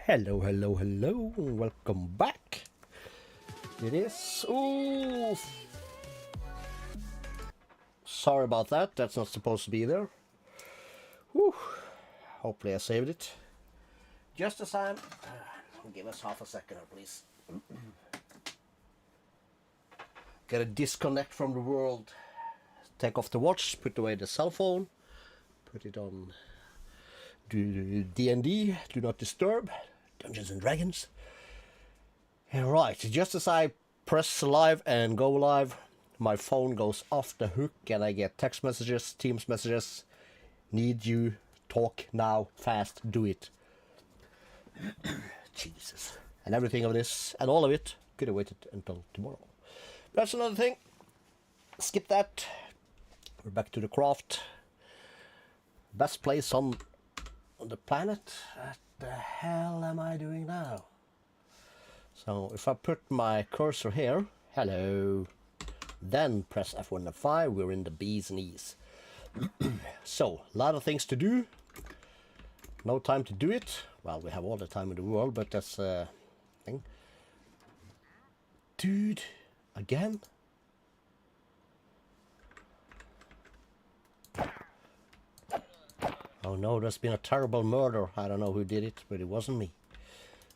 Hello, hello, hello, welcome back. It is. Ooh. Sorry about that, that's not supposed to be there. Whew. Hopefully I saved it. Just as I'm. Give us half a second, please. Gotta disconnect from the world. Take off the watch, put away the cell phone, put it on D&D, do not disturb, Dungeons and Dragons. Right, just as I press live and go live, my phone goes off the hook and I get text messages, Teams messages. Need you, talk now, fast, do it. Jesus. And everything of this, and all of it, could have waited until tomorrow. That's another thing. Skip that. We're back to the craft. Best place on the planet. What the hell am I doing now? So if I put my cursor here, hello, then press F1 and F5, we're in the bee's knees. So, a lot of things to do. No time to do it. Well, we have all the time in the world, but that's a thing. Dude, again? Oh no, there's been a terrible murder. I don't know who did it, but it wasn't me.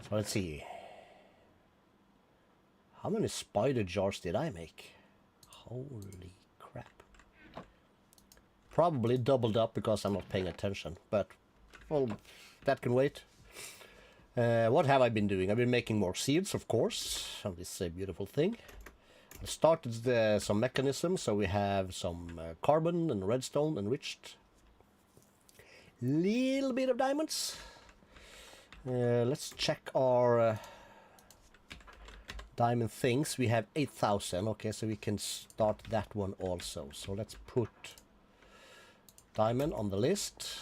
So let's see. How many spider jars did I make? Holy crap. Probably doubled up because I'm not paying attention, but well, that can wait. What have I been doing? I've been making more seeds, of course, on this beautiful thing. I started some mechanisms, so we have some carbon and redstone enriched. Little bit of diamonds. Let's check our diamond things. We have 8,000. Okay, so we can start that one also. So let's put diamond on the list.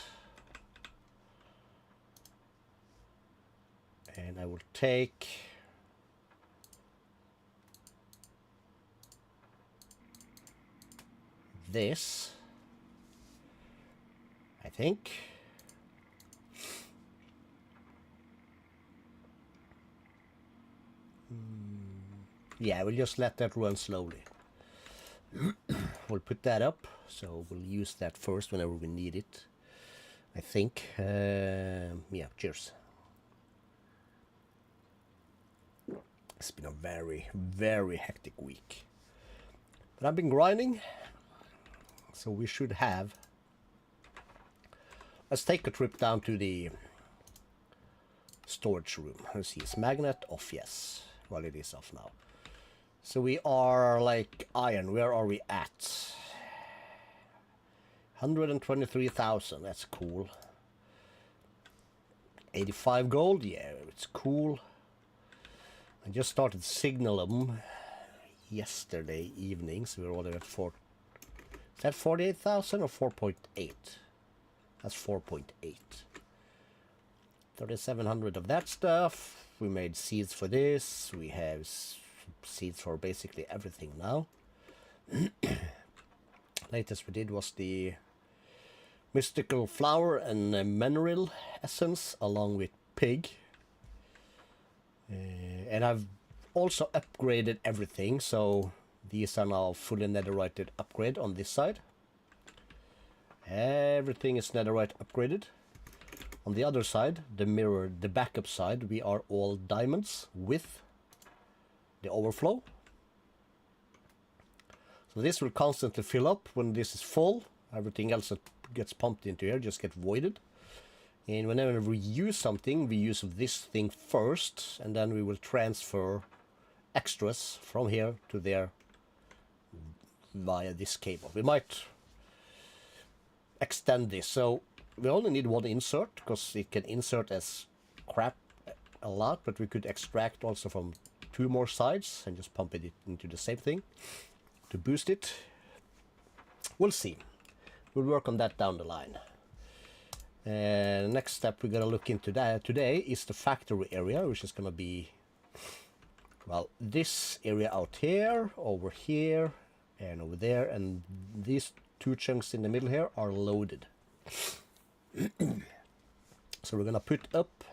And I will take this, I think. Yeah, we'll just let that run slowly. We'll put that up, so we'll use that first whenever we need it, I think. Yeah, cheers. It's been a very, very hectic week. But I've been grinding, so we should have... Let's take a trip down to the storage room. Let's see, is magnet off? Yes. Well, it is off now. So we are like iron. Where are we at? 123,000. That's cool. 85 gold. Yeah, it's cool. I just started Signalum yesterday evening, so we're already at 4. Is that 48,000 or 4.8? That's 4.8. 3,700 of that stuff. We made seeds for this. We have seeds for basically everything now. Latest we did was the mystical flower and mineral essence along with pig. And I've also upgraded everything, so these are now fully netherite upgrade on this side. Everything is netherite upgraded. On the other side, the mirror, the backup side, we are all diamonds with the overflow. So this will constantly fill up. When this is full, everything else that gets pumped into here just gets voided. And whenever we use something, we use this thing first, and then we will transfer extras from here to there via this cable. We might extend this, so we only need one insert, because it can insert as crap a lot, but we could extract also from 2 more sides and just pump it into the same thing to boost it. We'll see. We'll work on that down the line. Next step we're gonna look into that today is the factory area, which is gonna be, well, this area out here, over here, and over there, and these 2 chunks in the middle here are loaded. So we're gonna put up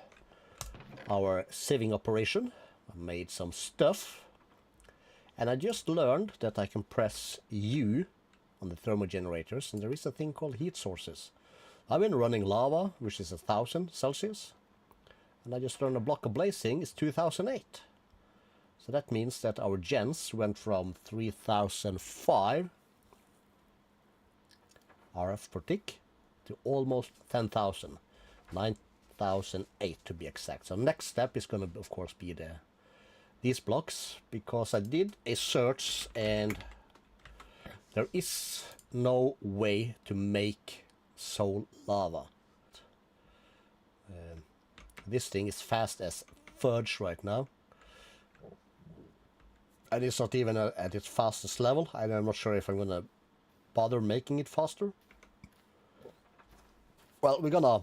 our sieving operation. I made some stuff, and I just learned that I can press U on the thermogenerators, and there is a thing called heat sources. I've been running lava, which is 1000 Celsius, and I just learned a block of blazing is 2008. So that means that our gens went from 3005 RF per tick to almost 10,000, 9,008 to be exact. So next step is going to, of course, be these blocks, because I did a search and there is no way to make soul lava. This thing is fast as fudge right now, and it's not even at its fastest level, and I'm not sure if I'm gonna bother making it faster. Well, we're gonna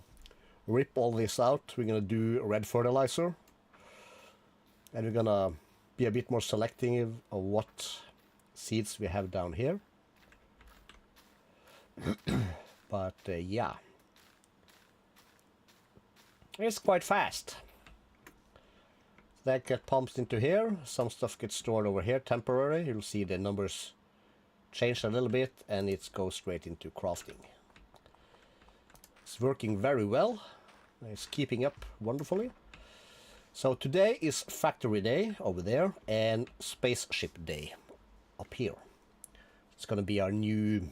rip all this out. We're gonna do red fertilizer, and we're gonna be a bit more selective of what seeds we have down here. But yeah, it's quite fast. That gets pumped into here. Some stuff gets stored over here temporary. You'll see the numbers change a little bit, and it goes straight into crafting. It's working very well. It's keeping up wonderfully. So today is factory day over there and spaceship day up here. It's gonna be our new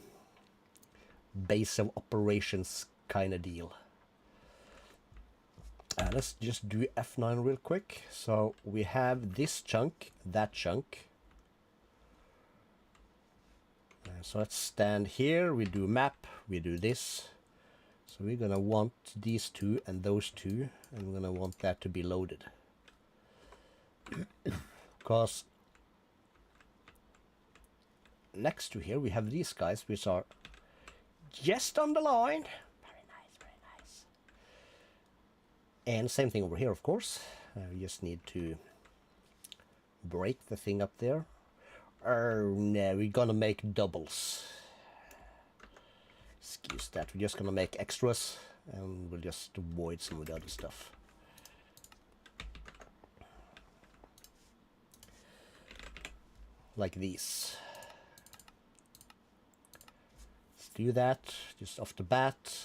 base of operations kind of deal. Let's just do F9 real quick. So we have this chunk, that chunk. So let's stand here, we do map, we do this. So we're gonna want these two and those two, and we're gonna want that to be loaded. Because next to here we have these guys, which are just on the line. Very nice, very nice. And same thing over here, of course. We just need to break the thing up there. No, we're gonna make doubles. Excuse that, we're just gonna make extras, and we'll just avoid some of the other stuff. Like these. Let's do that just off the bat.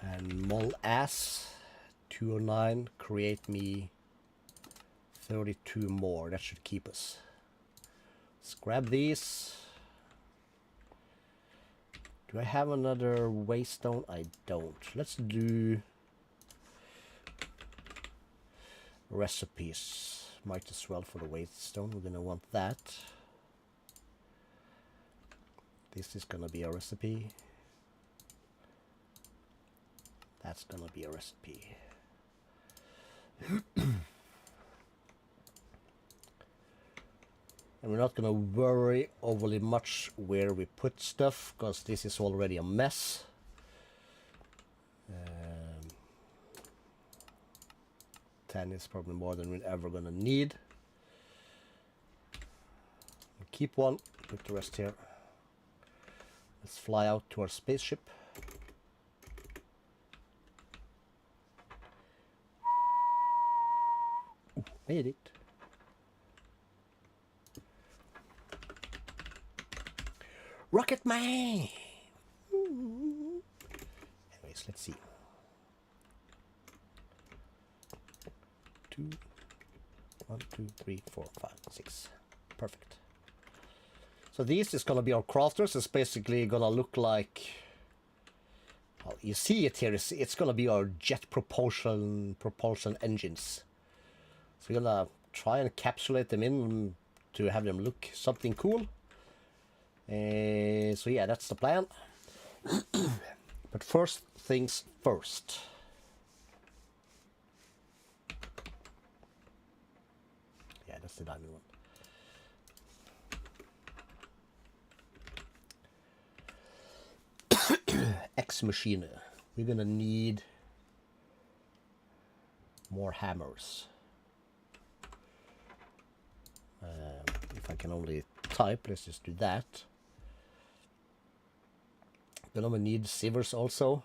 And mol ass 209, create me 32 more. That should keep us. Let's grab these. Do I have another waystone? I don't. Let's do recipes. Might as well for the waystone. We're gonna want that. This is gonna be a recipe. That's gonna be a recipe. And we're not gonna worry overly much where we put stuff, because this is already a mess. 10 is probably more than we're ever gonna need. We'll keep one, put the rest here. Let's fly out to our spaceship. Ooh, made it. Rocket Man! Ooh. Anyways, let's see. 1, 2, 3, 4, 5, 6. Perfect. So this is gonna be our crafters. It's basically gonna look like, well, you see it here. It's gonna be our jet propulsion engines. So we're gonna try and encapsulate them in to have them look something cool. So yeah, that's the plan. But first things first. Yeah, that's the diamond one. X machine. We're gonna need more hammers. If I can only type, let's just do that. Then I'm gonna need sievers also.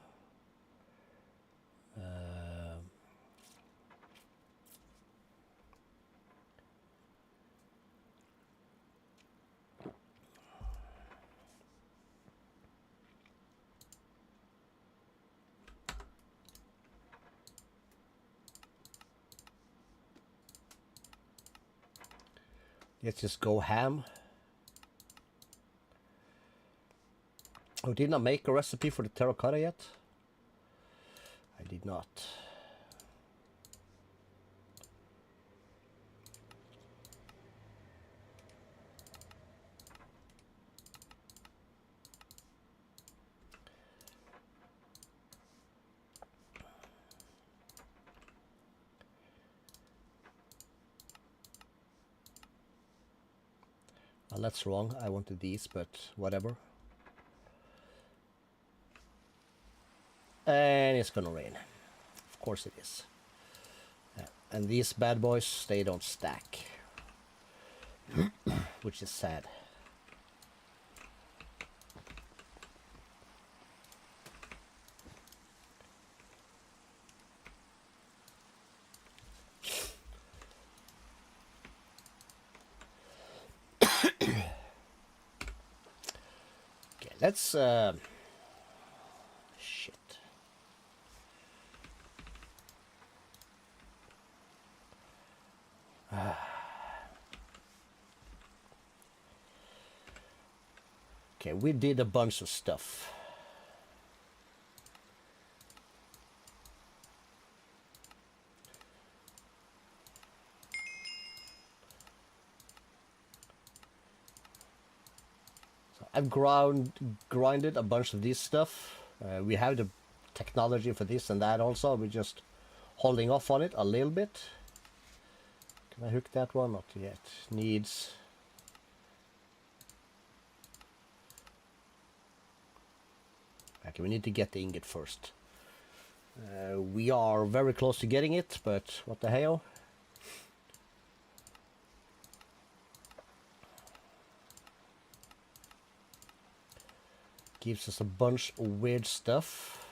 Let's just go ham. Oh, did not make a recipe for the terracotta yet? I did not. Well, that's wrong. I wanted these, but whatever. And it's gonna rain. Of course it is. And these bad boys, they don't stack. Which is sad. Okay, let's shit. Okay, we did a bunch of stuff. So I've grinded a bunch of this stuff. We have the technology for this and that also. We're just holding off on it a little bit. Can I hook that one? Not yet. Needs... Okay, we need to get the ingot first. We are very close to getting it, but what the hell? Gives us a bunch of weird stuff.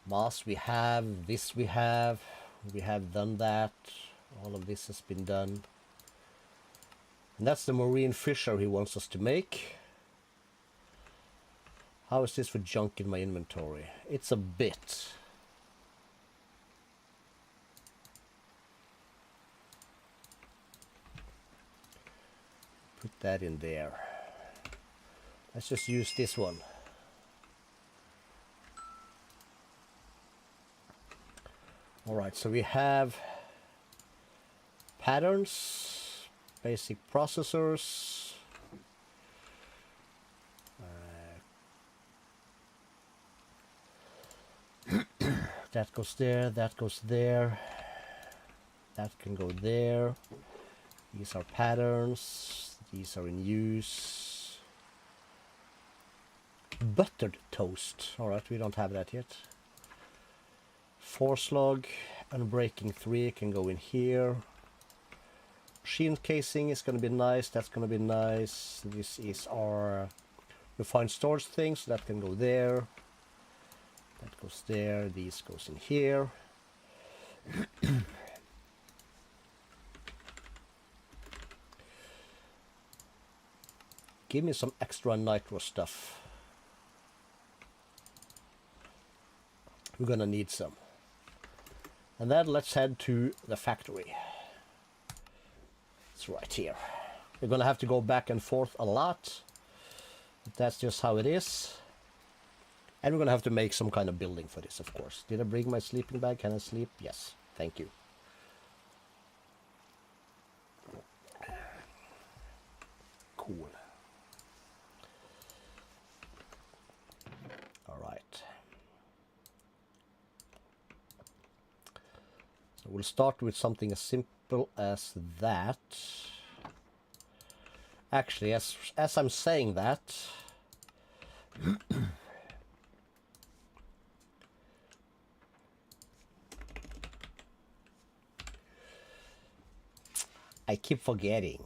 Mass we have, this we have done that. All of this has been done. And that's the marine fisher he wants us to make. How is this for junk in my inventory? It's a bit. Put that in there. Let's just use this one. Alright, so we have patterns, basic processors. That goes there, that goes there, that can go there. These are patterns, these are in use. Buttered toast, alright, we don't have that yet. Force log, unbreaking 3 can go in here. Machine casing is going to be nice, that's going to be nice. This is our refined storage thing, so that can go there. That goes there, these goes in here. Give me some extra nitro stuff. We're gonna need some. And then let's head to the factory. It's right here. We're gonna have to go back and forth a lot, but that's just how it is. And we're gonna have to make some kind of building for this, of course. Did I bring my sleeping bag? Can I sleep? Yes, thank you. Cool. All right. So we'll start with something as simple as that. Actually, as I'm saying that, I keep forgetting.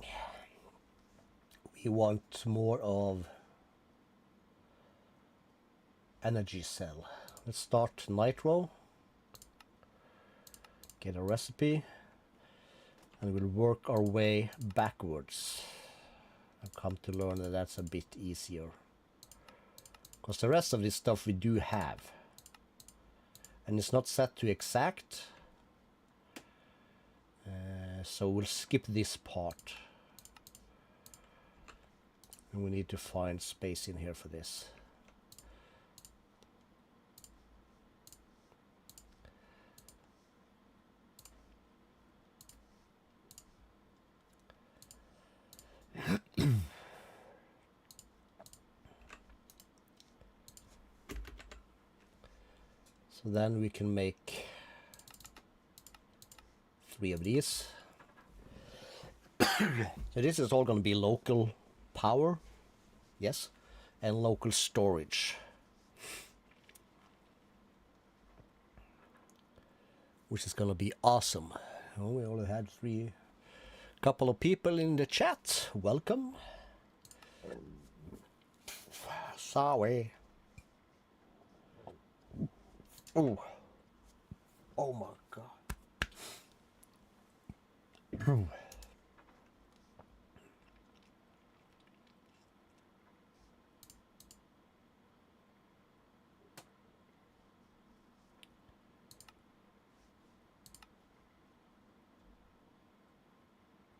We want more of energy cell. Let's start nitro. Get a recipe. And we'll work our way backwards. I've come to learn that that's a bit easier. Because the rest of this stuff we do have. And it's not set to exact. So we'll skip this part. And we need to find space in here for this. So then we can make 3 of these. So this is all going to be local power, yes, and local storage, which is going to be awesome. Oh, we only had 3 couple of people in the chat. Welcome. Sorry. Oh, oh my god.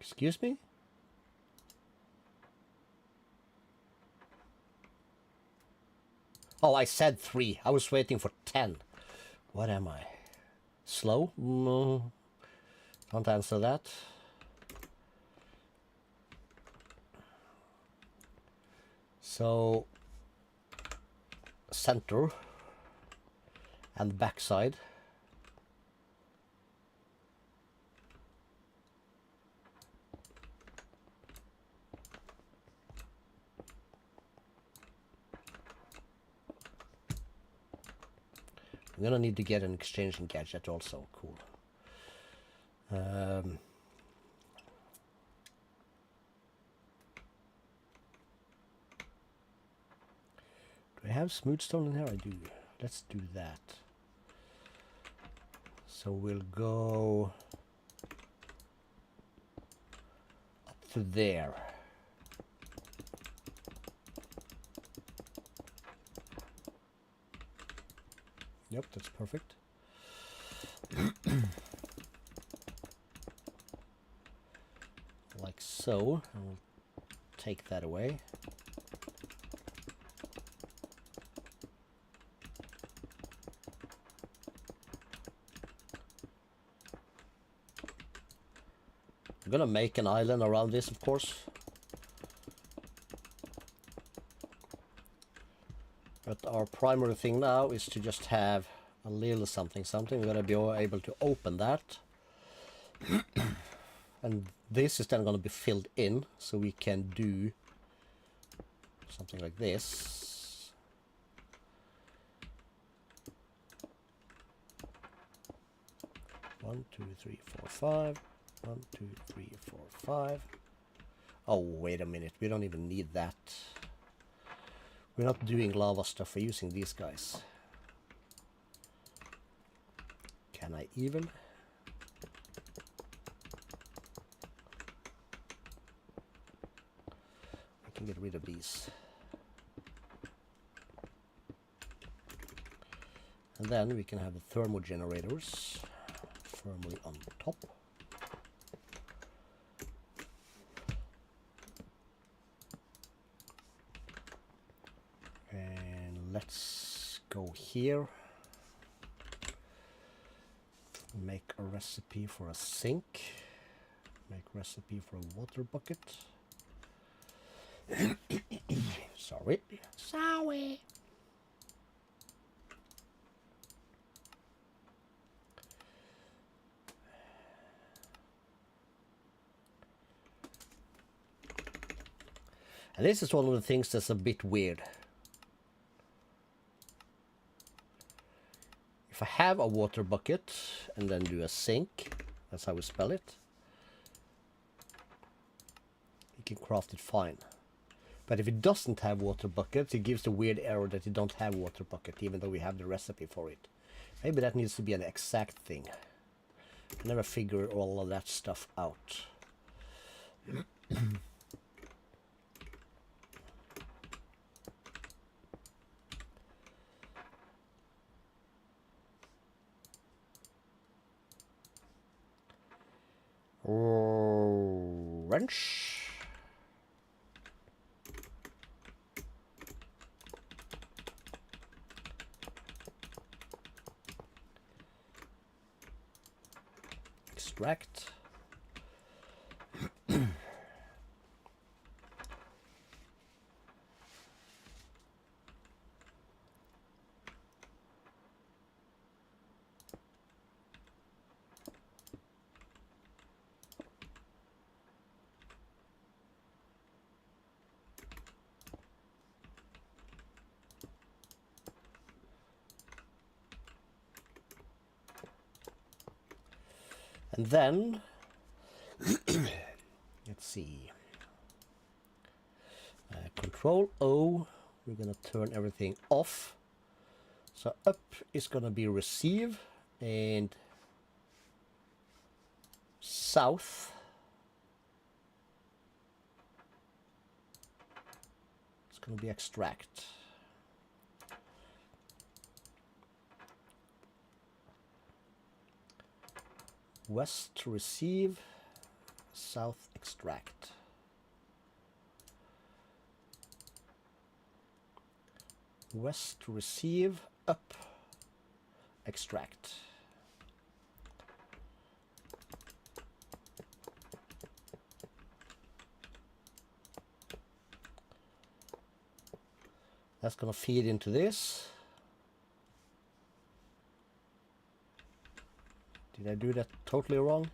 Excuse me? Oh, I said 3. I was waiting for 10. What am I? Slow? No. Can't answer that. So, center and backside. I'm gonna need to get an exchanging gadget also. Cool. Do I have smooth stone in here? I do. Let's do that. So we'll go up to there. Yep, that's perfect. Like so. I will take that away. I'm gonna make an island around this, of course. But our primary thing now is to just have a little something. We're gonna be able to open that. And this is then gonna be filled in, so we can do something like this. One, two, three, four, five. 1, 2, 3, 4, 5. Oh, wait a minute. We don't even need that. We're not doing lava stuff. We're using these guys. Can I even? I can get rid of these. And then we can have the thermal generators firmly on top. Let's go here. Make a recipe for a sink. Make recipe for a water bucket. Sorry. Sorry. And this is one of the things that's a bit weird. If I have a water bucket and then do a sink, that's how we spell it, you can craft it fine. But if it doesn't have water buckets, it gives the weird error that you don't have water bucket, even though we have the recipe for it. Maybe that needs to be an exact thing. I never figure all of that stuff out. Wrench. Extract. And then, let's see, Control O, we're going to turn everything off. So up is going to be receive, and south it's going to be extract. West receive, south extract. West receive, up extract. That's going to feed into this. Did I do that totally wrong?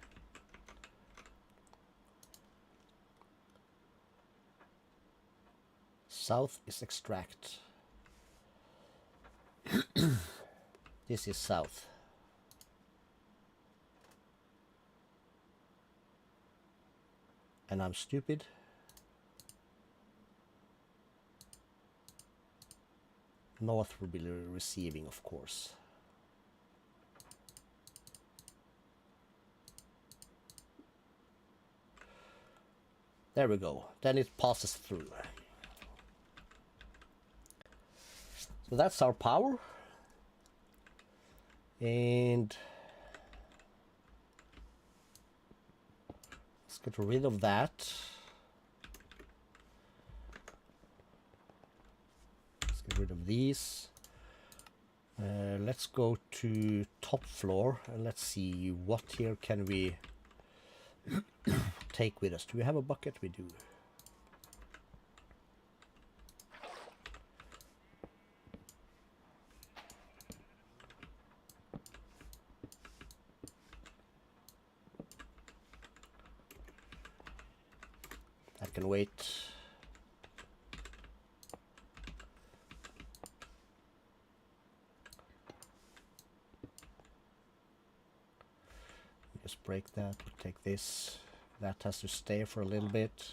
South is extract. This is south. And I'm stupid. North will be receiving, of course. There we go. Then it passes through. So that's our power. And let's get rid of that. Let's get rid of these. Let's go to top floor and let's see what here can we take with us. Do we have a bucket? We do. That can wait. Just break that. We'll take this. That has to stay for a little bit.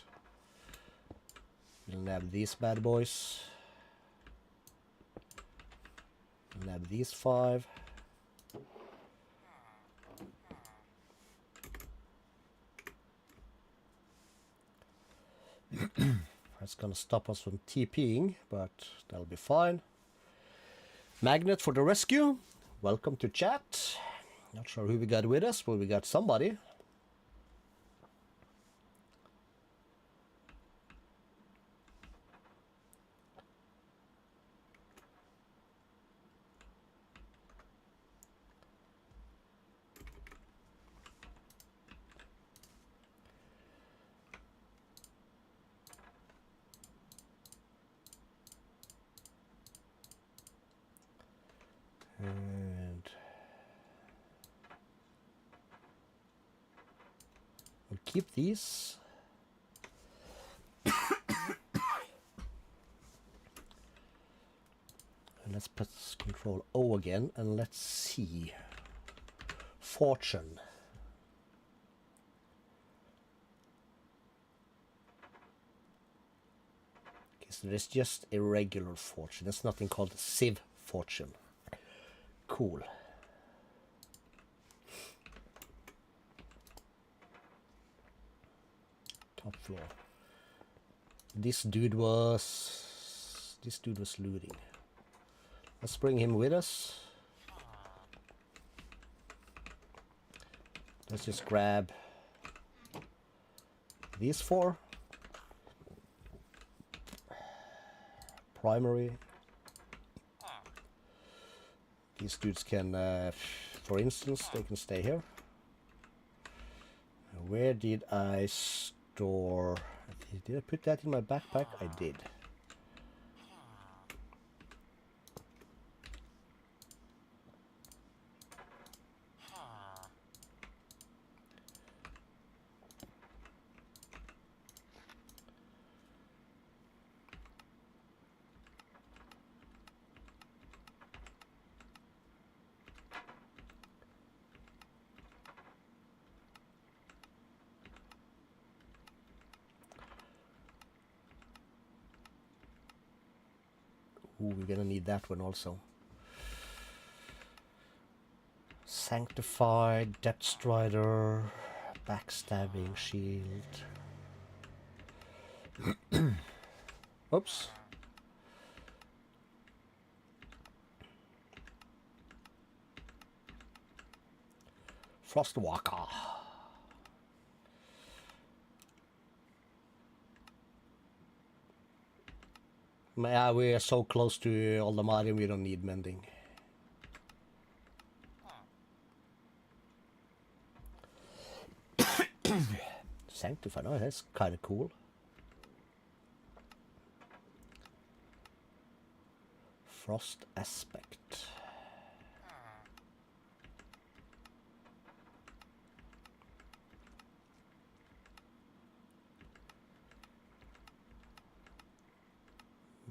We'll have these bad boys. We'll have these 5. That's gonna stop us from TPing, but that'll be fine. Magnet for the rescue. Welcome to chat. Not sure who we got with us, but we got somebody. And we'll keep these. And let's press Control O again and let's see. Fortune. Okay, so there's just a regular fortune. There's nothing called Civ fortune. Cool. Top floor. This dude was looting. Let's bring him with us. Let's just grab these four. Primary. These dudes can, for instance, they can stay here. Where did I store... Did I put that in my backpack? I did. Ooh, we're gonna need that one also. Sanctified, Depth Strider, Backstabbing Shield. Oops. Frostwalker. Yeah, we are so close to Aldamari, we don't need mending. Sanctify, oh, that's kind of cool. Frost Aspect.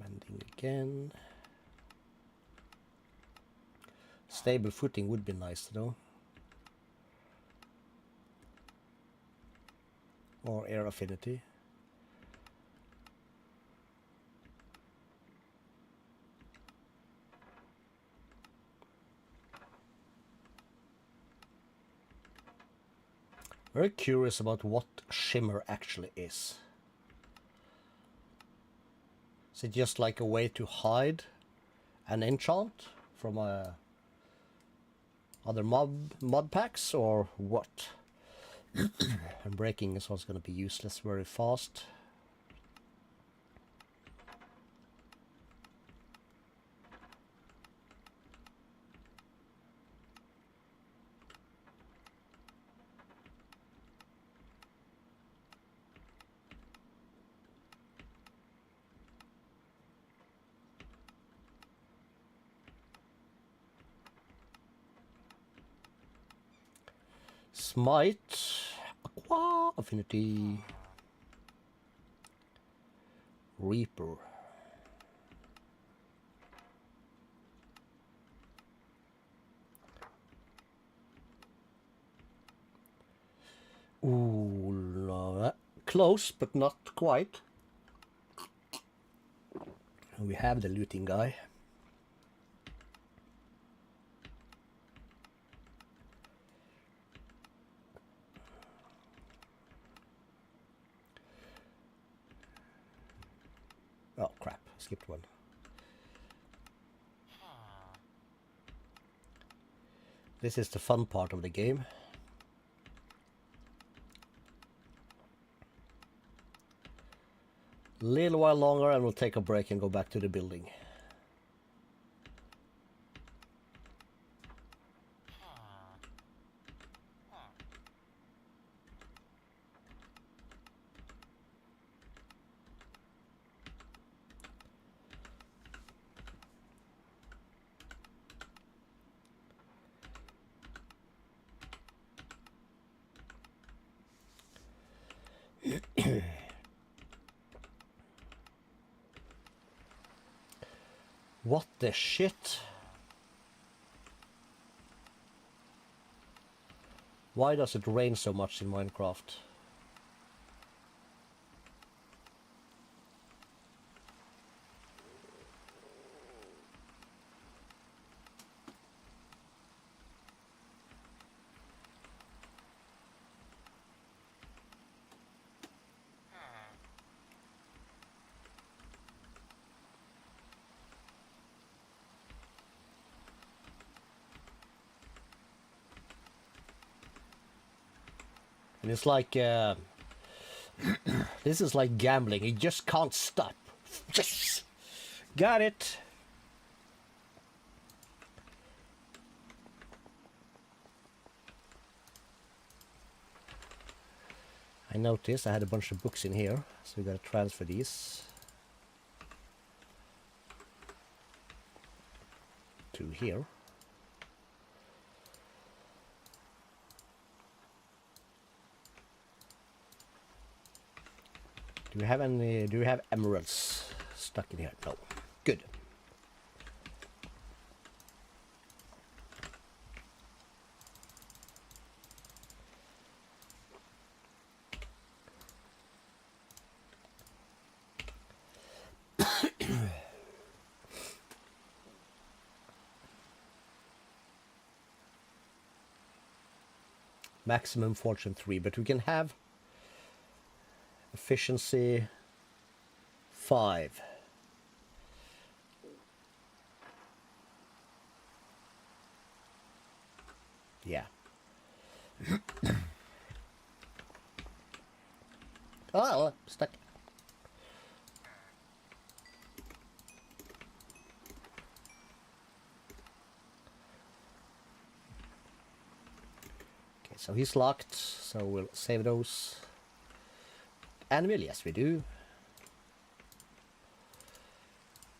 Mending again. Stable footing would be nice though. Or air affinity. Very curious about what shimmer actually is. Is it just like a way to hide an enchant from other mod packs, or what? And breaking is also going to be useless very fast. Smite, Aqua, Affinity, Reaper. Ooh, no, close, but not quite. We have the looting guy. Oh crap, skipped one. This is the fun part of the game. Little while longer and we'll take a break and go back to the building. What the shit? Why does it rain so much in Minecraft? And it's like This is like gambling. You just can't stop. Yes! Got it! I noticed I had a bunch of books in here, so we gotta transfer these to here. Do we have any? Do we have emeralds stuck in here? No. Good. Maximum fortune 3, but we can have efficiency 5. Yeah. Oh, stuck. Okay, so he's locked, so we'll save those. Animal, yes we do.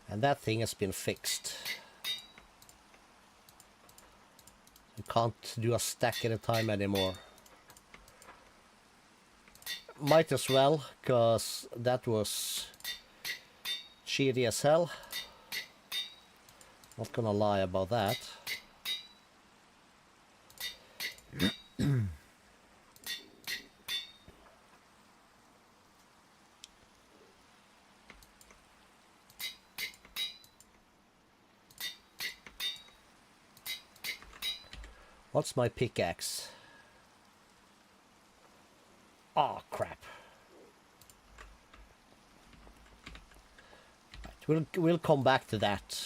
And that thing has been fixed. You can't do a stack at a time anymore. Might as well, because that was cheaty as hell. Not gonna lie about that. What's my pickaxe? Oh crap. Right, we'll come back to that.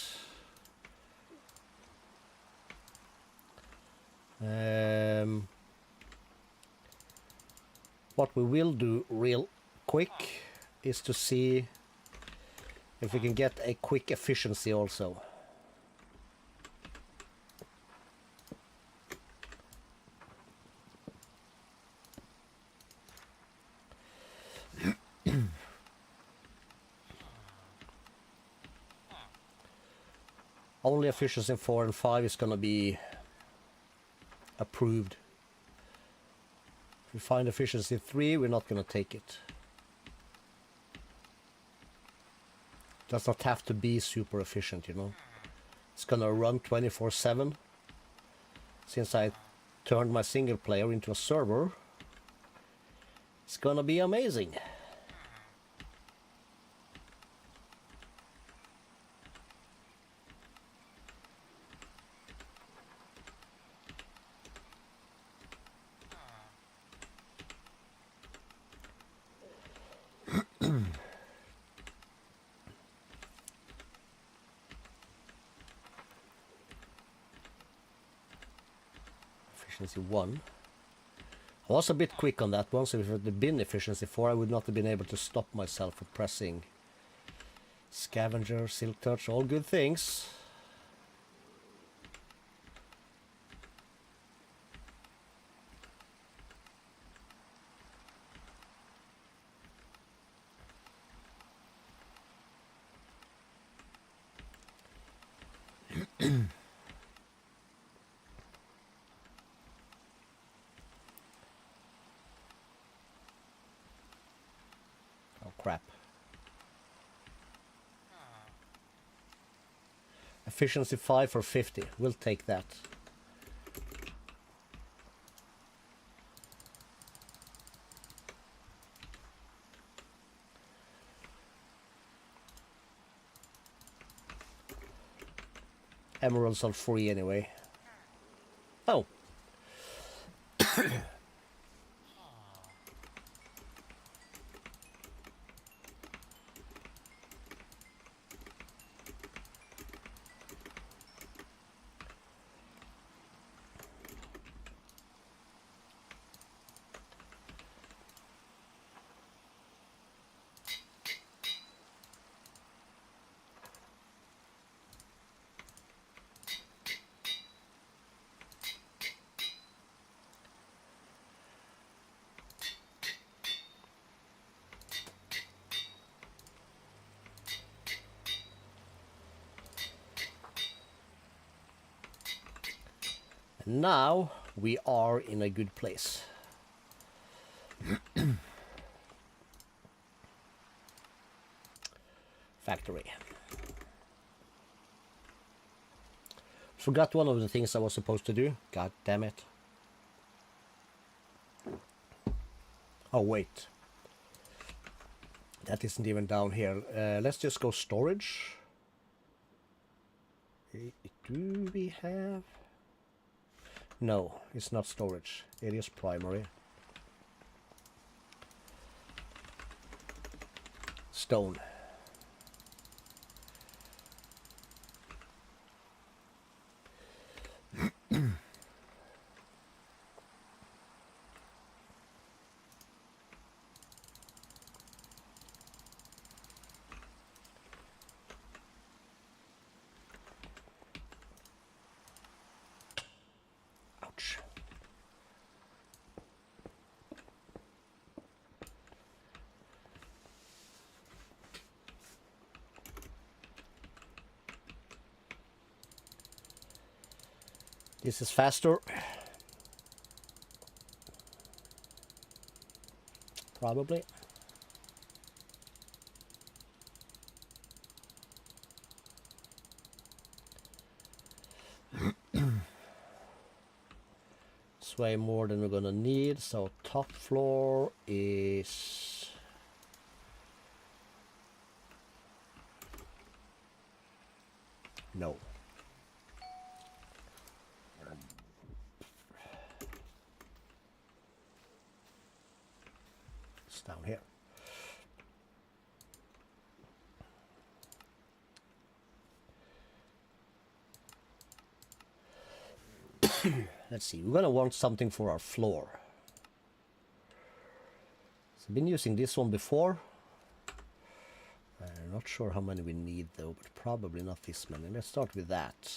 What we will do real quick is to see if we can get a quick efficiency also. Only efficiency 4 and 5 is gonna be approved. If we find efficiency 3, we're not gonna take it. Does not have to be super efficient, you know. It's gonna run 24/7. Since I turned my single player into a server, it's gonna be amazing. Efficiency 1. I was a bit quick on that one, so if it had been efficiency 4, I would not have been able to stop myself from pressing scavenger, silk touch, all good things. Crap. Efficiency 5 for 50. We'll take that. Emeralds are free anyway. Oh. Now we are in a good place. Factory. Forgot one of the things I was supposed to do. God damn it. Oh, wait. That isn't even down here. Let's just go storage. Do we have... No, it's not storage. It is primary. Stone. Ouch. This is faster. Probably. It's way more than we're gonna need, so top floor is... No. It's down here. Let's see, we're gonna want something for our floor. So I've been using this one before. I'm not sure how many we need though, but probably not this many. Let's start with that.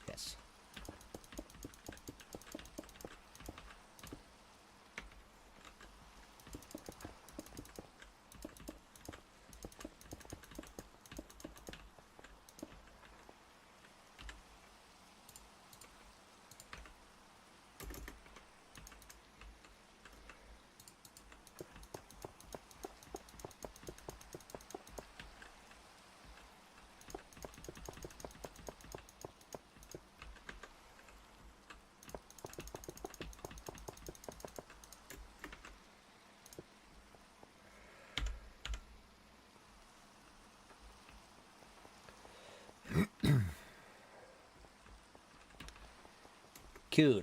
Yes. Cool.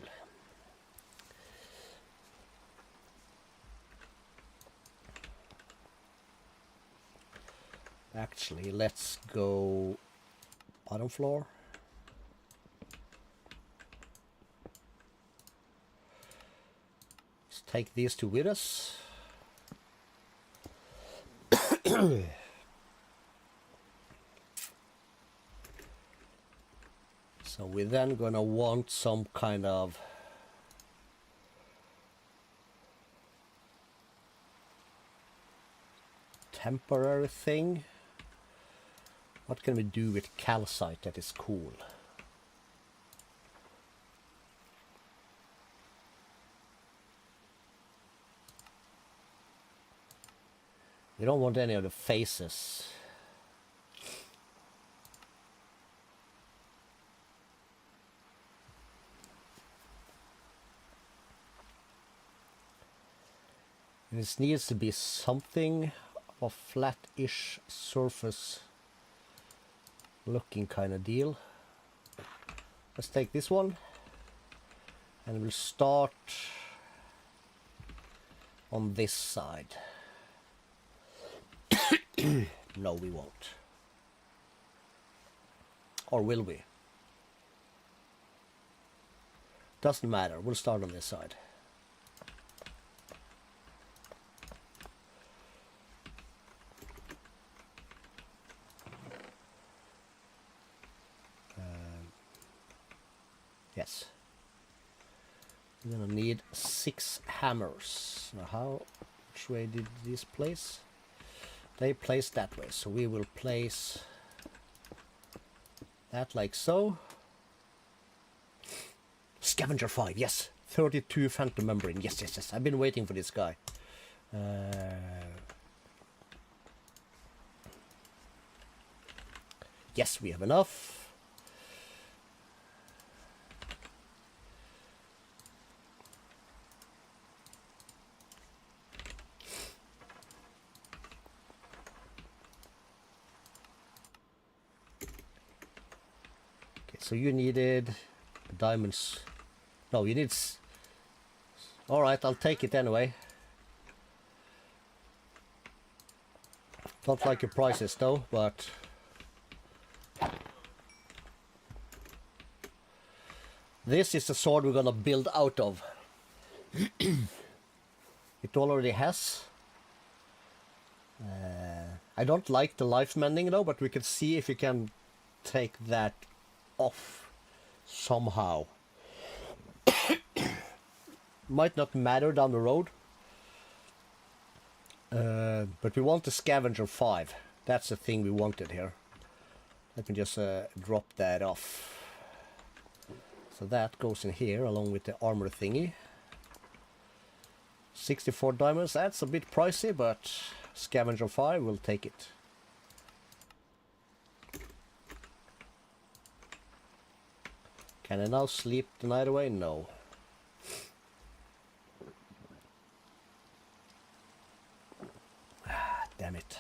Actually, let's go bottom floor. Let's take these two with us. So we're then gonna want some kind of temporary thing. What can we do with calcite that is cool? We don't want any of the faces. And this needs to be something of a flat-ish surface looking kind of deal. Let's take this one and we'll start on this side. No, we won't. Or will we? Doesn't matter, we'll start on this side. Yes. We're gonna need 6 hammers. Now how, which way did this place? They place that way, so we will place that like so. Scavenger 5, yes. 32 phantom membrane, yes, yes, yes. I've been waiting for this guy. Yes, we have enough. Okay, so you needed diamonds. No, you need... Alright, I'll take it anyway. Don't like your prices though, but... This is the sword we're gonna build out of. It already has. I don't like the life mending though, but we can see if we can take that off somehow. Might not matter down the road. But we want the scavenger 5. That's the thing we wanted here. Let me just drop that off. So that goes in here along with the armor thingy. 64 diamonds, that's a bit pricey, but scavenger 5 will take it. Can I now sleep the night away? No. Damn it.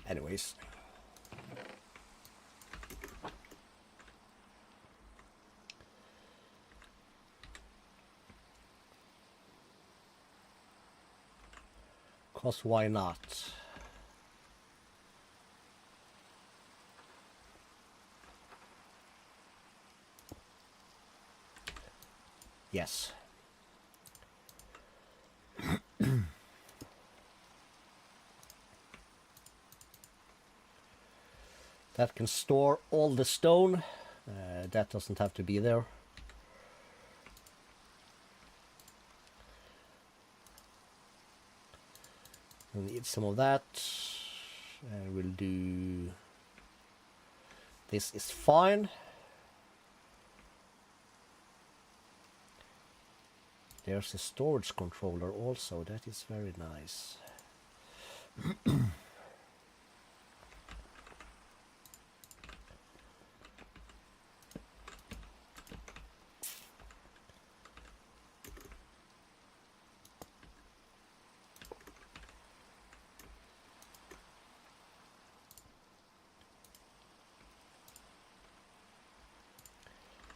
Anyways. Cause why not? Yes. That can store all the stone. That doesn't have to be there. We'll need some of that. We'll do... This is fine. There's a storage controller also. That is very nice.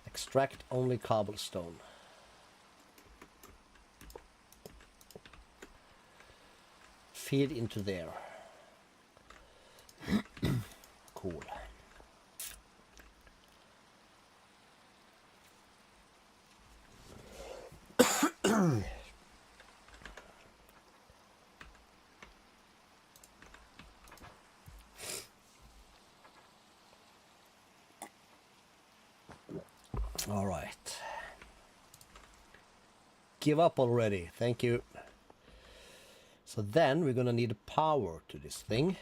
Extract only cobblestone. Feed into there. Cool. All right. Give up already. Thank you. So then we're gonna need power to this thing.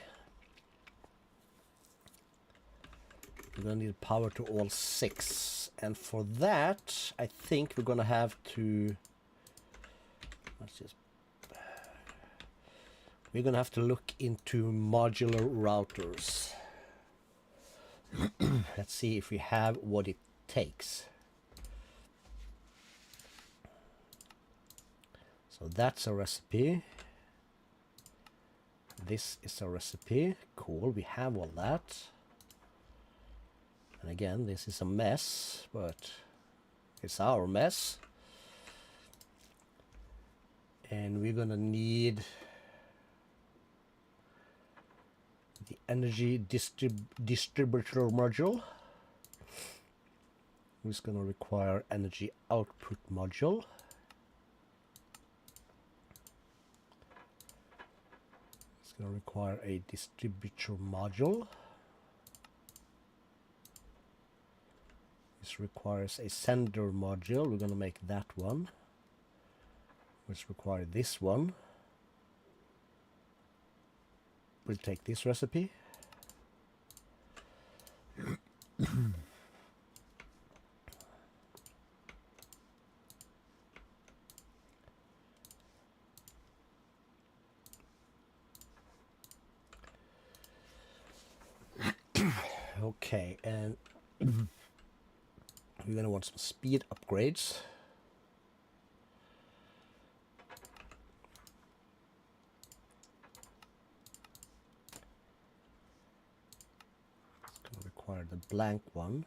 We're gonna need power to all 6. And for that, I think we're gonna have to... We're gonna have to look into modular routers. Let's see if we have what it takes. So that's a recipe. This is a recipe. Cool, we have all that. And again, this is a mess, but it's our mess. And we're gonna need the energy distributor module. It's gonna require energy output module. Going to require a distributor module. This requires a sender module. We're going to make that one, which requires this one. We'll take this recipe. Okay, and we're going to want some speed upgrades. It's going to require the blank one.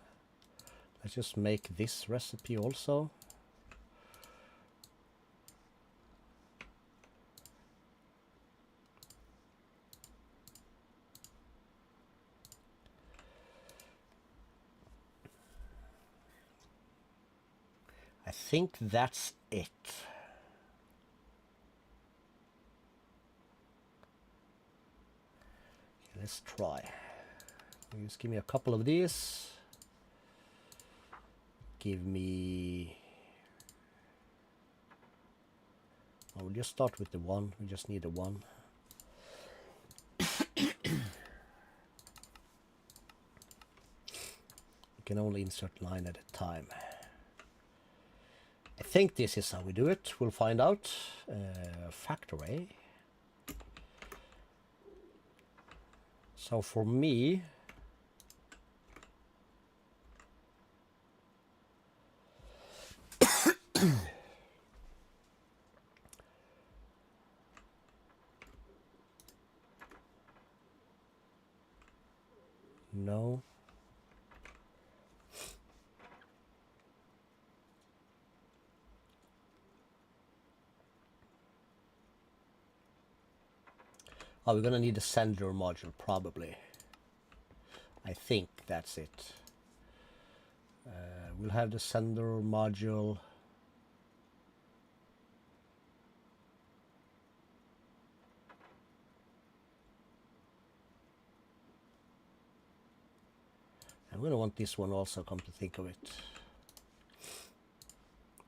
Let's just make this recipe also. I think that's it. Okay, let's try. Just give me a couple of these. Give me... Oh, we'll just start with the one. We just need the one. You can only insert 9 at a time. I think this is how we do it. We'll find out. Factory. So for me, no. Oh, we're gonna need a sender module probably. I think that's it. We'll have the sender module. I'm gonna want this one also, come to think of it.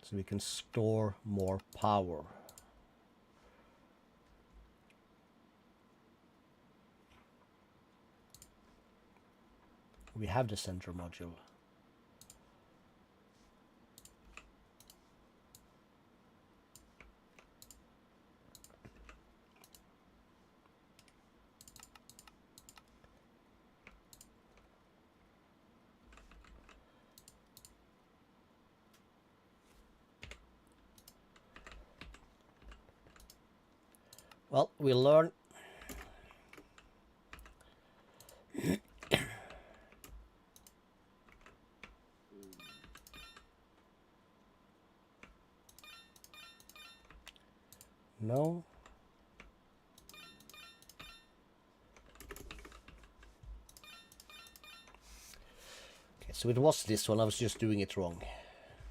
So we can store more power. We have the sender module. Well, we'll learn. No. Okay, so it was this one. I was just doing it wrong.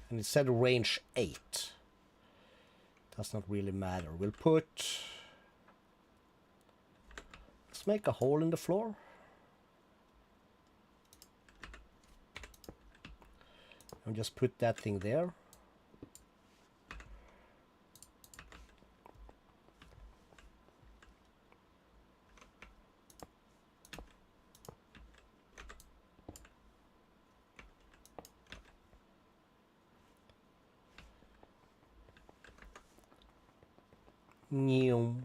And it said range 8. Does not really matter. We'll put... Let's make a hole in the floor. And just put that thing there. New.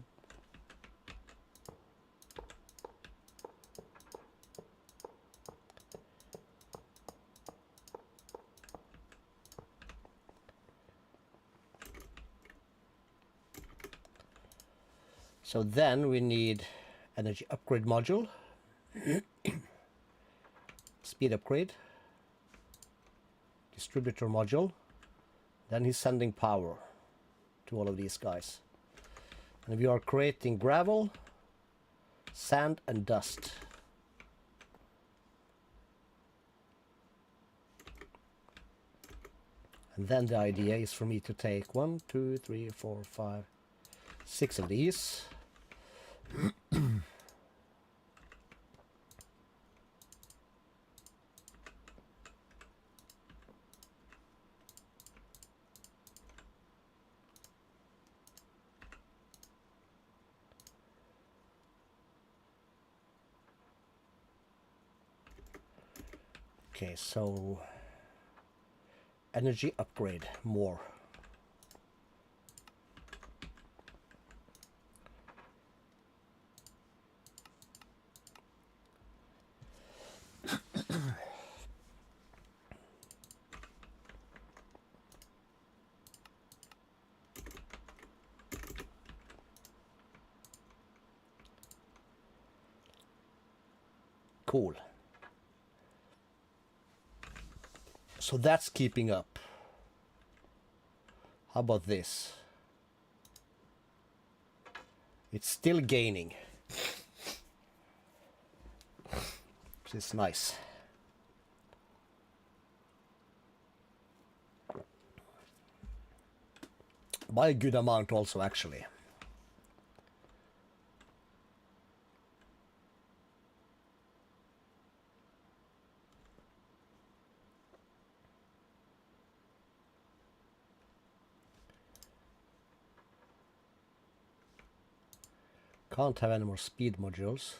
So then we need energy upgrade module, speed upgrade, distributor module, then he's sending power to all of these guys. And we are creating gravel, sand and dust. And then the idea is for me to take 1, 2, 3, 4, 5, 6 of these. Okay, so energy upgrade more. Cool. So that's keeping up. How about this? It's still gaining. Which is nice. By a good amount also, actually. Can't have any more speed modules.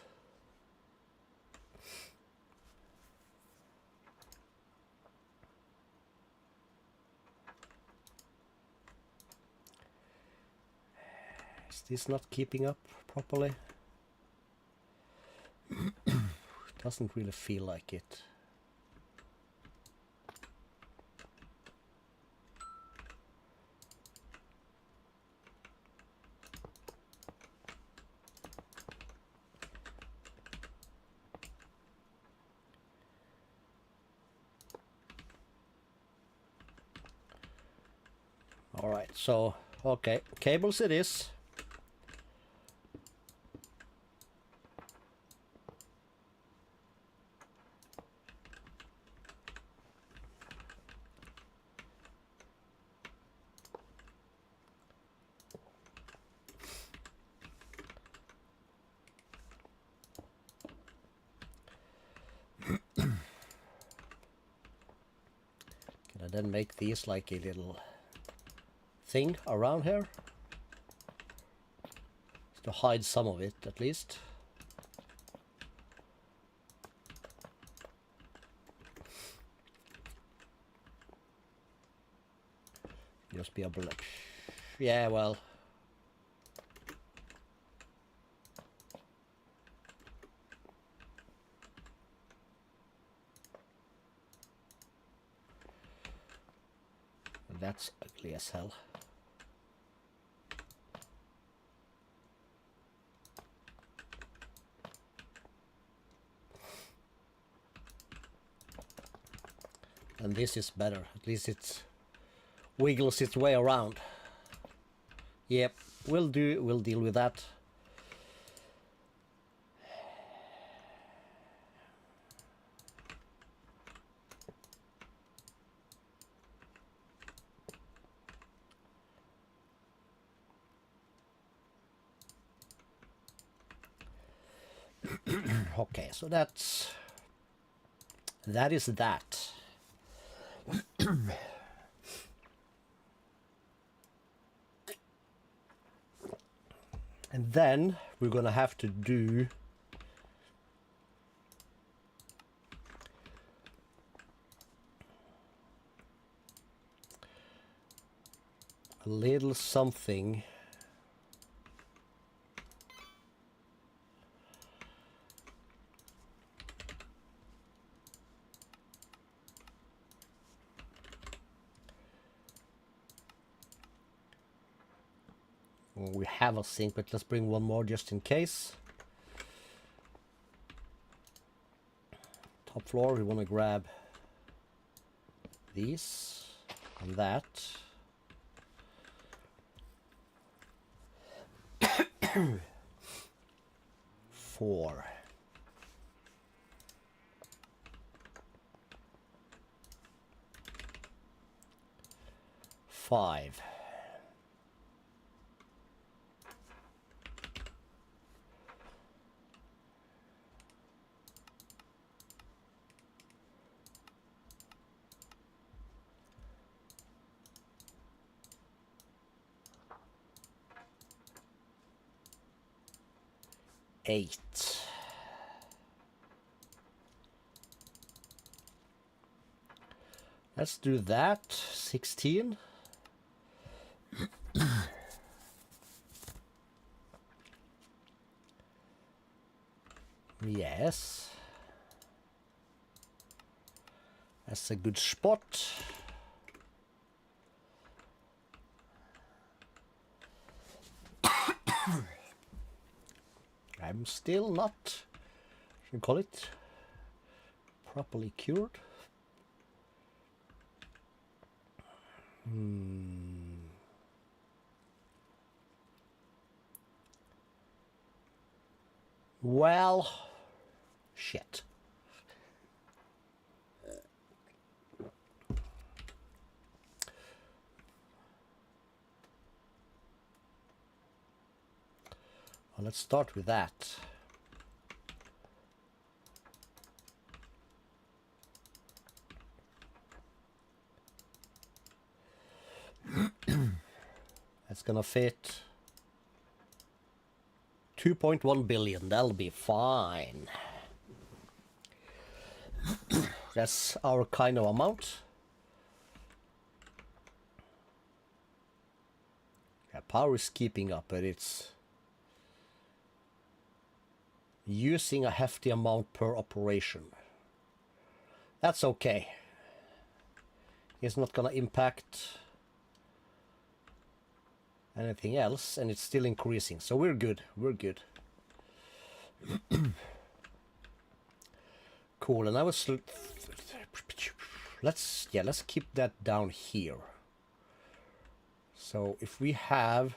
Is this not keeping up properly? Doesn't really feel like it. All right, so, okay, cables it is. Can I then make these like a little thing around here? Just to hide some of it, at least. Just be able to... Yeah, well... That's ugly as hell. And this is better. At least it wiggles its way around. Yep, we'll deal with that. Okay, so that is that. And then we're gonna have to do a little something. We have a sink, but let's bring one more just in case. Top floor, we want to grab these and that. Four. 5. Eight. Let's do that. 16. Yes. That's a good spot. I'm still not, should we call it, properly cured. Well, shit. Well, let's start with that. That's gonna fit 2.1 billion. That'll be fine. That's our kind of amount. Yeah, power is keeping up, but it's using a hefty amount per operation. That's okay. It's not gonna impact anything else, and it's still increasing, so we're good. We're good. Cool. And I was let's keep that down here. So if we have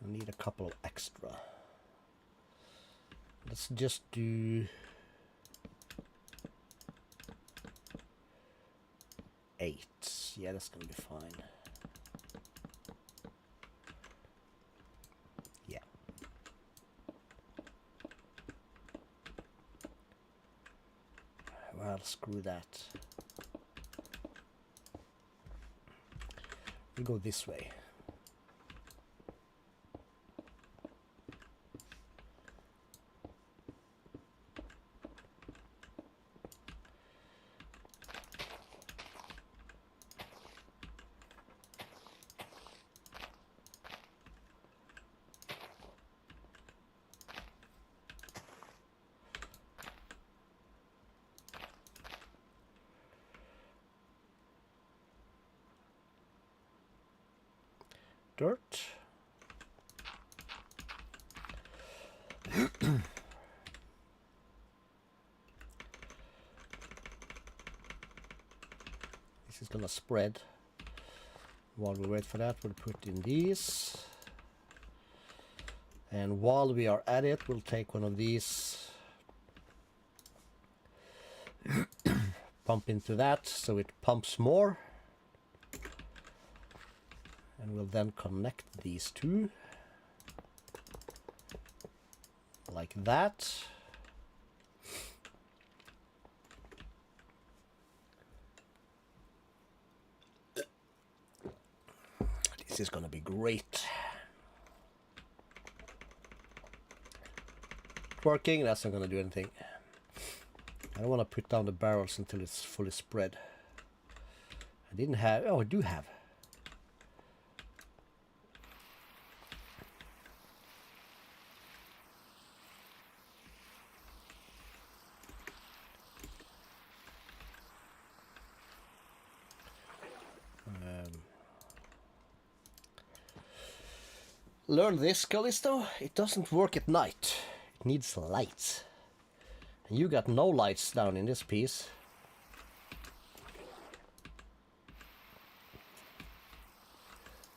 gonna need a couple of extra. Let's just do 8. Yeah, that's gonna be fine. Yeah. Well, screw that. We'll go this way. Dirt. This is gonna spread. While we wait for that, we'll put in these. And while we are at it, we'll take one of these, pump into that so it pumps more. And we'll then connect these two like that. This is gonna be great. Working, that's not gonna do anything. I don't want to put down the barrels until it's fully spread. I didn't have, oh, I do have. Learn this, Calisto. It doesn't work at night. It needs lights. And you got no lights down in this piece.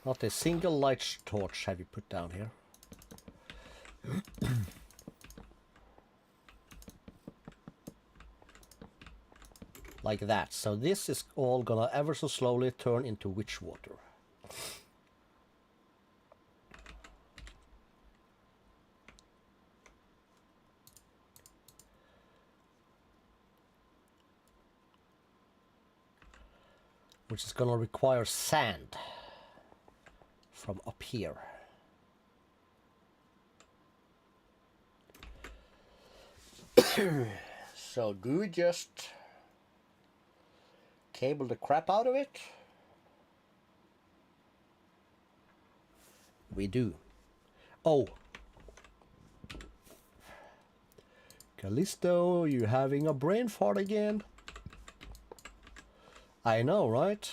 Not a single light torch have you put down here. Like that. So this is all gonna ever so slowly turn into witch water. Which is gonna require sand from up here. So do we just cable the crap out of it? We do. Oh. Calisto, you having a brain fart again? I know, right?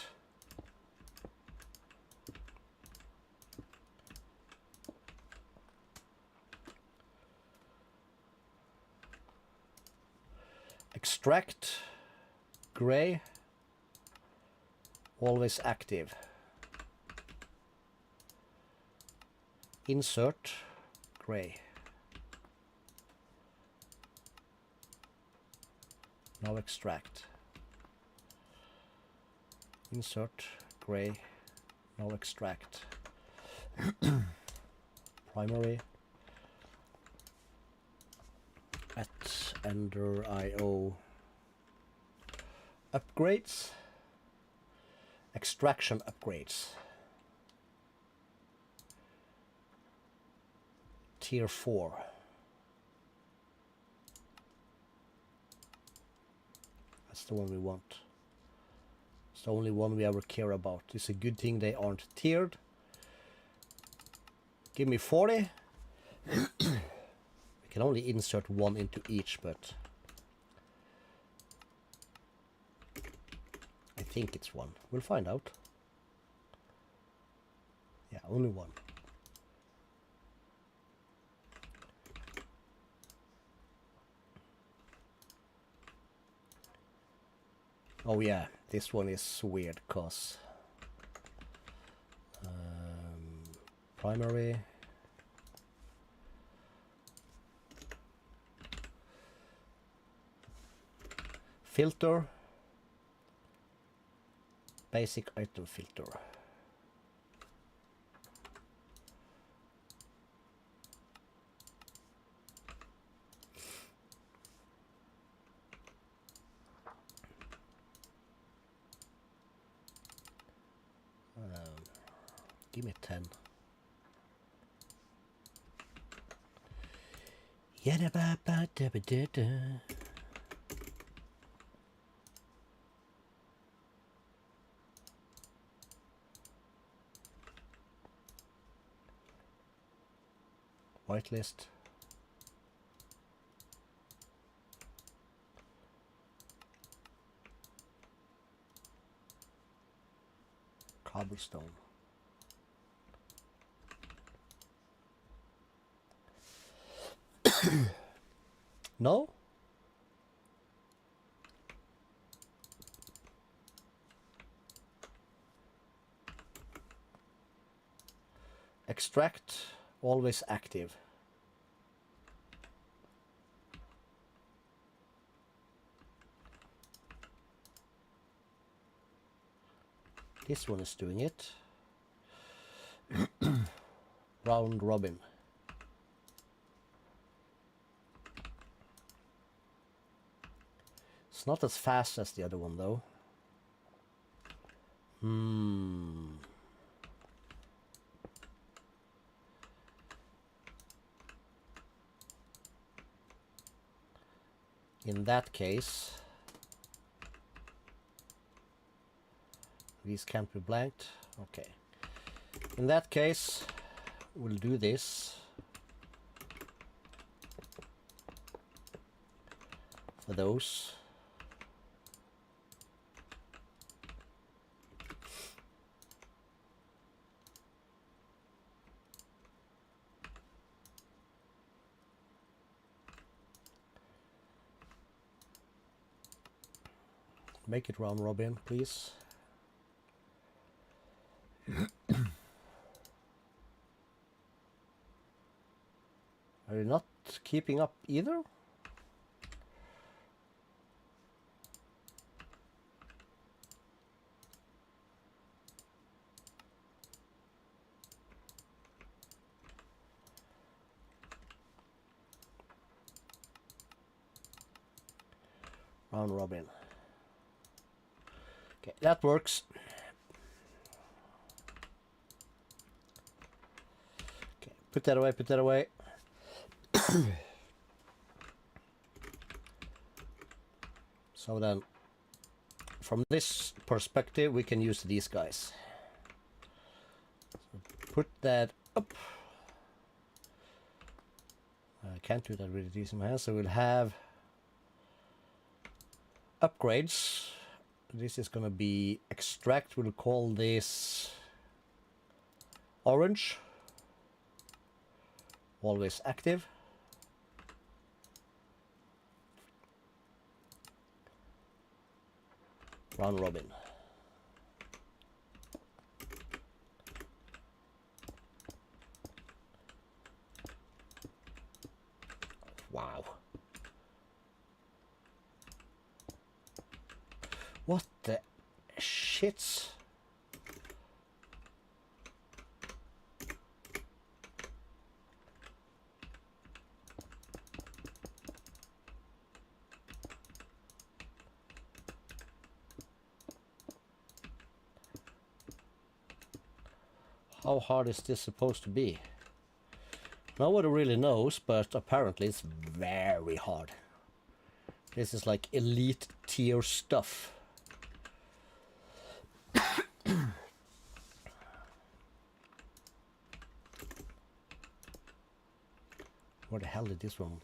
Extract, gray, always active. Insert, gray. Now extract. Insert, gray, now extract. Primary. At Ender IO. Upgrades. Extraction upgrades. Tier 4. That's the one we want. It's the only one we ever care about. It's a good thing they aren't tiered. Give me 40. We can only insert one into each, but I think it's one. We'll find out. Yeah, only one. Oh yeah, this one is weird, cause primary, filter, basic item filter. Give me 10. Whitelist. Cobblestone. No? Extract, always active. This one is doing it. Round robin. It's not as fast as the other one though. In that case, these can't be blanked. Okay. In that case, we'll do this. For those. Make it round robin, please. Are you not keeping up either? Round robin. Okay, that works. Okay, put that away, put that away. So then, from this perspective, we can use these guys. So put that up. I can't do that really easy in my hand, so we'll have upgrades. This is gonna be extract. We'll call this orange. Always active. Round robin. Wow. What the shits? How hard is this supposed to be? Nobody really knows, but apparently it's very hard. This is like elite tier stuff. Where the hell did this one?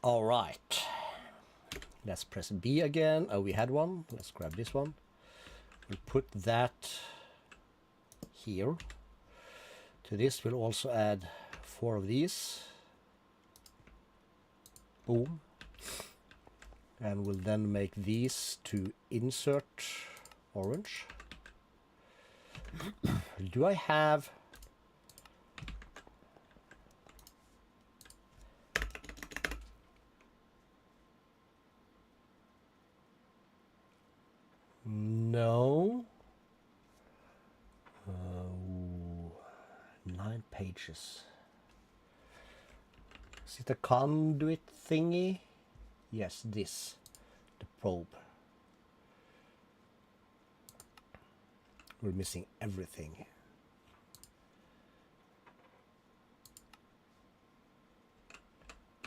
All right, let's press B again. Oh, we had one. Let's grab this one. We'll put that here. To this, we'll also add 4 of these. Boom. And we'll then make these to insert orange. Do I have... No. 9 pages. Is it a conduit thingy? Yes, this. The probe. We're missing everything.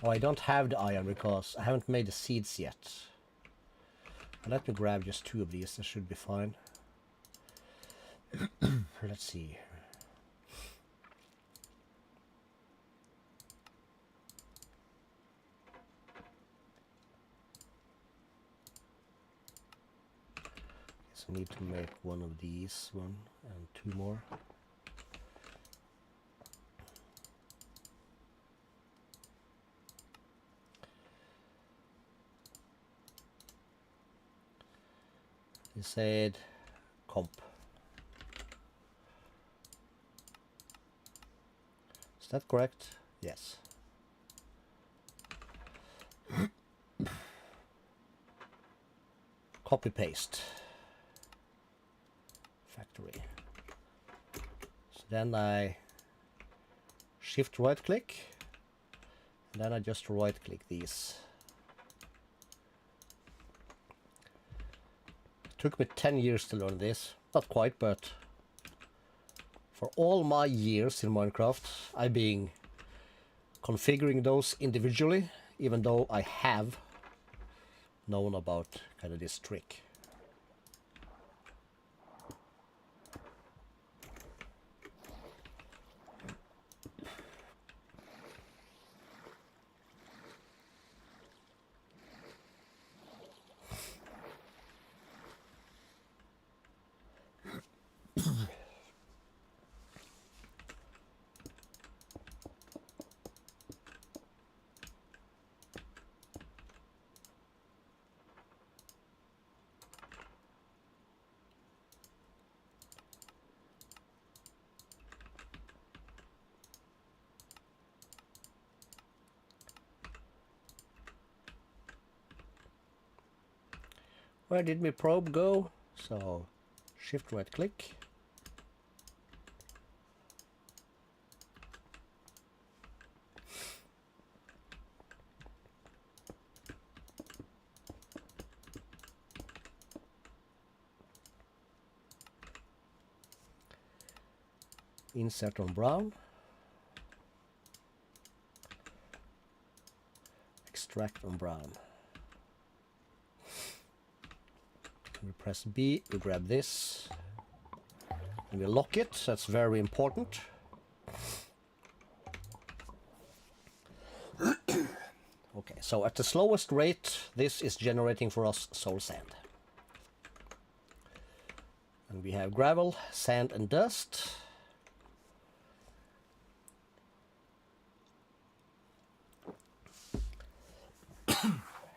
Oh, I don't have the iron because I haven't made the seeds yet. Let me grab just 2 of these, that should be fine. Let's see. Guess I need to make 1 of these, 1 and 2 more. He said comp. Is that correct? Yes. Copy paste. Factory. So then I shift right click. And then I just right click these. Took me 10 years to learn this. Not quite, but for all my years in Minecraft, I've been configuring those individually, even though I have known about kind of this trick. Where did my probe go? So shift right click. Insert on brown. Extract on brown. We press B, we grab this, and we lock it. That's very important. Okay, so at the slowest rate, this is generating for us soul sand. And we have gravel, sand, and dust.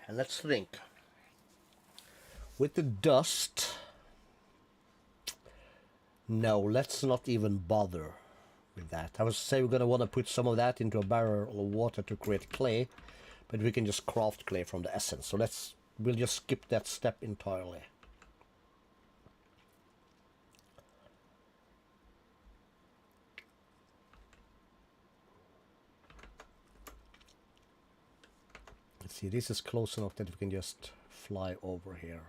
And let's think. With the dust, no, let's not even bother with that. I would say we're going to want to put some of that into a barrel of water to create clay, but we can just craft clay from the essence. So we'll just skip that step entirely. Let's see, this is close enough that we can just fly over here.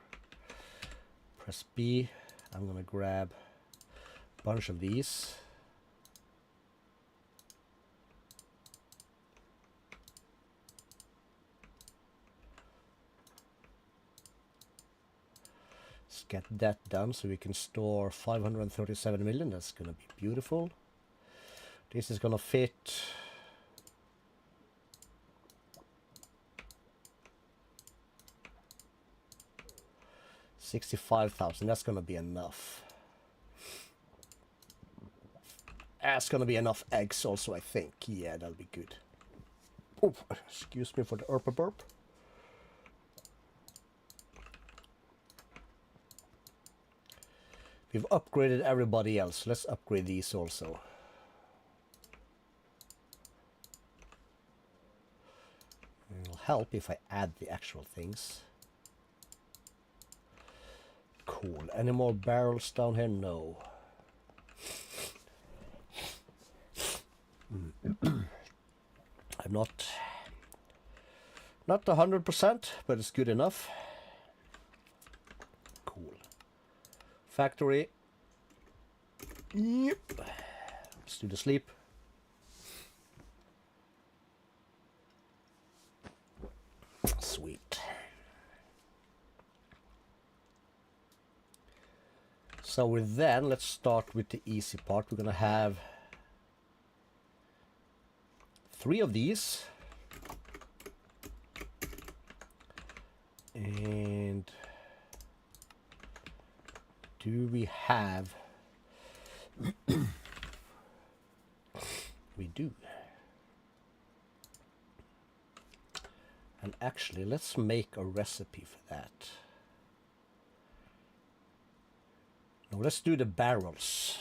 Press B. I'm going to grab a bunch of these. Let's get that done so we can store 537 million. That's going to be beautiful. This is going to fit 65,000. That's going to be enough. That's going to be enough eggs also, I think. Yeah, that'll be good. Oh, excuse me for the burp. We've upgraded everybody else. Let's upgrade these also. It'll help if I add the actual things. Cool. Any more barrels down here? No. I'm not 100%, but it's good enough. Cool. Factory. Yep. Let's do the sleep. Sweet. So with then, let's start with the easy part. We're gonna have 3 of these. And do we have... We do. And actually, let's make a recipe for that. Now let's do the barrels.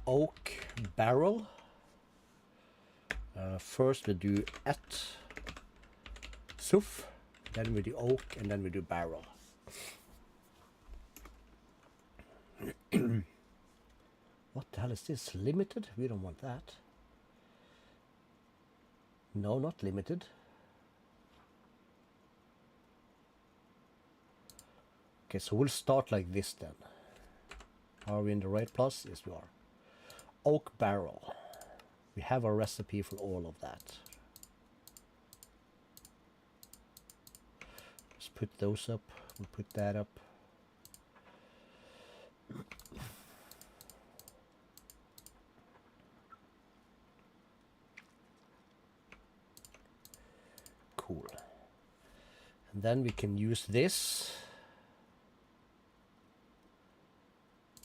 Oak barrel. First we do suf, then we do oak, and then we do barrel. What the hell is this? Limited? We don't want that. No, not limited. Okay, so we'll start like this then. Are we in the right place? Yes, we are. Oak barrel. We have a recipe for all of that. Let's put those up. We'll put that up. Cool. And then we can use this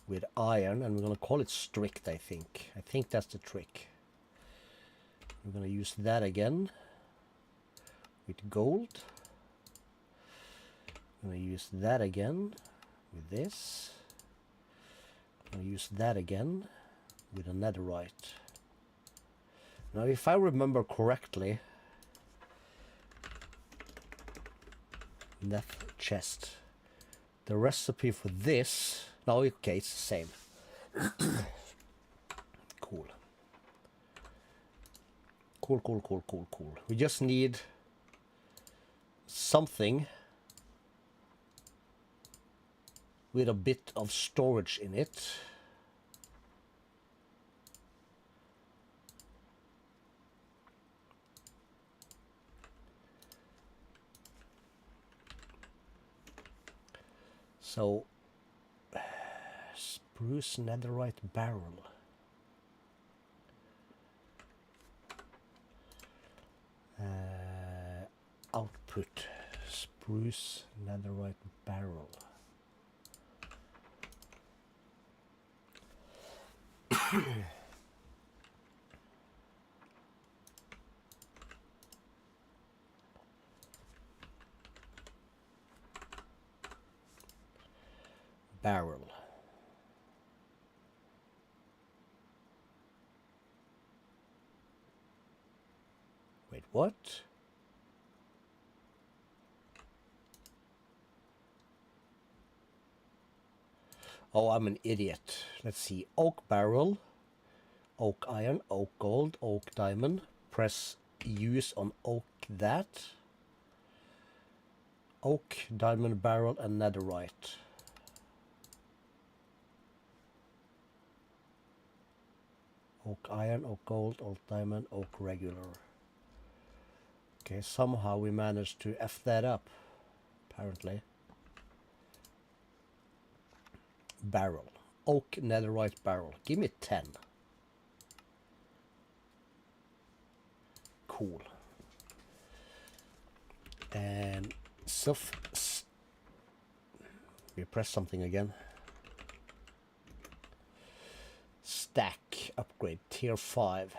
with iron, and we're going to call it strict, I think. I think that's the trick. We're going to use that again with gold. I'm going to use that again with this. I'm going to use that again with a netherite. Now, if I remember correctly, Neth chest. The recipe for this... No, okay, it's the same. Cool. Cool. We just need something with a bit of storage in it. So, spruce netherite barrel. Output, spruce netherite barrel. Barrel. Wait, what? Oh, I'm an idiot. Let's see. Oak barrel, oak iron, oak gold, oak diamond. Press use on oak that. Oak, diamond barrel, and netherite. Oak iron, oak gold, oak diamond, oak regular. Okay, somehow we managed to F that up, apparently. Barrel. Oak netherite barrel. Give me 10. Cool. And we press something again. Stack upgrade tier 5.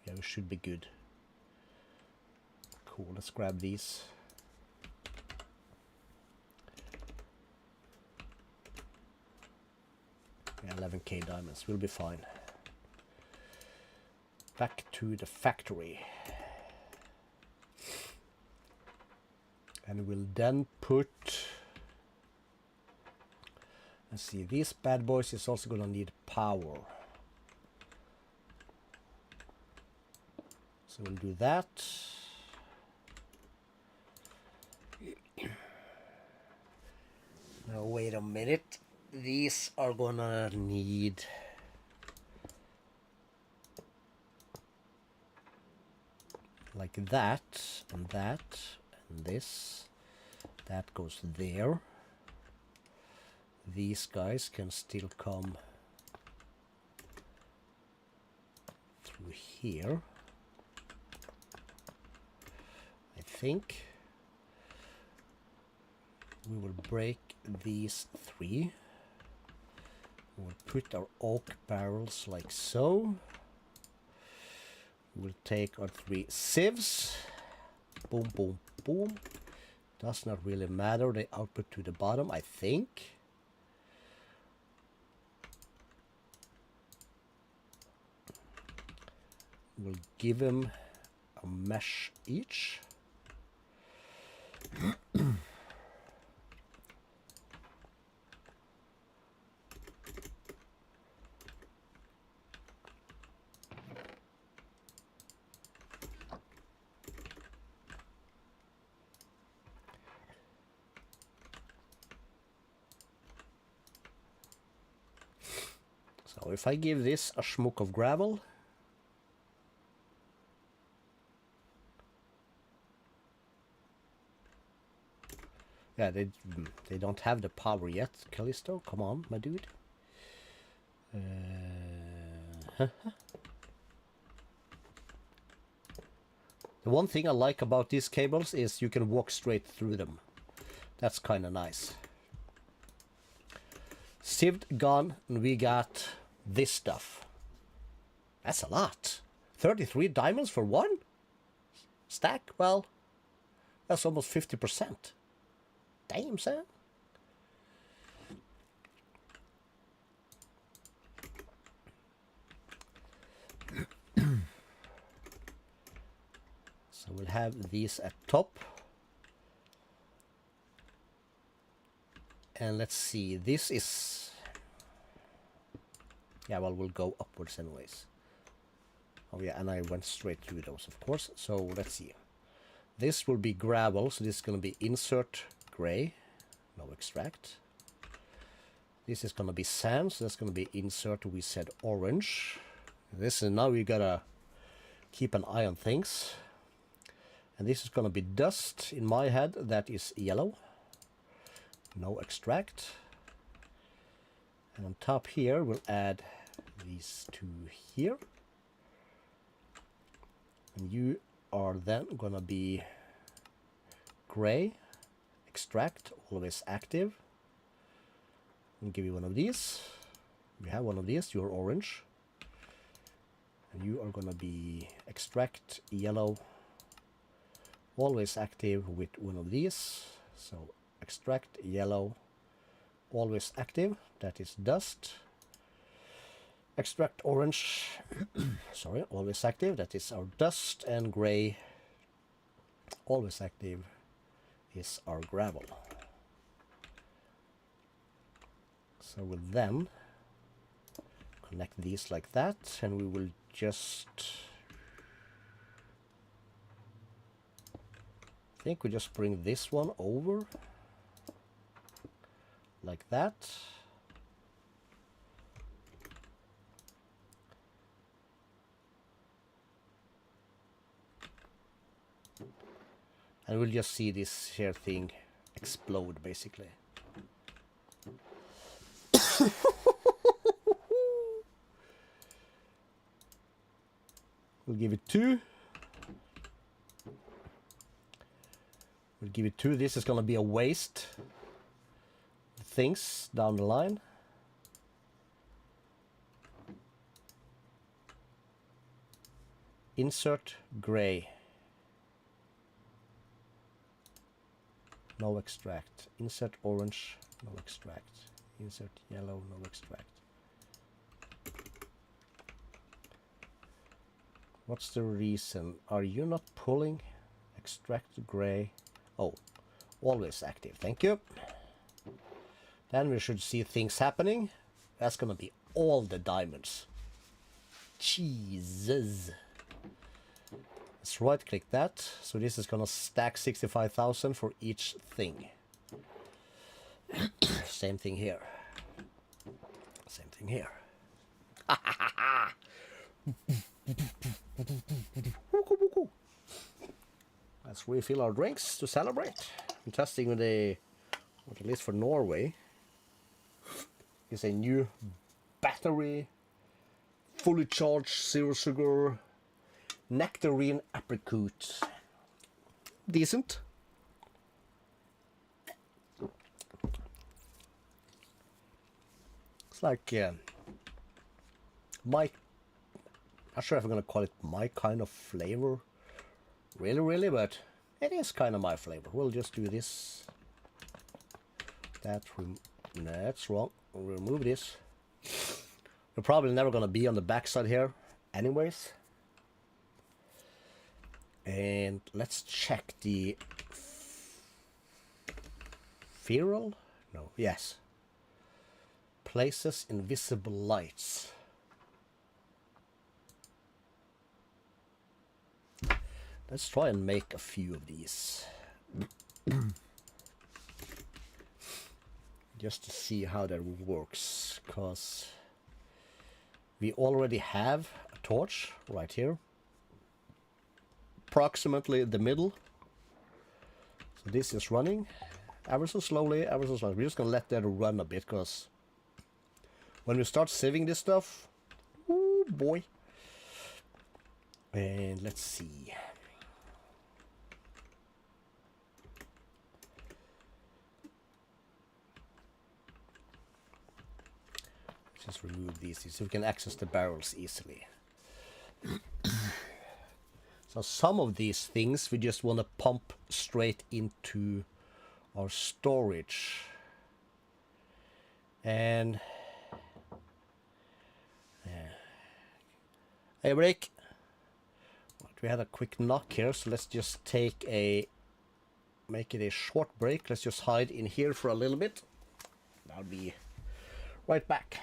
Yeah, we should be good. Cool, let's grab these. Yeah, 11k diamonds, we'll be fine. Back to the factory. And we'll then put... Let's see, these bad boys is also gonna need power. So we'll do that. Now wait a minute. These are gonna need... like that, and this. That goes there. These guys can still come through here. I think we will break these 3. We'll put our oak barrels like so. We'll take our 3 sieves. Boom, boom, boom. Does not really matter. They output to the bottom, I think. We'll give them a mesh each. So if I give this a schmuck of gravel, yeah, they don't have the power yet. Calisto, come on, my dude. The one thing I like about these cables is you can walk straight through them. That's kind of nice. Sieved gone, and we got this stuff. That's a lot. 33 diamonds for one stack? Well, that's almost 50%. Damn, son. So we'll have these at top. And let's see, this is... Yeah, well, we'll go upwards anyways. Oh yeah, and I went straight through those, of course. So let's see. This will be gravel, so this is going to be insert gray, no extract. This is going to be sand, so that's going to be insert, we said orange. This is now you gotta keep an eye on things. And this is going to be dust. In my head, that is yellow. No extract. And on top here, we'll add these two here. And you are then going to be gray. Extract, always active. I'll give you one of these. We have one of these, you're orange. And you are going to be extract, yellow. Always active with one of these. So extract, yellow, always active, that is dust. Extract orange, sorry, always active, that is our dust. And gray, always active, is our gravel. So we'll then connect these like that, and we will just... I think we just bring this one over like that. And we'll just see this here thing explode, basically. We'll give it 2. We'll give it 2. This is going to be a waste. Things down the line. Insert gray. No extract. Insert orange. No extract. Insert yellow. No extract. What's the reason? Are you not pulling? Extract gray. Oh, always active. Thank you. Then we should see things happening. That's gonna be all the diamonds. Jesus. Let's right click that. So this is gonna stack 65,000 for each thing. Same thing here. Same thing here. Let's refill our drinks to celebrate. I'm testing with a, at least for Norway, is a new battery, fully charged, zero sugar, nectarine apricot. Decent. It's like my, not sure if I'm gonna call it my kind of flavor, really, but it is kind of my flavor. We'll just do this. That's wrong. We'll remove this. We're probably never gonna be on the backside here, anyways. And let's check the feral. No, yes. Places invisible lights. Let's try and make a few of these. Just to see how that works, because we already have a torch right here. Approximately the middle. So this is running ever so slowly, ever so slowly. We're just gonna let that run a bit, because when we start sieving this stuff, oh boy. And let's see. Just remove these so we can access the barrels easily. So some of these things we just want to pump straight into our storage. And hey, break. we had a quick knock here, so let's just make it a short break. Let's just hide in here for a little bit. I'll be right back.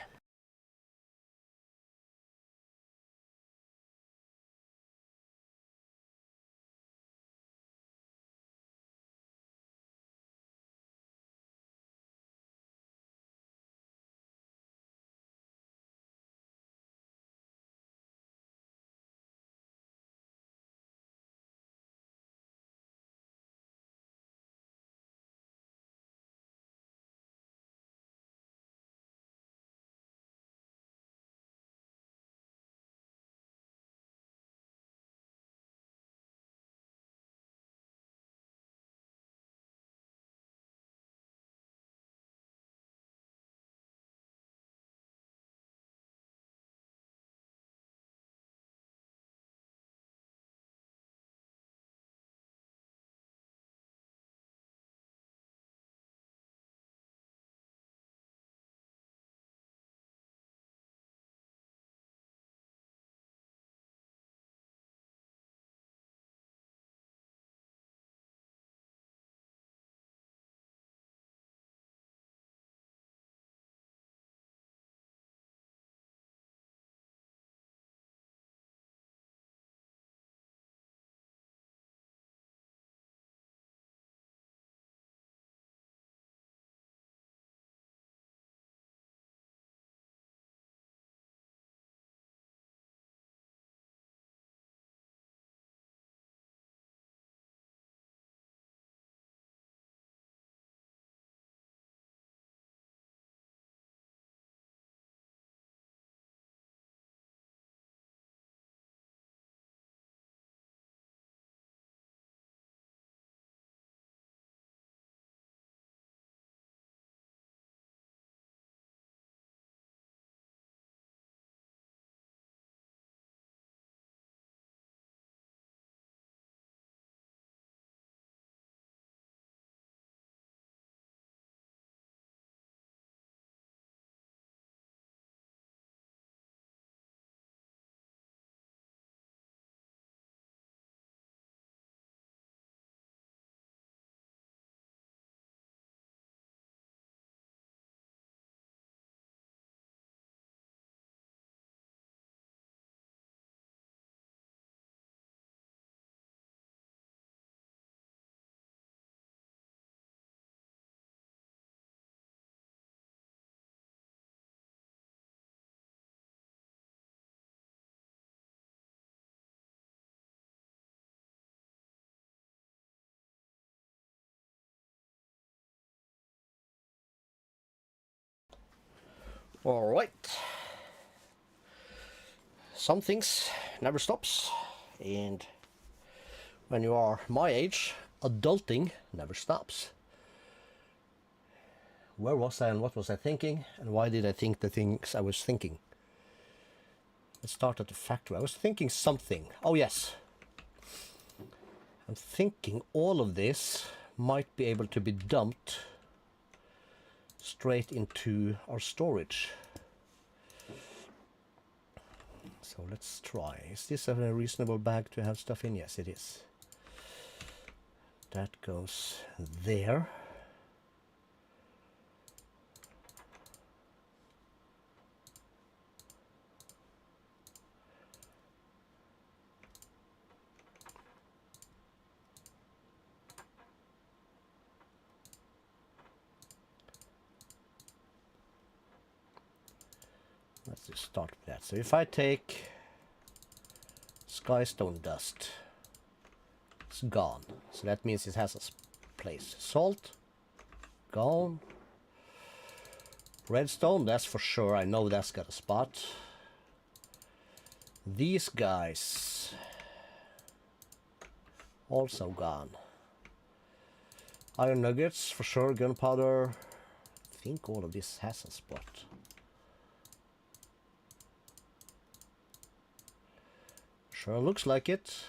All right. Some things never stops, and when you are my age, adulting never stops. Where was I and what was I thinking, and why did I think the things I was thinking? Let's start at the factory. I was thinking something. Oh yes. I'm thinking all of this might be able to be dumped straight into our storage. So let's try. Is this a reasonable bag to have stuff in? Yes, it is. That goes there. Let's just start with that. So if I take skystone dust, it's gone. So that means it has a place. Salt, gone. Redstone, that's for sure. I know that's got a spot. These guys, also gone. Iron nuggets, for sure. Gunpowder. I think all of this has a spot. Sure looks like it.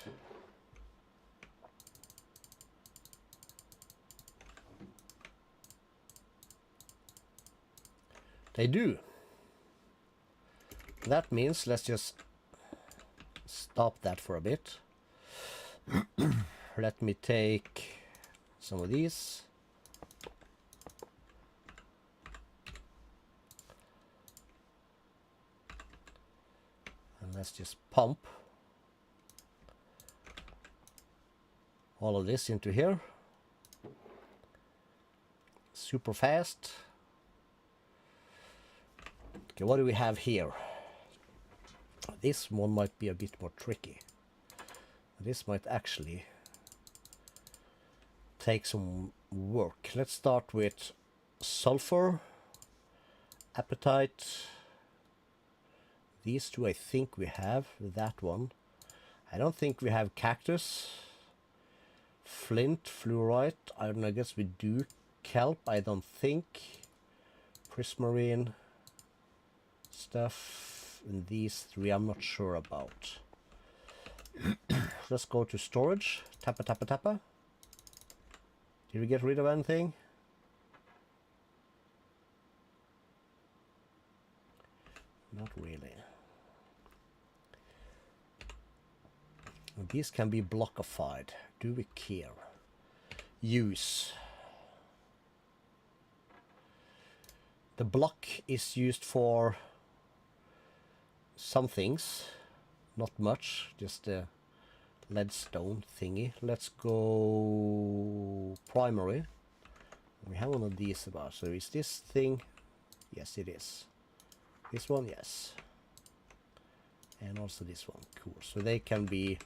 They do. That means let's just stop that for a bit. Let me take some of these. And let's just pump all of this into here. Super fast. Okay, what do we have here? This one might be a bit more tricky. This might actually take some work. Let's start with sulfur, appetite. These two I think we have. That one. I don't think we have cactus. Flint, fluorite. I don't know, I guess we do. Kelp, I don't think. Prismarine stuff. And these three I'm not sure about. Let's go to storage. Tappa, tappa, tappa. Did we get rid of anything? Not really. These can be blockified. Do we care? Use. The block is used for some things. Not much. Just a leadstone thingy. Let's go primary. We have one of these about. So is this thing? Yes, it is. This one, yes. And also this one. Cool. So they can be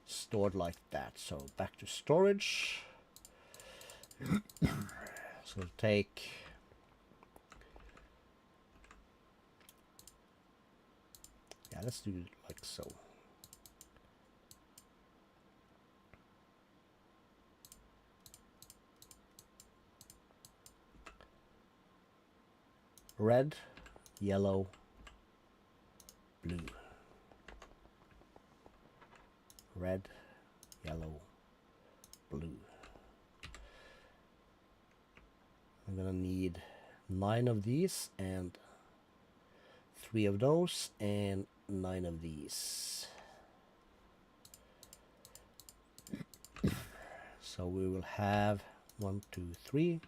stored like that. So back to storage. So take let's do it like so. Red, yellow, blue. Red, yellow, blue. I'm gonna need 9 of these and 3 of those and 9 of these. So we will have 1, 2, 3,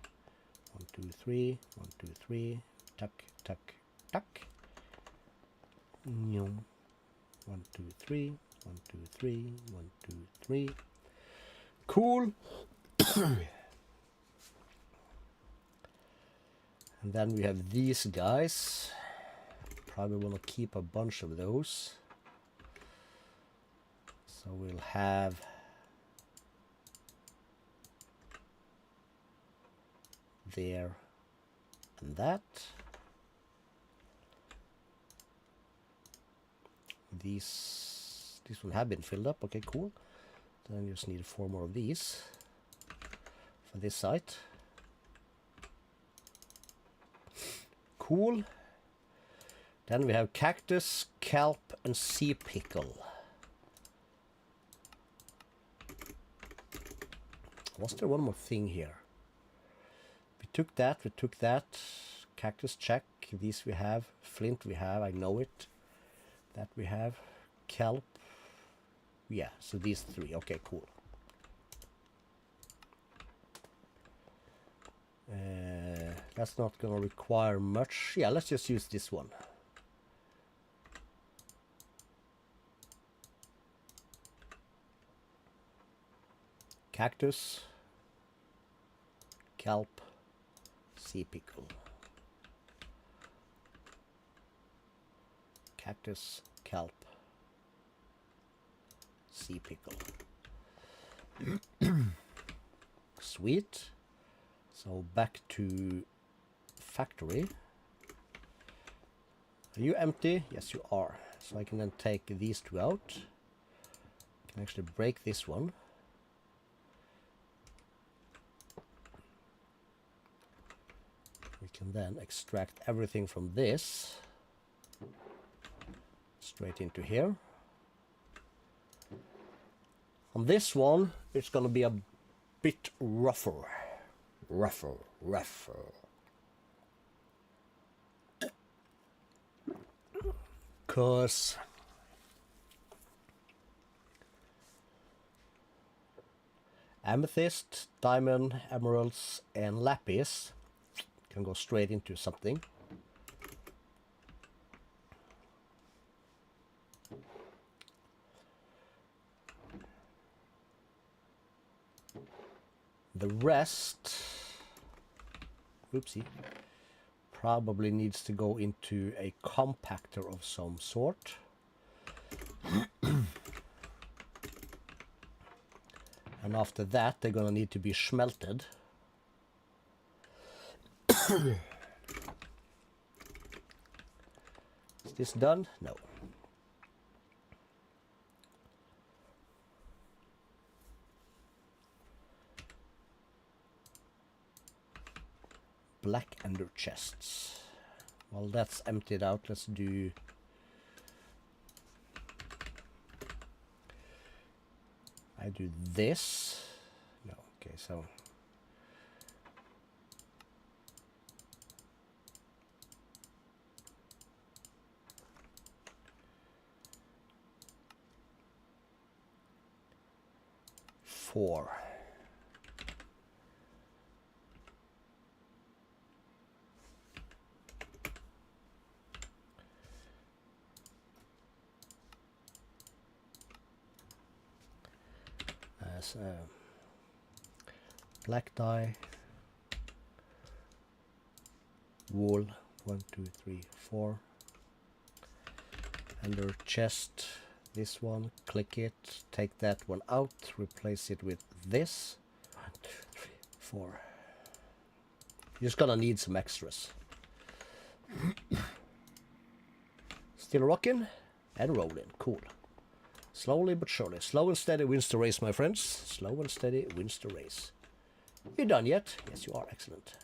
1, 2, 3, 1, 2, 3, tuck, tuck, tuck. 1, 2, 3, 1, 2, 3, 1, 2, 3. Cool. And then we have these guys. Probably want to keep a bunch of those. So we'll have there and that. This one have been filled up. Okay, cool. Then you just need 4 more of these for this site. Cool. Then we have cactus, kelp, and sea pickle. Was there one more thing here? We took that, Cactus, check. These we have. Flint we have, I know it. That we have. Kelp. Yeah, so these 3. Okay, cool. That's not gonna require much. Yeah, let's just use this one. Cactus, kelp, sea pickle. Cactus, kelp, sea pickle. Sweet. So back to factory. Are you empty? Yes, you are. So I can then take these 2 out. I can actually break this one. We can then extract everything from this straight into here. On this one, it's going to be a bit rougher. Rougher. Because Amethyst, diamond, emeralds, and lapis can go straight into something. The rest, oopsie, probably needs to go into a compactor of some sort. And after that, they're gonna need to be smelted. Is this done? No. Black ender chests. Well, that's emptied out. Let's do... I do this. No, okay, so... Four. Black dye, wool, 1, 2, 3, 4, ender chest, this one, click it, take that one out, replace it with this, 1, 2, 3, 4. You're just gonna need some extras. Still rocking and rolling, cool. Slowly but surely. Slow and steady wins the race, my friends. Slow and steady wins the race. You done yet? Yes, you are. Excellent.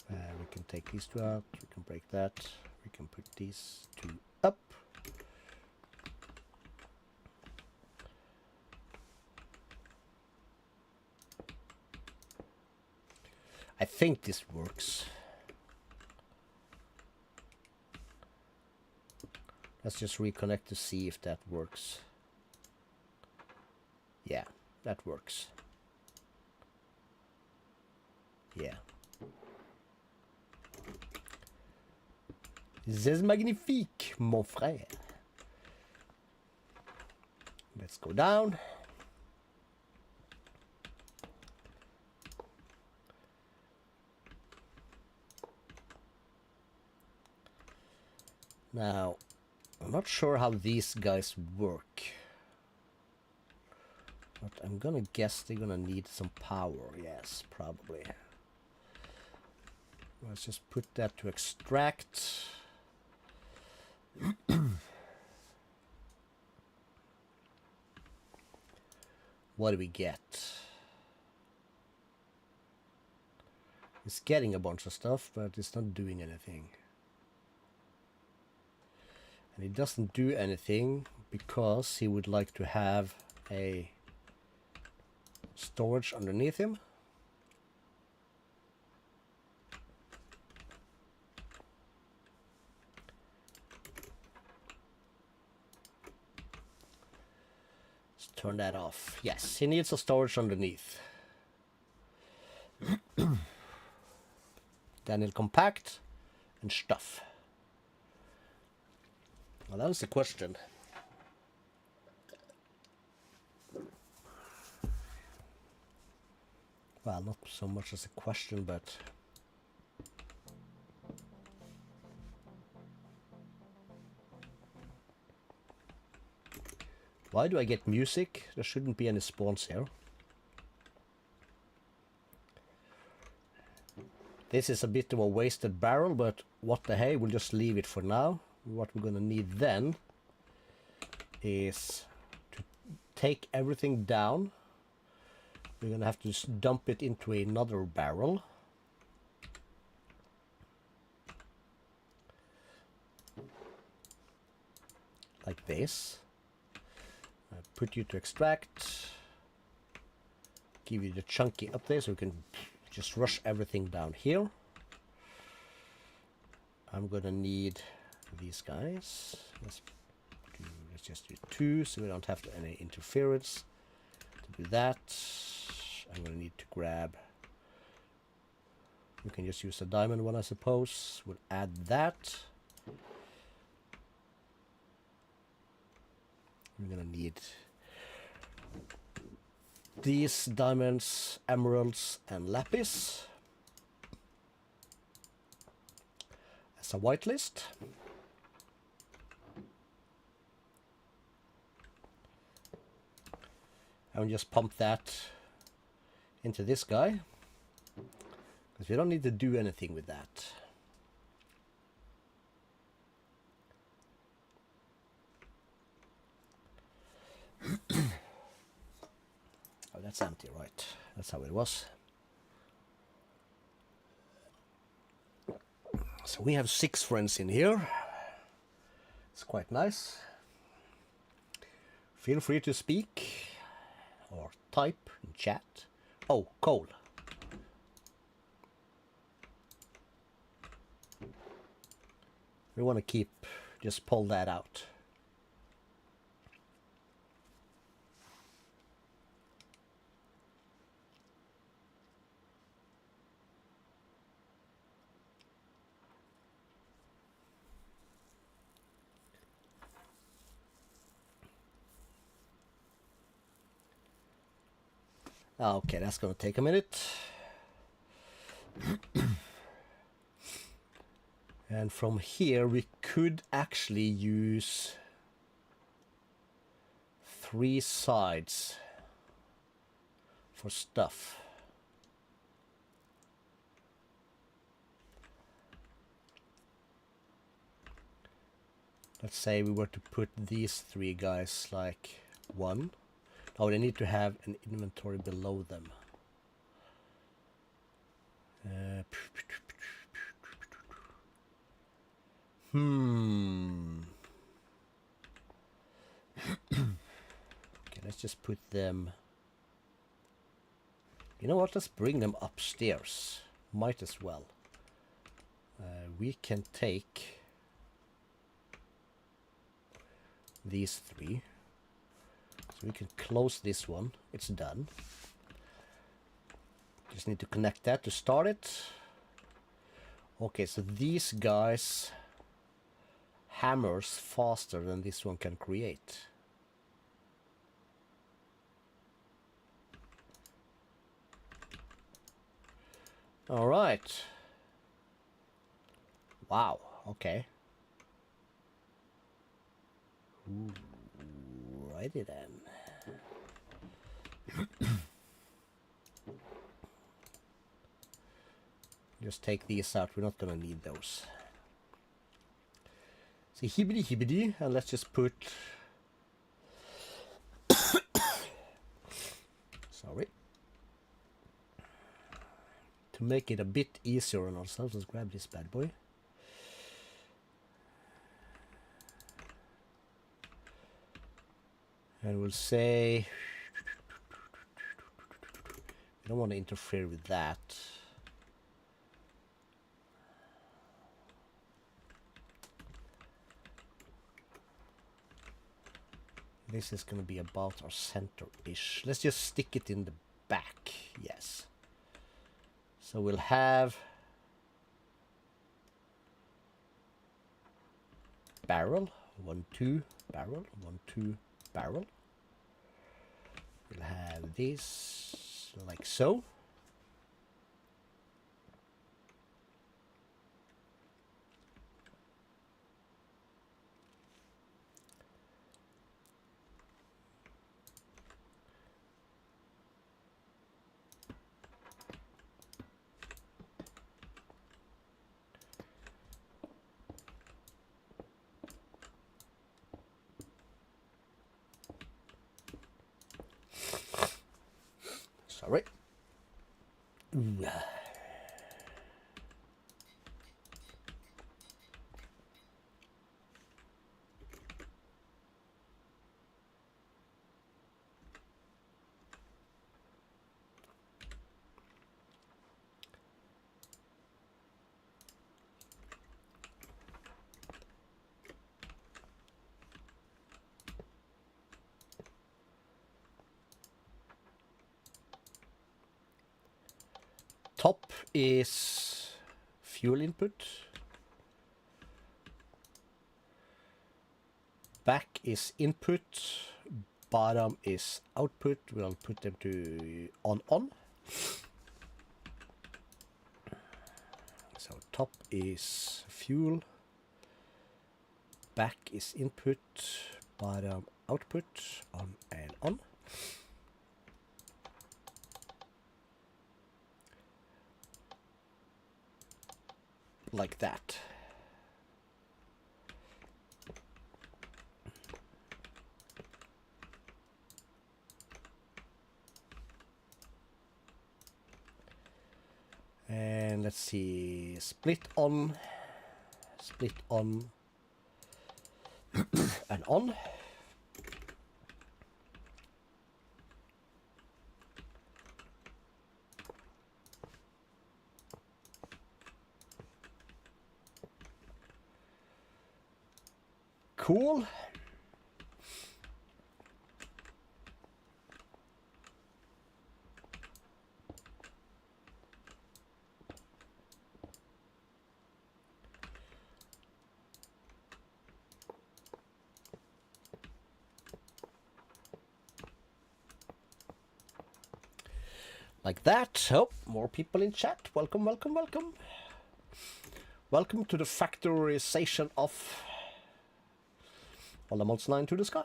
We can take these two out. We can break that. We can put these two up. I think this works. Let's just reconnect to see if that works. Yeah, that works. Yeah. C'est magnifique, mon frère. Let's go down. Now, I'm not sure how these guys work, but I'm gonna guess they're gonna need some power. Yes, probably. Let's just put that to extract. What do we get? It's getting a bunch of stuff, but it's not doing anything. And he doesn't do anything because he would like to have a storage underneath him. Let's turn that off. Yes, he needs a storage underneath. Then he'll compact and stuff. Well, that was the question. Well, not so much as a question, but... Why do I get music? There shouldn't be any spawns here. This is a bit of a wasted barrel, but what the hey, we'll just leave it for now. What we're gonna need then is to take everything down. We're gonna have to just dump it into another barrel. Like this. Put you to extract. Give you the chunky up there so we can just rush everything down here. I'm gonna need these guys. Let's do let's just do 2 so we don't have any interference. To do that, I'm going to need to grab... We can just use a diamond one, I suppose. We'll add that. We're going to need these diamonds, emeralds, and lapis as a whitelist. And just pump that into this guy, because we don't need to do anything with that. Oh, that's empty, right? That's how it was. So we have 6 friends in here. It's quite nice. Feel free to speak or type in chat. Oh, coal. We want to just pull that out. Okay, that's going to take a minute. And from here we could actually use 3 sides for stuff. Let's say we were to put these 3 guys like 1. Oh, they need to have an inventory below them. Okay, let's just put them... You know what? Let's bring them upstairs. Might as well. We can take these 3. So we can close this one. It's done. Just need to connect that to start it. Okay, so these guys hammers faster than this one can create. All right. Wow. Okay. Ooh, righty then. Just take these out. We're not gonna need those. So hibbity hibbity, and let's just put. Sorry. To make it a bit easier on ourselves, let's grab this bad boy. And we'll say we don't want to interfere with that. This is going to be about our center-ish. Let's just stick it in the back. Yes. So we'll have barrel, 1, 2, barrel, 1, 2, barrel. We'll have this like so. Sorry. Ooh. is fuel input. Back is input. Bottom is output. We'll put them to on. So top is fuel. Back is input. Bottom output. On and on. Like that. And let's see, split on, and on. Cool. Like that. Oh, more people in chat. Welcome, welcome, welcome. Welcome to the factorization of Almost 9 to the sky.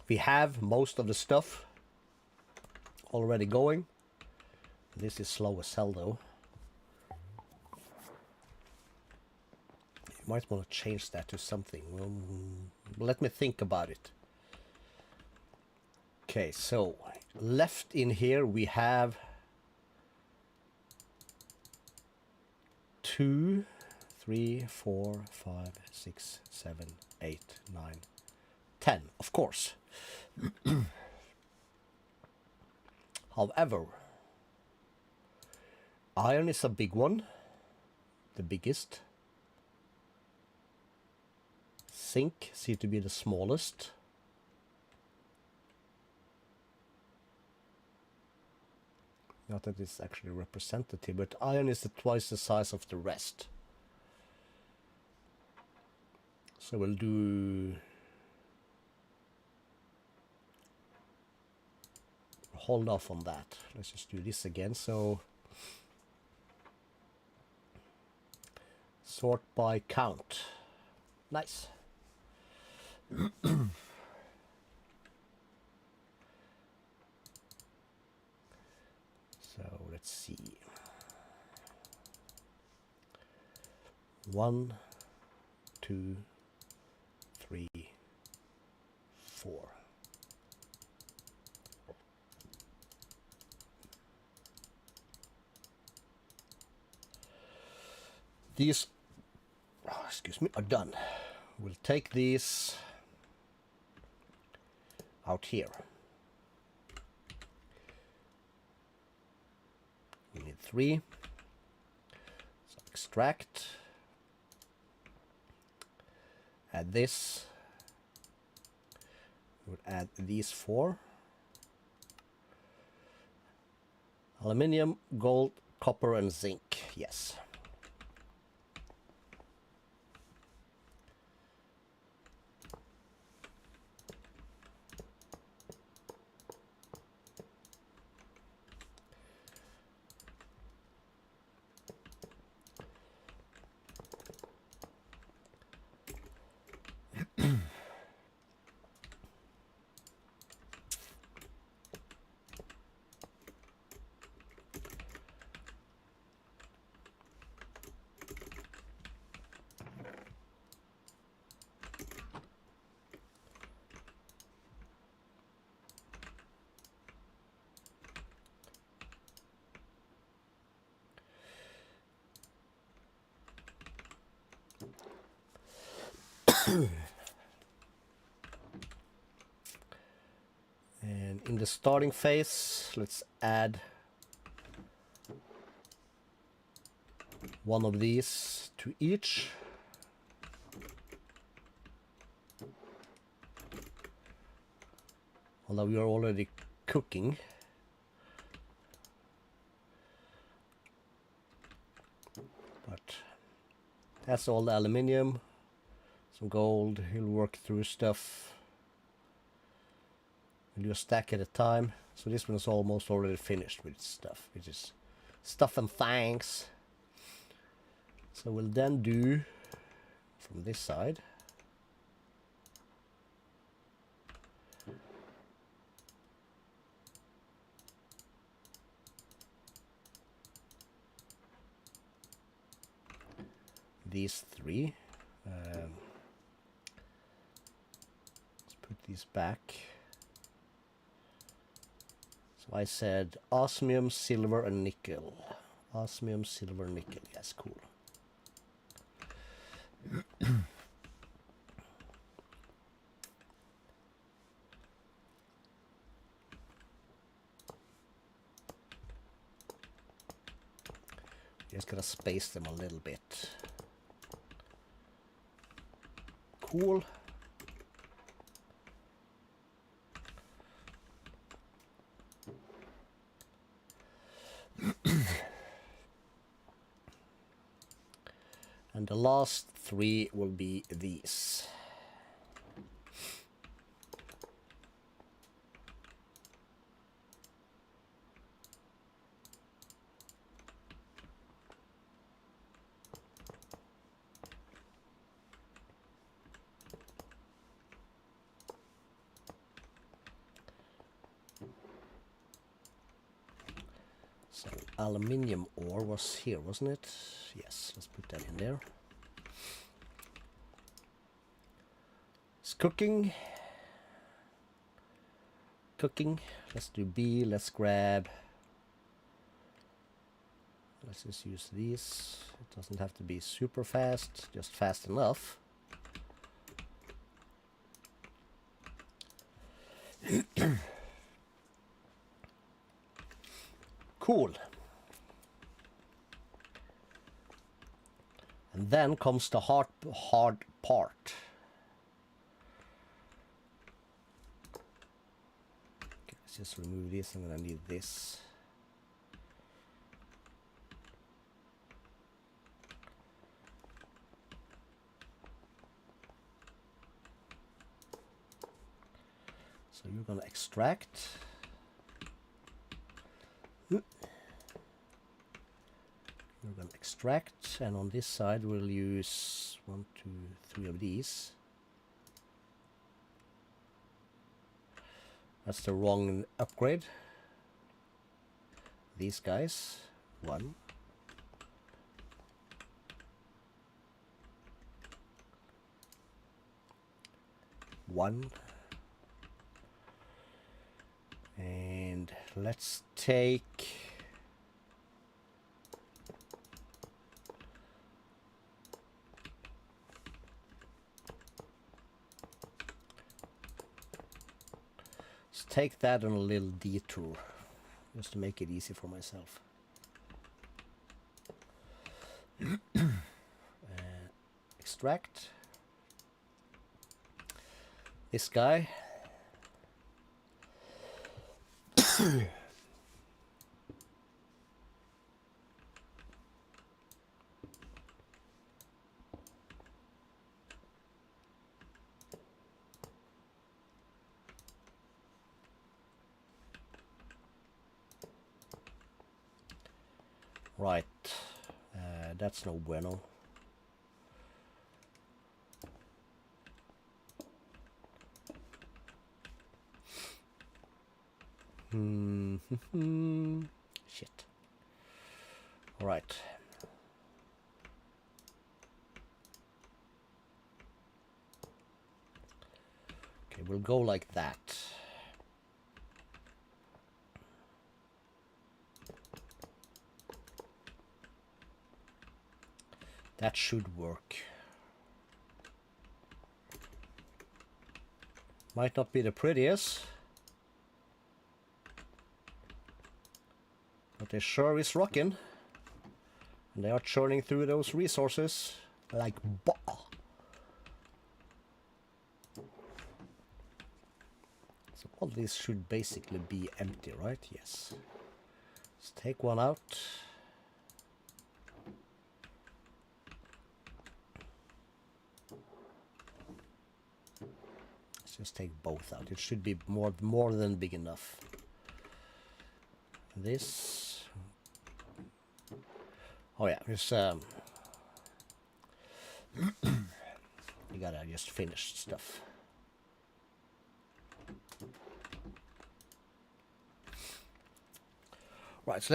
We have most of the stuff already going. This is slow as hell though. You might want to change that to something. Well, let me think about it. Okay, so left in here we have 2, 3, 4, 5, 6, 7, 8, 9, 10, of course. However, iron is a big one, the biggest. Zinc seems to be the smallest. Not that it's actually representative, but iron is twice the size of the rest. So we'll do... hold off on that. Let's just do this again. So sort by count. Nice. So let's see. 1, 2, 3, 4. These, excuse me, are done. We'll take these out here. We need 3. So extract. Add this. We'll add these 4. Aluminium, gold, copper, and zinc. Yes. And in the starting phase, let's add one of these to each. Although we are already cooking. But that's all the aluminium. Some gold. He'll work through stuff. We'll do a stack at a time. So this one is almost already finished with stuff, which is stuff and thanks. So we'll then do from this side. These three. Let's put these back. So I said osmium, silver, and nickel. Osmium, silver, nickel. Yes, cool. Just gotta space them a little bit. Cool. And the last three will be these. So aluminium ore was here, wasn't it? Yes, let's put that in there. It's cooking. Cooking. Let's do B. Let's grab. Let's just use these. It doesn't have to be super fast, just fast enough. Cool. And then comes the hard part. Okay, let's just remove this. I'm gonna need this. So you're gonna extract. We're going to extract, and on this side we'll use 1, 2, 3 of these. That's the wrong upgrade. These guys. 1. And let's take that on a little detour, just to make it easy for myself. Extract this guy. Right, that's no bueno. Shit. All right. Okay, we'll go like that. That should work. Might not be the prettiest, but it sure is rocking. And they are churning through those resources like bah. So all these should basically be empty, right? Yes. Let's take one out. Let's just take both out. It should be more than big enough. This. Oh yeah, it's you gotta just finish stuff. Right, so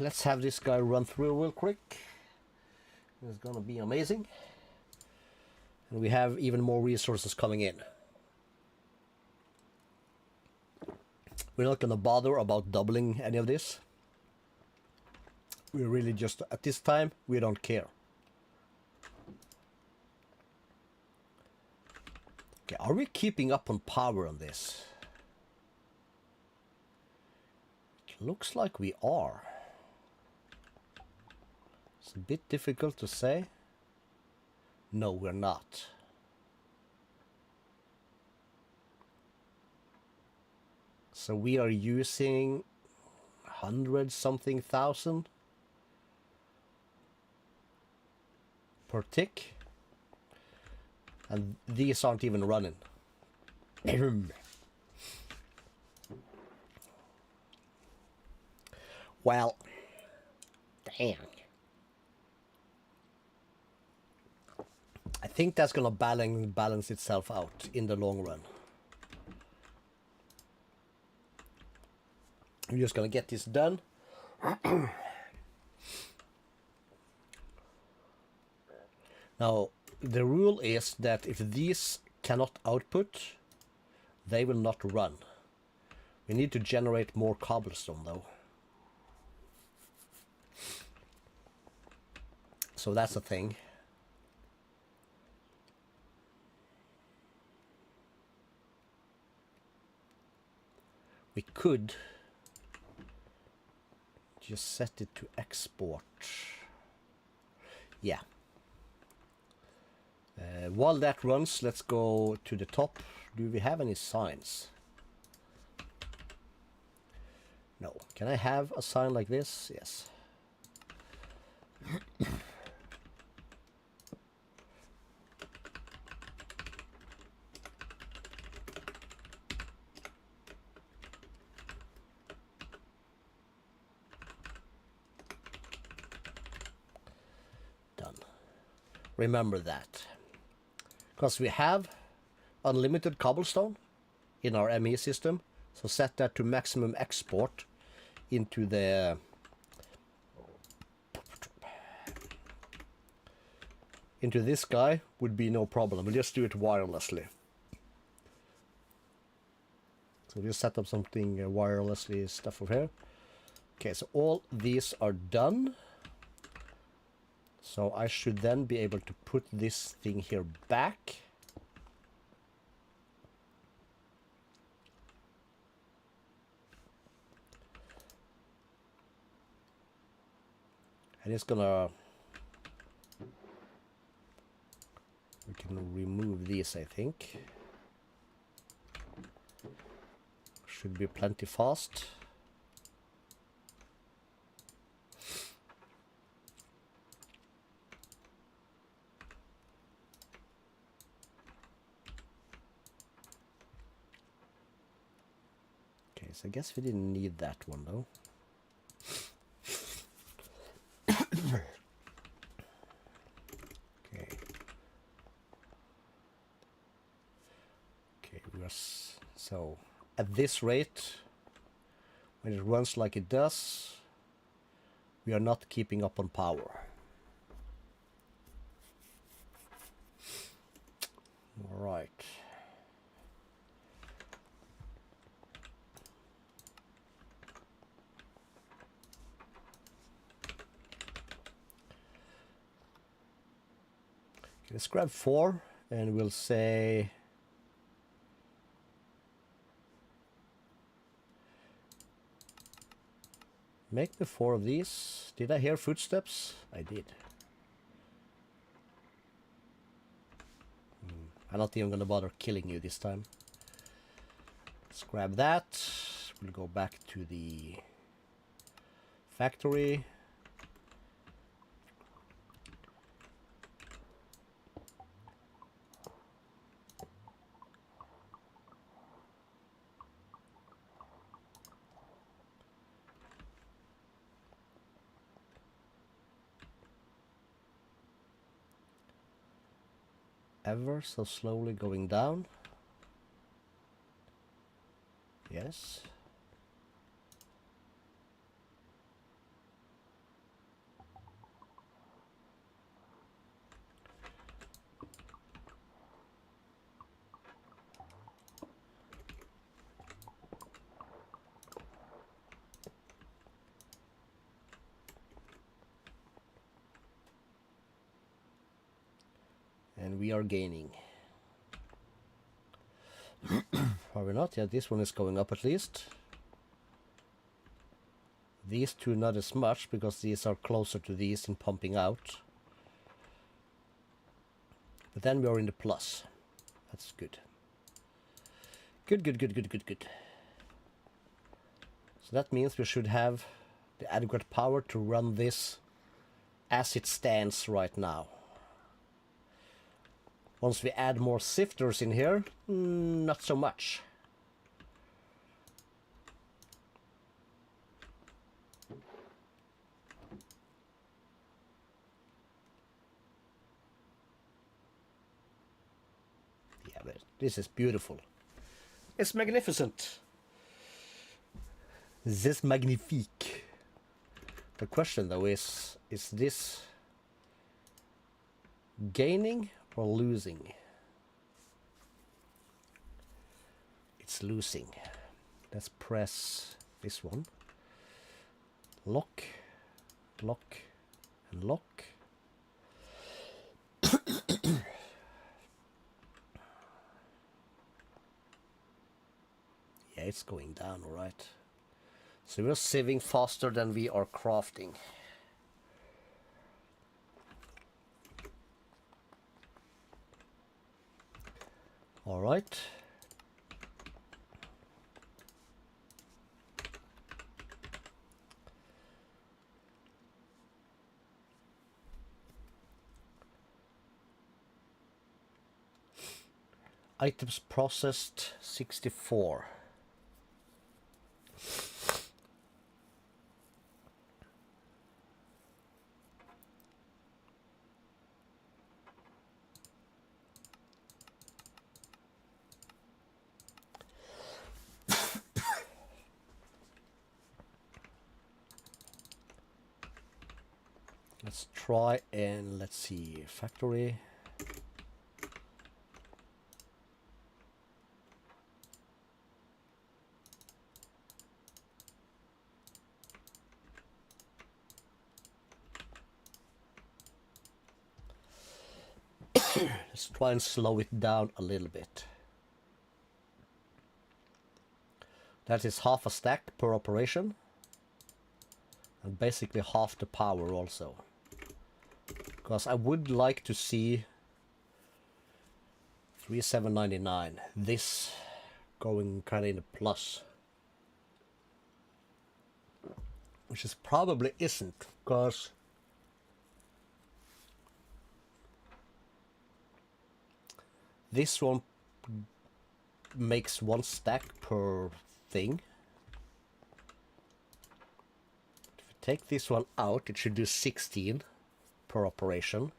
let's have this guy run through real quick. It's gonna be amazing. And we have even more resources coming in. We're not gonna bother about doubling any of this. We're really just, at this time, we don't care. Okay, are we keeping up on power on this? It looks like we are. It's a bit difficult to say. No, we're not. So we are using 100-something thousand per tick. And these aren't even running. Well, dang. I think that's gonna balance itself out in the long run. I'm just gonna get this done. Now, the rule is that if these cannot output, they will not run. We need to generate more cobblestone though. So that's a thing. We could just set it to export. Yeah. While that runs, let's go to the top. Do we have any signs? No. Can I have a sign like this? Yes. Done. Remember that. Because we have unlimited cobblestone in our ME system, so set that to maximum export into the this guy would be no problem. We'll just do it wirelessly. So we'll set up something wirelessly stuff over here. Okay, so all these are done. So I should then be able to put this thing here back. And it's gonna... We can remove these, I think. Should be plenty fast. Okay, so I guess we didn't need that one though. Okay. Okay, so at this rate, when it runs like it does, we are not keeping up on power. All right. Okay, let's grab 4 and we'll say make the 4 of these. Did I hear footsteps? I did. I'm not even gonna bother killing you this time. Let's grab that. We'll go back to the factory. ever so slowly going down. Yes. And we are gaining. Are we not? Yeah, this one is going up at least. These two not as much, because these are closer to these in pumping out. But then we are in the plus. That's good. Good, good, good, good, good, good. So that means we should have the adequate power to run this as it stands right now. Once we add more sifters in here, not so much. Yeah, but this is beautiful. It's magnificent. This magnifique. The question though is this gaining or losing? It's losing. Let's press this one. Lock, lock, and lock. Yeah, it's going down, all right. So we're sieving faster than we are crafting. All right. Items processed 64. Let's try and let's see, factory. Let's try and slow it down a little bit. That is half a stack per operation. And basically half the power also. Because I would like to see 3799. This going kind of in a plus. Which is probably isn't, because this one makes one stack per thing. If we take this one out, it should do 16 per operation.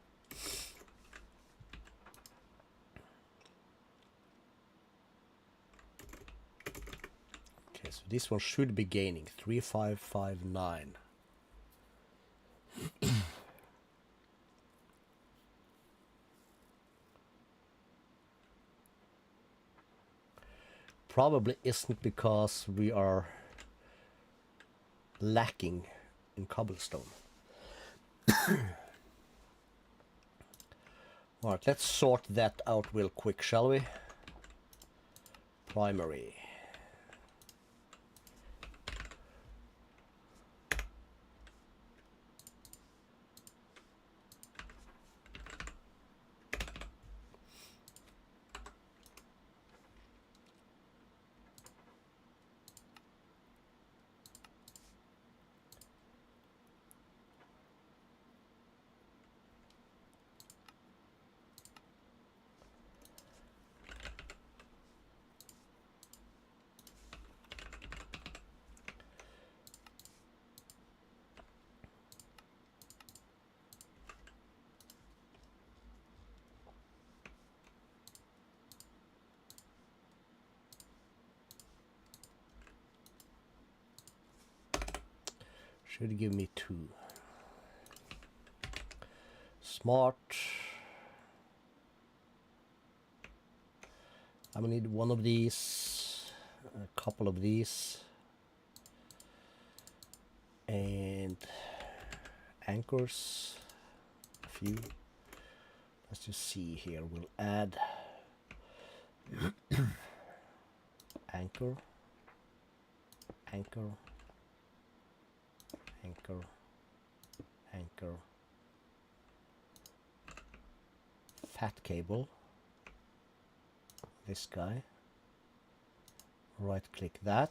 Okay, so this one should be gaining 3559. Probably isn't, because we are lacking in cobblestone. Alright, let's sort that out real quick, shall we? Primary. Should give me 2. Smart. I'm gonna need one of these, a couple of these, and anchors, a few. Let's just see here. We'll add anchor, anchor, anchor, anchor, fat cable, this guy, right click that,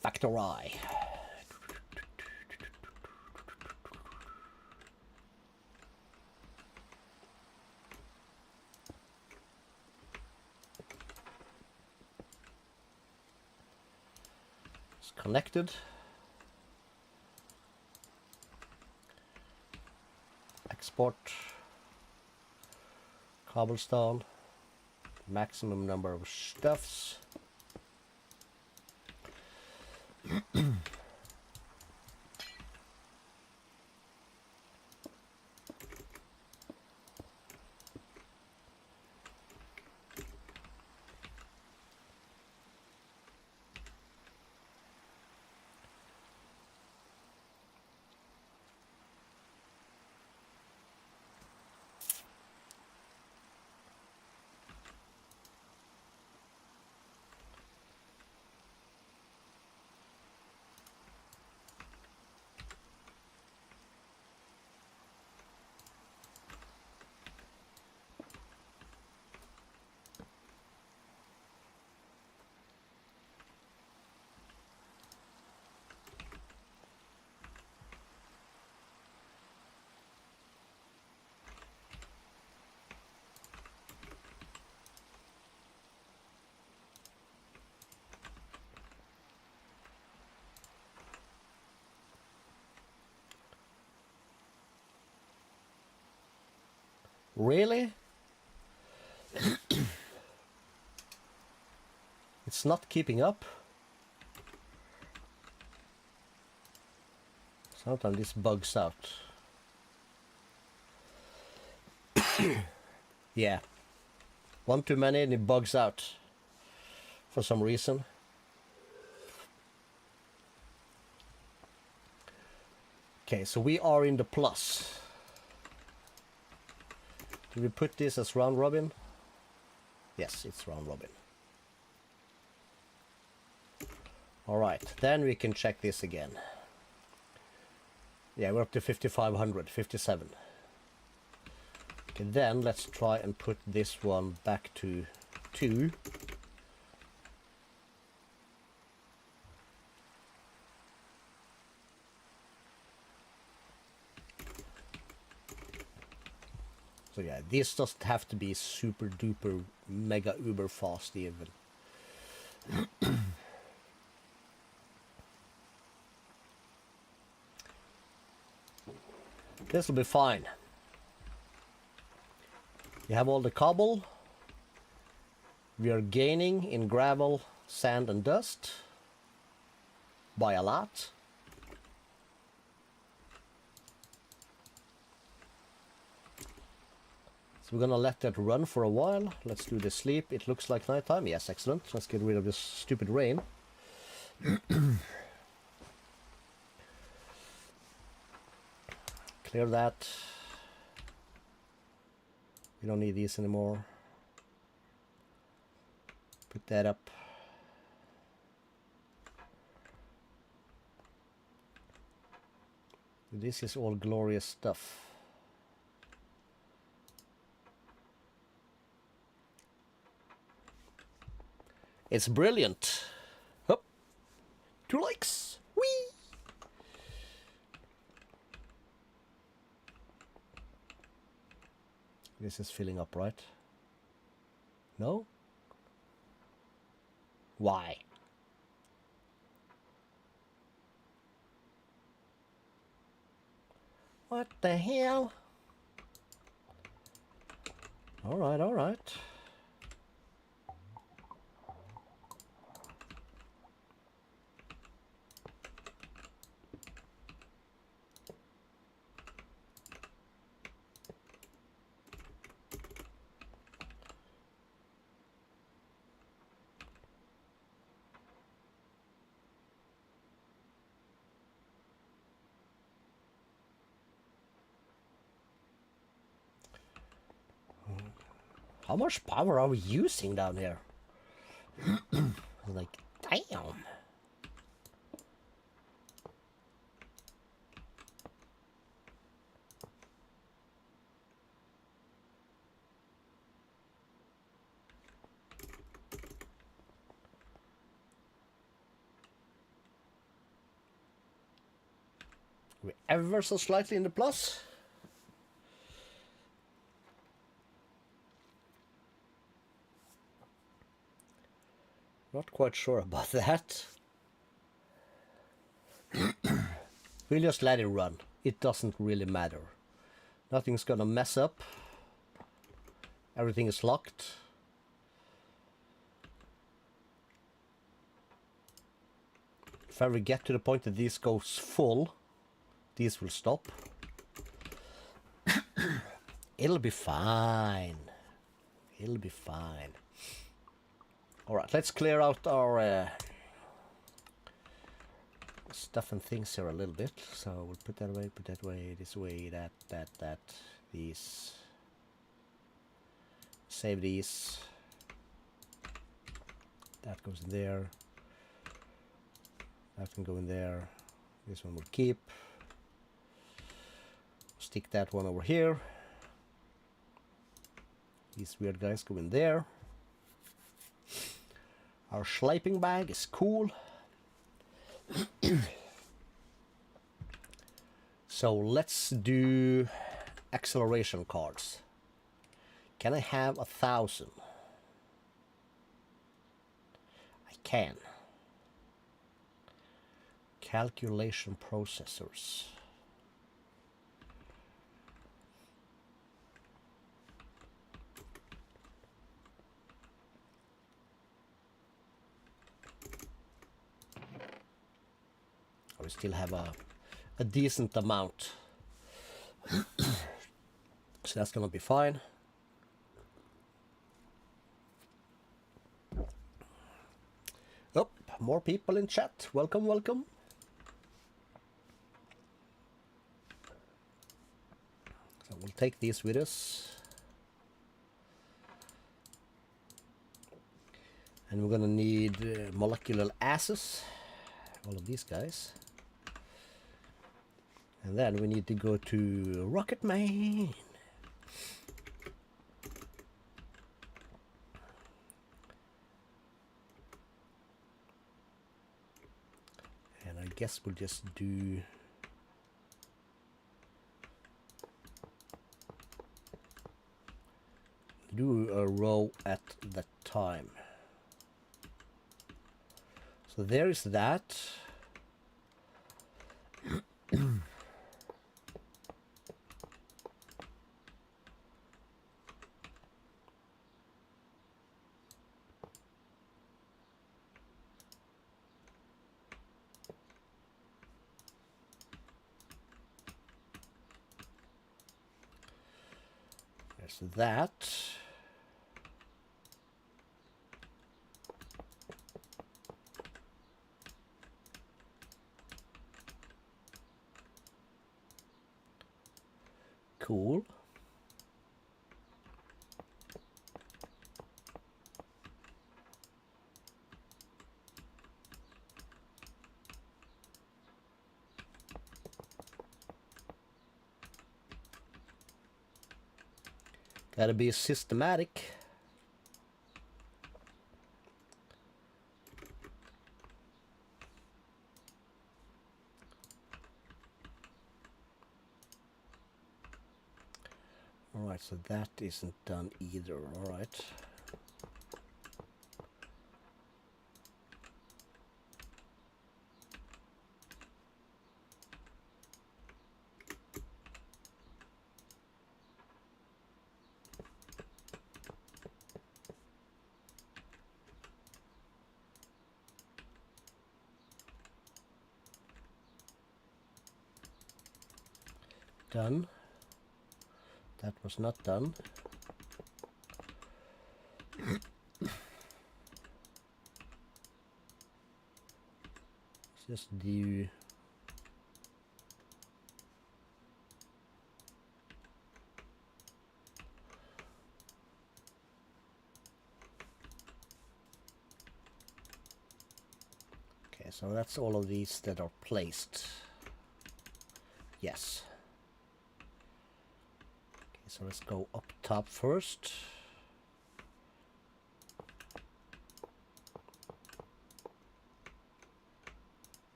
factory. It's connected. Export cobblestone, maximum number of stuffs. Really? It's not keeping up. Sometimes this bugs out. Yeah. One too many and it bugs out for some reason. Okay, so we are in the plus. Do we put this as round robin? Yes, it's round robin. Alright, then we can check this again. Yeah, we're up to 5,500, 57. Okay, then let's try and put this one back to 2. So yeah, this doesn't have to be super duper mega uber fast even. This will be fine. You have all the cobble. We are gaining in gravel, sand and dust by a lot. We're gonna let that run for a while. Let's do the sleep. It looks like nighttime. Yes, excellent. Let's get rid of this stupid rain. Clear that. We don't need these anymore. Put that up. This is all glorious stuff. It's brilliant. Oh, 2 likes. Whee! This is filling up, right? No? Why? What the hell? Alright, alright. How much power are we using down here? Like, damn. We're ever so slightly in the plus. Not quite sure about that. We'll just let it run. It doesn't really matter. Nothing's gonna mess up. Everything is locked. If I ever get to the point that this goes full, these will stop. It'll be fine. It'll be fine. Alright, let's clear out our stuff and things here a little bit. So we'll put that away, this way, that, these. Save these. That goes in there. That can go in there. This one will keep. Stick that one over here. These weird guys go in there. Our sleeping bag is cool. So let's do acceleration cards. Can I have 1,000? I can. Calculation processors. We still have a decent amount. So that's gonna be fine. Oh, more people in chat. Welcome, welcome. So we'll take these with us. And we're gonna need molecular asses. All of these guys. And then we need to go to Rocket Man. And I guess we'll just do a row at that time. So there is that. There's that. Cool. Gotta be systematic. Alright, so that isn't done either, alright. done. That was not done. Let's just do... Okay, so that's all of these that are placed. Yes. Okay, so let's go up top first.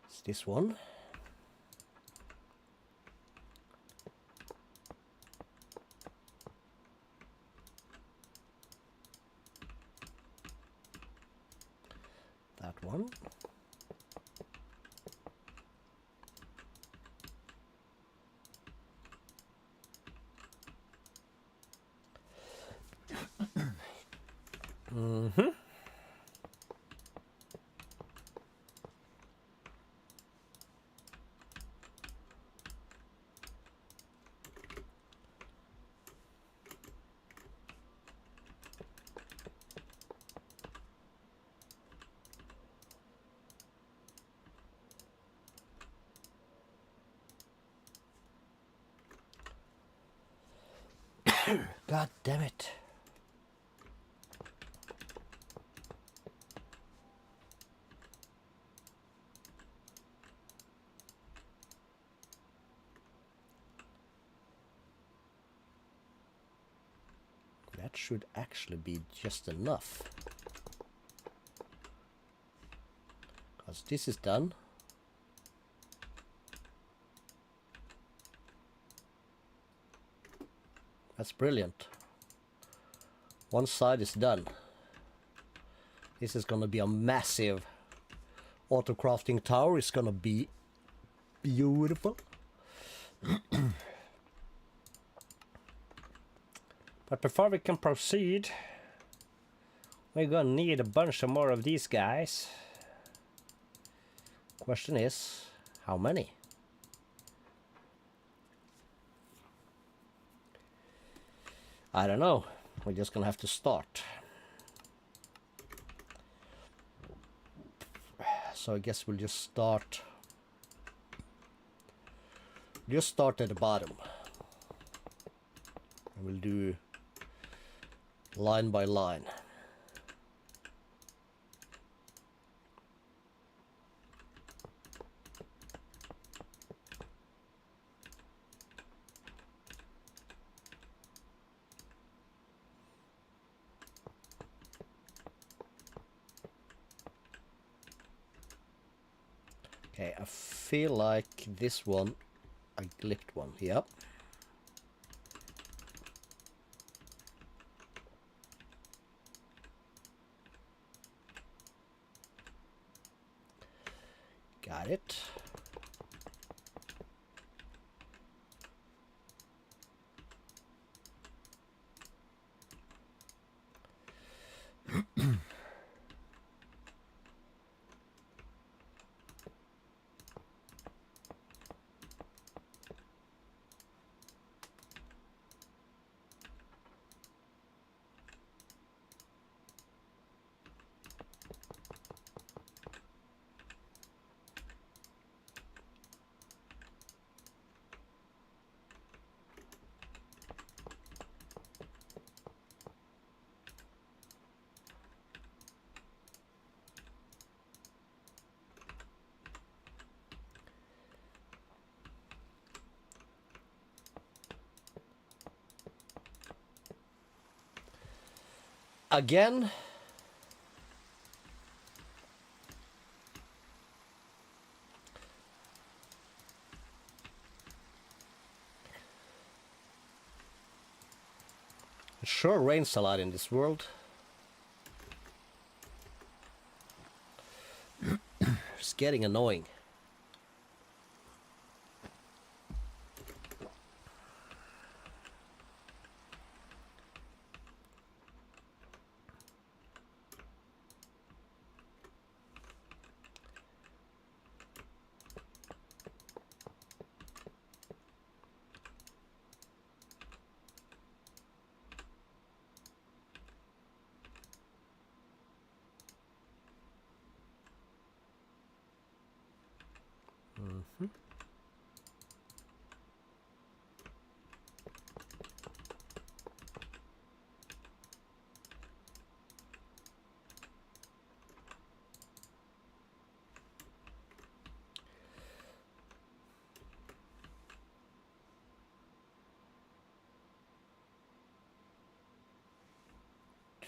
It's this one. That one. Mm-hmm. God damn it. That should actually be just enough. Because this is done. That's brilliant. One side is done. This is gonna be a massive auto crafting tower. It's gonna be beautiful. But before we can proceed, we're gonna need a bunch of more of these guys. Question is, how many? I don't know. We're just gonna have to start. So I guess we'll just start. Just start at the bottom. And we'll do line by line. Okay, I feel like this one, I clicked one, yep. Got it. Again, it sure rains a lot in this world. It's getting annoying.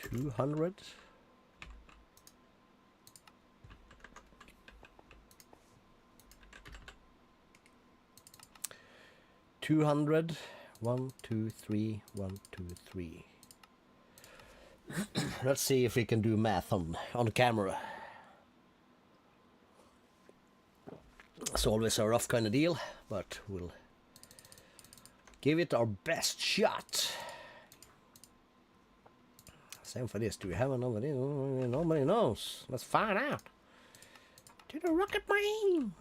200. $200. 1, 2, 3, 1, 2, 3. Let's see if we can do math on the camera. It's always a rough kind of deal, but we'll give it our best shot. Same for this. Do we have a number? Nobody knows. Let's find out. To the rocket brain.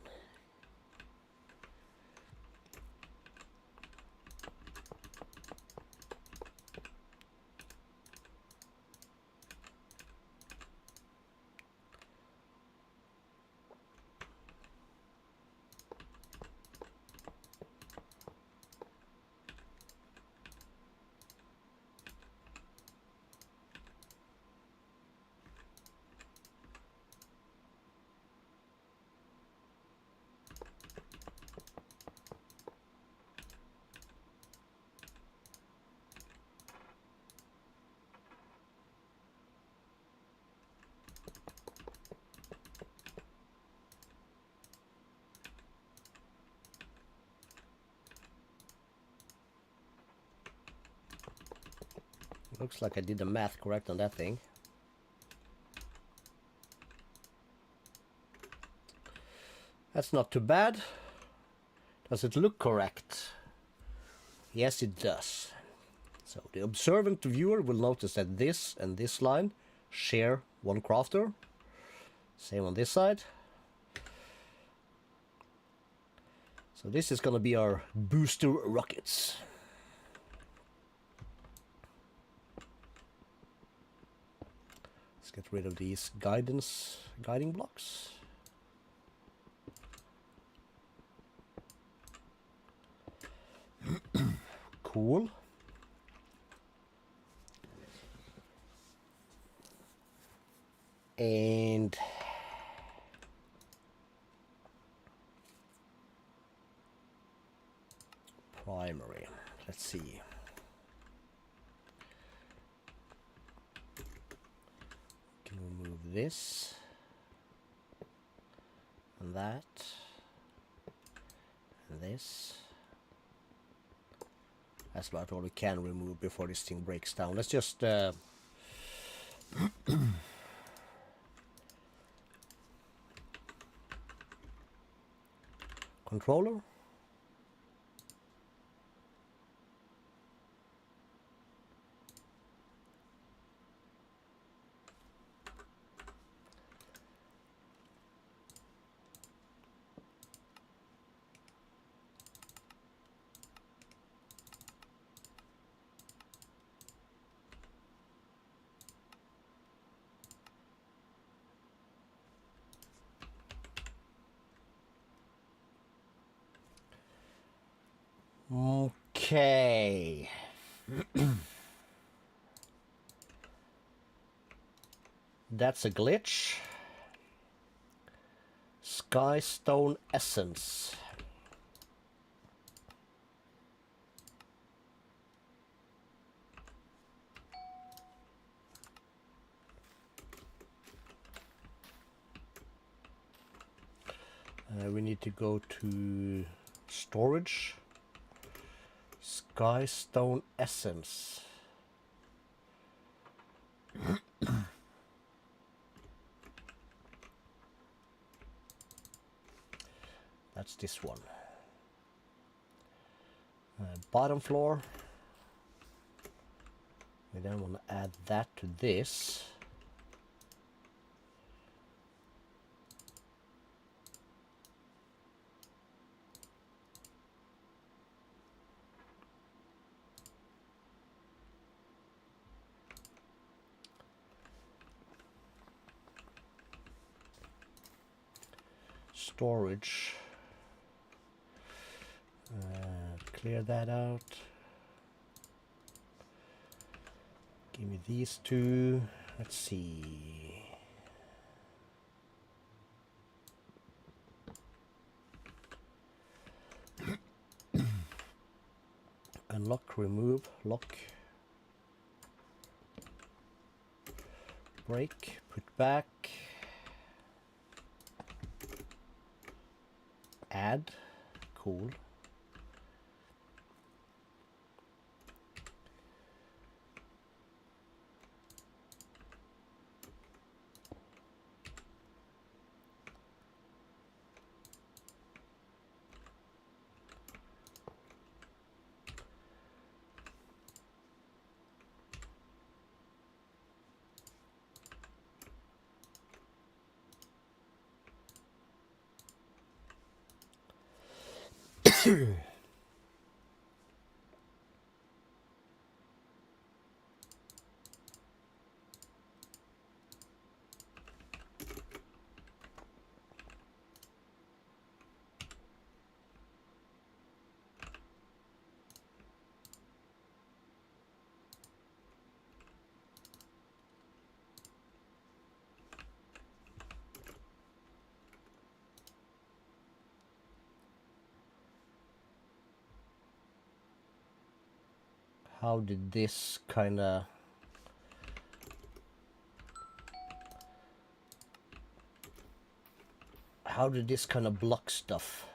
Looks like I did the math correct on that thing. That's not too bad. Does it look correct? Yes, it does. So the observant viewer will notice that this and this line share one crafter. Same on this side. So this is going to be our booster rockets. Get rid of these guiding blocks. Cool. And primary. Let's see. Remove this and that and this. That's about all we can remove before this thing breaks down. Let's just controller. Okay. That's a glitch. Skystone Essence. We need to go to storage. Skystone Essence. That's this one. Bottom floor. We then want to add that to this. Storage. Clear that out. Give me these two. Let's see. Unlock, remove, lock. break, put back, add, cool. How did this kind of block stuff?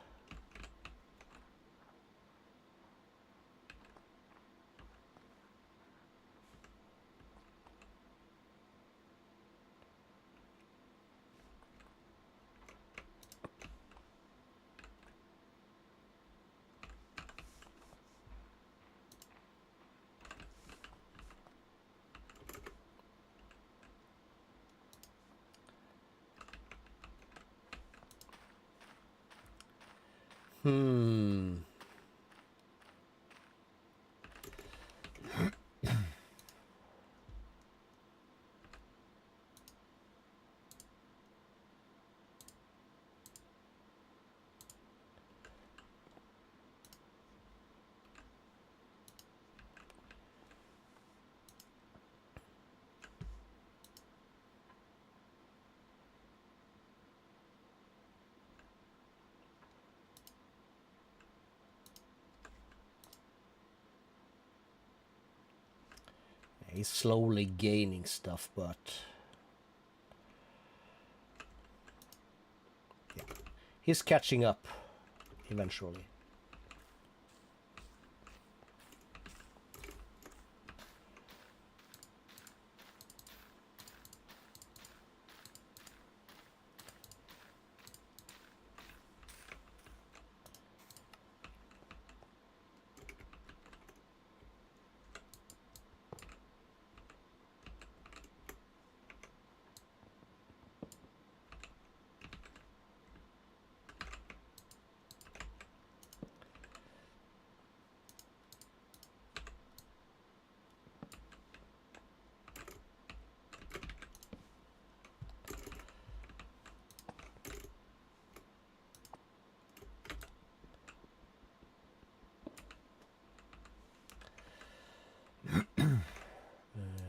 He's slowly gaining stuff, but yeah, he's catching up eventually.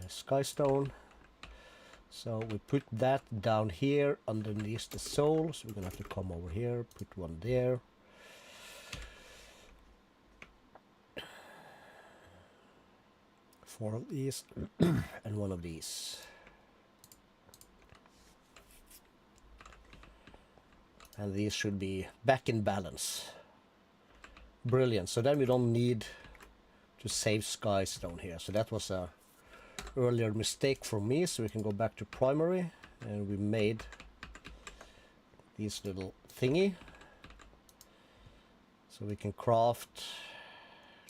Skystone. So we put that down here underneath the soul. So we're gonna have to come over here, put one there. Four of these and one of these. And these should be back in balance. Brilliant. So then we don't need to save Skystone here. So that was a earlier mistake from me. So we can go back to primary, and we made these little thingy. So we can craft,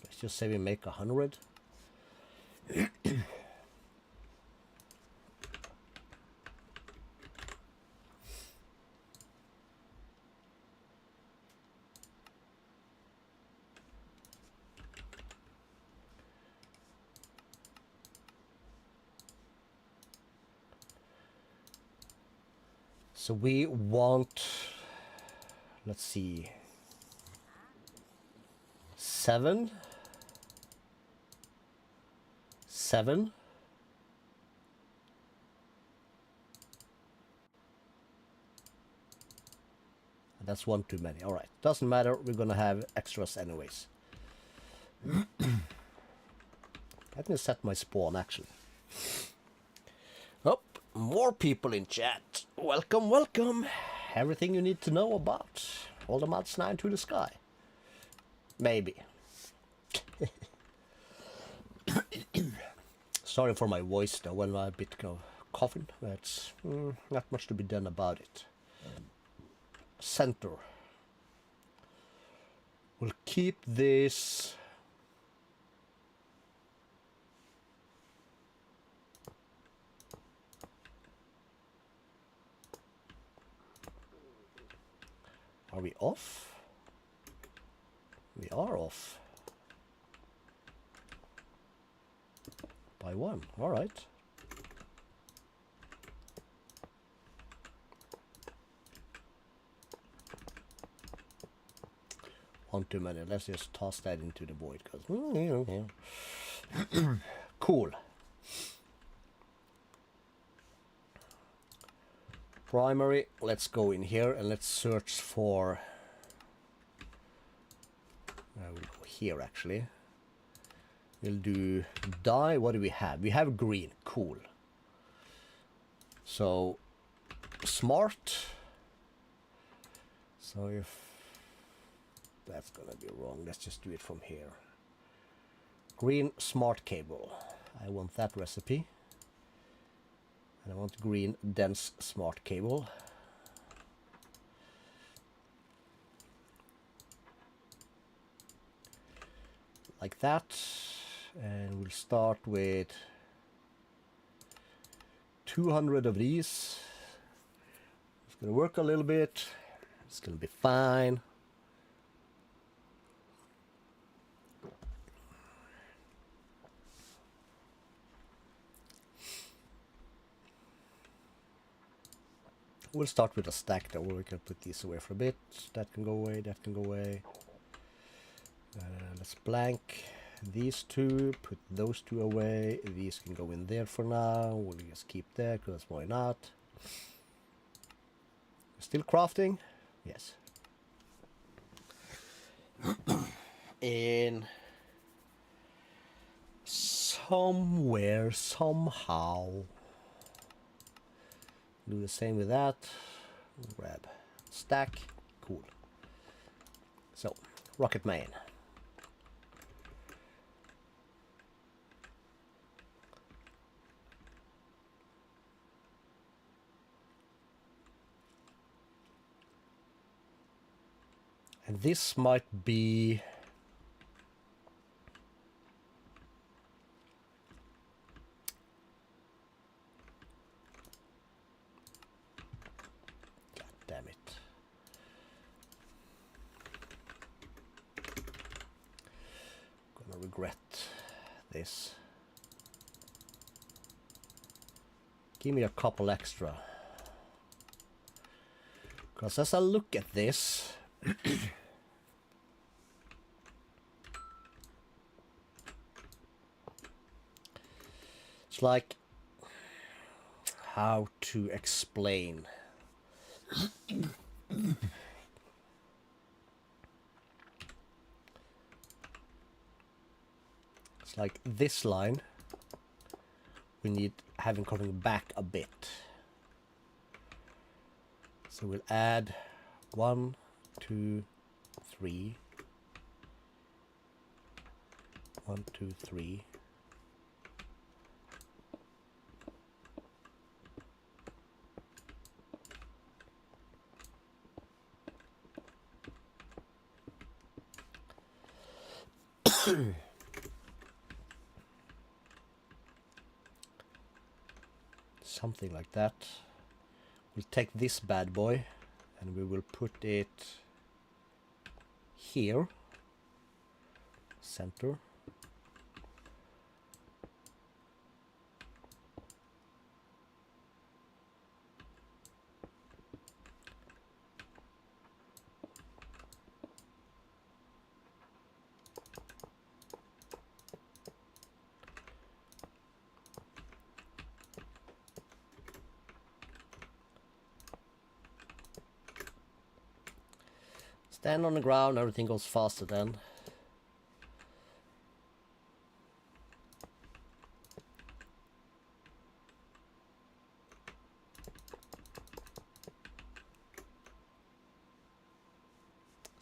let's just say we make 100. So we want, let's see, 7. That's one too many. All right, doesn't matter. We're gonna have extras anyways. Let me set my spawn actually. Oh, More people in chat. Welcome, welcome. Everything you need to know about all the mods 9 to the sky. Maybe. Sorry for my voice though, when I'm a bit coughing. That's not much to be done about it. Center. We'll keep this. Are we off? We are off. By 1, alright. One too many. Let's just toss that into the void. Cool. Primary. Let's go in here and let's search for. We'll go here actually. We'll do dye. What do we have? We have green. Cool. So smart. So if that's gonna be wrong, let's just do it from here. Green smart cable. I want that recipe. And I want green dense smart cable. Like that. And we'll start with 200 of these. It's gonna work a little bit. It's gonna be fine. We'll start with a stack though, where we can put these away for a bit. That can go away, that can go away. Let's blank these two, put those two away. These can go in there for now. We'll just keep that, because why not? Still crafting? Yes. And somewhere, somehow, do the same with that. Grab stack. Cool. So, rocket main. And this might be God damn it. Gonna regret this. Give me a couple extra. Because as I look at this, it's like, how to explain? It's like this line, we need having coming back a bit. So we'll add 1, 2, 3. 1, 2, 3. Something like that. We'll take this bad boy and we will put it here, center. Stand on the ground, everything goes faster then.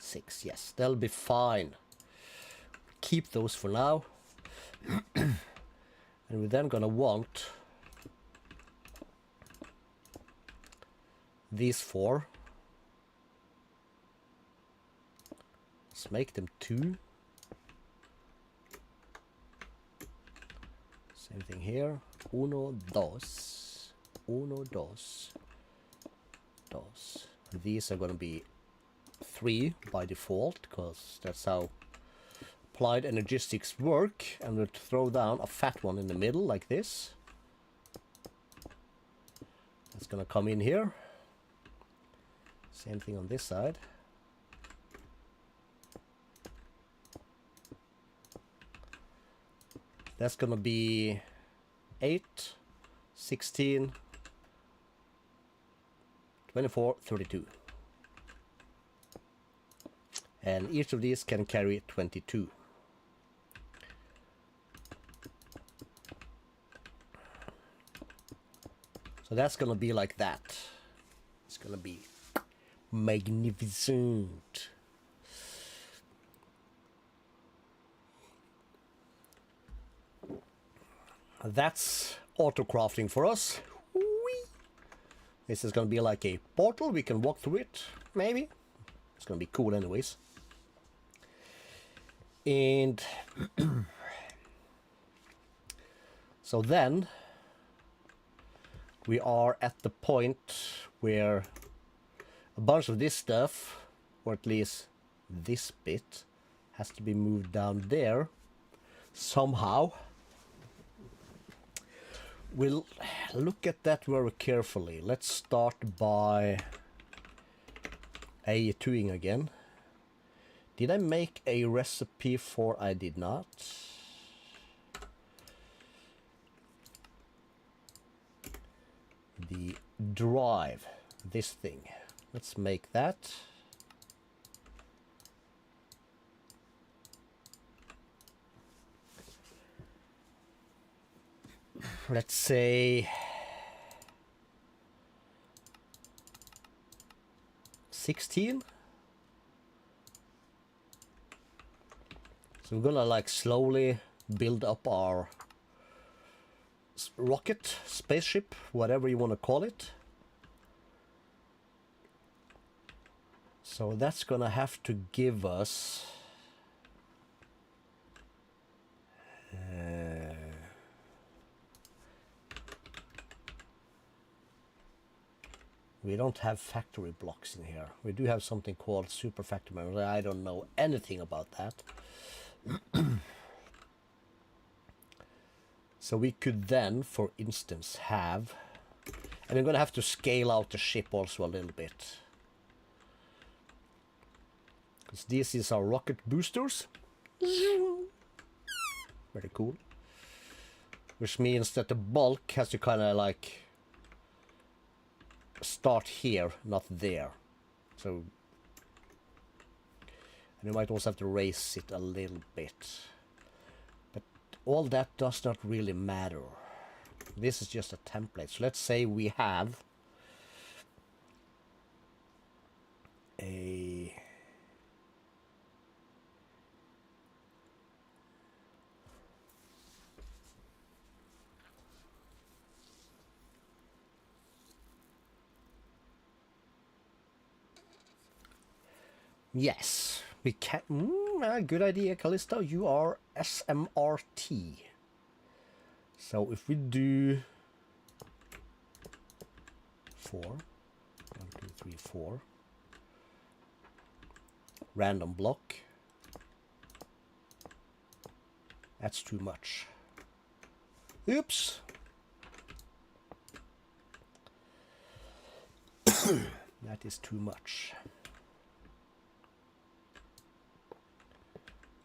6. Yes, they'll be fine. Keep those for now. And we're then gonna want these 4. Let's make them 2. Same thing here. 1, 2. 1, 2. 2. These are gonna be 3 by default, because that's how applied energistics work. And we'll throw down a fat one in the middle like this. That's gonna come in here. Same thing on this side. That's gonna be 8, 16, 24, 32. And each of these can carry 22. So that's gonna be like that. It's gonna be magnificent. That's auto crafting for us. Whee! This is gonna be like a portal. We can walk through it, maybe. It's gonna be cool anyways. And so then we are at the point where a bunch of this stuff, or at least this bit, has to be moved down there somehow. We'll look at that very carefully. Let's start by A2ing again. Did I make a recipe for? I did not. The drive, this thing. Let's make that. Let's say 16. So we're gonna like slowly build up our rocket, spaceship, whatever you want to call it. So that's gonna have to give us we don't have factory blocks in here. We do have something called super factory memory. I don't know anything about that. So we could then, for instance, have, and I'm gonna have to scale out the ship also a little bit, because this is our rocket boosters. Very cool. Which means that the bulk has to kind of like start here, not there. So, and you might also have to raise it a little bit. But all that does not really matter. This is just a template. So let's say we have a yes, we can. Good idea, Calisto. You are SMRT. So if we do 4, 1, 2, 3, 4, random block, that's too much. Oops. That is too much.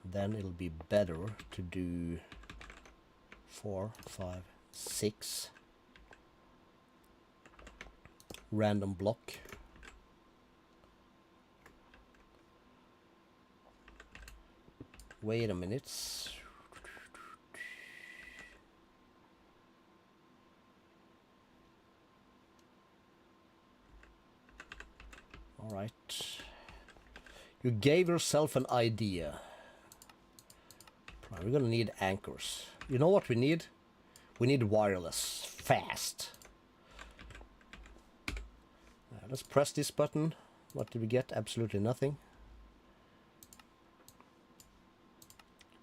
Then it'll be better to do 4, 5, 6 random block. Wait a minute. All right. You gave yourself an idea. We're gonna need anchors. You know what we need? We need wireless. Fast. Let's press this button. What did we get? Absolutely nothing.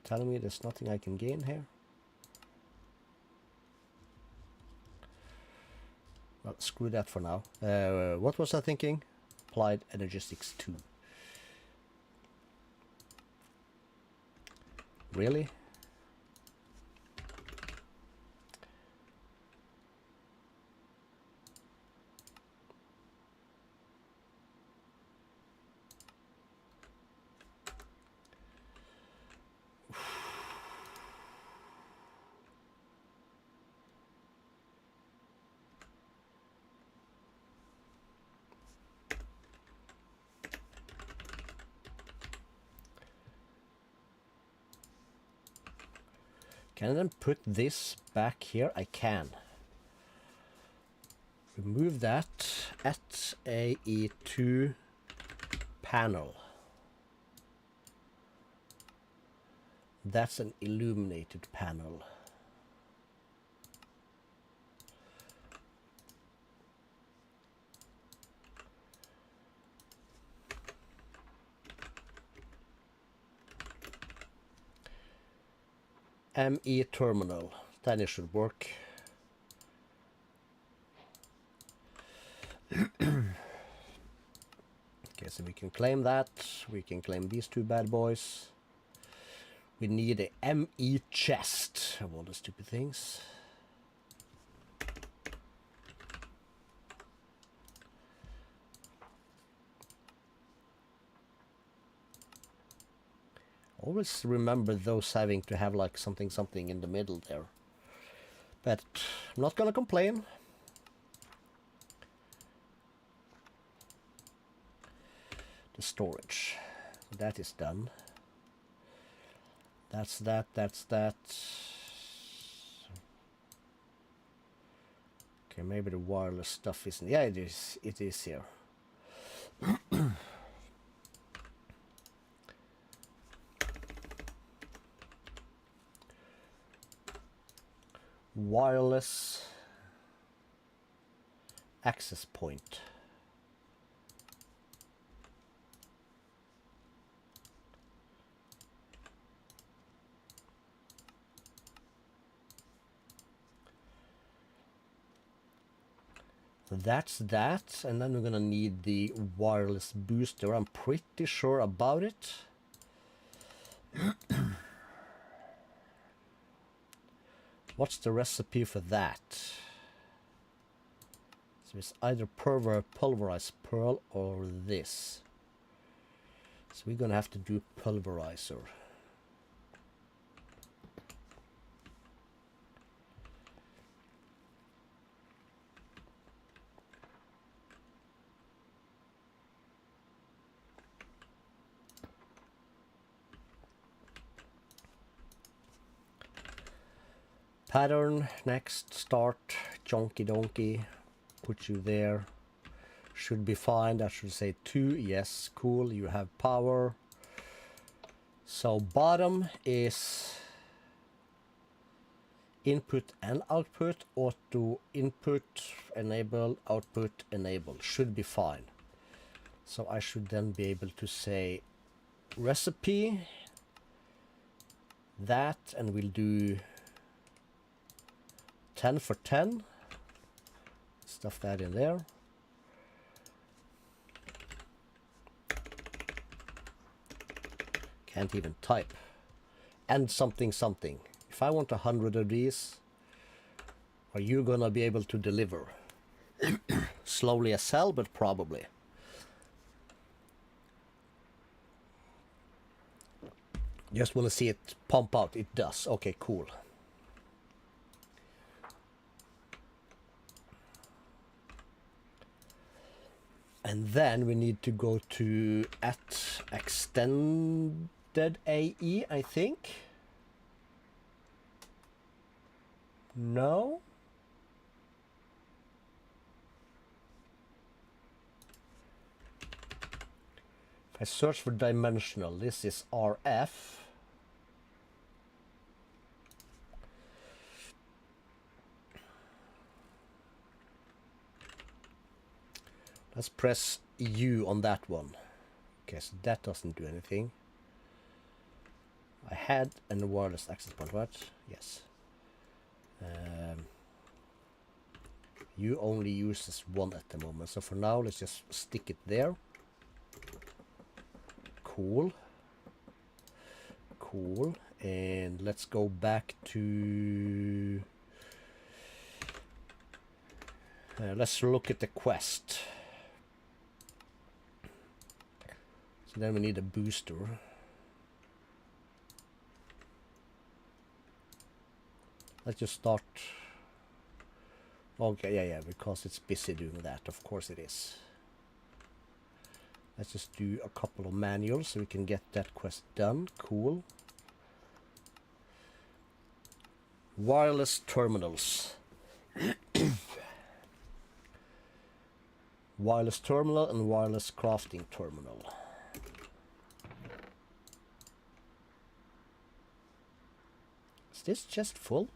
Telling me there's nothing I can gain here. Well, screw that for now. What was I thinking? Applied Energistics 2. Really? Can I then put this back here? I can. Remove that at AE2 panel. That's an illuminated panel. ME terminal, then it should work. Okay, so we can claim that. We can claim these two bad boys. We need a ME chest of all the stupid things. Always remember those having to have like something in the middle there. But I'm not gonna complain. The storage. That is done. That's that. Okay, maybe the wireless stuff isn't. Yeah, it is. It is here. Wireless access point. That's that, and then we're gonna need the wireless booster. I'm pretty sure about it. What's the recipe for that? So it's either pulverized pearl or this. So we're gonna have to do pulverizer. Pattern, next, start, chonky donkey, put you there, should be fine. That should say 2, yes, cool, you have power. So bottom is input and output, auto input, enable, output, enable, should be fine. So I should then be able to say recipe, that, and we'll do 10 for 10. Stuff that in there. Can't even type. And something. If I want 100 of these, are you gonna be able to deliver? Slowly as hell, but probably. Just want to see it pump out. It does. Okay, cool. And then we need to go to at extended AE, I think. No? If I search for dimensional. This is RF. Let's press U on that one. Okay, so that doesn't do anything. I had a wireless access point, right? Yes. U only uses one at the moment, so for now let's just stick it there. Cool. Cool. And let's go back to... let's look at the quest. So then we need a booster. Let's just start. Okay, yeah, because it's busy doing that. Of course it is. Let's just do a couple of manuals so we can get that quest done. Cool. Wireless terminals. Wireless terminal and wireless crafting terminal. Is this chest full?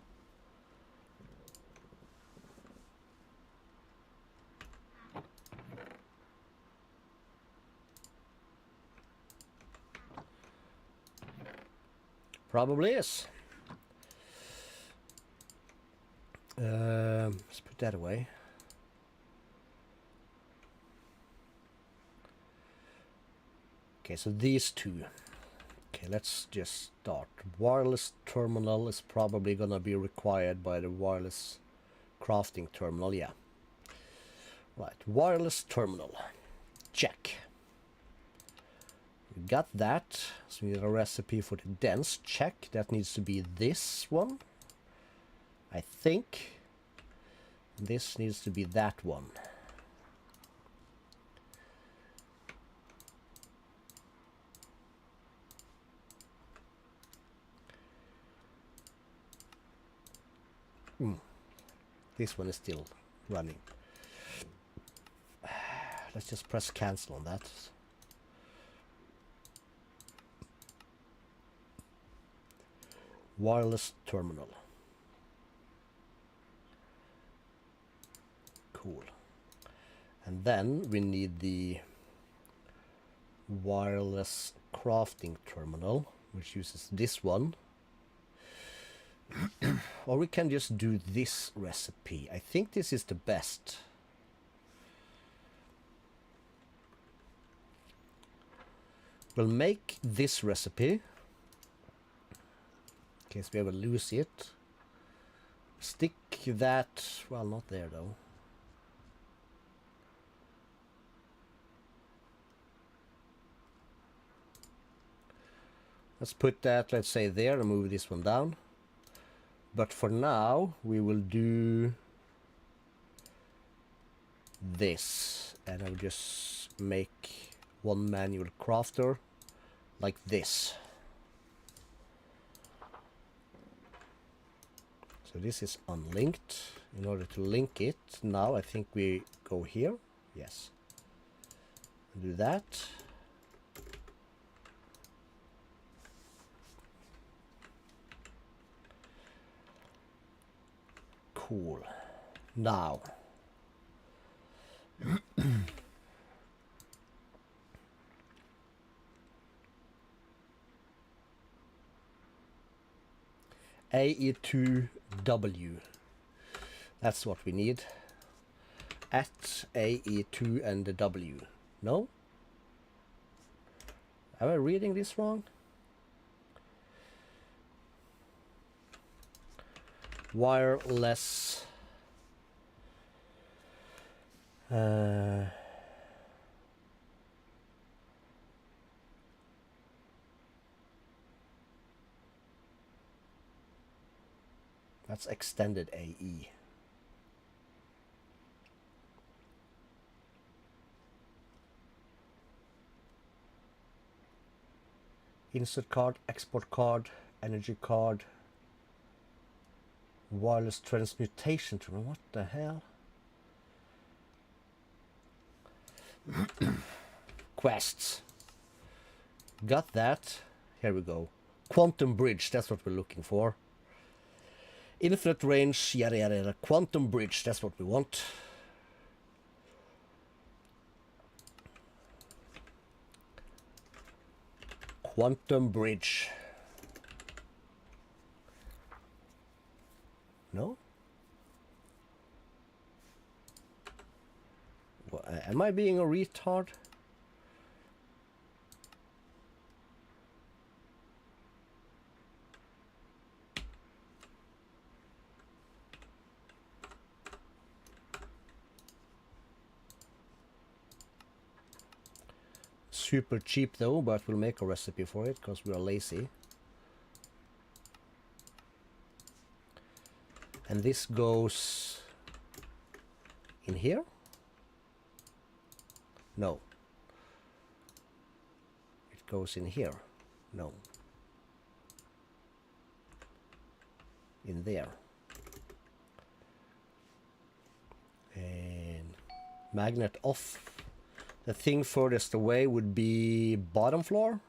Probably is. Let's put that away. Okay, so these two. Okay, let's just start. Wireless terminal is probably gonna be required by the wireless crafting terminal, yeah. Right, wireless terminal. Check. We got that. So we need a recipe for the dense. Check. That needs to be this one, I think. This needs to be that one. This one is still running. Let's just press cancel on that. Wireless terminal. Cool. And then we need the wireless crafting terminal, which uses this one. Or we can just do this recipe. I think this is the best. We'll make this recipe in case we ever lose it. Stick that, well, not there though. Let's put that, let's say there, and move this one down. But for now, we will do this, and I'll just make one manual crafter like this. So this is unlinked. In order to link it, now I think we go here. Yes. Do that. Cool. Now. AE2W. That's what we need. At AE2 and the W. No? Am I reading this wrong? Wireless. That's extended AE. Insert card, export card, energy card, wireless transmutation terminal. What the hell? Quests. Got that. Here we go. Quantum bridge, that's what we're looking for. Infinite range, yada yada yada. Quantum bridge, that's what we want. Quantum bridge. No? Well, am I being a retard? Super cheap though, but we'll make a recipe for it because we are lazy. And this goes in here? No. It goes in here? No. In there. And magnet off. The thing furthest away would be bottom floor.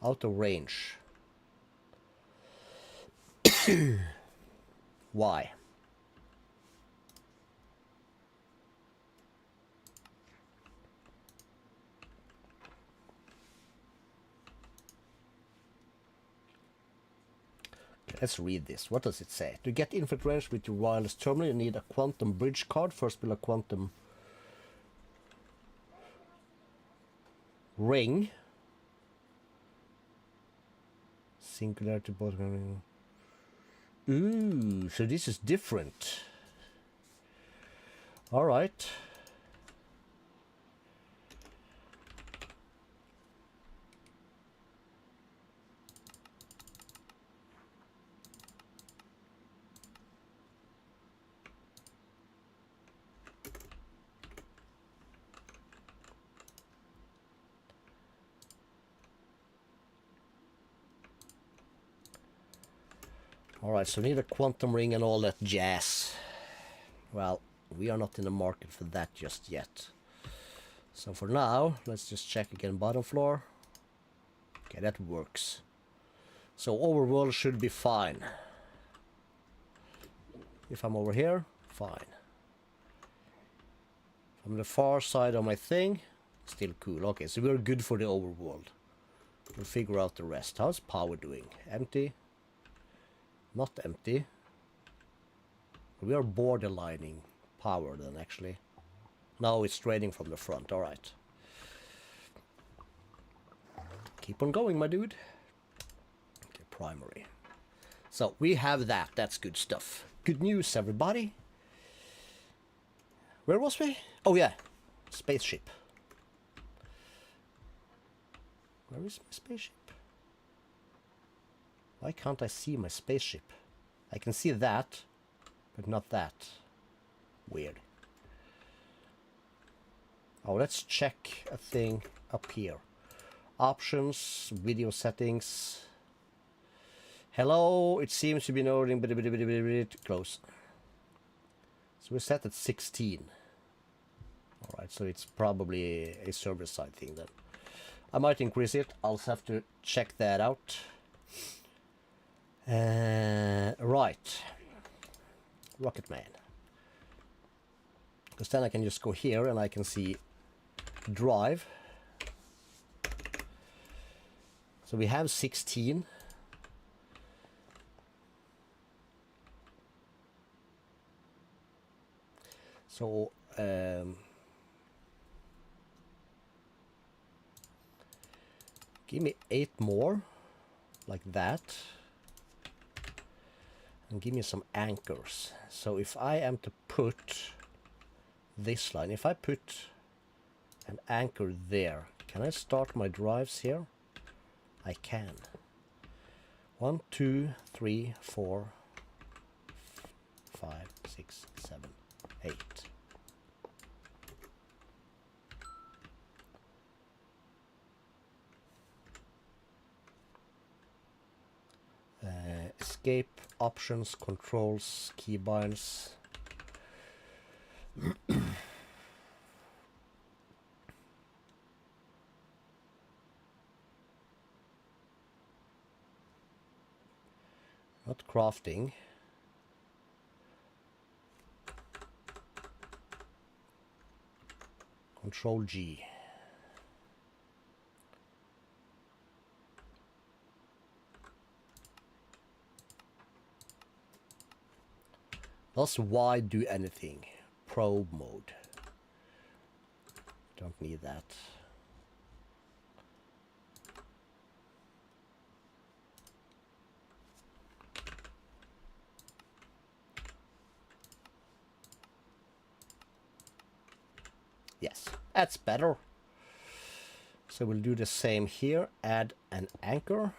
Out of range. Why? Okay, let's read this. What does it say? To get infinite range with your wireless terminal, you need a quantum bridge card. First build a quantum ring. Singularity bottom. Ooh, so this is different. All right. Alright, so we need a quantum ring and all that jazz. Well, we are not in the market for that just yet. So for now, let's just check again bottom floor. Okay, that works. So overworld should be fine. If I'm over here, fine. From the far side of my thing, still cool. Okay, so we're good for the overworld. We'll figure out the rest. How's power doing? Empty? Not empty. We are borderlining power then actually. Now it's draining from the front, alright. Keep on going, my dude. Okay, primary. So we have that, that's good stuff. Good news, everybody. Where was we? Oh yeah, spaceship. Where is my spaceship? Why can't I see my spaceship? I can see that, but not that. Weird. Oh, let's check a thing up here. Options, video settings. Hello, it seems to be loading, close. So we're set at 16. Alright, so it's probably a server-side thing then. I might increase it, I'll have to check that out. Right. Rocket Man. Because then I can just go here and I can see drive. So we have 16. So give me 8 more like that. And give me some anchors. So if I am to put this line, if I put an anchor there, can I start my drives here? I can. 1, 2, 3, 4, 5, 6, 7, 8. Escape, options, controls, keybinds. Not crafting. Control G. Does Y do anything? Probe mode. Don't need that. Yes, that's better. So we'll do the same here. Add an anchor.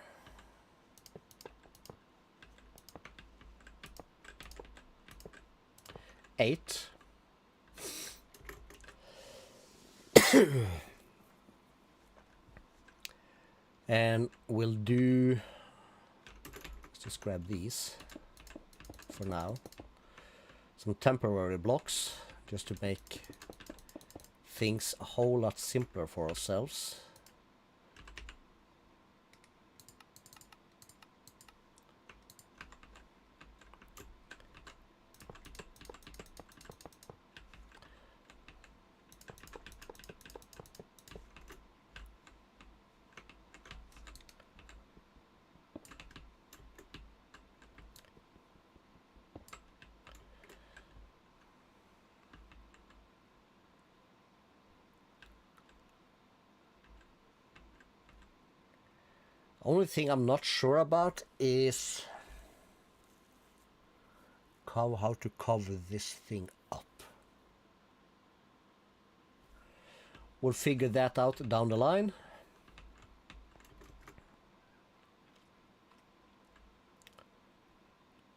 Eight. And we'll do, let's just grab these for now. Some temporary blocks just to make things a whole lot simpler for ourselves. Only thing I'm not sure about is how to cover this thing up. We'll figure that out down the line.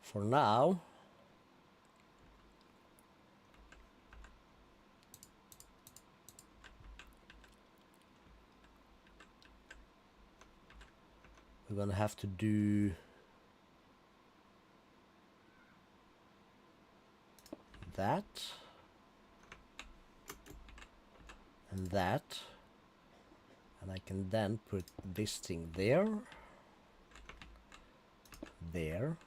For now, we're gonna have to do that and that, and I can then put this thing there, there.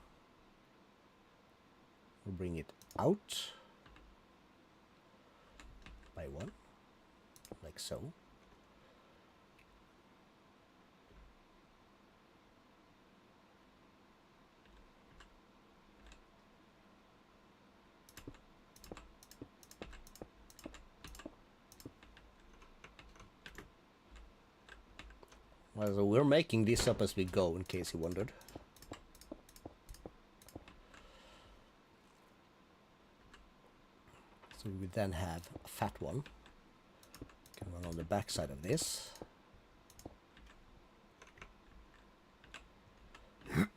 We'll bring it out by one, like so. Well, so we're making this up as we go, in case you wondered. So we then have a fat one coming on the back side of this.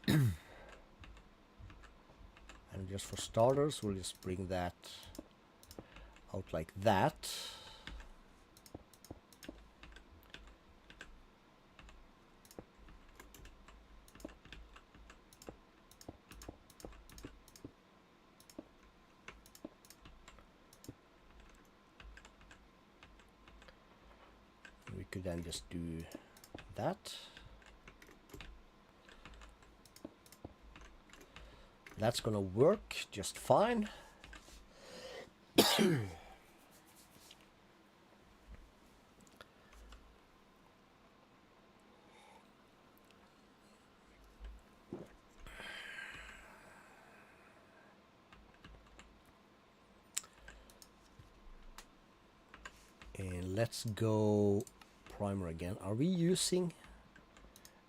And just for starters, we'll just bring that out like that. We could then just do that. That's gonna work just fine. And let's go primer again. Are we using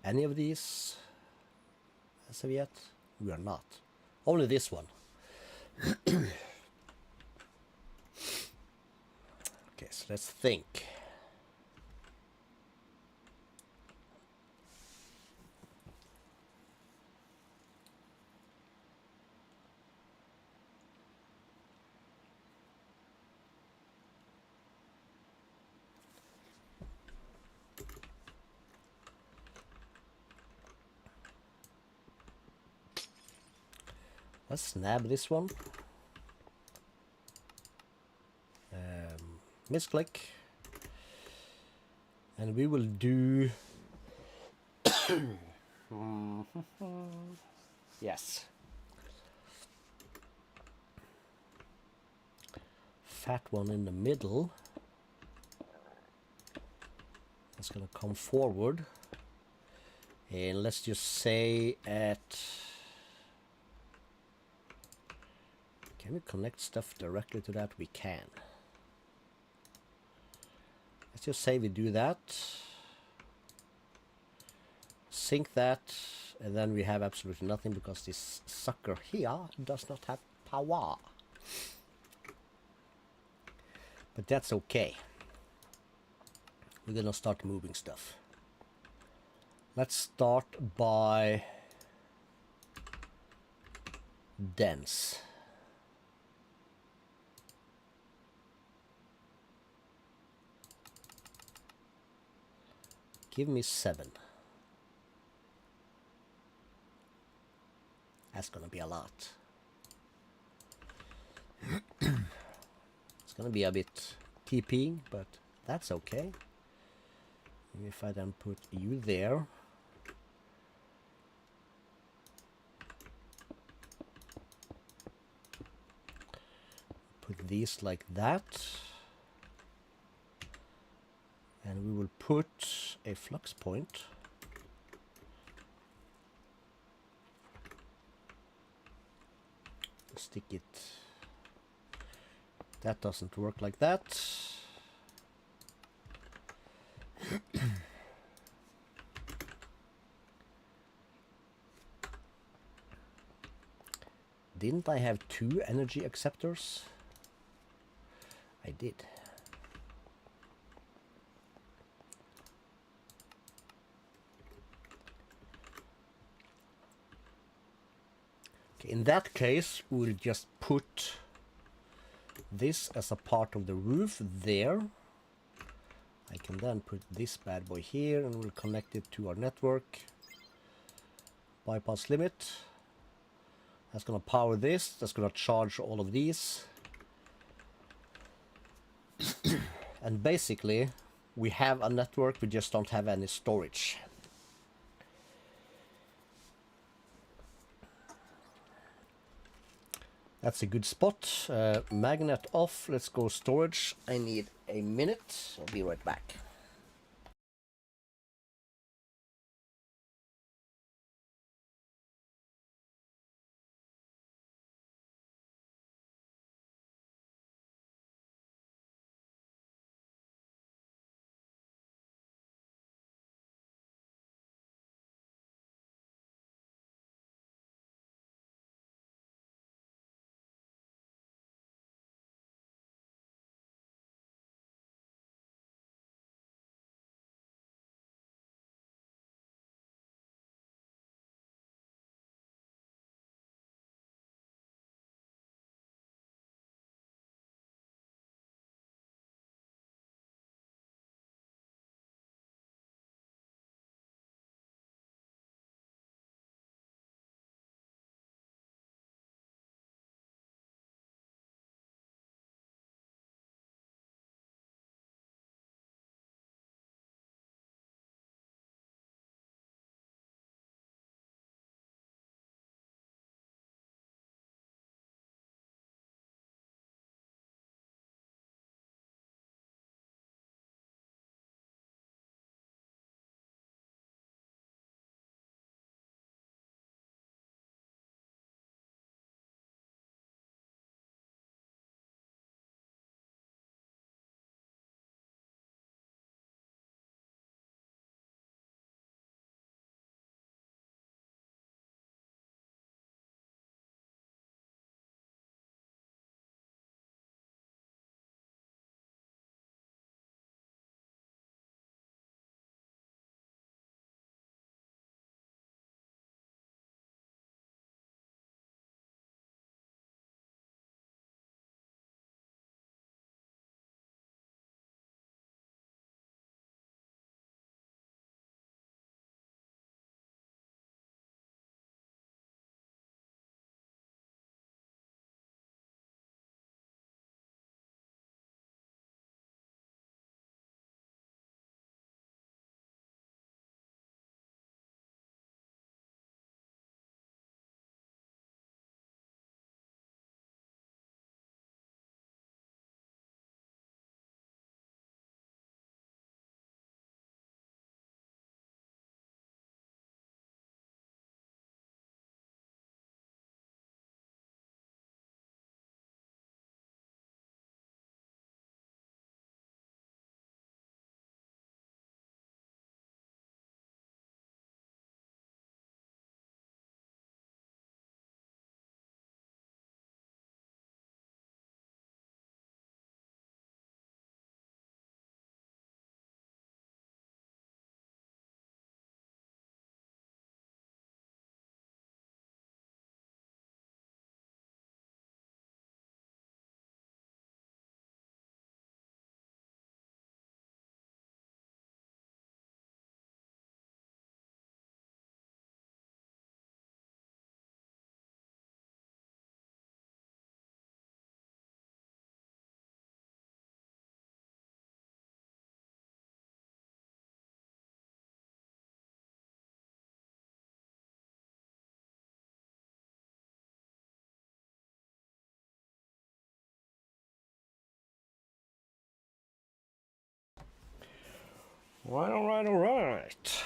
any of these as of yet? We are not. Only this one. Okay, so let's think. Let's snap this one. Misclick. And we will do Yes. Fat one in the middle. That's gonna come forward. And let's just say at... Can we connect stuff directly to that? We can. Let's just say we do that. Sync that. And then we have absolutely nothing because this sucker here does not have power. But that's okay. We're gonna start moving stuff. Let's start by dense. Give me 7. That's gonna be a lot. It's gonna be a bit TPing, but that's okay. If I then put you there. Put these like that. And we will put a flux point. Stick it. That doesn't work like that. Didn't I have 2 energy acceptors? I did. Okay, in that case, we'll just put this as a part of the roof there. I can then put this bad boy here and we'll connect it to our network. Bypass limit. That's going to power this. That's going to charge all of these. And basically, we have a network, we just don't have any storage. That's a good spot. Magnet off. Let's go storage. I need a minute. I'll be right back. Alright.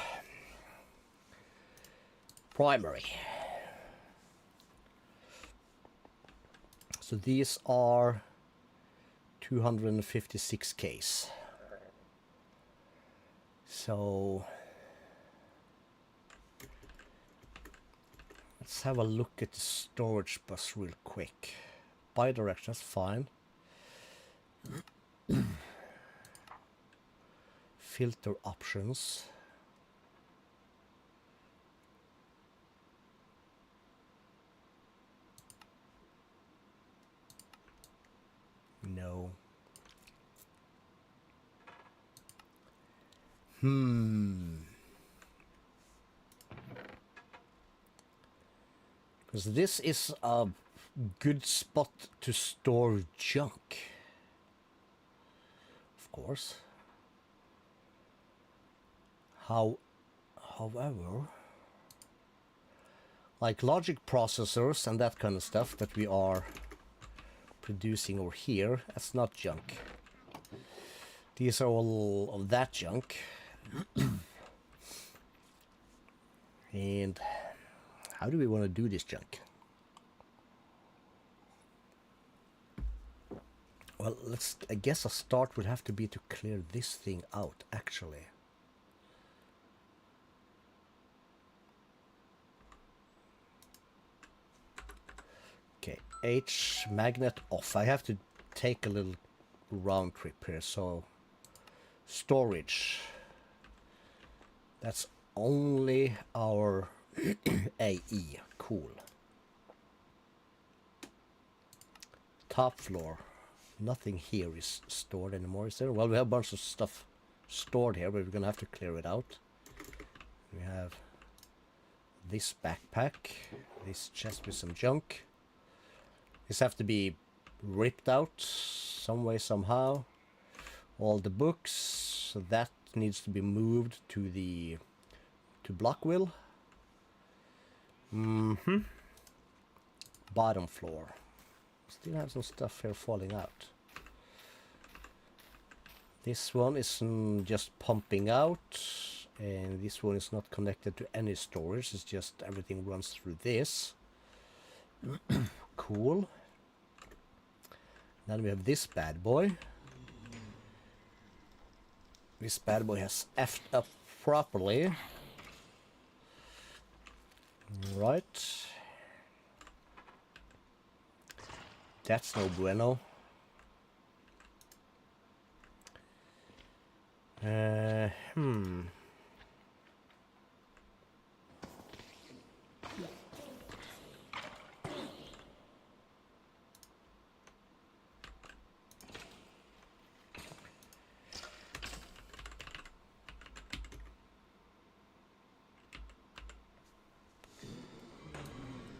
Primary. So these are 256 Ks. So let's have a look at the storage bus real quick. Bidirectional, that's fine. Filter options. No. Because this is a good spot to store junk. Of course. However, like logic processors and that kind of stuff that we are producing over here, that's not junk. These are all of that junk. And how do we want to do this junk? Well, I guess a start would have to be to clear this thing out, actually. Okay, H magnet off. I have to take a little round trip here, so storage. That's only our AE. Cool. Top floor. Nothing here is stored anymore, is there? Well, we have a bunch of stuff stored here, but we're gonna have to clear it out. We have this backpack, this chest with some junk. This have to be ripped out some way, somehow. All the books, so that needs to be moved to the Blockwell. Bottom floor. Still have some stuff here falling out. This one is just pumping out, and this one is not connected to any storage. It's just everything runs through this. Cool. Then we have this bad boy. This bad boy has effed up properly. Right. That's no bueno.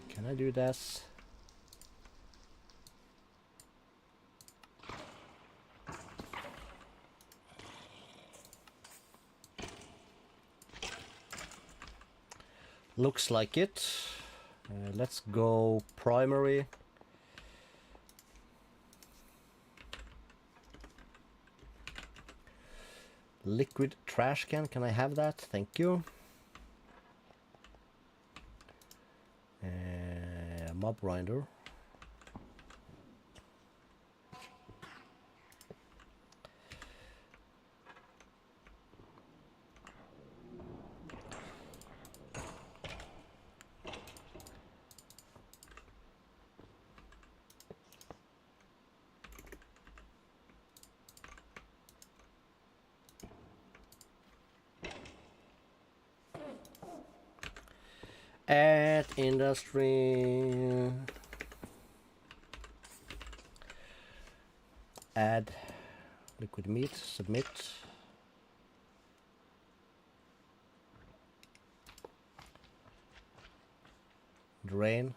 Can I do this? Looks like it. Let's go primary. Liquid trash can. Can I have that? Thank you. Mob grinder. Add industry. Add liquid meat. Submit. Drain.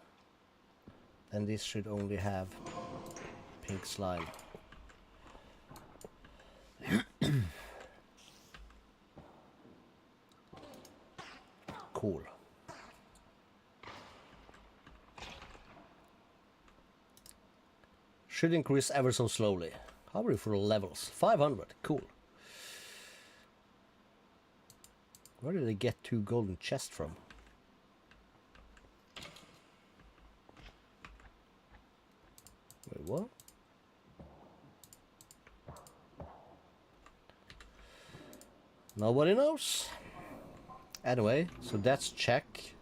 And this should only have pink slime. Cool. Should increase ever so slowly. How are we for levels? 500. Cool. Where did I get 2 golden chests from? Wait, what? Nobody knows. Anyway, so that's check.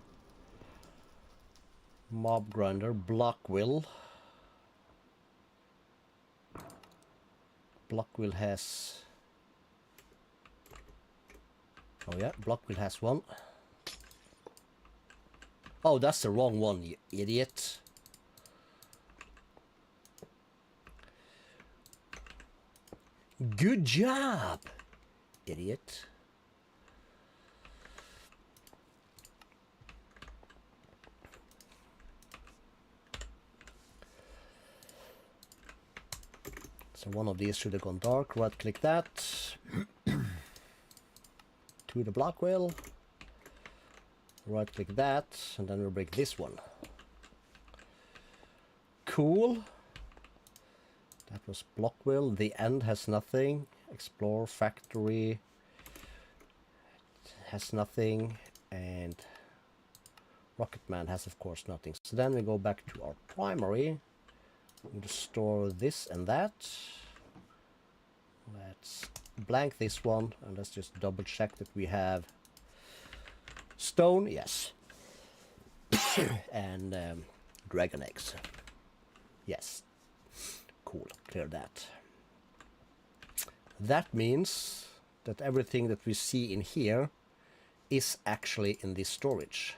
Mob grinder, block will. Block will has... Oh yeah, block will has 1. Oh, that's the wrong one, you idiot. Good job, idiot. So one of these should have gone dark. Right click that. To the block wheel. Right click that. And then we'll break this one. Cool. That was block wheel. The end has nothing. Explore factory has nothing. And Rocketman has of course nothing. So then we go back to our primary. I'm going to store this and that. Let's blank this one and let's just double check that we have stone, yes. And dragon eggs. Yes. Cool, clear that. That means that everything that we see in here is actually in this storage.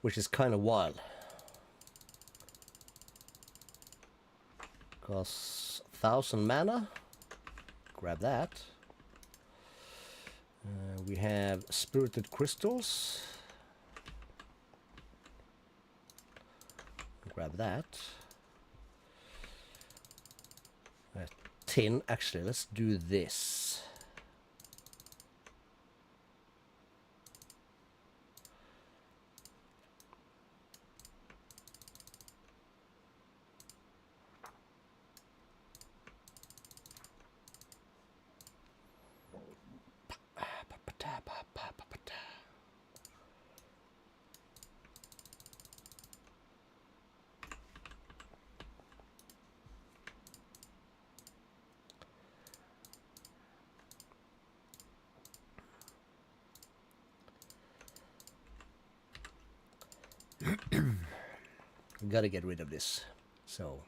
Which is kind of wild. Because 1000 mana, grab that. We have spirited crystals, grab that. Tin, actually let's do this. Gotta get rid of this. So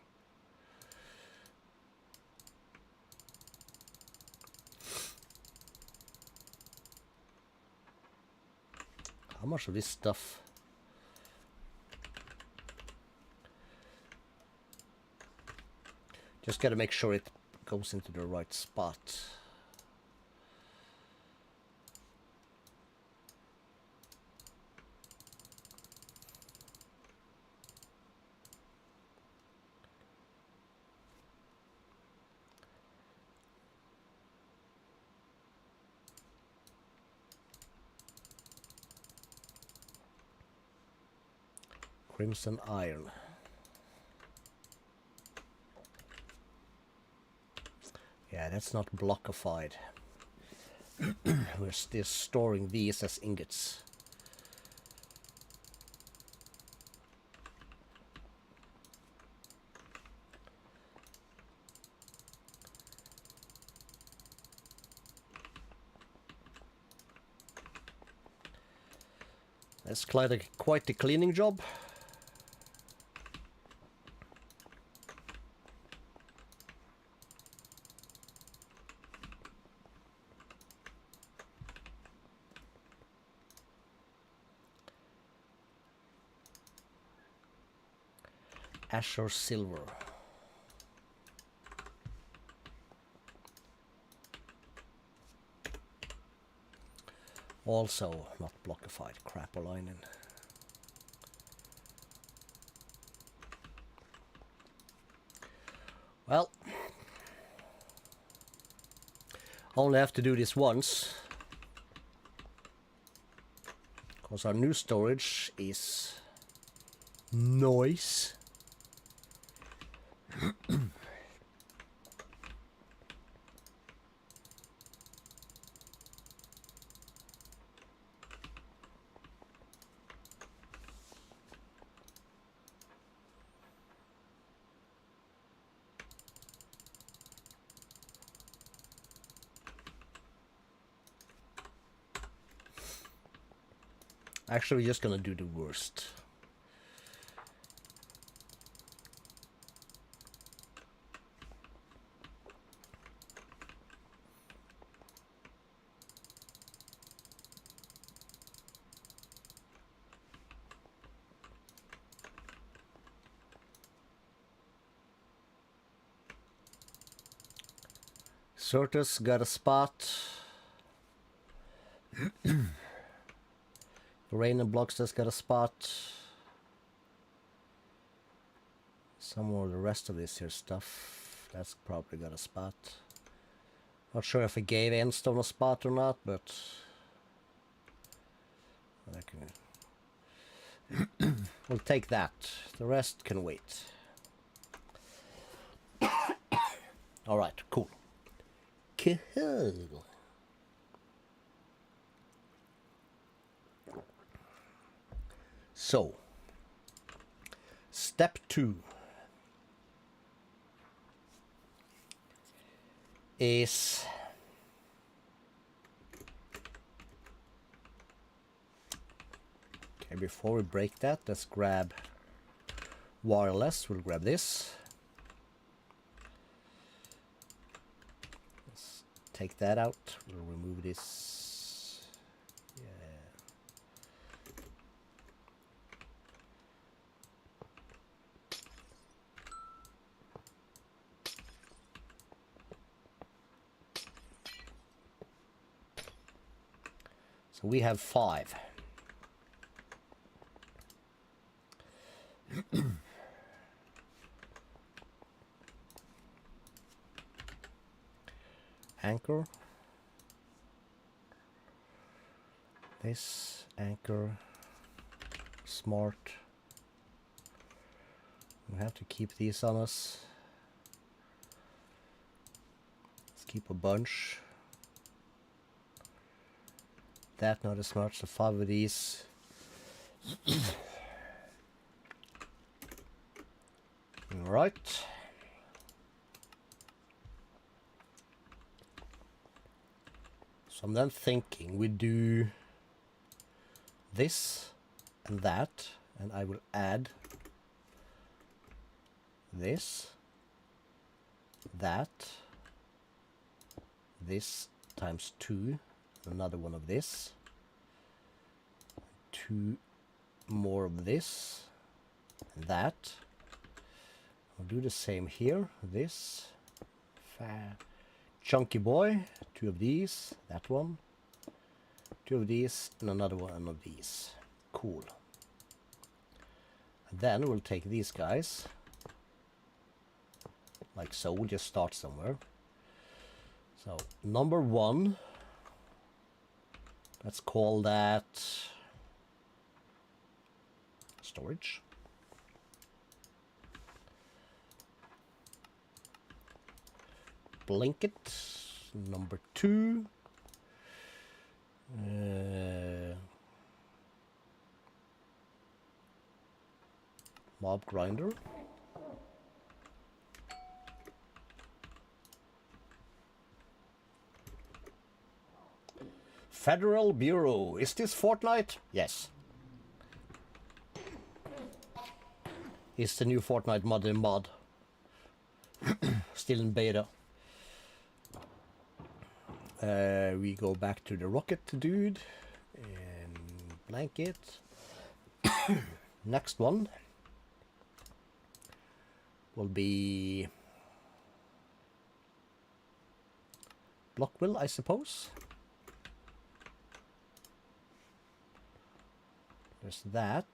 how much of this stuff? Just gotta make sure it goes into the right spot. Crimson iron. Yeah, that's not blockified. We're still storing these as ingots. That's quite the cleaning job. Azure silver. Also not blockified. Crapolainen. Well, only have to do this once, because our new storage is nice. Actually, we're just gonna do the worst. Certus got a spot. Rain and Blocksters got a spot. Some more of the rest of this here stuff. That's probably got a spot. Not sure if I gave Endstone a spot or not, but we'll take that. The rest can wait. Alright, cool. Cool. So, step 2 is okay, before we break that, let's grab wireless. We'll grab this. Let's take that out. We'll remove this. So we have 5. Anchor. This anchor. Smart. We have to keep these on us. Let's keep a bunch. That not as much, so 5 of these. Alright. So I'm then thinking we do this and that, and I will add this, that, this times 2. Another one of this, 2 more of this, and that. I'll do the same here. This chunky boy, 2 of these, that one, 2 of these, and another one of these. Cool. And then we'll take these guys like so. We'll just start somewhere. So number 1. Let's call that storage. Blanket. Number 2. Mob grinder. Federal Bureau. Is this Fortnite? Yes. It's the new Fortnite mod. Still in beta. We go back to the rocket dude. And blanket. Next one will be Blockwill, I suppose. There's that.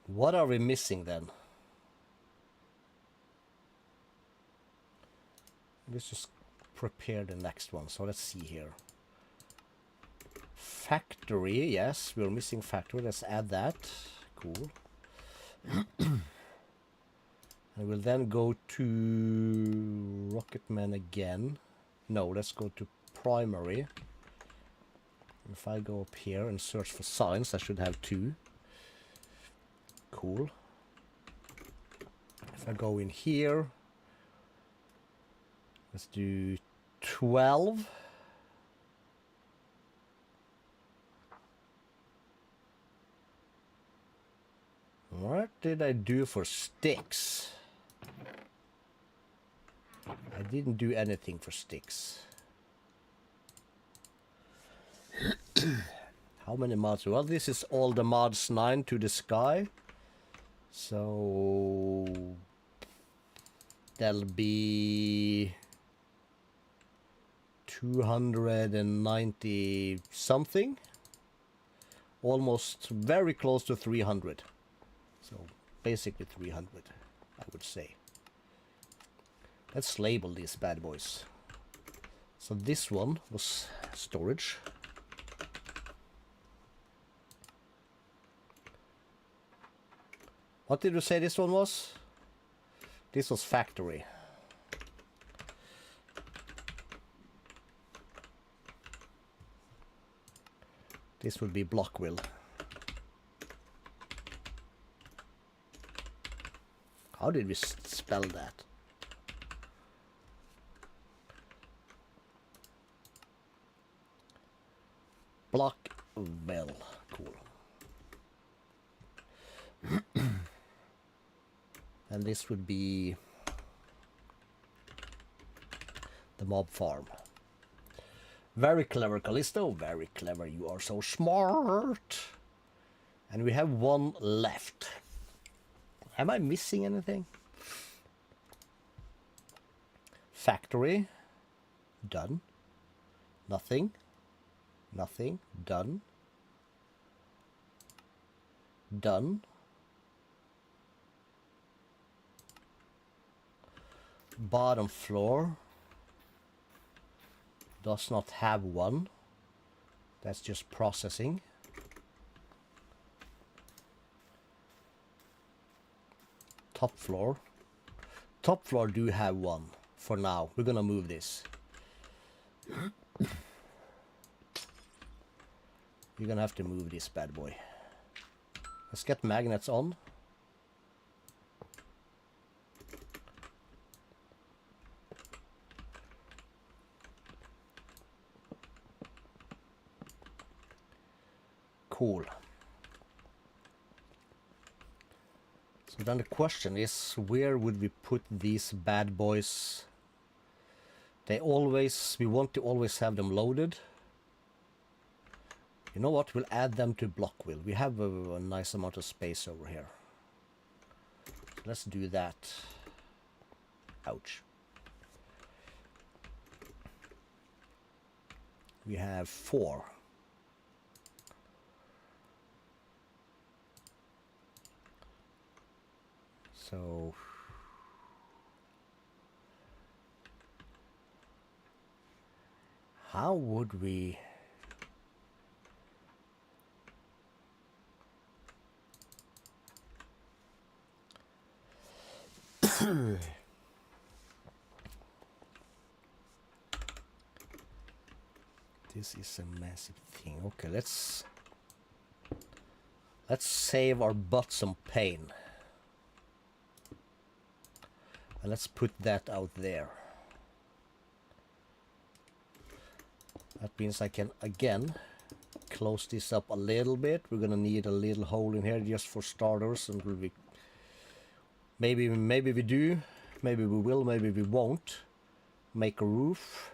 What are we missing then? Let's just prepare the next one. So let's see here. Factory, yes, we're missing factory. Let's add that. Cool. And we'll then go to Rocketman again. No, let's go to primary. If I go up here and search for signs, I should have 2. Cool. If I go in here, let's do 12. What did I do for sticks? I didn't do anything for sticks. How many mods? Well, this is all the mods 9 to the sky. So that'll be 290 something. Almost very close to 300. So basically 300, I would say. Let's label these bad boys. So this one was storage. What did you say this one was? This was factory. This would be Blockville. How did we spell that? Blockville. Cool. And this would be the mob farm. Very clever, Calisto. Very clever. You are so smart. And we have one left. Am I missing anything? Factory. Done. Nothing. Nothing. Done. Done. Bottom floor. Does not have one. That's just processing. Top floor. Top floor do have one for now. We're gonna move this. You're gonna have to move this bad boy. Let's get magnets on. Cool. So then the question is, where would we put these bad boys? We want to always have them loaded. You know what? We'll add them to Blockville. We have a nice amount of space over here. So let's do that. Ouch. We have 4. So how would we this is a massive thing. Okay, let's save our butt some pain. And let's put that out there. That means I can again close this up a little bit. We're gonna need a little hole in here just for starters, and maybe we do, maybe we will, maybe we won't make a roof.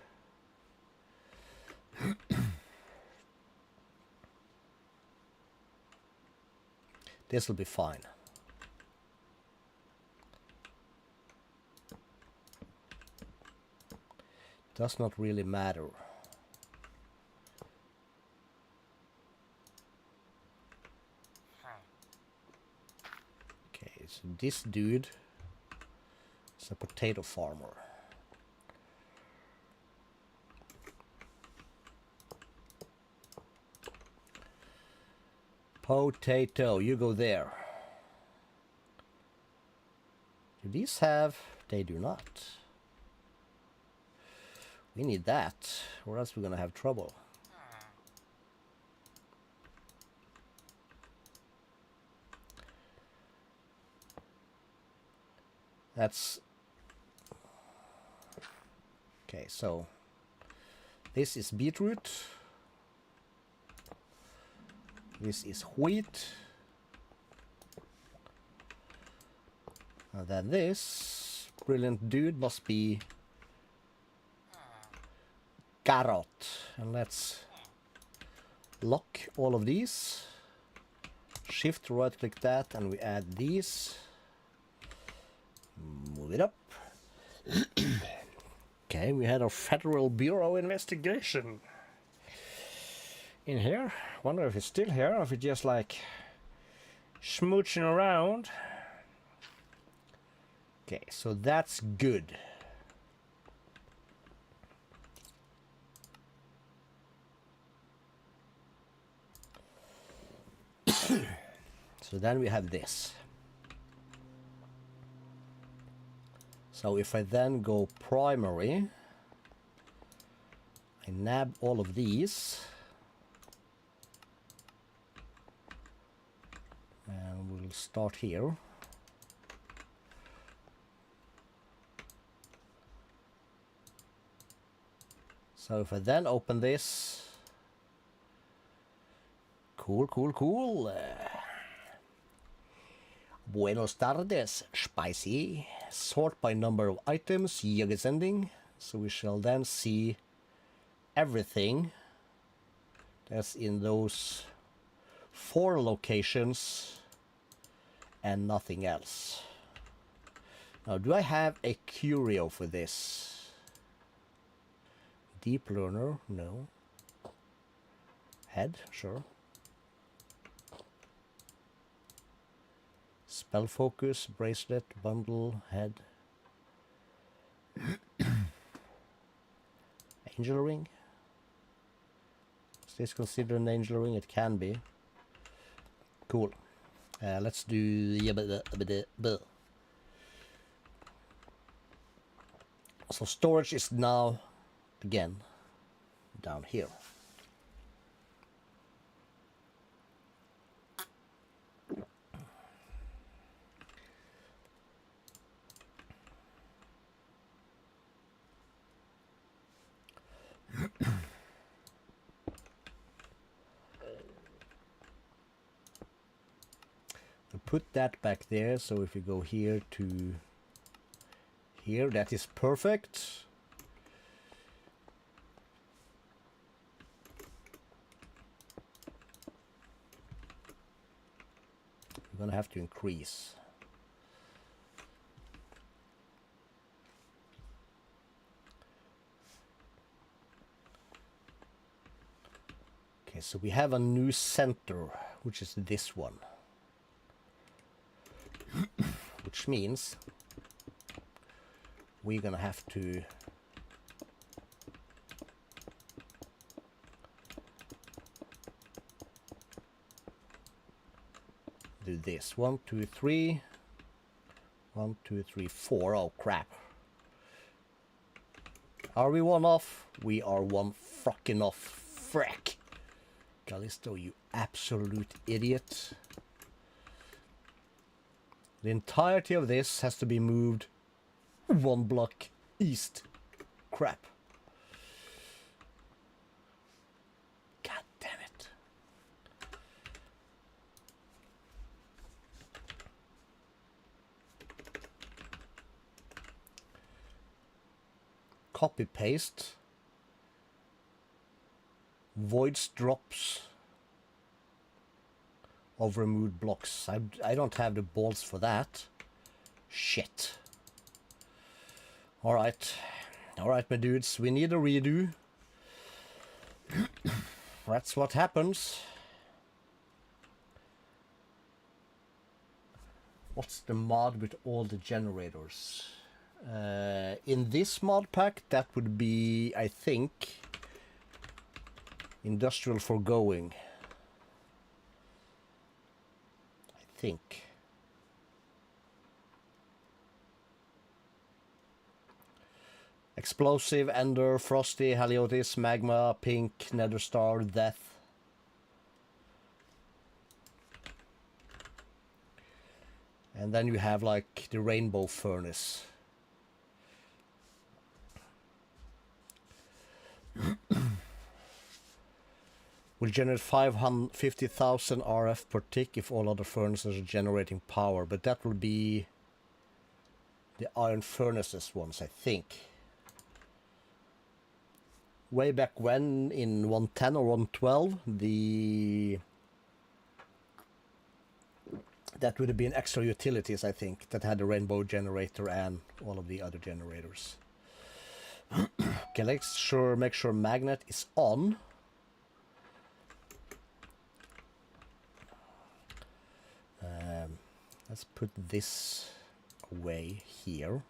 This will be fine. Does not really matter. Okay, so this dude is a potato farmer. Potato, you go there. Do these have? They do not. We need that, or else we're gonna have trouble. That's okay. So this is beetroot. This is wheat. And then this brilliant dude must be carrot. And let's lock all of these. Shift right click that and we add these. Move it up. Okay, we had our Federal Bureau investigation in here. Wonder if it's still here or if it's just like smooching around. Okay, so that's good. So then we have this. So if I then go primary, I nab all of these. And we'll start here. So if I then open this, cool. Buenos tardes, spicy. Sort by number of items, year is ending. So we shall then see everything that's in those 4 locations and nothing else. Now, do I have a curio for this? Deep learner, no. Head, sure. Spell focus, bracelet, bundle, head. Angel ring. Is this considered an angel ring? It can be. Cool. Let's do. So storage is now again down here. Put that back there, so if we go here to here, that is perfect. We're gonna have to increase. Okay, so we have a new center, which is this one. Which means we're gonna have to do this. 1, 2, 3. 1, 2, 3, 4. Oh crap. Are we one off? We are one fucking off. Frick. Calisto, you absolute idiot. The entirety of this has to be moved 1 block east. Crap. God damn it. Copy paste. Voids drops of removed blocks. I don't have the balls for that. Shit. Alright, my dudes, we need a redo. That's what happens. What's the mod with all the generators? In this mod pack, that would be, I think, industrial foregoing. Think. Explosive, Ender, Frosty, Haliotis, Magma, Pink, Nether Star, Death. And then you have like the Rainbow Furnace. Will generate 550,000 RF per tick if all other furnaces are generating power, but that will be the iron furnaces ones, I think. Way back when, in 110 or 112, that would have been extra utilities, I think, that had the rainbow generator and all of the other generators. Okay, let's make sure magnet is on. Let's put this away here.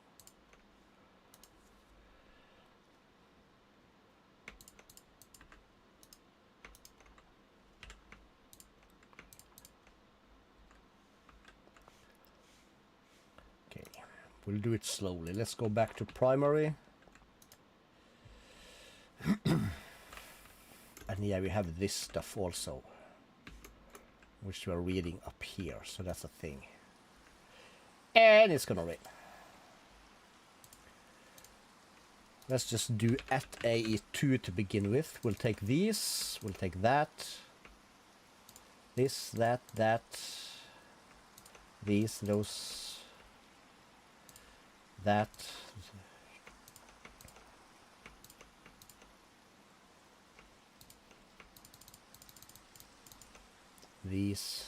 Okay, we'll do it slowly. Let's go back to primary. And yeah, we have this stuff also, which we are reading up here, so that's a thing. And it's gonna rain. Let's just do at AE2 to begin with. We'll take these, we'll take that, this, that, these, those, that. These.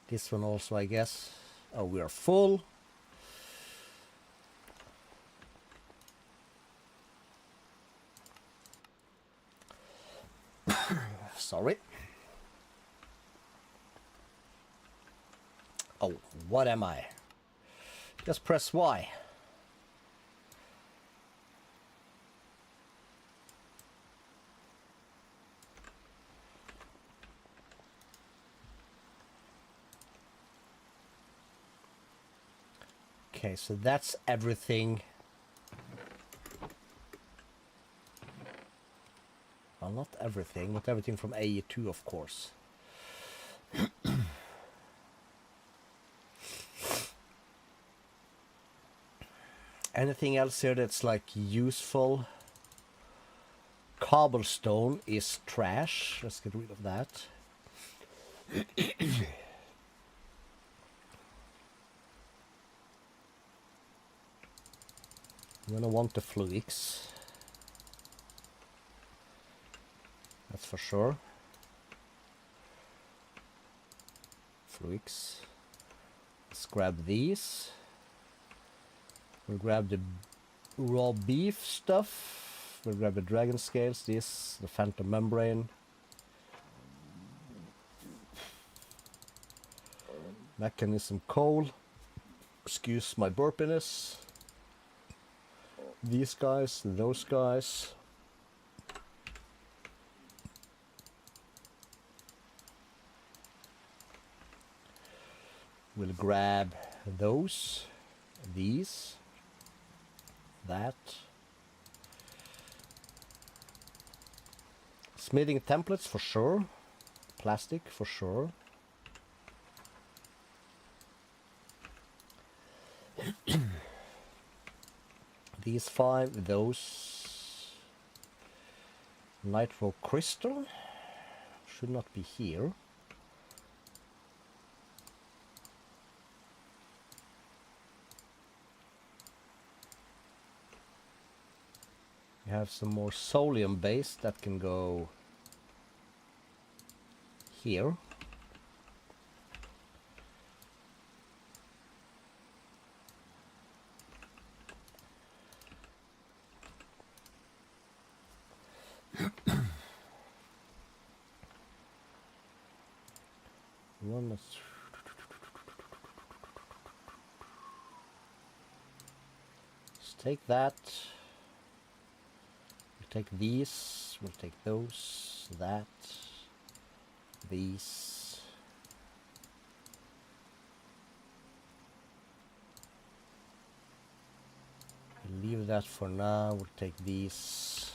This one also, I guess. Oh, we are full. Sorry. Oh, what am I? Just press Y. Okay, so that's everything. Well, not everything, but everything from AE2, of course. Anything else here that's like useful? Cobblestone is trash. Let's get rid of that. I'm gonna want the flukes. That's for sure. Flukes. Let's grab these. We'll grab the raw beef stuff. We'll grab the dragon scales, this, the phantom membrane. Mechanism coal. Excuse my burpiness. These guys, those guys. We'll grab those, these, that. Smithing templates for sure. Plastic for sure. These 5, those. Nitro crystal should not be here. We have some more solium base that can go here. Let's take that. We'll take these. We'll take those. That. These. We'll leave that for now. We'll take these.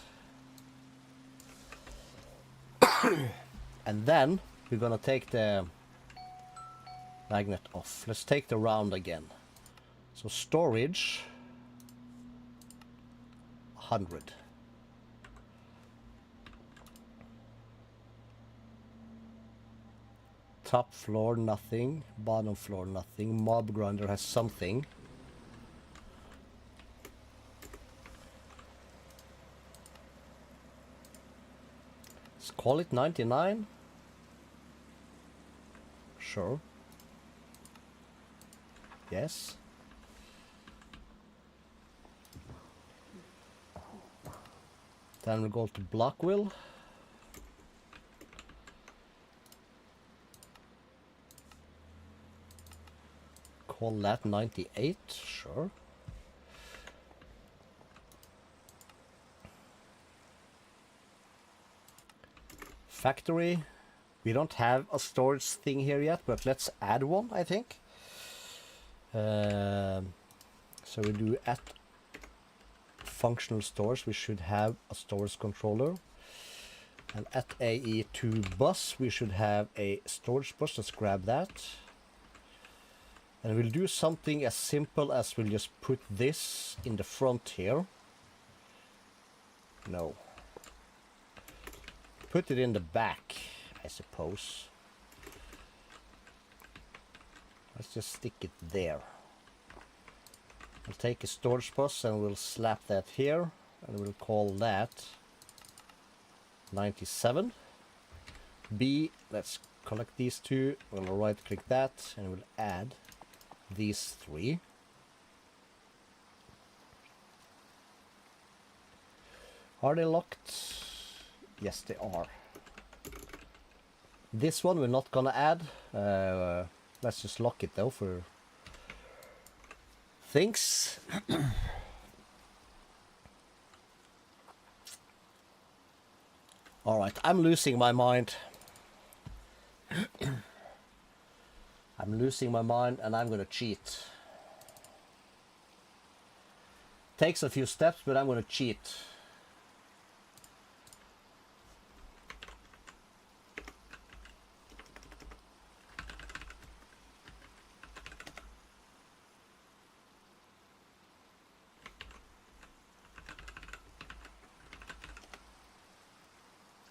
And then we're gonna take the magnet off. Let's take the round again. So storage 100. Top floor nothing, bottom floor nothing. Mob grinder has something. Call it 99. Sure. Yes. Then we go to Blockwell. Call that 98. Sure. Factory. We don't have a storage thing here yet, but let's add one, I think. So we do at functional stores, we should have a storage controller. And at AE2 bus, we should have a storage bus. Let's grab that. And we'll do something as simple as we'll just put this in the front here. No. Put it in the back, I suppose. Let's just stick it there. We'll take a storage bus and we'll slap that here. And we'll call that 97. B, let's collect these two. We'll right click that and we'll add these three. Are they locked? Yes, they are. This one we're not gonna add. Let's just lock it though for things. All right, I'm losing my mind. I'm losing my mind and I'm gonna cheat. Takes a few steps, but I'm gonna cheat.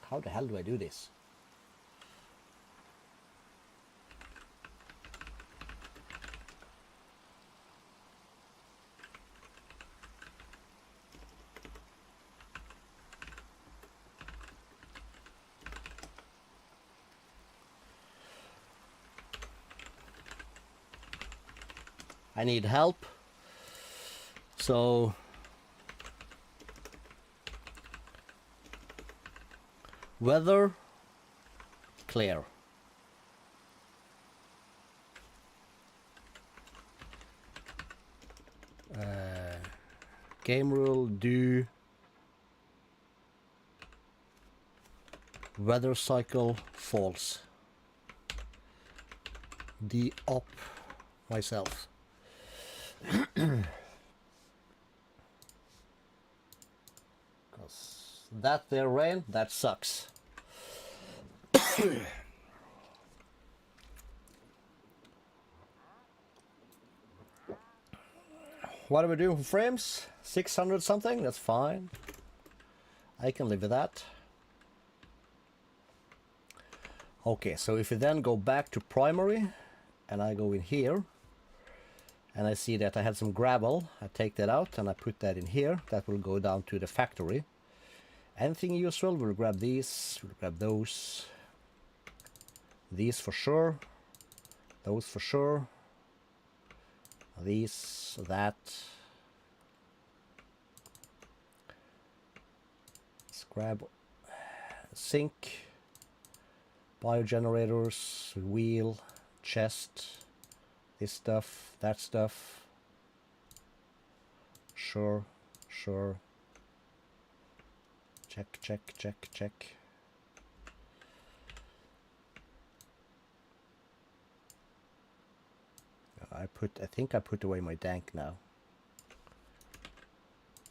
How the hell do I do this? I need help. So weather clear. Game rule do weather cycle false. The up myself. Because that there rain, that sucks. What are we doing for frames? 600 something? That's fine. I can live with that. Okay, so if we then go back to primary and I go in here and I see that I had some gravel, I take that out and I put that in here. That will go down to the factory. Anything useful, we'll grab these, we'll grab those. These for sure. Those for sure. These, that. Let's grab sink, biogenerators, wheel, chest, this stuff, that stuff. Sure, sure. Check, check, check, check. I think I put away my dank now.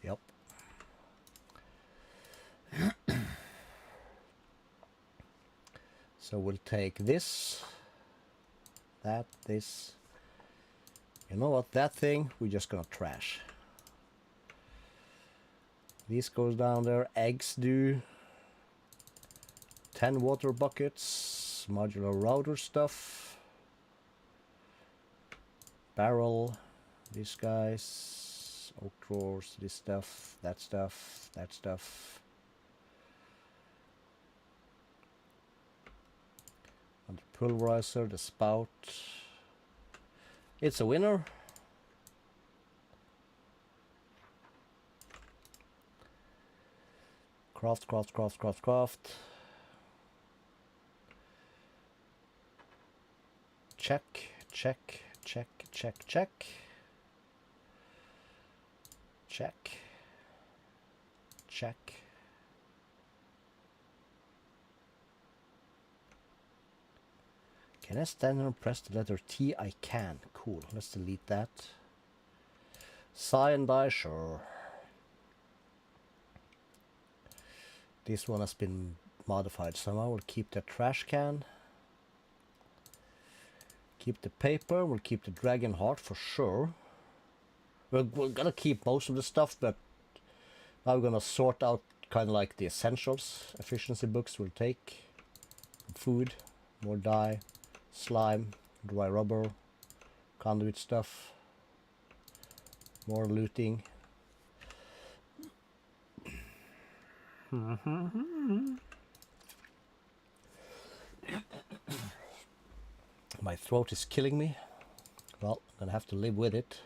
Yep. So we'll take this, that, this. You know what? That thing we're just gonna trash. This goes down there. Eggs do. 10 water buckets. Modular router stuff. Barrel, these guys, oak drawers, this stuff, that stuff, that stuff. Pulverizer, the spout. It's a winner. Craft, craft, craft, craft, craft. Check, check, check, check, check. Check. Check. Can I stand here and press the letter T? I can. Cool. Let's delete that. Sign die, sure. This one has been modified somehow. We'll keep the trash can. Keep the paper. We'll keep the dragon heart for sure. We're gonna keep most of the stuff, but now we're gonna sort out kind of like the essentials. Efficiency books will take. Food, more dye, slime, dry rubber, conduit stuff, more looting. My throat is killing me. Well, I'm gonna have to live with it.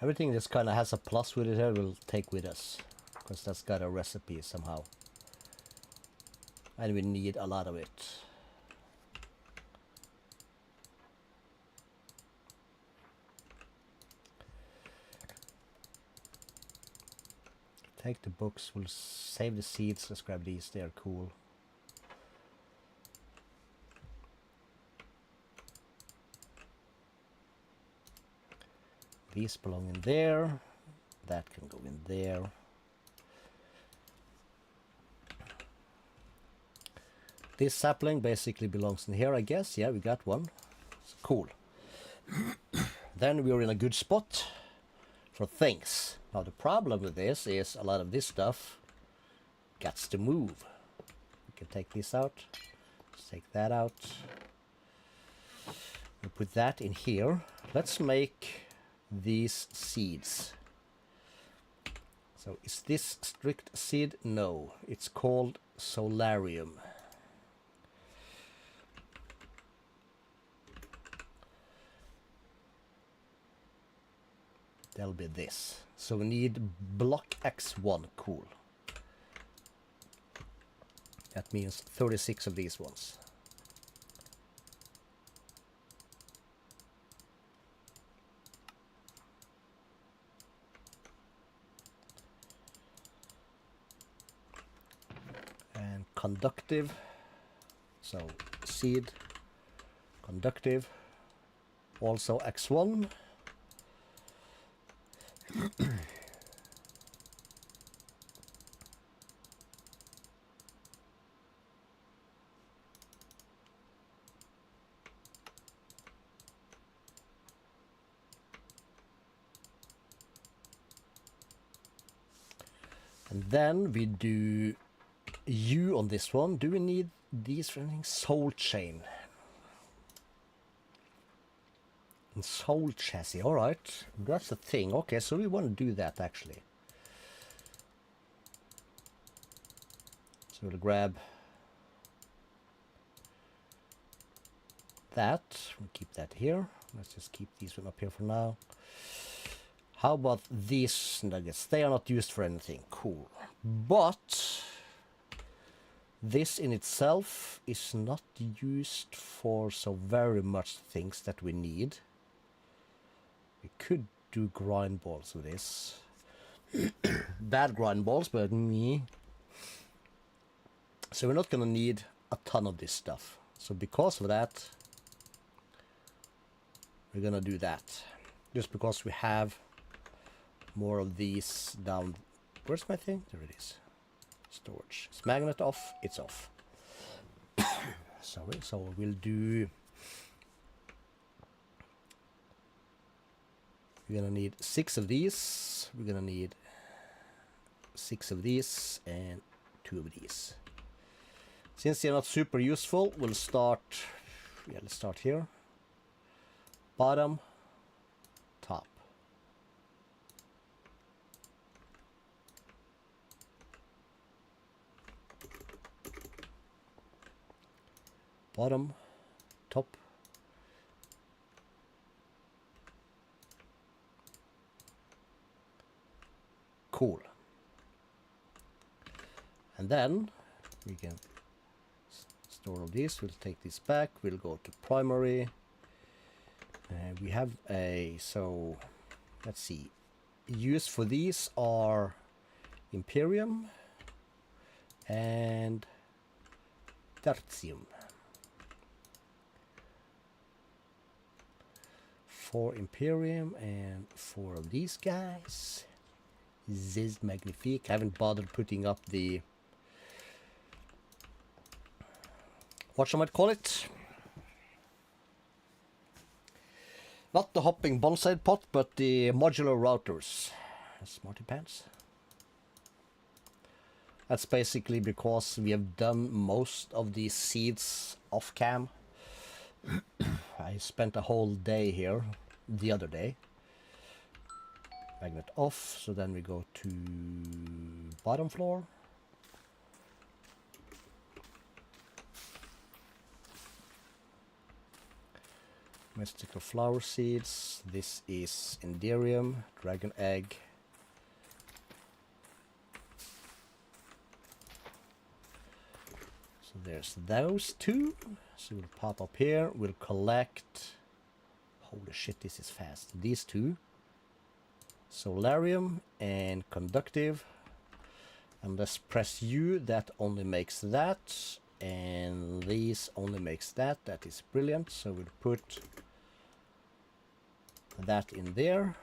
Everything that kind of has a plus with it here we'll take with us, because that's got a recipe somehow. And we need a lot of it. Take the books, we'll save the seeds, let's grab these, they're cool. These belong in there, that can go in there. This sapling basically belongs in here, I guess. Yeah, we got one. It's cool. Then we're in a good spot for things. Now the problem with this is a lot of this stuff gets to move. We can take this out. Let's take that out. We'll put that in here. Let's make these seeds. So is this strict seed? No, it's called solarium. That'll be this. So we need block X1, cool. That means 36 of these ones. And conductive, so seed, conductive, also X1. And then we do U on this one. Do we need these for anything? Soul chain. And soul chassis, alright. That's the thing. Okay, so we want to do that actually. So we'll grab that. We'll keep that here. Let's just keep these one up here for now. How about these nuggets? They are not used for anything. Cool. But this in itself is not used for so very much things that we need. We could do grind balls with this. Bad grind balls, but me. So we're not gonna need a ton of this stuff. So because of that, we're gonna do that. Just because we have more of these down. Where's my thing? There it is. Storage. Is magnet off? It's off. Sorry, so we'll do... We're gonna need 6 of these. We're gonna need 6 of these and 2 of these. Since they're not super useful, we'll start... Yeah, let's start here. Bottom, top. bottom, top. Cool. And then we can store all this. We'll take this back. We'll go to primary. We have a, so let's see. Use for these are Imperium and Tertium. 4 Imperium and 4 of these guys. This is magnifique. I haven't bothered putting up the, what shall I call it? Not the hopping bonsai pot, but the modular routers. Smarty pants. That's basically because we have done most of these seeds off cam. I spent a whole day here the other day. Magnet off, so then we go to bottom floor. Mystical flower seeds. This is Enderium, dragon egg. So there's those two. So we'll pop up here. We'll collect. Holy shit, this is fast. These two. Solarium and conductive. And let's press U. That only makes that. And these only makes that. That is brilliant. So we'll put that in there.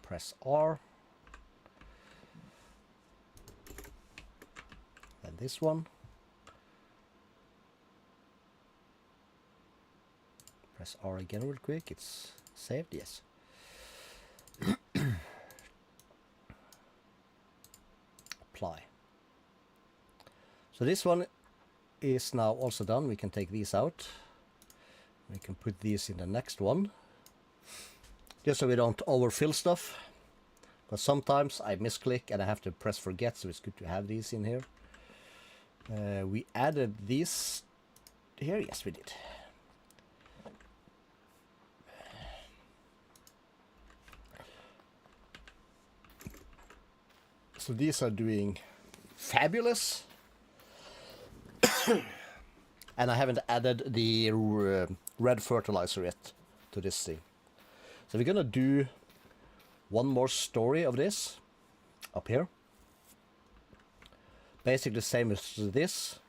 Press R. Then this one. Press R again real quick. It's saved, yes. Apply. So this one is now also done. We can take these out. We can put these in the next one. Just so we don't overfill stuff. But sometimes I misclick and I have to press forget, so it's good to have these in here. We added these here. Yes, we did. So these are doing fabulous. And I haven't added the red fertilizer yet to this thing. So we're gonna do one more story of this up here. Basically the same as this.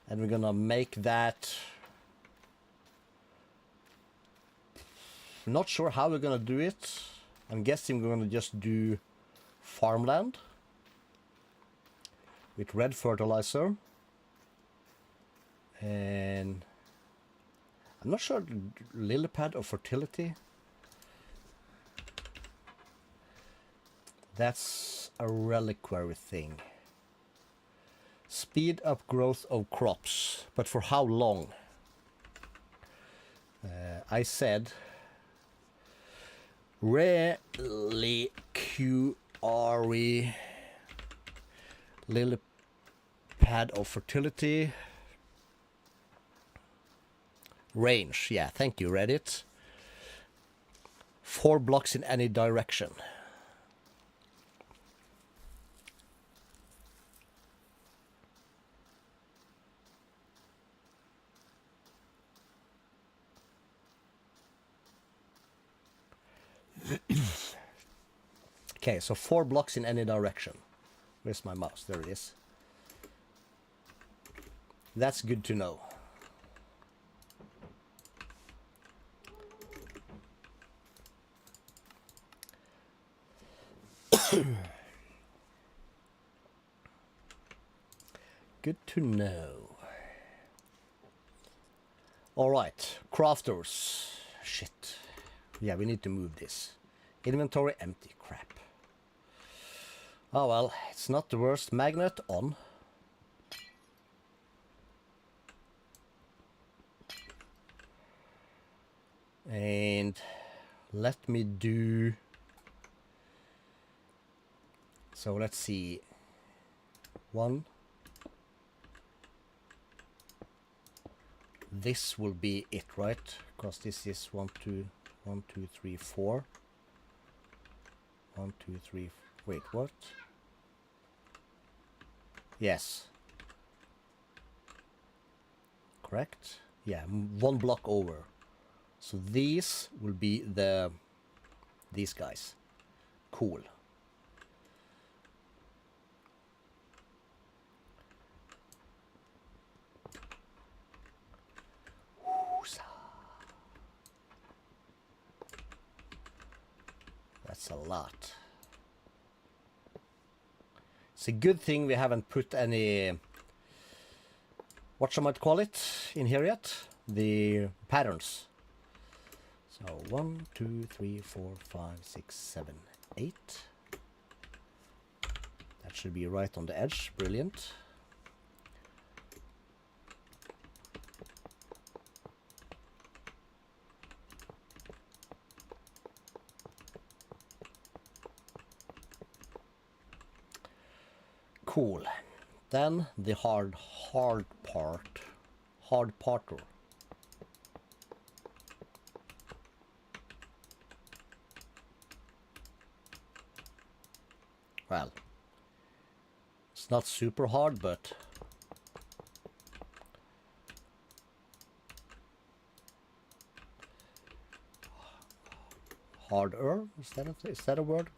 And we're gonna make that. I'm not sure how we're gonna do it. I'm guessing we're gonna just do farmland with red fertilizer. And I'm not sure, lily pad or fertility. That's a reliquary thing. Speed up growth of crops, but for how long? I said reliquary lily pad of fertility. Range, yeah, thank you, Reddit. 4 blocks in any direction. Okay, so 4 blocks in any direction. Where's my mouse? There it is. That's good to know. Good to know. All right, crafters. Shit. Yeah, we need to move this. Inventory empty. Crap. Oh well, it's not the worst. Magnet on. And let me do So let's see. 1. This will be it, right? Because this is 1, 2, 1, 2, 3, 4. 1, 2, 3. Wait, what? Yes. Correct? Yeah, 1 block over. So these will be these guys. Cool. That's a lot. It's a good thing we haven't put any, what you might call it, in here yet. The patterns. So 1, 2, 3, 4, 5, 6, 7, 8. That should be right on the edge. Brilliant. Cool. Then the hard part. Hard parter. Well, it's not super hard, but harder, is that a word?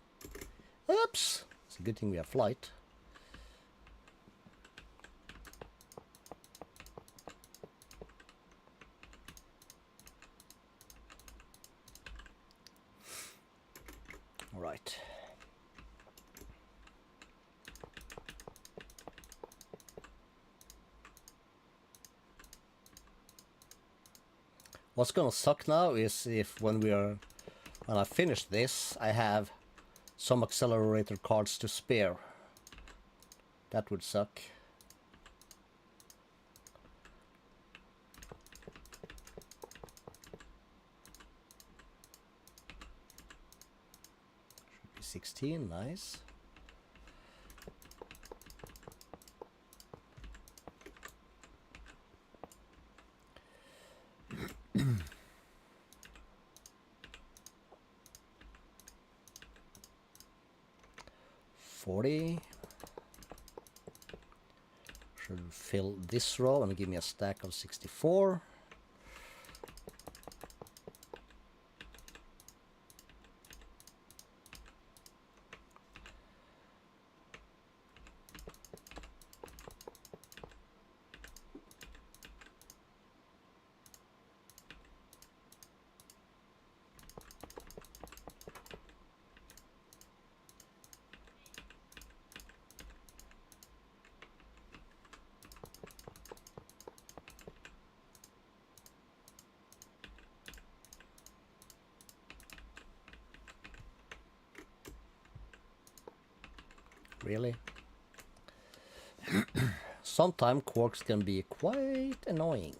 Oops! It's a good thing we have flight. All right. What's gonna suck now is if when I finish this, I have some accelerator cards to spare. That would suck. Should be 16, nice. Should fill this row and give me a stack of 64. Really? Sometimes quarks can be quite annoying.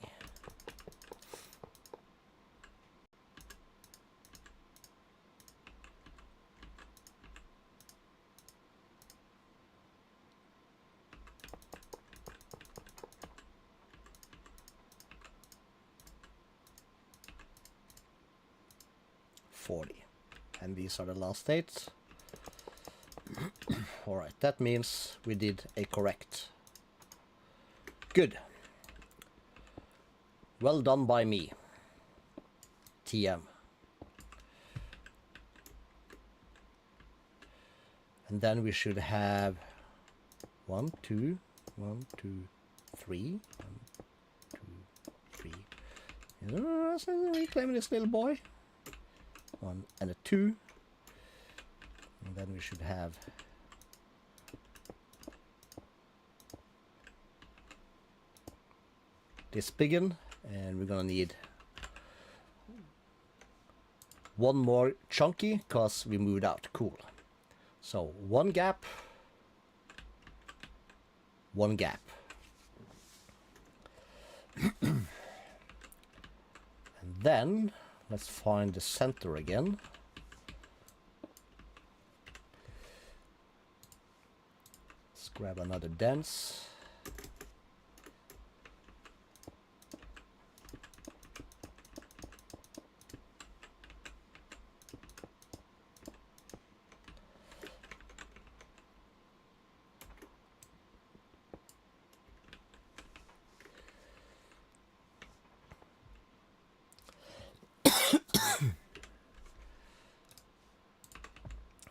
And these are the last states. Alright, that means we did a correct. Good. Well done by me. TM. And then we should have 1, 2, 1, 2, 3. 1, 2, 3. Reclaiming this little boy. 1 and a 2. And then we should have this biggin, and we're gonna need one more chunky because we moved out. Cool. So 1 gap, 1 gap. And then let's find the center again. grab another dense.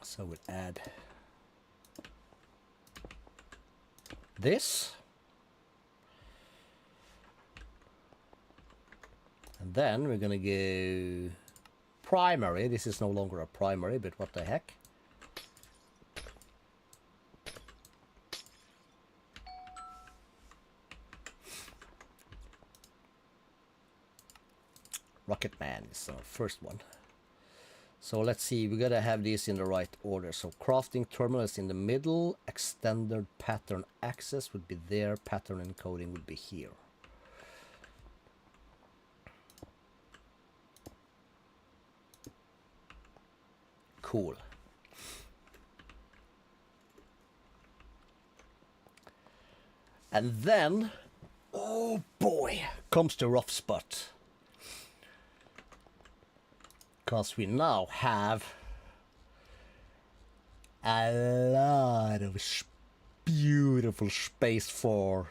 So we'll add this. And then we're gonna go primary. This is no longer a primary, but what the heck. Rocket Man is our first one. So let's see, we gotta have these in the right order. So crafting terminal is in the middle, extended pattern access would be there, pattern encoding would be here. Cool. And then, oh boy, comes the rough spot. Because we now have a lot of beautiful space for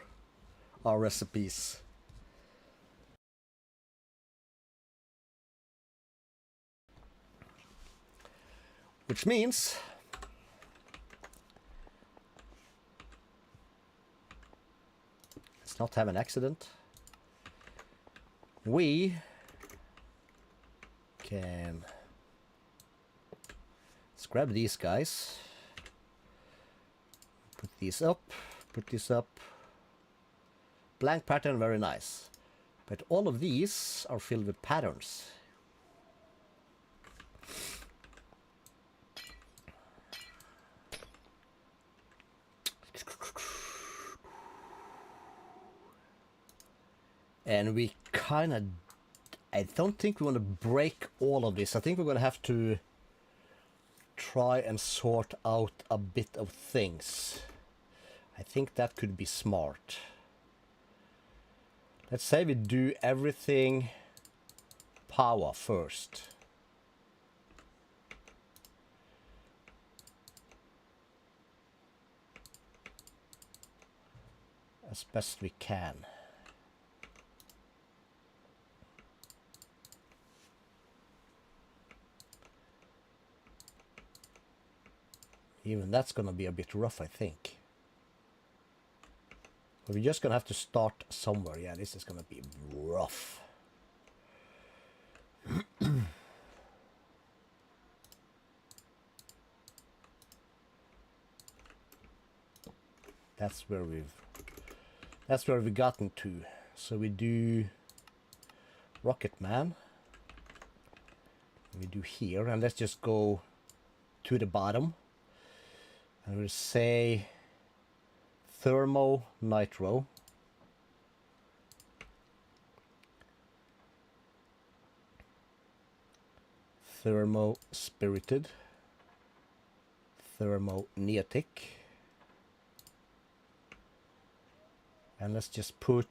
our recipes. Which means let's not have an accident. We can let's grab these guys, put these up, put this up. Blank pattern, very nice. But all of these are filled with patterns. And we kind of, I don't think we want to break all of this. I think we're going to have to try and sort out a bit of things. I think that could be smart. Let's say we do everything power first. As best we can. Even that's gonna be a bit rough, I think. But we're just gonna have to start somewhere. Yeah, this is gonna be rough. That's where we've gotten to. So we do Rocket Man. We do here, and let's just go to the bottom. And we'll say thermo nitro. Thermo spirited. Thermo neotic. And let's just put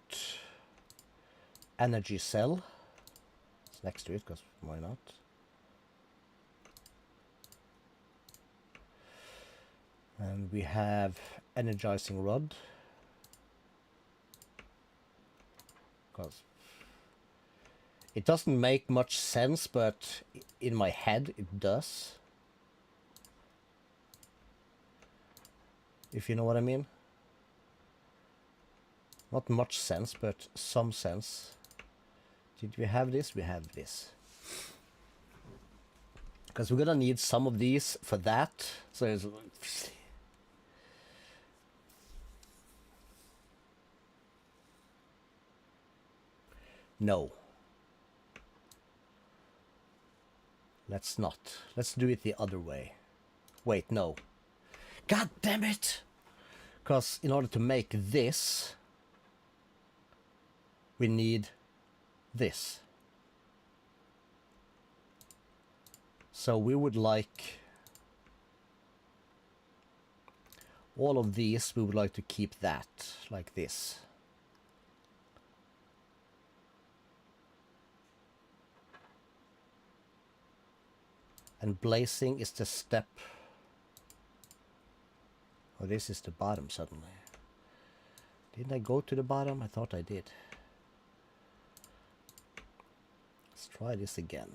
energy cell. It's next to it, because why not? And we have energizing rod. Because it doesn't make much sense, but in my head it does. If you know what I mean. Not much sense, but some sense. Did we have this? We have this. Because we're gonna need some of these for that. So it's... No. Let's not. Let's do it the other way. Wait, no. God damn it! Because in order to make this, we need this. So we would like all of these, we would like to keep that like this. And blazing is the step. Oh, this is the bottom suddenly. Didn't I go to the bottom? I thought I did. Let's try this again.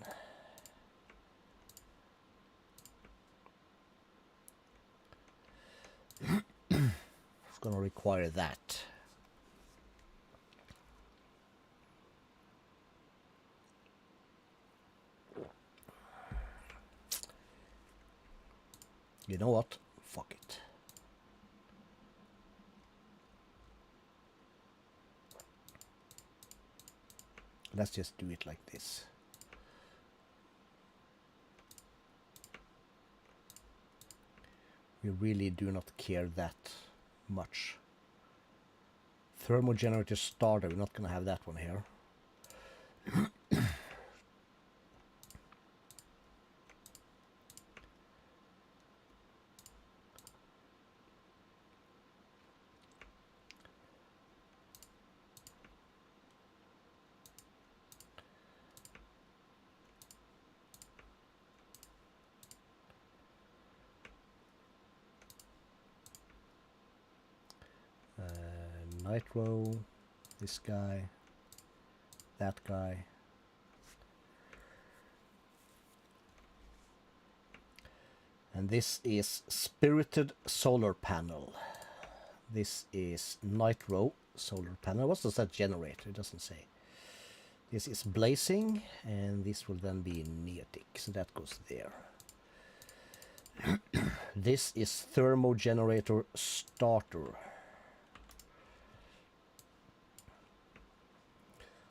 It's gonna require that. You know what? Fuck it. Let's just do it like this. We really do not care that much. Thermogenerator starter, we're not gonna have that one here. Nitro, this guy, that guy. And this is spirited solar panel. This is nitro solar panel. What does that generate? It doesn't say. This is blazing, and this will then be neotic, so that goes there. This is thermogenerator starter.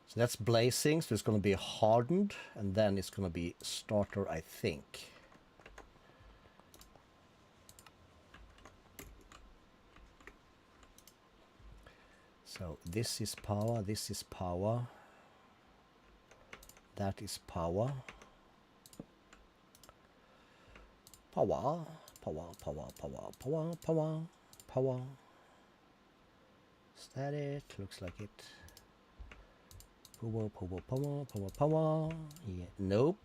So that's blazing, so it's going to be hardened, and then it's going to be starter, I think. So this is power, this is power. That is power. Power, power, power, power, power, power, power. Is that it? Looks like it. Power, power, power, power, power. Yeah. Nope.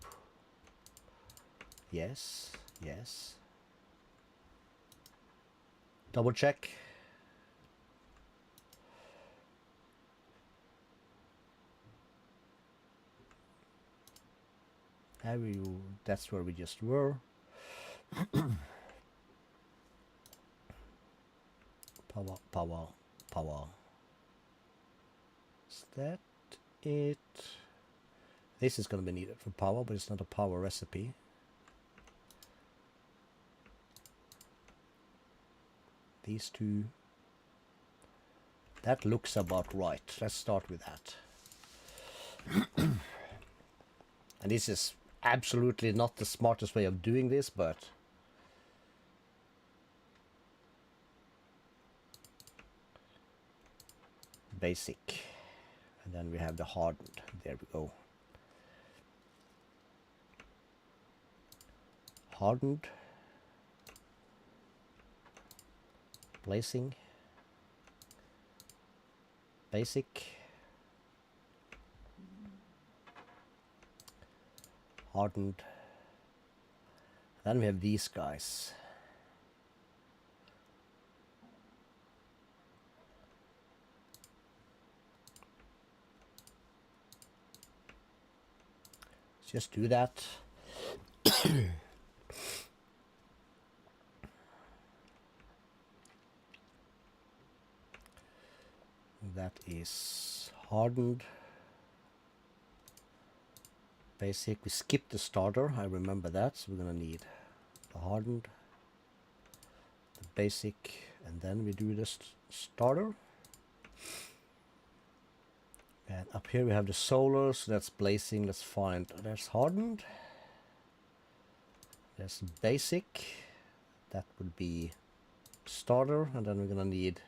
Yes, yes. Double check. Have you? That's where we just were. Power, power, power. Is that it? This is going to be needed for power, but it's not a power recipe. These two. That looks about right. Let's start with that. And this is absolutely not the smartest way of doing this, but basic. And then we have the hardened. There we go. Hardened. Blazing. Basic. Hardened. Then we have these guys. Let's just do that. That is hardened. Basic. We skipped the starter. I remember that. So we're gonna need the hardened, the basic, and then we do the starter. And up here we have the solar. So that's blazing. Let's find. There's hardened. There's basic. That would be starter, and then we're gonna need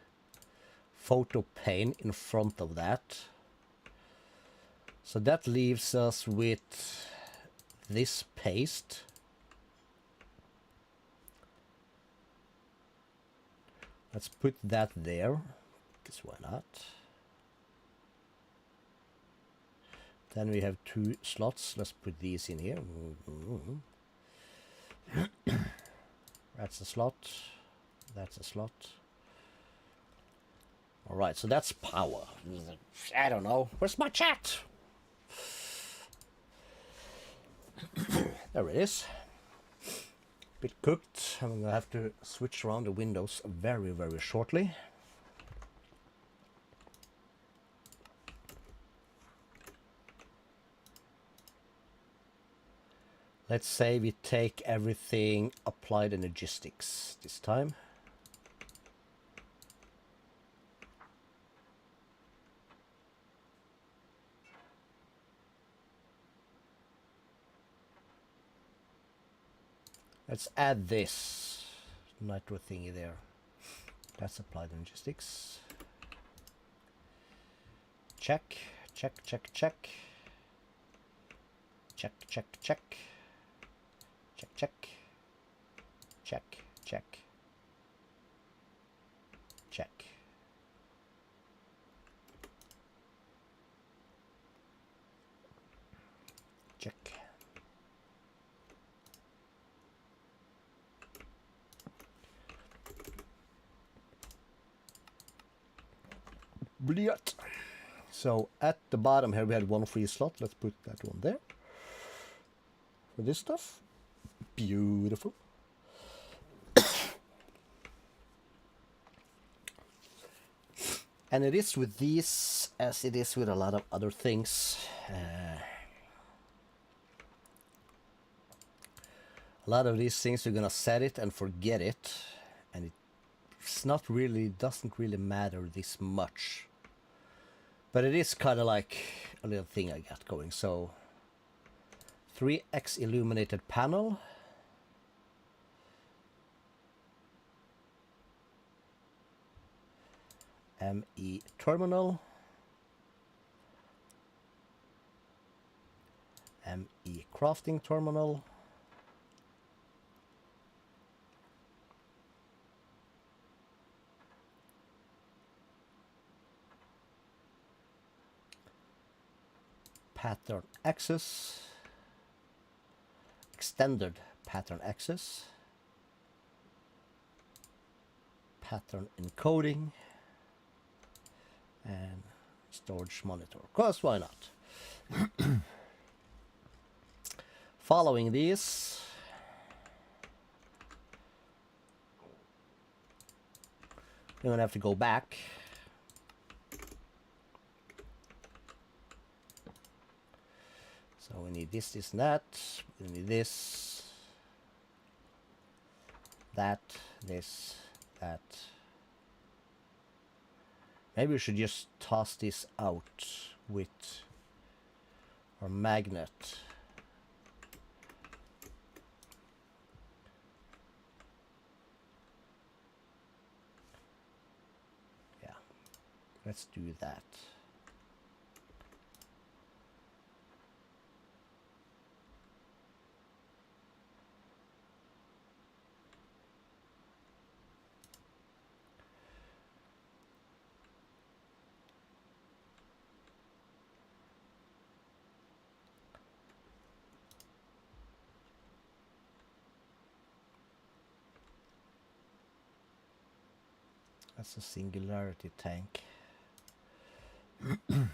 photo pane in front of that. So that leaves us with this paste, Let's put that there, because why not? Then we have 2 slots. Let's put these in here. That's a slot. That's a slot. All right, so that's power. I don't know. Where's my chat? There it is. Bit cooked. I'm gonna have to switch around the windows very, very shortly. Let's say we take everything applied energistics this time. Let's add this nitro thingy there. That's applied energistics. Check, check, check, check. Check, check, check. Check, check. Check, check. Check. Check. Brilliant. So at the bottom here we had 1 free slot. Let's put that one there for this stuff. Beautiful. And it is with these as it is with a lot of other things. A lot of these things you're gonna set it and forget it, and it's not really, doesn't really matter this much. But it is kind of like a little thing I got going. So 3x illuminated panel. ME terminal. ME crafting terminal. Pattern access. Extended pattern access. Pattern encoding. And storage monitor. Of course, why not? Following these, we're gonna have to go back. So we need this, this, and that. We need this, that, this, that. Maybe we should just toss this out with our magnet. Yeah, let's do that. That's a singularity tank. Am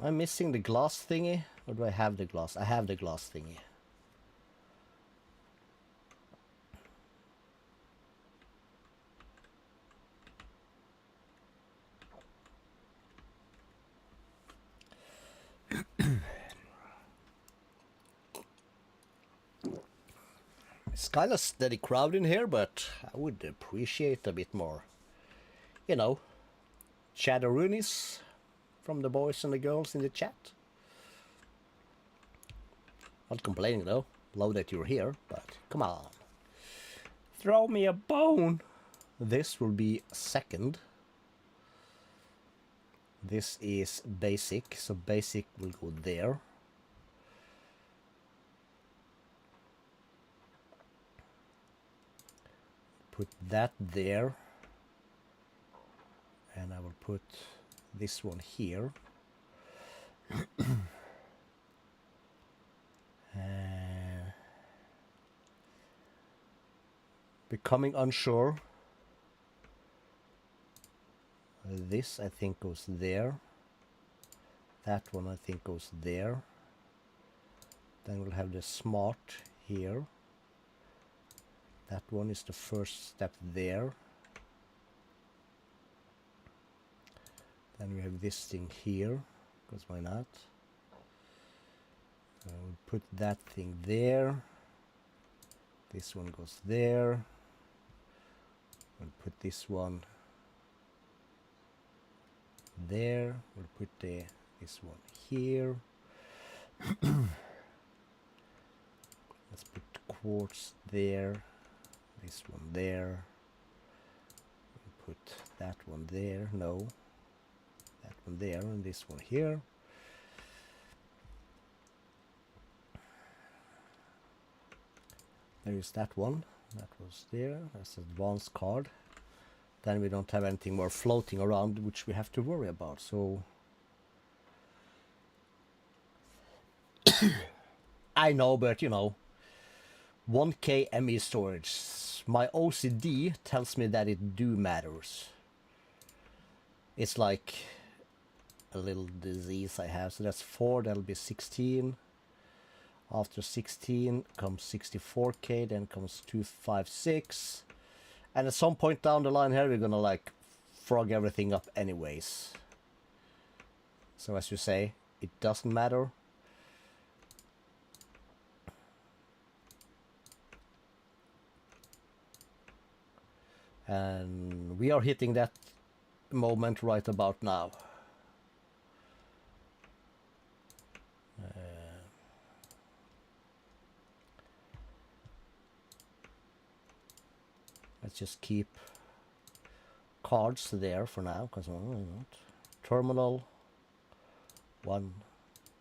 I missing the glass thingy? Or do I have the glass? I have the glass thingy. It's kind of steady crowd in here, but I would appreciate a bit more, you know, chatteroonies from the boys and the girls in the chat. Not complaining though, love that you're here, but come on. Throw me a bone! This will be second. This is basic, so basic will go there. put that there. And I will put this one here. Becoming unsure. This I think goes there. That one I think goes there. Then we'll have the smart here. That one is the first step there. Then we have this thing here, because why not? We'll put that thing there. This one goes there. We'll put this one there. We'll put this one here. Let's put quartz there. This one there. We'll put that one there. No. That one there and this one here. There is that one. That was there. That's an advanced card. Then we don't have anything more floating around which we have to worry about. So I know, but you know, 1K ME storage. My OCD tells me that it do matters. It's like a little disease I have. So that's 4, that'll be 16. After 16 comes 64K, then comes 256. And at some point down the line here, we're gonna like frog everything up anyways. So as you say, it doesn't matter. And we are hitting that moment right about now. Let's just keep cards there for now, because terminal 1,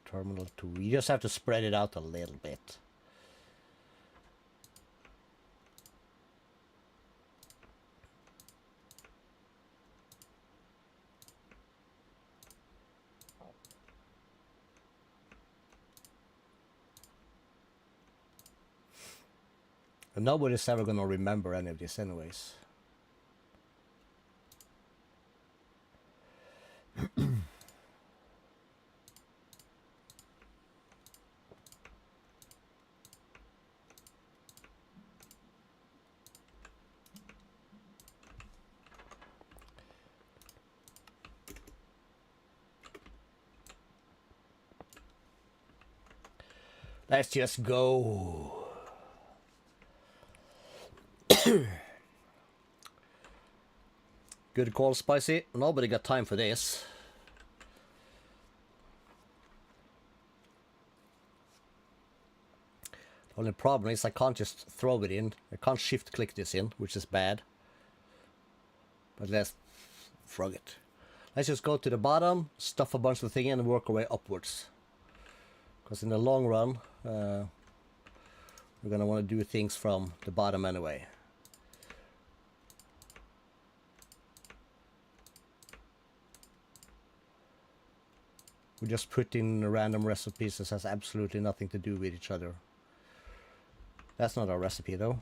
terminal 2. You just have to spread it out a little bit. And nobody's ever gonna remember any of this anyways. Let's just go. Good call, Spicy. Nobody got time for this. The only problem is I can't just throw it in. I can't shift click this in, which is bad. But let's frog it. Let's just go to the bottom, stuff a bunch of things in and work our way upwards. Because in the long run, we're going to want to do things from the bottom anyway. We just put in random recipes that has absolutely nothing to do with each other. That's not our recipe though.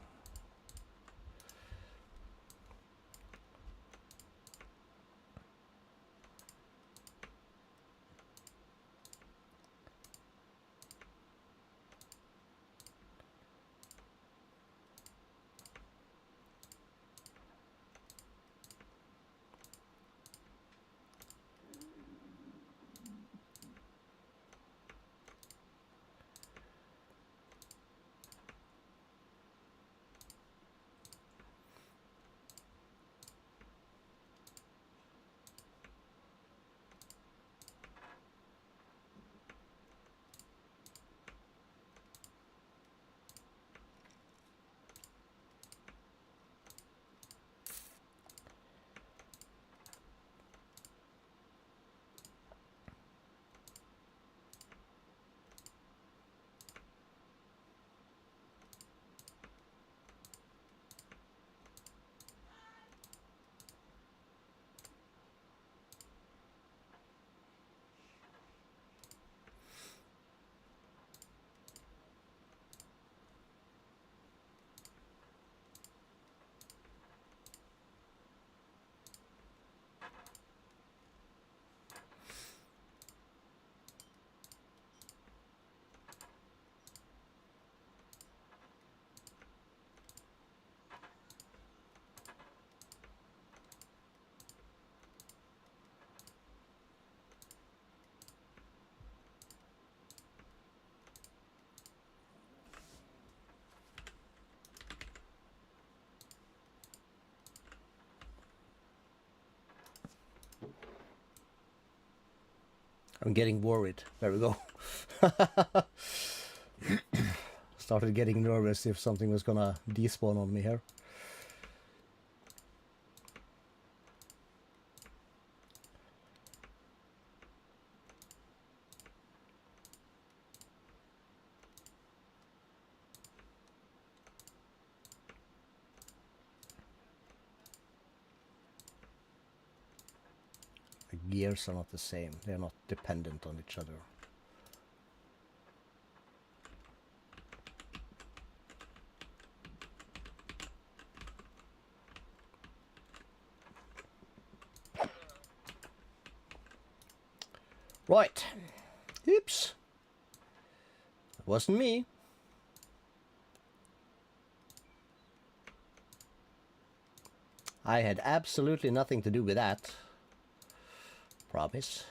I'm getting worried. There we go. Started getting nervous if something was gonna despawn on me here. The gears are not the same. They're not dependent on each other. Right. Oops. It wasn't me. I had absolutely nothing to do with that. Promise.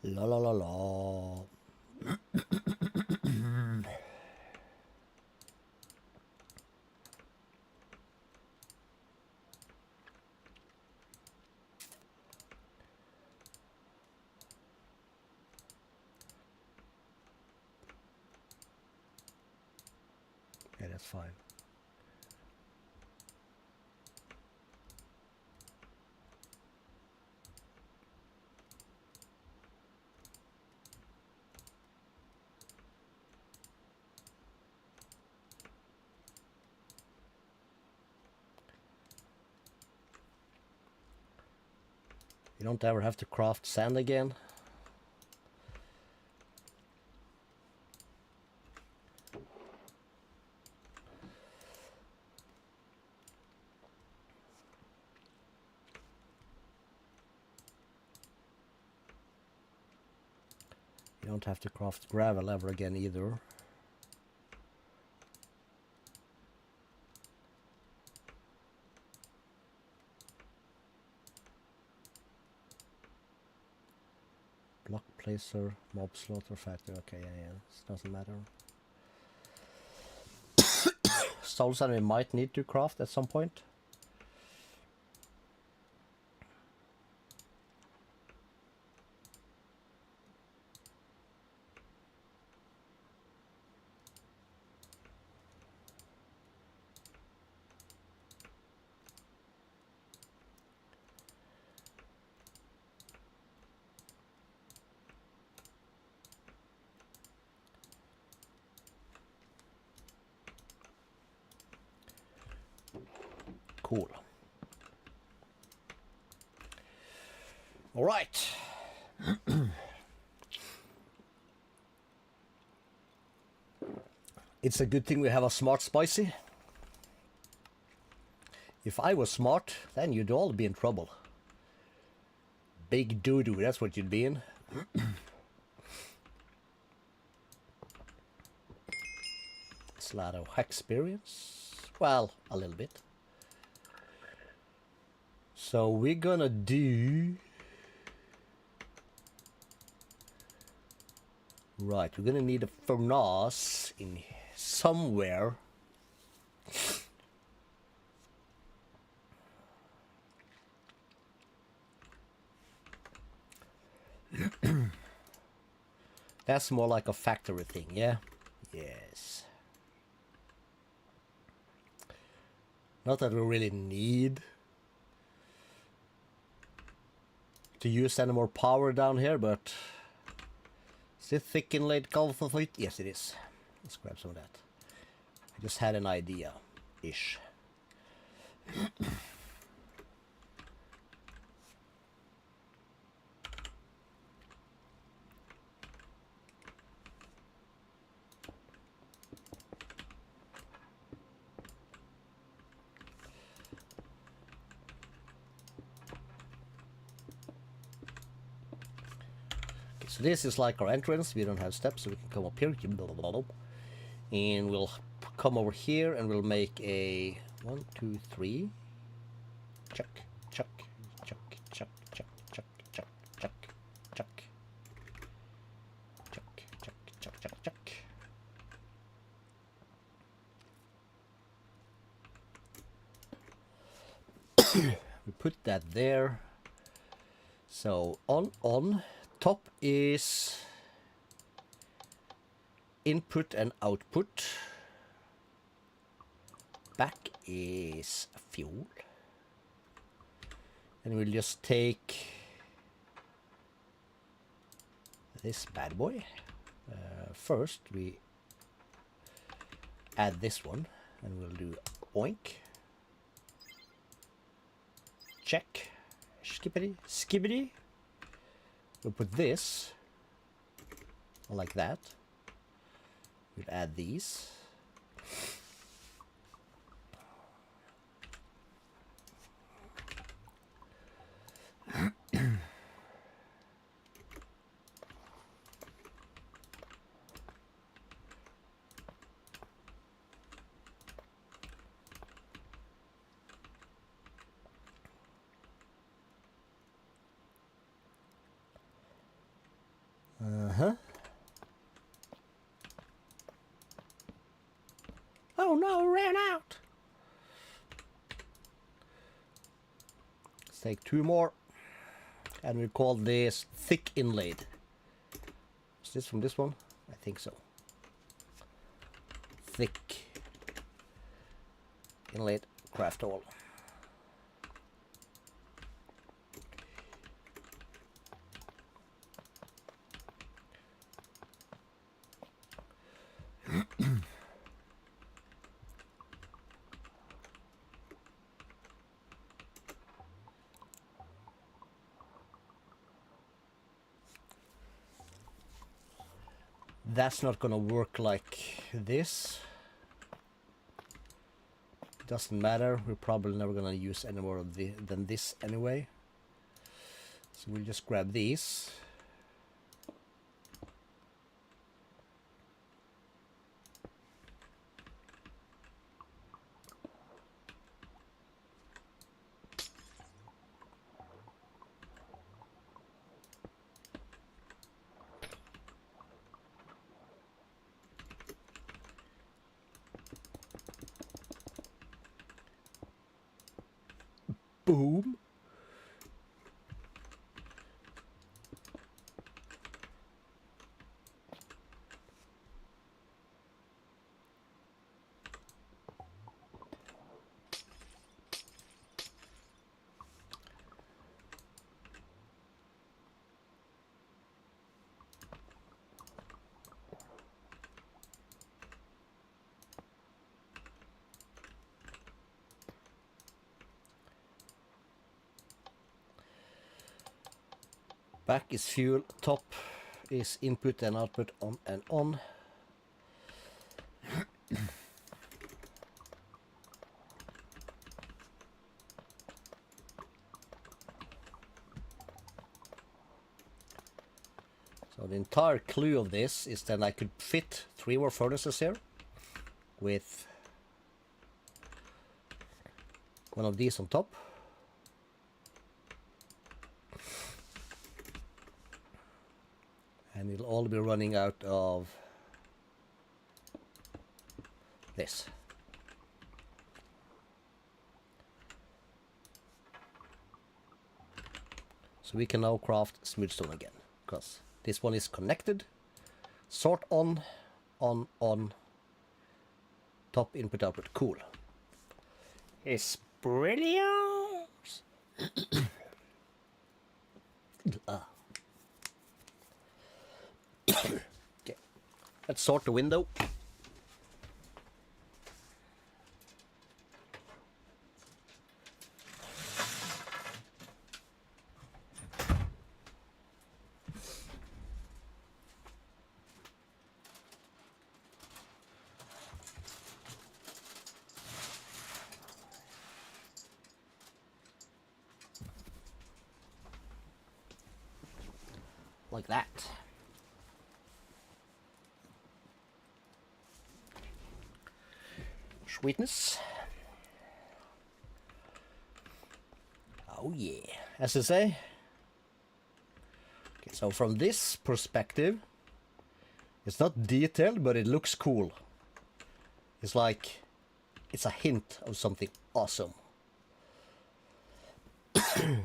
La la la la. Yeah, that's fine. You don't ever have to craft sand again. You don't have to craft gravel ever again either. Block placer, mob slaughter factory. Okay, yeah, it doesn't matter. Soul sand we might need to craft at some point. Cool. All right. It's a good thing we have a smart spicy. If I was smart, then you'd all be in trouble. Big doo-doo, that's what you'd be in. It's a lot of experience. Well, a little bit. So we're gonna do... Right, we're gonna need a furnace in somewhere. That's more like a factory thing, yeah? Yes. Not that we really need to use any more power down here, but is it thick inlaid Calisto? Yes, it is. Let's grab some of that. I just had an idea-ish. So this is like our entrance. We don't have steps, so we can come up here. And we'll come over here and we'll make a 1, 2, 3. Chuck, chuck, chuck, chuck, chuck, chuck, chuck, chuck, chuck. Chuck, chuck, chuck, chuck, chuck. We put that there. So on. Top is input and output. Back is fuel. And we'll just take this bad boy. First we add this one and we'll do oink. Check. Skippity, skibbity. We'll put this like that. We'll add these. Oh no, ran out. Let's take 2 more. And we call this thick inlaid. Is this from this one? I think so. Thick inlaid craft oil. That's not gonna work like this. Doesn't matter. We're probably never gonna use any more of than this anyway. So we'll just grab these. Boom. Back is fuel, top is input and output, on and on. So the entire clue of this is that I could fit 3 more furnaces here with one of these on top. And it'll all be running out of this. So we can now craft smooth stone again, because this one is connected. Sort on, top input output, cool. is brilliant. Okay, let's sort the window. Like that. Sweetness. Oh yeah, as I say. Okay, so from this perspective, it's not detailed, but it looks cool. It's like, it's a hint of something awesome. Let's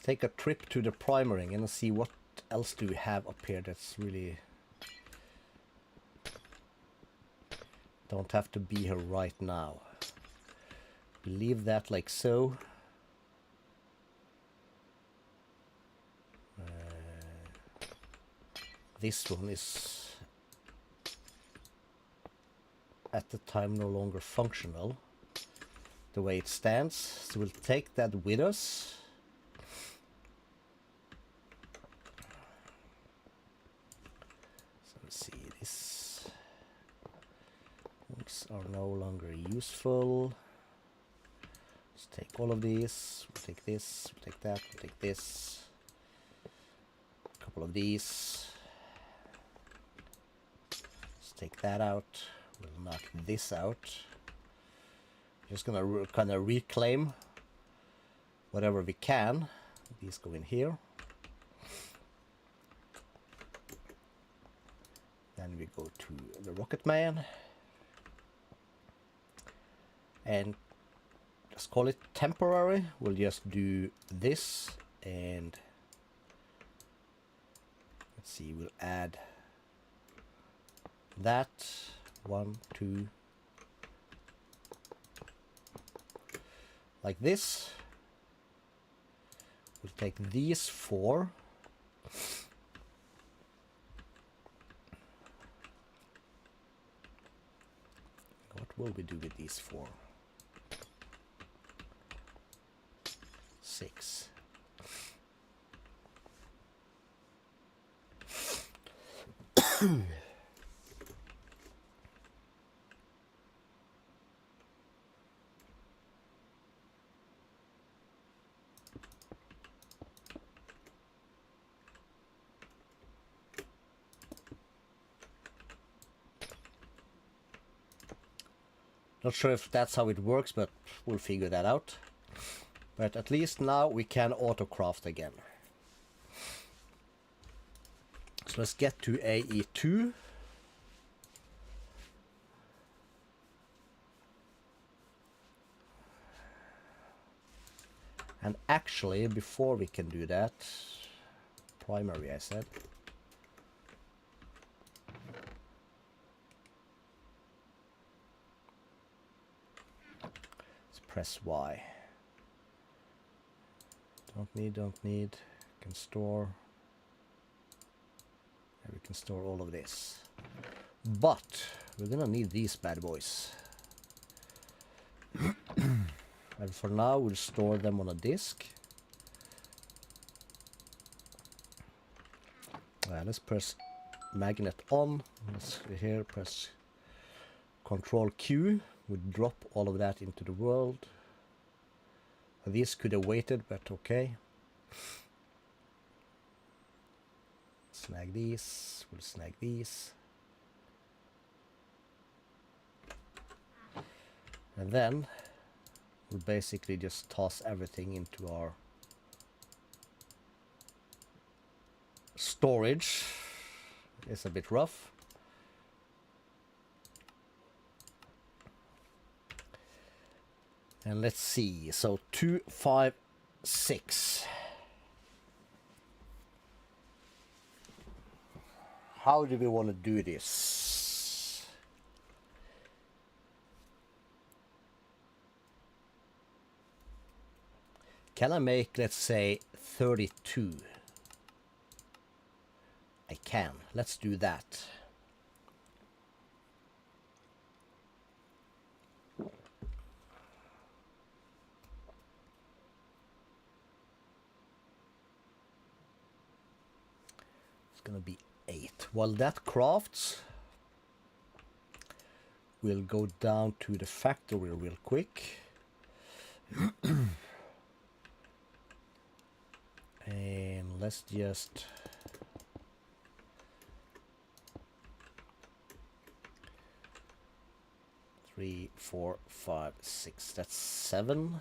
take a trip to the primering and see what else do we have up here that's really... Don't have to be here right now. Leave that like so. This one is at the time no longer functional the way it stands, so we'll take that with us. So let's see, these ones are no longer useful. Let's take all of these, we'll take this, we'll take that, we'll take this, a couple of these. Let's take that out, we'll knock this out. Just gonna kind of reclaim whatever we can. These go in here. Then we go to the Rocket Man. And let's call it temporary. We'll just do this and let's see, we'll add that. 1, 2. Like this. We'll take these 4. What will we do with these 4? 6. Not sure if that's how it works, but we'll figure that out. But at least now we can autocraft again. So let's get to AE2. And actually, before we can do that, primary I said. Press Y. Don't need. Can store. And we can store all of this. But we're gonna need these bad boys. And for now we'll store them on a disk. Let's press magnet on. Let's here press Control Q. Would drop all of that into the world. These could have waited, but okay. Snag these. We'll snag these. And then we'll basically just toss everything into our storage. It's a bit rough. And let's see, so 2, 5, 6. How do we want to do this? Can I make, let's say, 32? I can. Let's do that. It's gonna be 8. While that crafts, we'll go down to the factory real quick. And let's just three, 4, 5, 6. That's 7.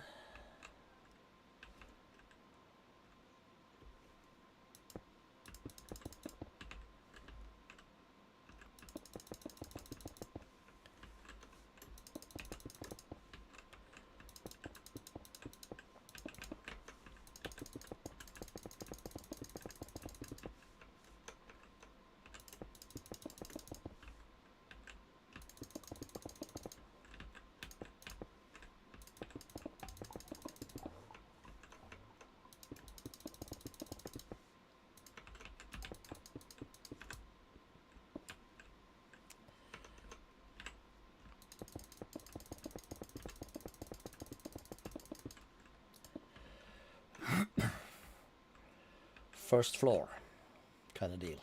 First floor kind of deal.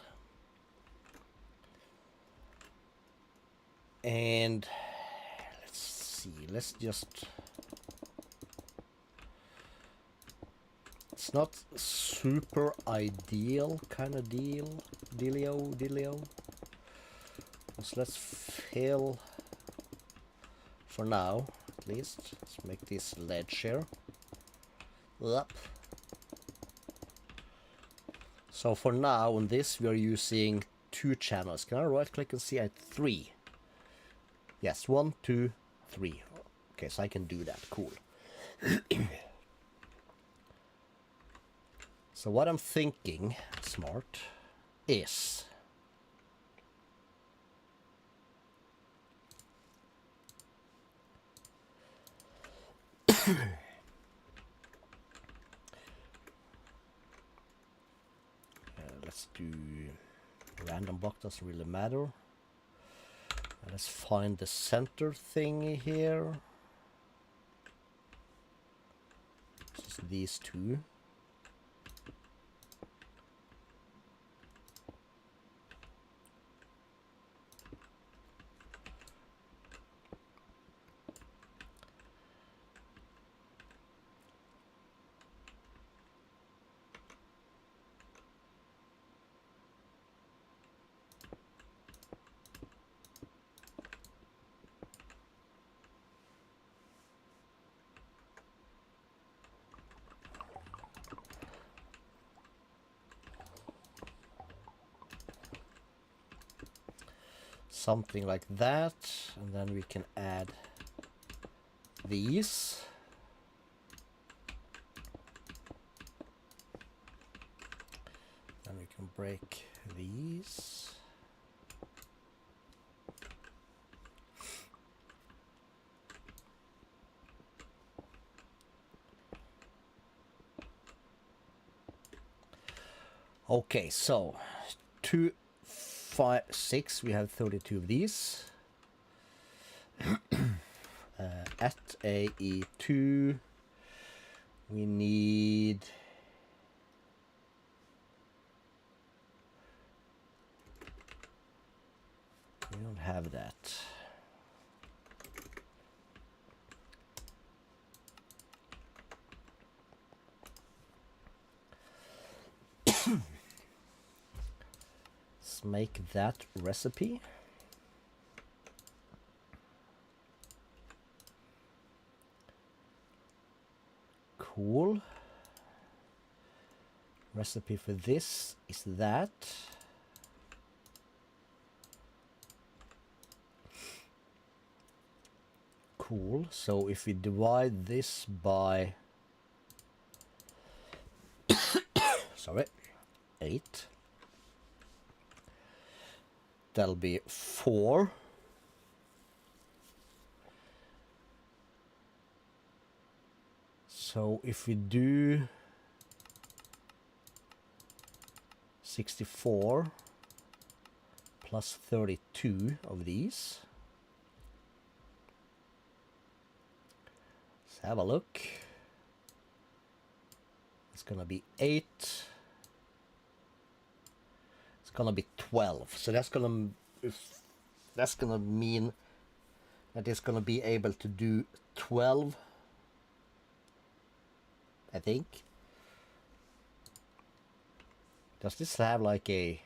And let's see, let's just, it's not super ideal kind of dealio. So let's fill for now, at least. Let's make this ledge here. Up. So for now on this we are using 2 channels. Can I right click and see at 3? Yes, 1, 2, 3. Okay, so I can do that. Cool. So what I'm thinking, smart, is let's do random block, doesn't really matter. Let's find the center thing here. Just these 2. Something like that, and then we can add these. Then we can break these. Okay, so 2, 5, 6, we have 32 of these. At AE2 we need we don't have that. Let's make that recipe. Cool. Recipe for this is that. Cool. So if we divide this by sorry, 8, that'll be 4. So if we do 64 plus 32 of these, let's have a look. It's gonna be 8. It's gonna be 12. So that's gonna mean that it's gonna be able to do 12, I think. Does this have like a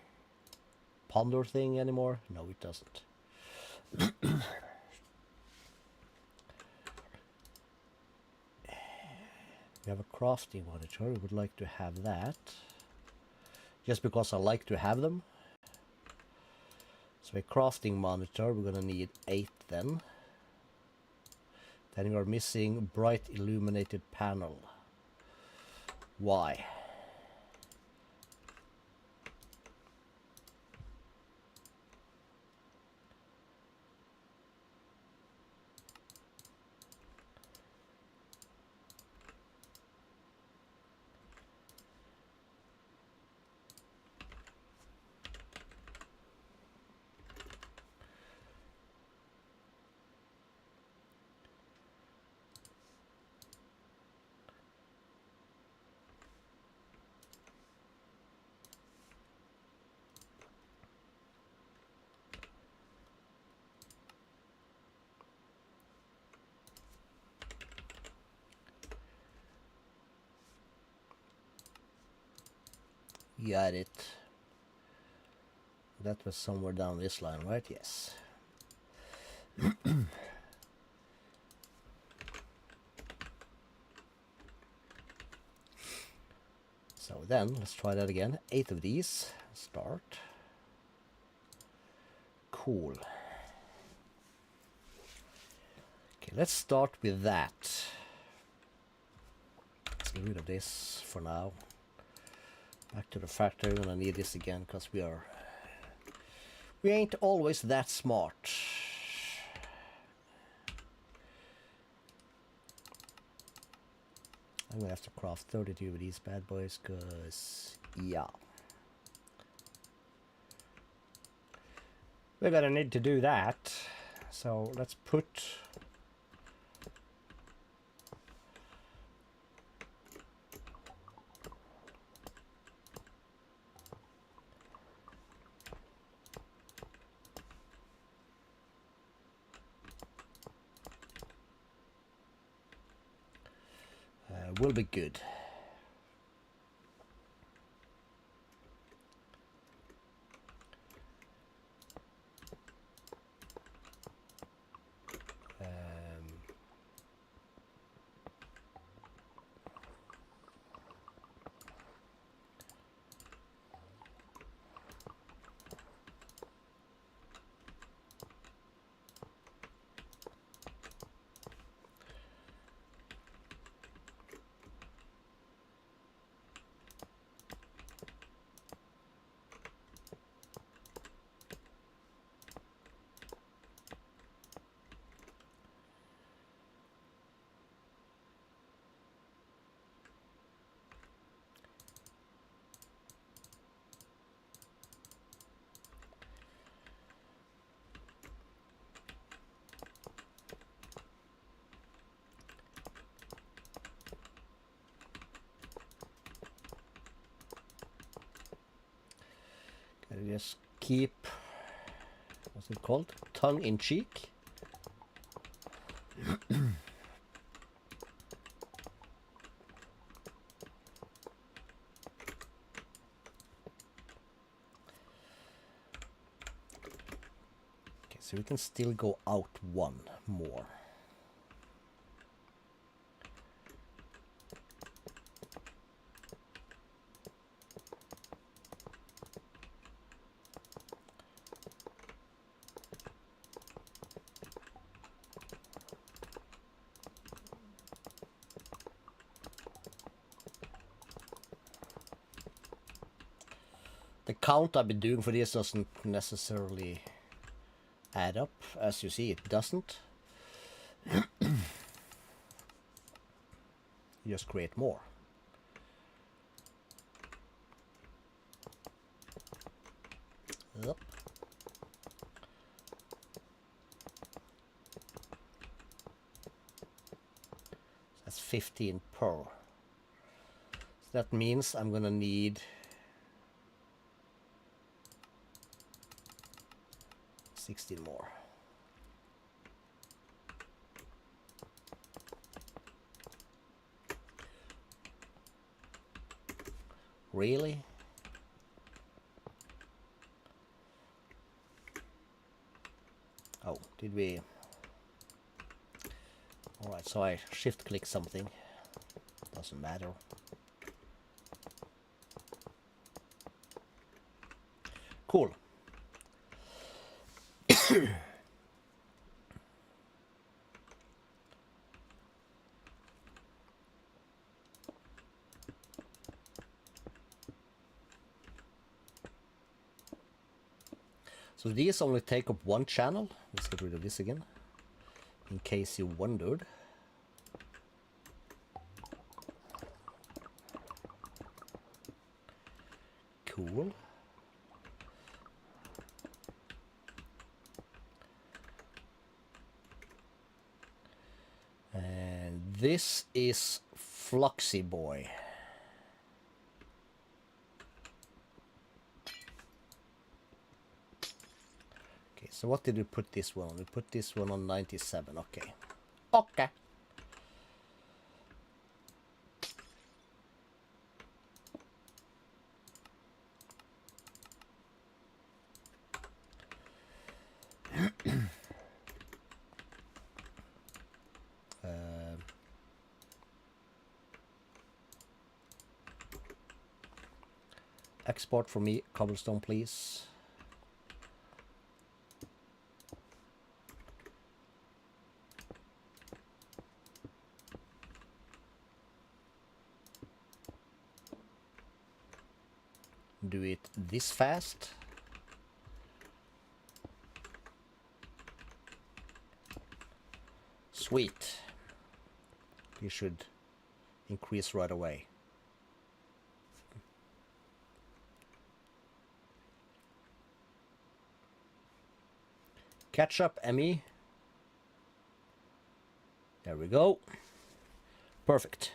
ponder thing anymore? No, it doesn't. We have a crafting monitor. We would like to have that. Just because I like to have them. So a crafting monitor, we're gonna need 8 then. Then we are missing bright illuminated panel. Why? Got it. That was somewhere down this line, right? Yes. So then, let's try that again. 8 of these. Start. Cool. Okay, let's start with that. Let's get rid of this for now. Back to the factory. I'm gonna need this again because we ain't always that smart. I'm gonna have to craft 32 of these bad boys because yeah, we're gonna need to do that. So let's put will be good. Just keep, what's it called? Tongue in cheek. Okay, so we can still go out one more. The count I've been doing for this doesn't necessarily add up. As you see, it doesn't. just create more. Yep. That's 15 per. So that means I'm gonna need 16 more. Really? Oh, did we? Alright, so I shift click something. Doesn't matter. Cool. So these only take up one channel. Let's get rid of this again, in case you wondered. Cool. And this is Fluxy Boy. Okay, so what did we put this one on? We put this one on 97. Okay. Okay. Export for me, cobblestone, please. Do it this fast. Sweet. You should increase right away. Catch up, Emmy. There we go. Perfect.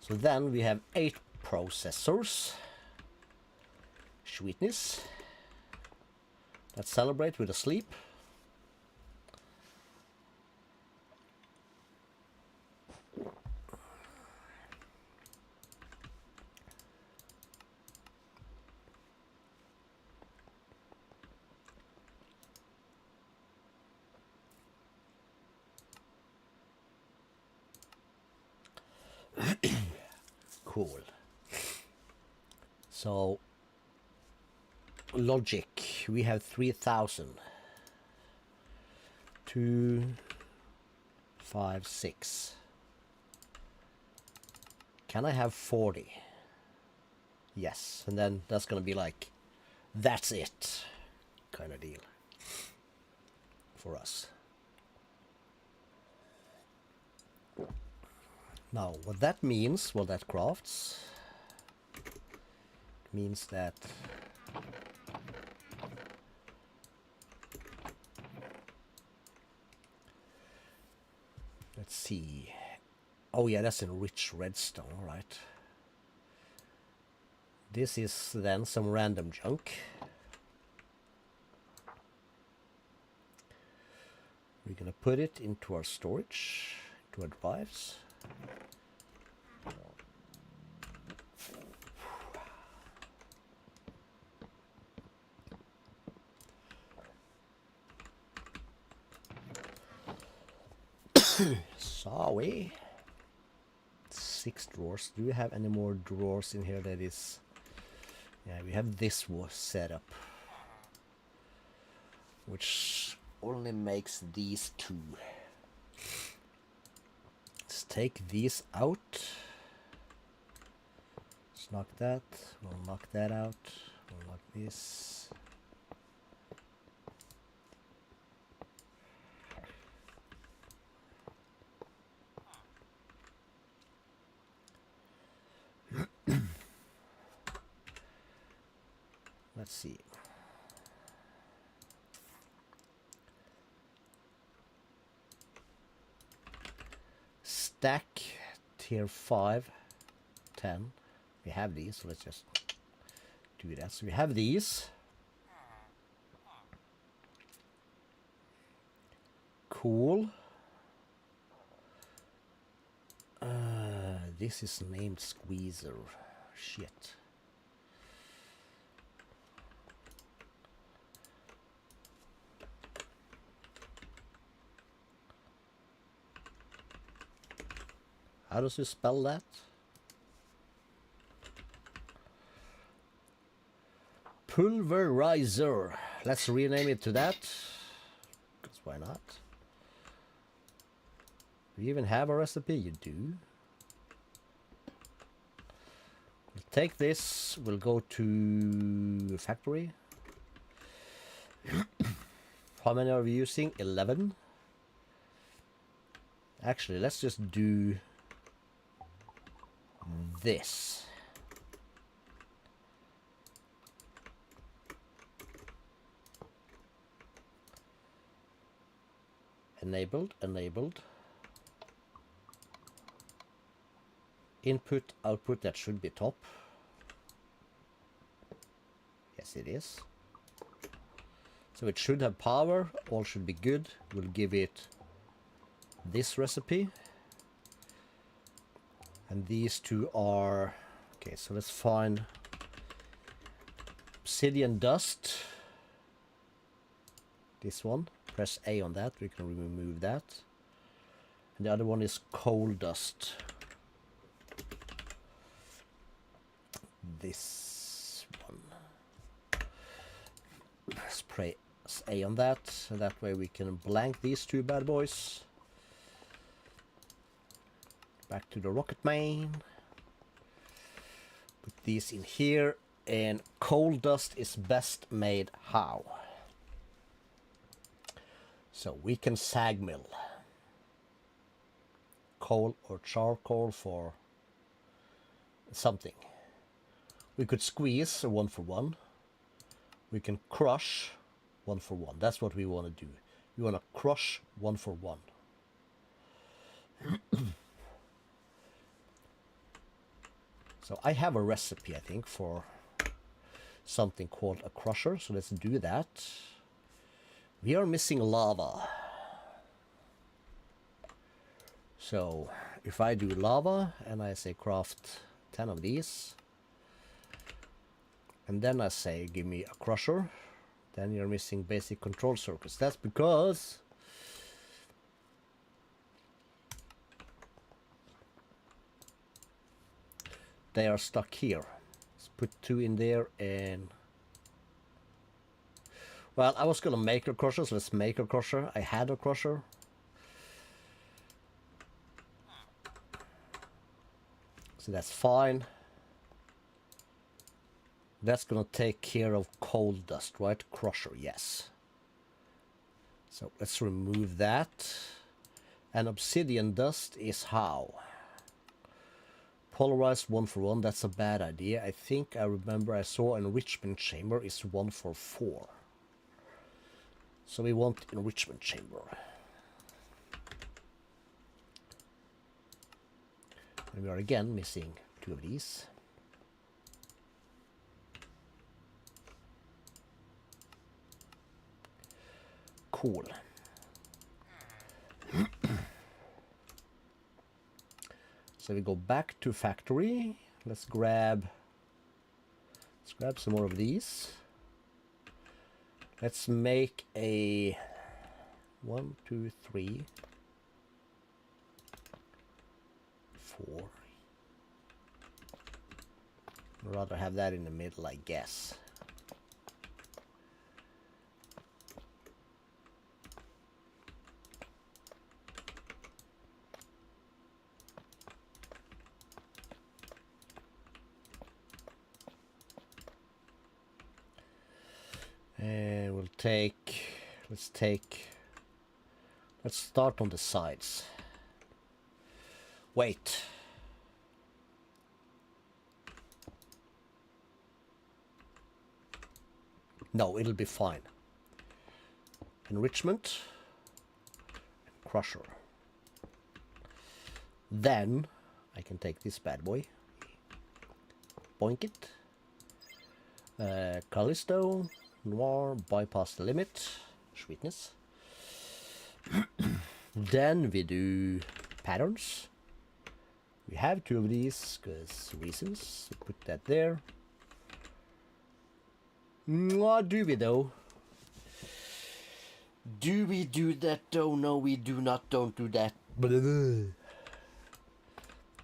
So then we have 8 processors. Sweetness. Let's celebrate with a sleep. Cool. So logic, we have 3000. 2, 5, 6. Can I have 40? Yes, and then that's gonna be like, that's it kind of deal for us. Now, what that means, well, that crafts means that let's see. Oh yeah, that's enriched redstone, all right. This is then some random junk. We're gonna put it into our storage, into our drives. Sorry. 6 drawers. Do we have any more drawers in here that is... Yeah, we have this was set up, which only makes these 2. Let's take these out. Let's knock that. We'll knock that out. We'll knock this. let's see. Stack tier 5, 10. We have these, so let's just do that. So we have these. Cool. This is named Squeezer. Shit. How does you spell that? Pulverizer. Let's rename it to that. Because why not? Do you even have a recipe? You do. We'll take this. We'll go to factory. How many are we using? 11. Actually, let's just do this. Enabled, enabled. Input, output, that should be top. Yes, it is. So it should have power, all should be good. We'll give it this recipe. And these two are... Okay, so let's find obsidian dust. This one. Press A on that, we can remove that. And the other one is coal dust. This one. Press A on that, so that way we can blank these two bad boys. Back to the rocket main. Put these in here, and coal dust is best made how? So we can sag mill coal or charcoal for something. We could squeeze 1-for-1. We can crush 1-for-1. That's what we want to do. We want to crush 1-for-1. So I have a recipe, I think, for something called a crusher. So let's do that. We are missing lava. So if I do lava and I say craft 10 of these, and then I say give me a crusher, then you're missing basic control circuits. That's because they are stuck here. Let's put 2 in there and... Well, I was gonna make a crusher, so let's make a crusher. I had a crusher. So that's fine. That's gonna take care of coal dust, right? Crusher, yes. So let's remove that. And obsidian dust is how? Polarized 1-for-1, that's a bad idea. I think I remember I saw enrichment chamber is 1-for-4. So we want enrichment chamber. And we are again missing 2 of these. Cool. So we go back to factory. Let's grab some more of these. Let's make a 1, 2, 3, 4. I'd rather have that in the middle, I guess. And let's start on the sides. Wait. No, it'll be fine. Enrichment. Crusher. Then I can take this bad boy. Boink it. Calisto. Noir. Bypass the limit. Sweetness. Then we do patterns. We have 2 of these because reasons. We put that there. What do we though? Do we do that though? No, we do not. Don't do that.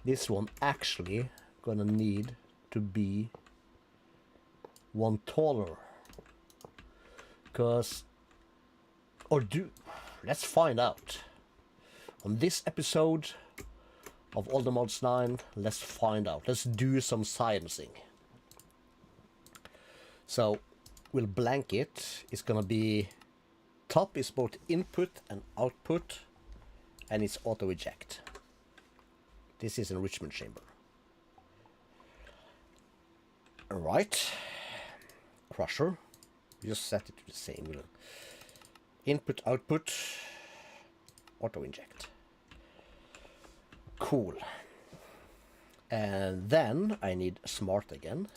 This one actually gonna need to be one taller. Cause, let's find out. On this episode of All the Mods 9, let's find out. Let's do some sciencing. So, we'll blank it. It's gonna be, top is both input and output, and it's auto eject. This is enrichment chamber. Alright. Crusher. Just set it to the same. Input, output, auto inject. Cool. And then I need smart again.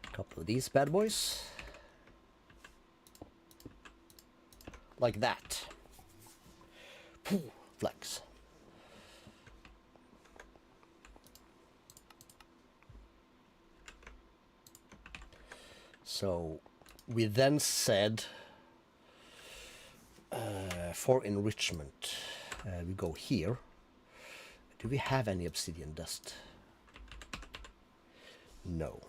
A couple of these bad boys. Like that. Flex. So we then said for enrichment, we go here. Do we have any obsidian dust? No.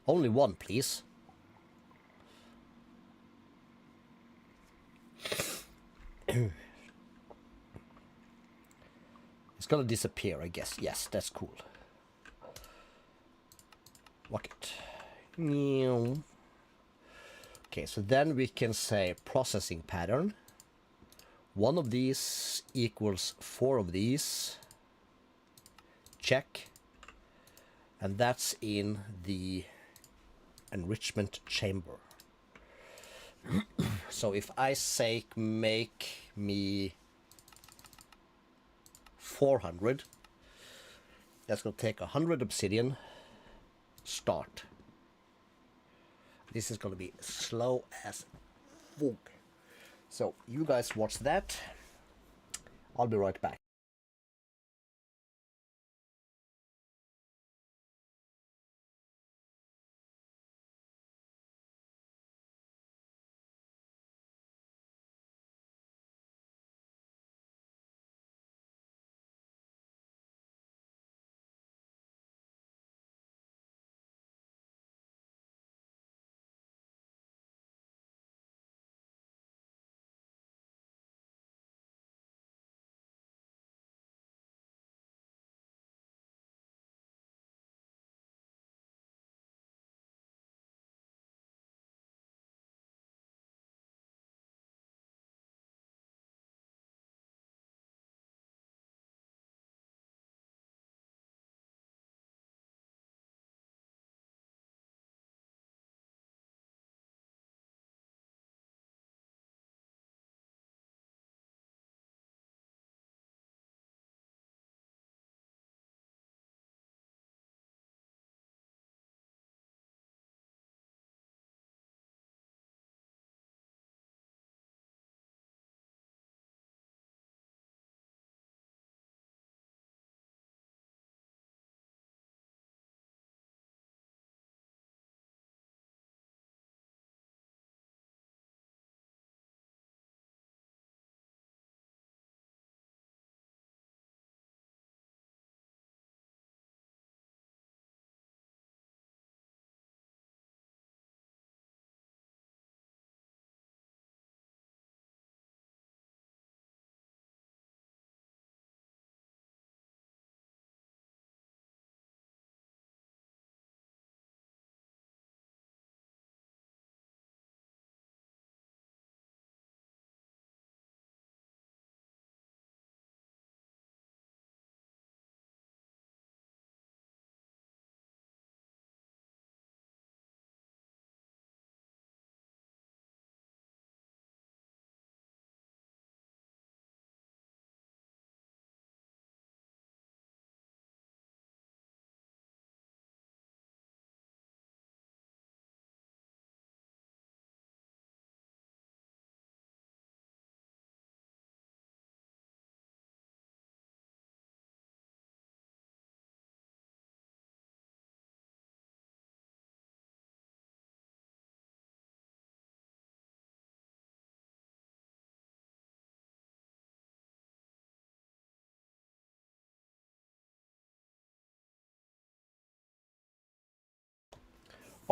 Only one, please. It's gonna disappear, I guess. Yes, that's cool. Lock it. Okay, so then we can say processing pattern. 1 of these equals 4 of these. Check. And that's in the enrichment chamber. So if I say make me 400, that's going to take 100 obsidian. Start. This is going to be slow as fuck. So you guys watch that. I'll be right back.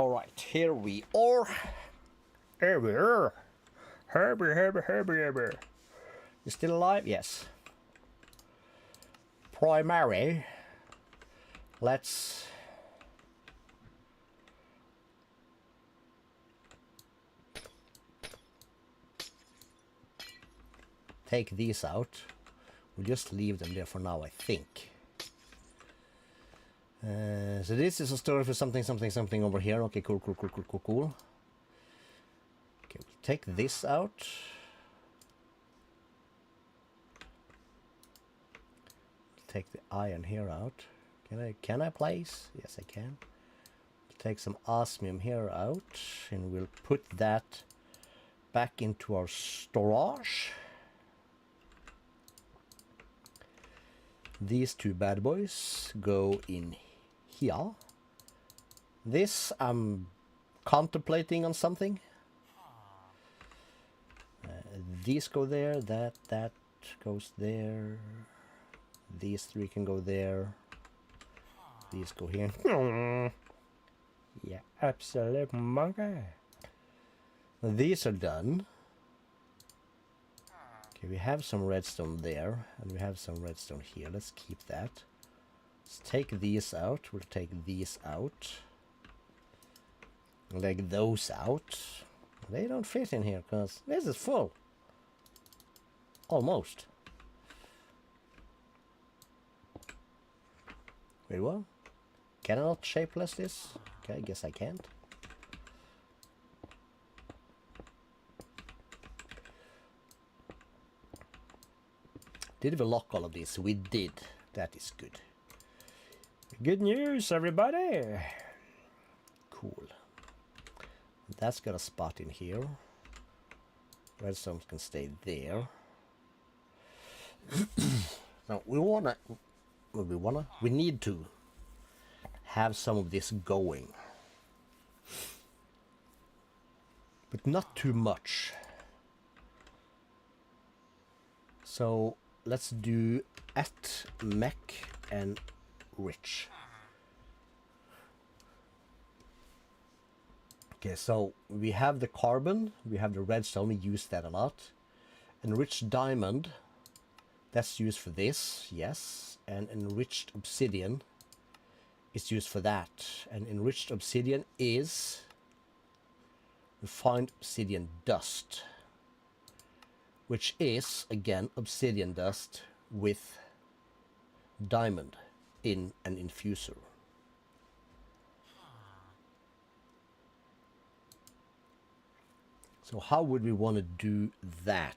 Alright, here we are. Here we are. Herbie. You still alive? Yes. Primary. Let's... take these out. We'll just leave them there for now, I think. So this is a story for something over here. Okay, cool. Okay, we'll take this out. Take the iron here out. Can I place? Yes, I can. Take some osmium here out, and we'll put that back into our storage. These two bad boys go in here. This I'm contemplating on something. These go there, that goes there. These three can go there. These go here. Yeah, absolute monkey. These are done. Okay, we have some redstone there, and we have some redstone here. Let's keep that. Let's take these out. We'll take these out. Like those out. They don't fit in here, because this is full. Almost. Wait, what? Can I not shapeless this? Okay, I guess I can't. Did we lock all of these? We did. That is good. Good news, everybody. Cool. That's got a spot in here. Redstone can stay there. Now we need to have some of this going, but not too much. So let's do at mech and rich. Okay, so we have the carbon, we have the redstone, we use that a lot. Enriched diamond, that's used for this, yes. And enriched obsidian is used for that. And enriched obsidian is refined obsidian dust, which is, again, obsidian dust with diamond in an infuser. So how would we want to do that?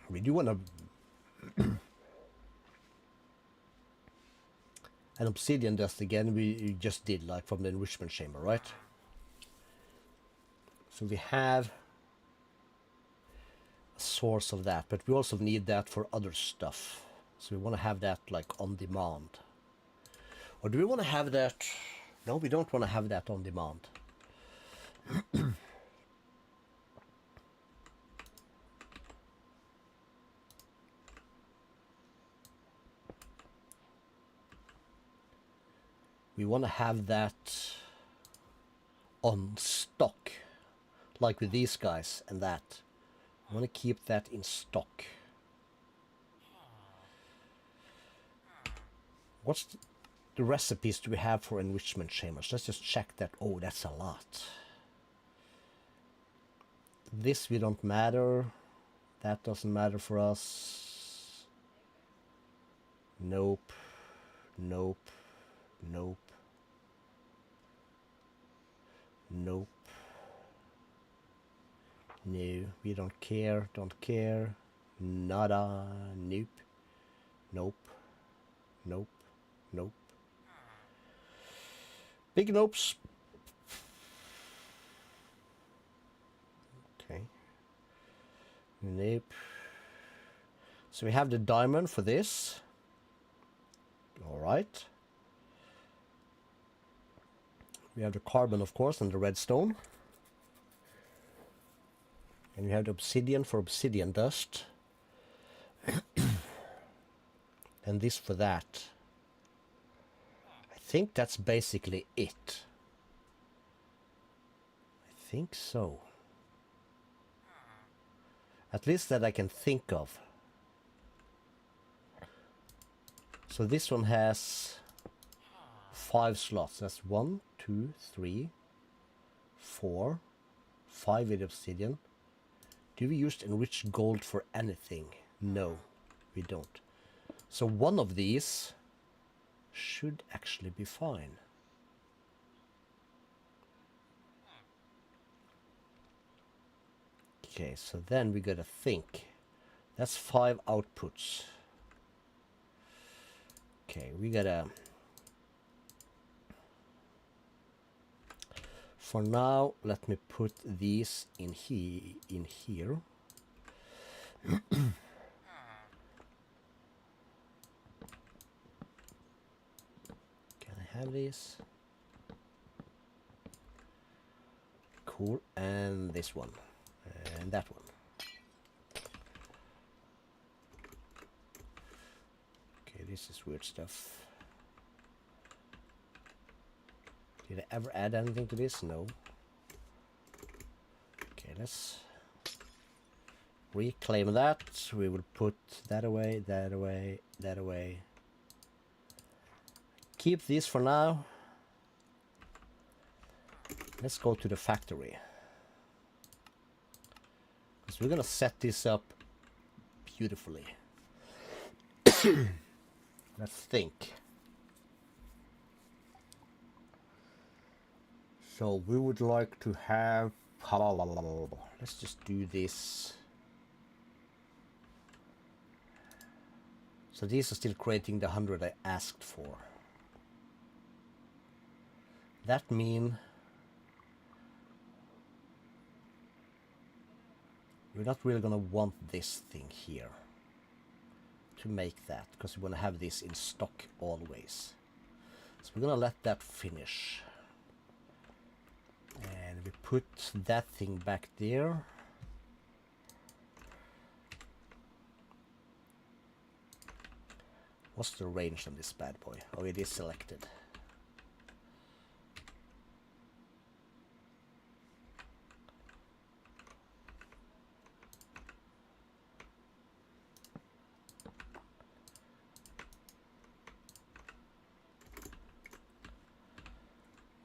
We do want to... an obsidian dust again, we just did, like from the enrichment chamber, right? So we have a source of that, but we also need that for other stuff. So we want to have that like on demand. Or do we want to have that... No, we don't want to have that on demand. We want to have that on stock, like with these guys and that. We want to keep that in stock. What's the recipes do we have for enrichment chambers? Let's just check that. Oh, that's a lot. This we don't matter. That doesn't matter for us. Nope. Nope. Nope. Nope. No, we don't care. Don't care. Nada. Nope. Nope. Nope. Nope. Big nopes. Okay. Nope. So we have the diamond for this. All right. We have the carbon, of course, and the redstone. And we have the obsidian for obsidian dust. And this for that. think that's basically it. I think so. At least that I can think of. So this one has 5 slots. That's 1, 2, 3, 4, 5 with obsidian. Do we use enriched gold for anything? No, we don't. So one of these should actually be fine. Okay, so then we gotta think. That's 5 outputs. Okay, we gotta... For now, let me put these in here. Can I have these? Cool, and this one, and that one. Okay, this is weird stuff. Did I ever add anything to this? No. Okay, let's reclaim that. We will put that away, that away, that away. Keep these for now. Let's go to the factory. Because we're gonna set this up beautifully. Let's think. So we would like to have... Let's just do this. So these are still creating the 100 I asked for. That means we're not really gonna want this thing here to make that, because we want to have this in stock always. So we're gonna let that finish. And we put that thing back there. What's the range on this bad boy? Oh, it is selected.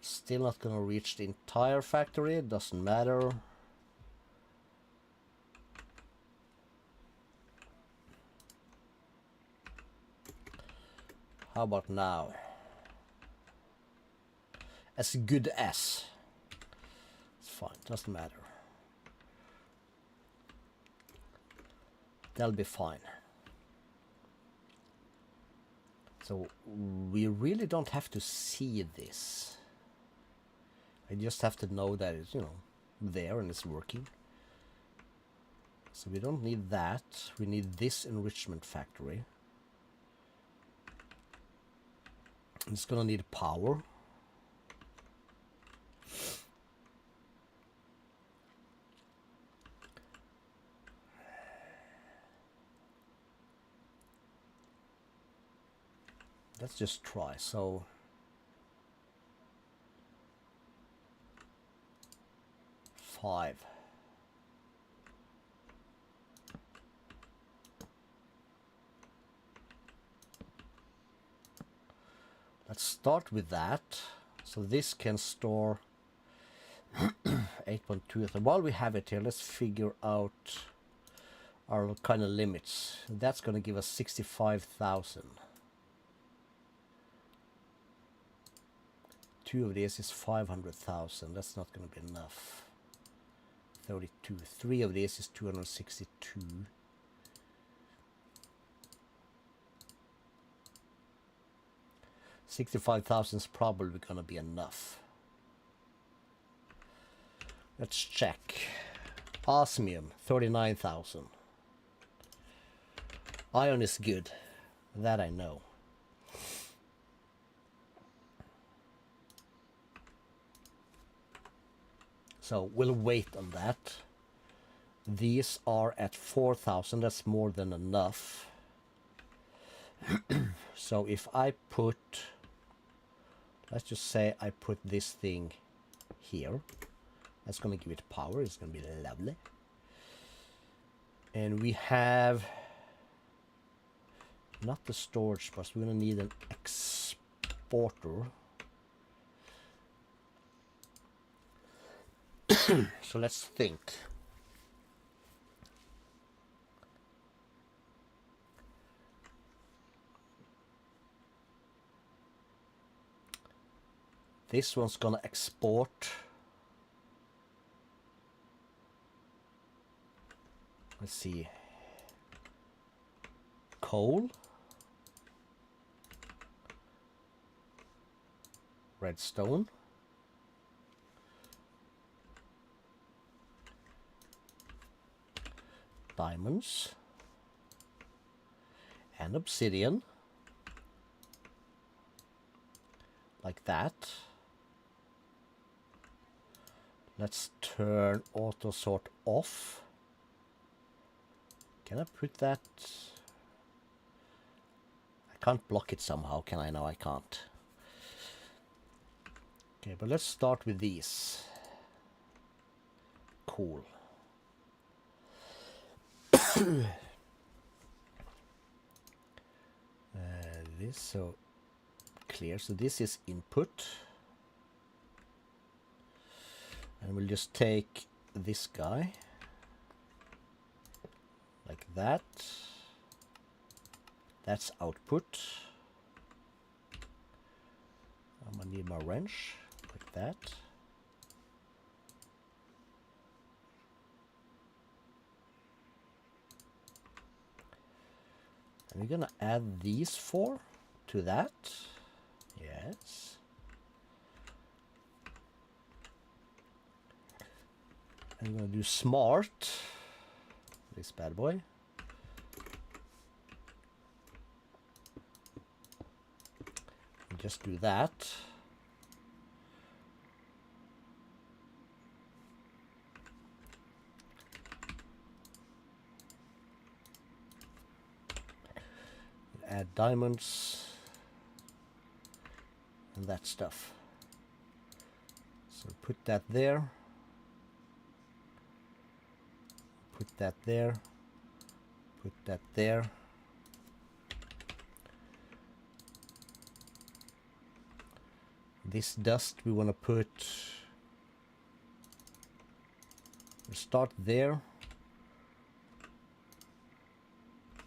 Still not gonna reach the entire factory, it doesn't matter. How about now? As good as. It's fine, doesn't matter. That'll be fine. So we really don't have to see this. I just have to know that it's, you know, there and it's working. So we don't need that. We need this enrichment factory. It's gonna need power. Let's just try. So five. Let's start with that. So this can store 8.2. So while we have it here, let's figure out our kind of limits. That's going to give us 65,000. 2 of these is 500,000. That's not going to be enough. 32. 3 of these is 262. 65,000 is probably going to be enough. Let's check. Osmium, 39,000. Iron is good. That I know. So we'll wait on that. These are at 4,000. That's more than enough. So if I put Let's just say I put this thing here. That's gonna give it power. It's gonna be lovely. And we have not the storage bus. We're gonna need an exporter. So let's think. This one's gonna export. Let's see. Coal. Redstone. Diamonds. And obsidian. Like that. Let's turn auto sort off. Can I put that? I can't block it somehow, can I? No, I can't. Okay, but let's start with these. Cool. This so clear. So this is input. And we'll just take this guy. Like that. That's output. I'm gonna need my wrench. Like that. And we're gonna add these four to that. Yes. I'm gonna do smart. This bad boy. And just do that. Add diamonds and that stuff. So put that there. Put that there. Put that there. This dust we want to put. We'll start there.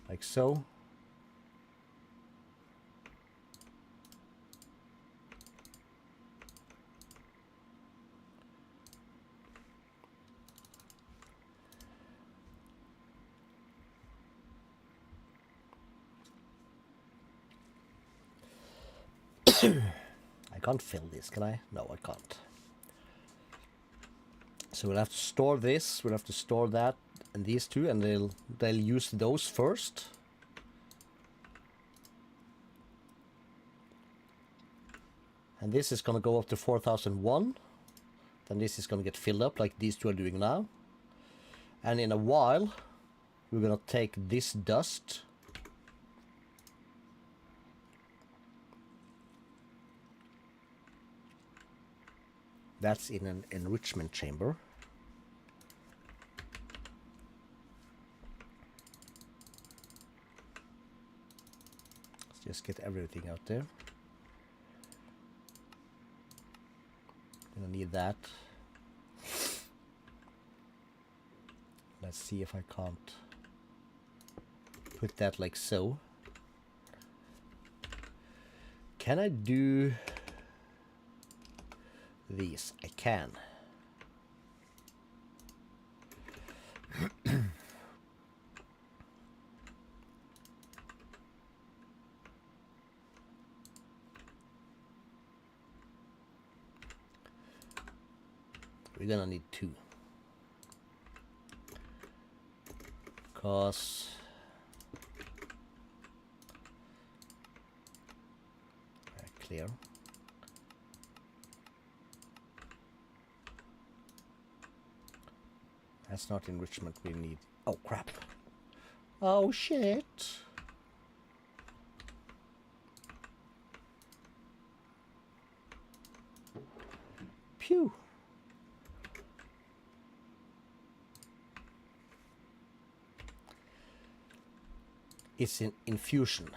Like so. I can't fill this, can I? No, I can't. So we'll have to store this, we'll have to store that and these two, and they'll use those first. And this is gonna go up to 4001. Then this is gonna get filled up like these two are doing now. And in a while, we're gonna take this dust. That's in an enrichment chamber. Let's just get everything out there. Gonna need that. Let's see if I can't put that like so. Can I do these? I can. We're gonna need two. Because clear. That's not enrichment we need. Oh crap. Oh shit. Phew. It's in infusion.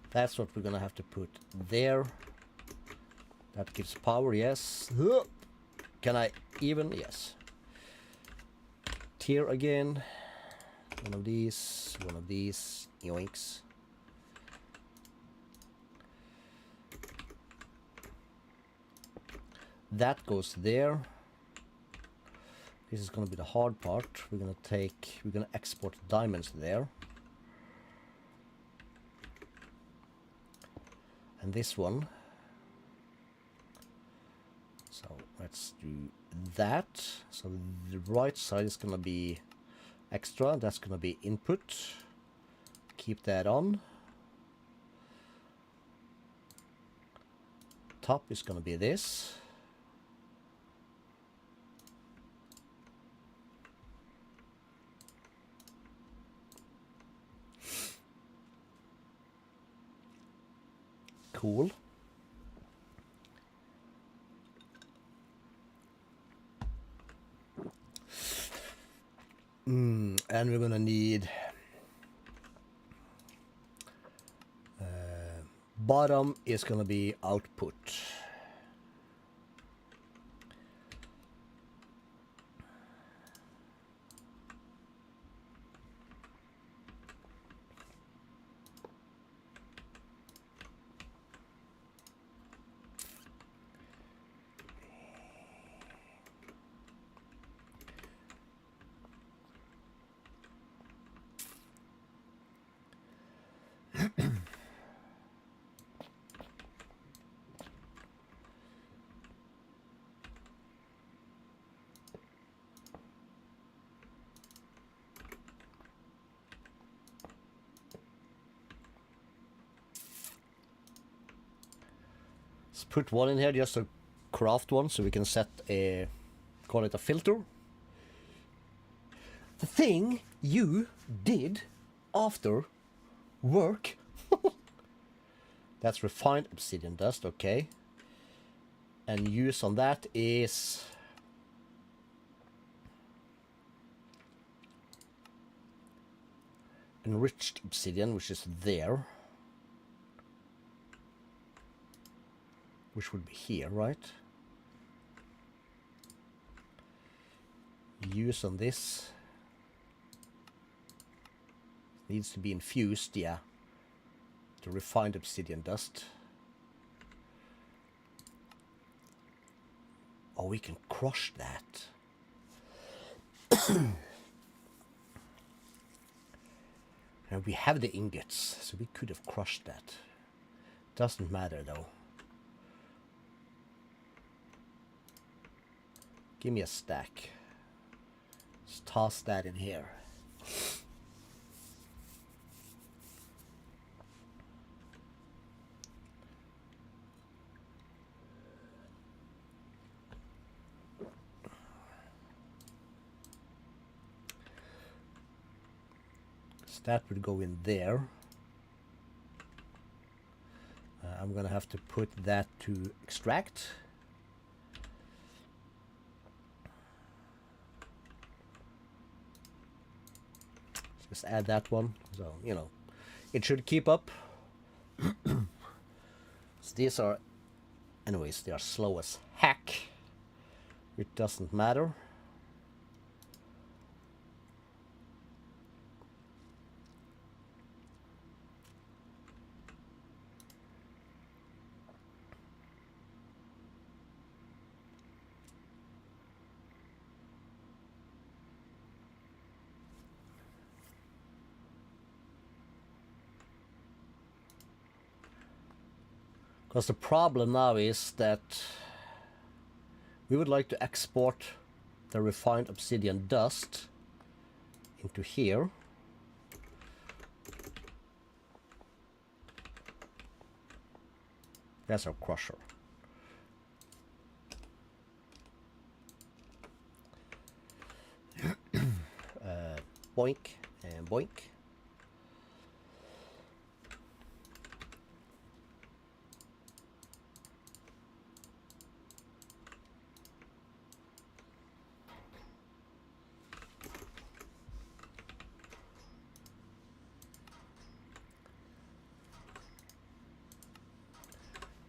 That's what we're gonna have to put there. That gives power, yes. Can I even? Yes. Tier again. One of these, yoinks. That goes there. This is gonna be the hard part. We're gonna export diamonds there. And this one. So let's do that. So the right side is gonna be extra. That's gonna be input. Keep that on. Top is gonna be this. Cool. And we're gonna need bottom is gonna be output. Let's put one in here just to craft one so we can set a, call it a filter. The thing you did after work. That's refined obsidian dust, okay. And use on that is enriched obsidian, which is there. Which would be here, right? Use on this. Needs to be infused, yeah. The refined obsidian dust. Oh, we can crush that. And we have the ingots, so we could have crushed that. Doesn't matter though. Give me a stack. Just toss that in here. So that would go in there. I'm gonna have to put that to extract. Just add that one, so you know it should keep up. So these are, anyways, they are slow as heck. It doesn't matter. Because the problem now is that we would like to export the refined obsidian dust into here. That's our crusher. boink and boink.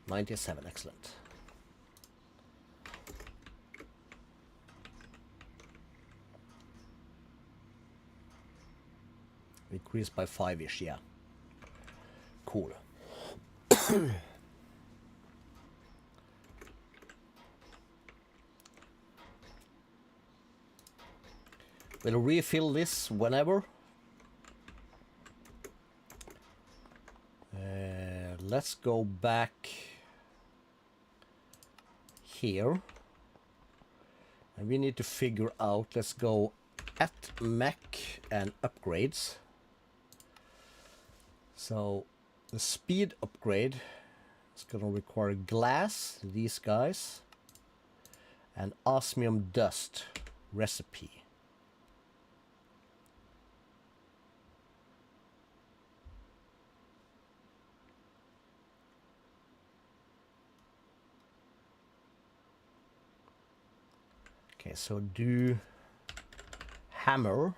$97, excellent. Increased by 5-ish, yeah. Cool. We'll refill this whenever. Let's go back here. And we need to figure out, let's go at Mac and upgrades. So the speed upgrade is going to require glass, these guys, and osmium dust recipe. Okay, so do hammer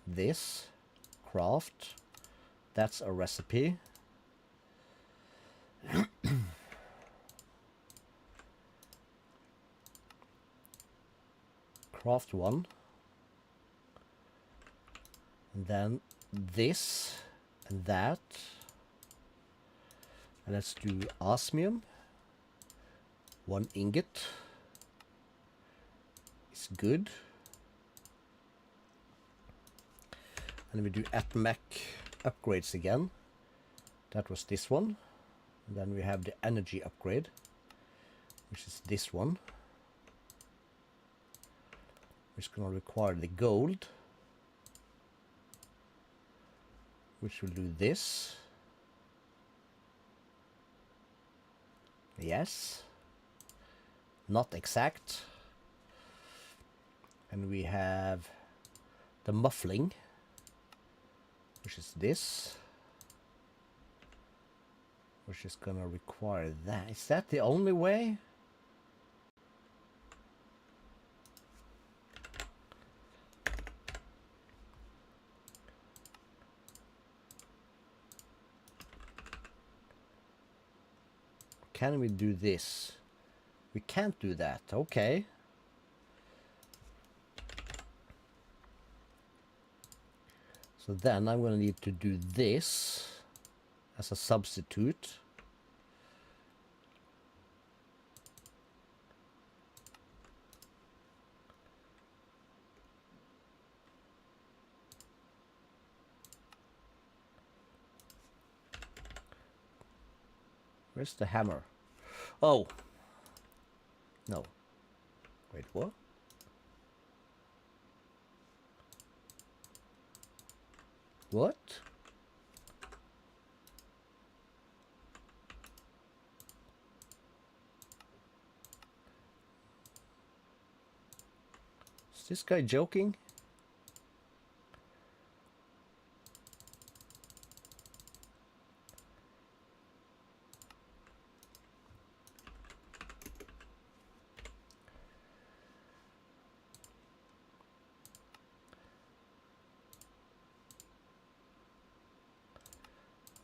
this, craft, that's a recipe. Craft one. And then this and that. And let's do osmium. 1 ingot. Is good. And we do at Mac upgrades again. That was this one. And then we have the energy upgrade, which is this one. Which is going to require the gold, which will do this. Yes. Not exact. And we have the muffling, which is this, which is gonna require that. Is that the only way? Can we do this? We can't do that. Okay. So then I'm going to need to do this as a substitute. Where's the hammer? Oh. No. Wait, what? What? Is this guy joking?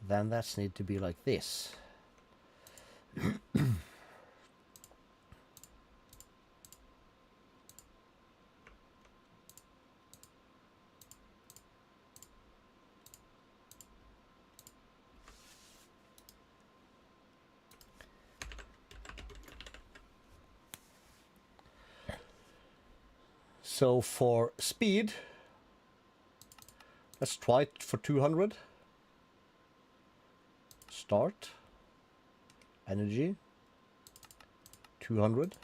Then that's need to be like this. So for speed, let's try it for 200. Start. Energy. 200.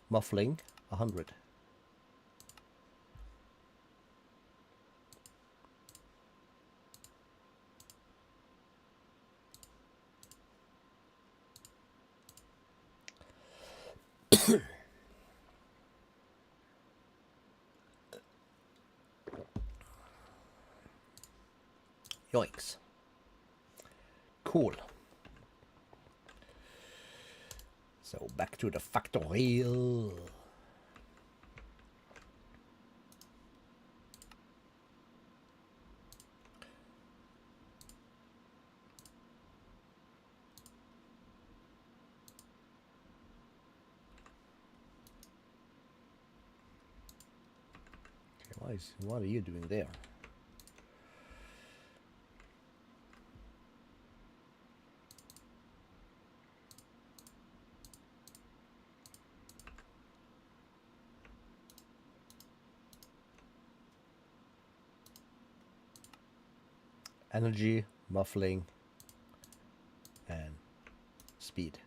Muffling. 100. Yoinks. Cool. So back to the factory. What are you doing there? Energy, muffling, and speed.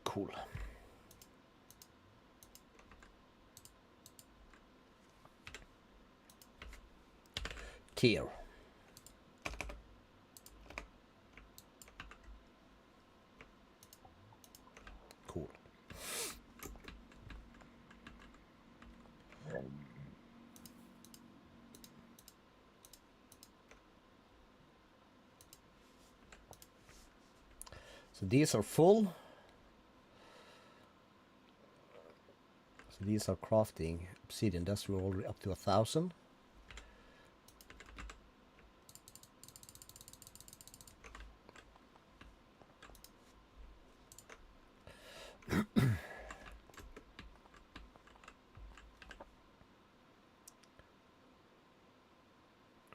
Cool. Tier. Cool. So these are full. So these are crafting obsidian. That's already up to 1,000.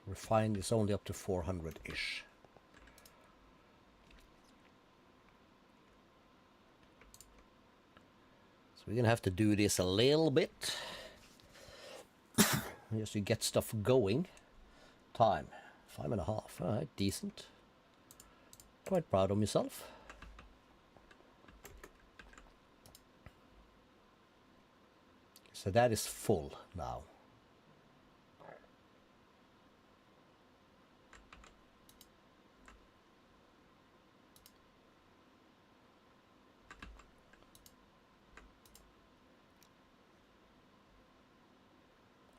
Refined is only up to 400-ish. So we're gonna have to do this a little bit just to get stuff going. Time 5.5. Alright, decent. Quite proud of myself. So that is full now.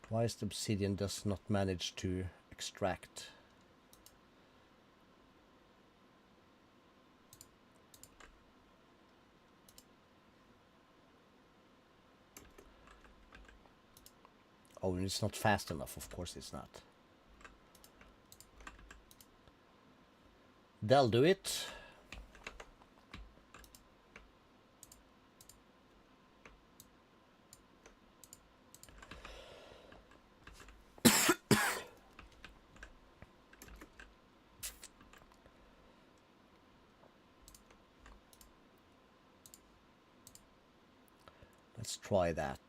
Why is the obsidian does not manage to extract? Oh, and it's not fast enough. Of course it's not. They'll do it. Let's try that.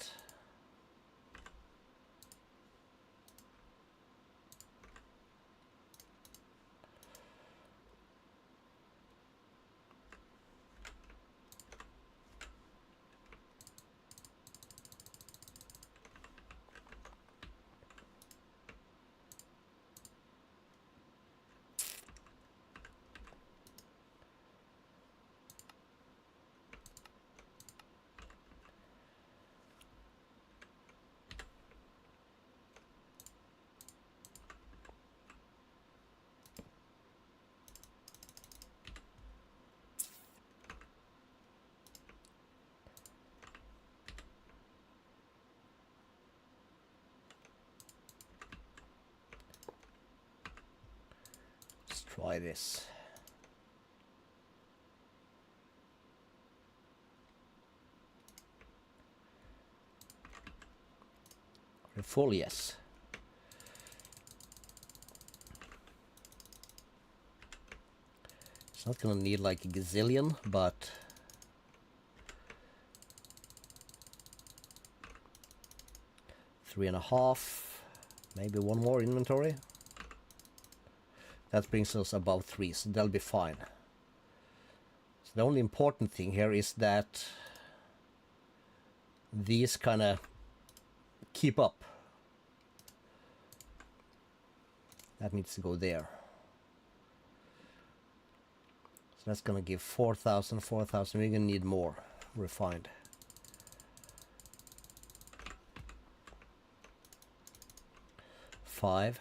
Try this. Full, yes. It's not gonna need like a gazillion, but three and a half, maybe one more inventory. That brings us above 3, so that'll be fine. So the only important thing here is that these kind of keep up. That needs to go there. So that's gonna give 4,000, 4,000. We're gonna need more refined. 5,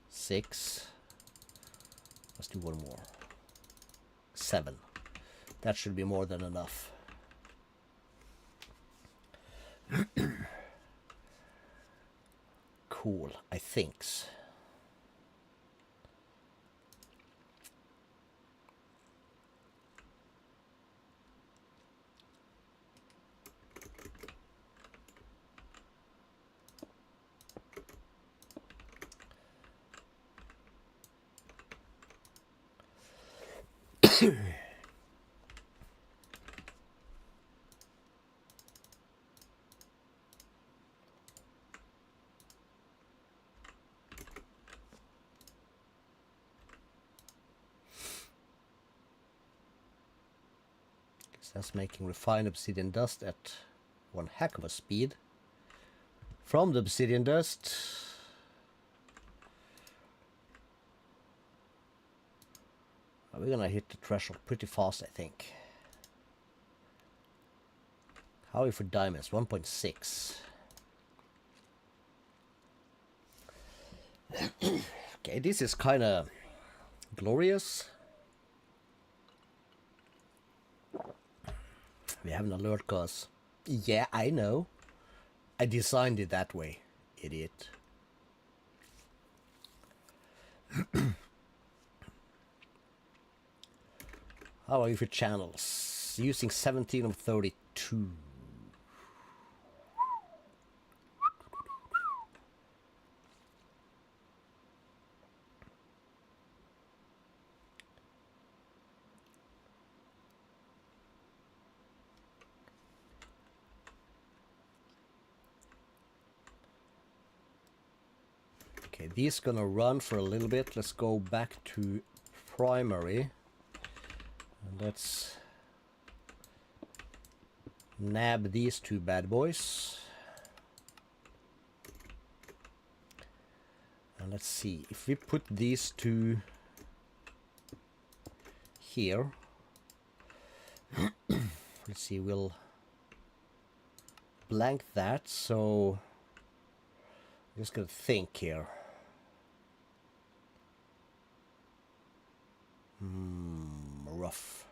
6. Let's do one more. 7. That should be more than enough. Cool, I think. That's making refined obsidian dust at one heck of a speed. From the obsidian dust, we're gonna hit the threshold pretty fast, I think. How are we for diamonds? 1.6. Okay, this is kind of glorious. We have an alert cause. Yeah, I know. I designed it that way, idiot. How are you for channels? Using 17 of 32. Okay, these gonna run for a little bit. Let's go back to primary. And let's nab these two bad boys. And let's see, if we put these two here, let's see, we'll blank that, so I'm just gonna think here. Rough.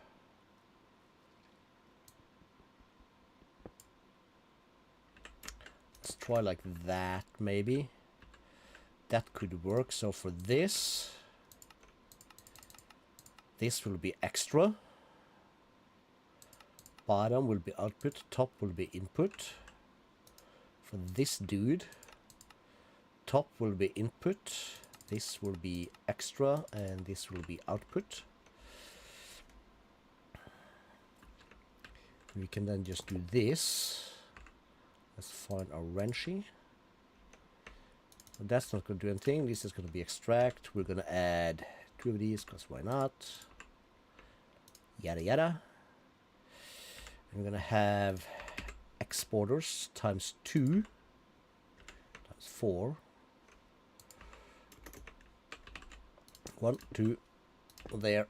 Let's try like that, maybe. That could work. So for this will be extra. Bottom will be output, top will be input. For this dude, top will be input, this will be extra, and this will be output. We can then just do this. Let's find our wrenchy. That's not going to do anything. This is going to be extract. We're going to add 2 of these, because why not? Yada yada. And we're going to have exporters times 2 times 4. 1, 2, there,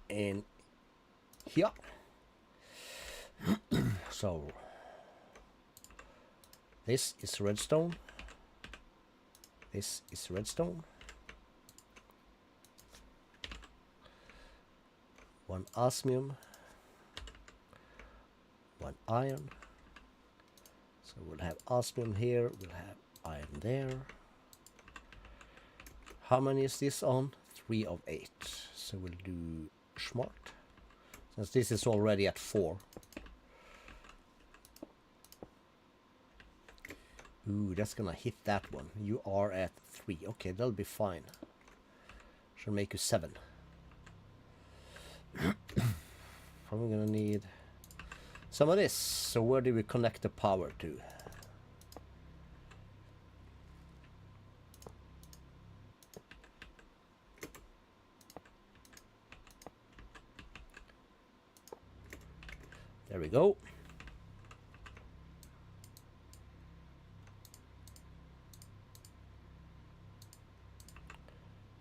and here. So this is redstone. This is redstone. 1 osmium. 1 iron. So we'll have osmium here. We'll have iron there. How many is this on? 3 of 8. So we'll do smart. Since this is already at 4. Ooh, that's gonna hit that one. You are at 3. Okay, that'll be fine. Should make you 7. Probably gonna need some of this. So where do we connect the power to? There we go.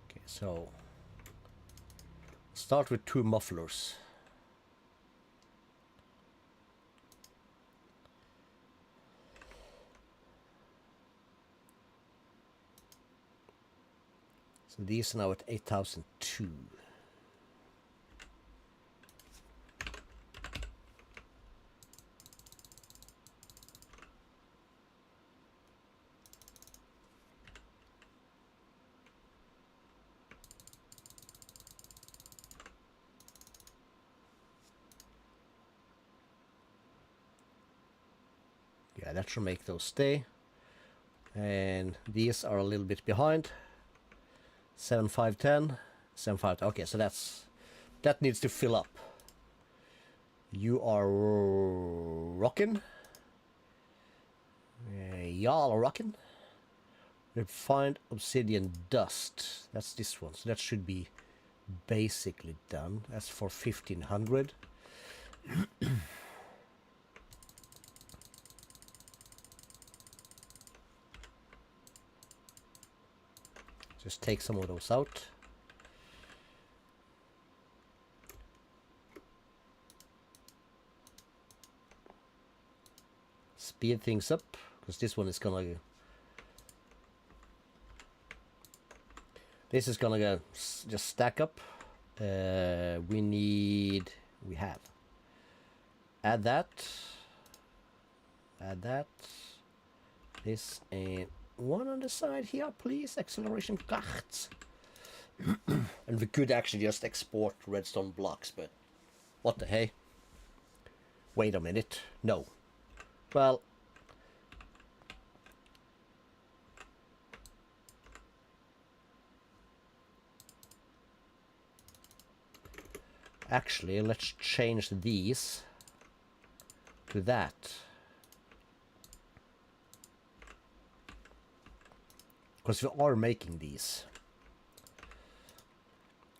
Okay, so start with 2 mufflers. So these are now at 8,002. Yeah, that should make those stay. And these are a little bit behind. 7,510, 7,5. Okay, so that needs to fill up. You are rocking. Y'all are rocking. Refined obsidian dust. That's this one. So that should be basically done. That's for 1,500. Just take some of those out. Speed things up, because this one is gonna... This is gonna go just stack up. We have. Add that. Add that. This and one on the side here, please. Acceleration cards. And we could actually just export redstone blocks, but what the hey? Wait a minute. No. Well, actually, let's change these to that. Because we are making these.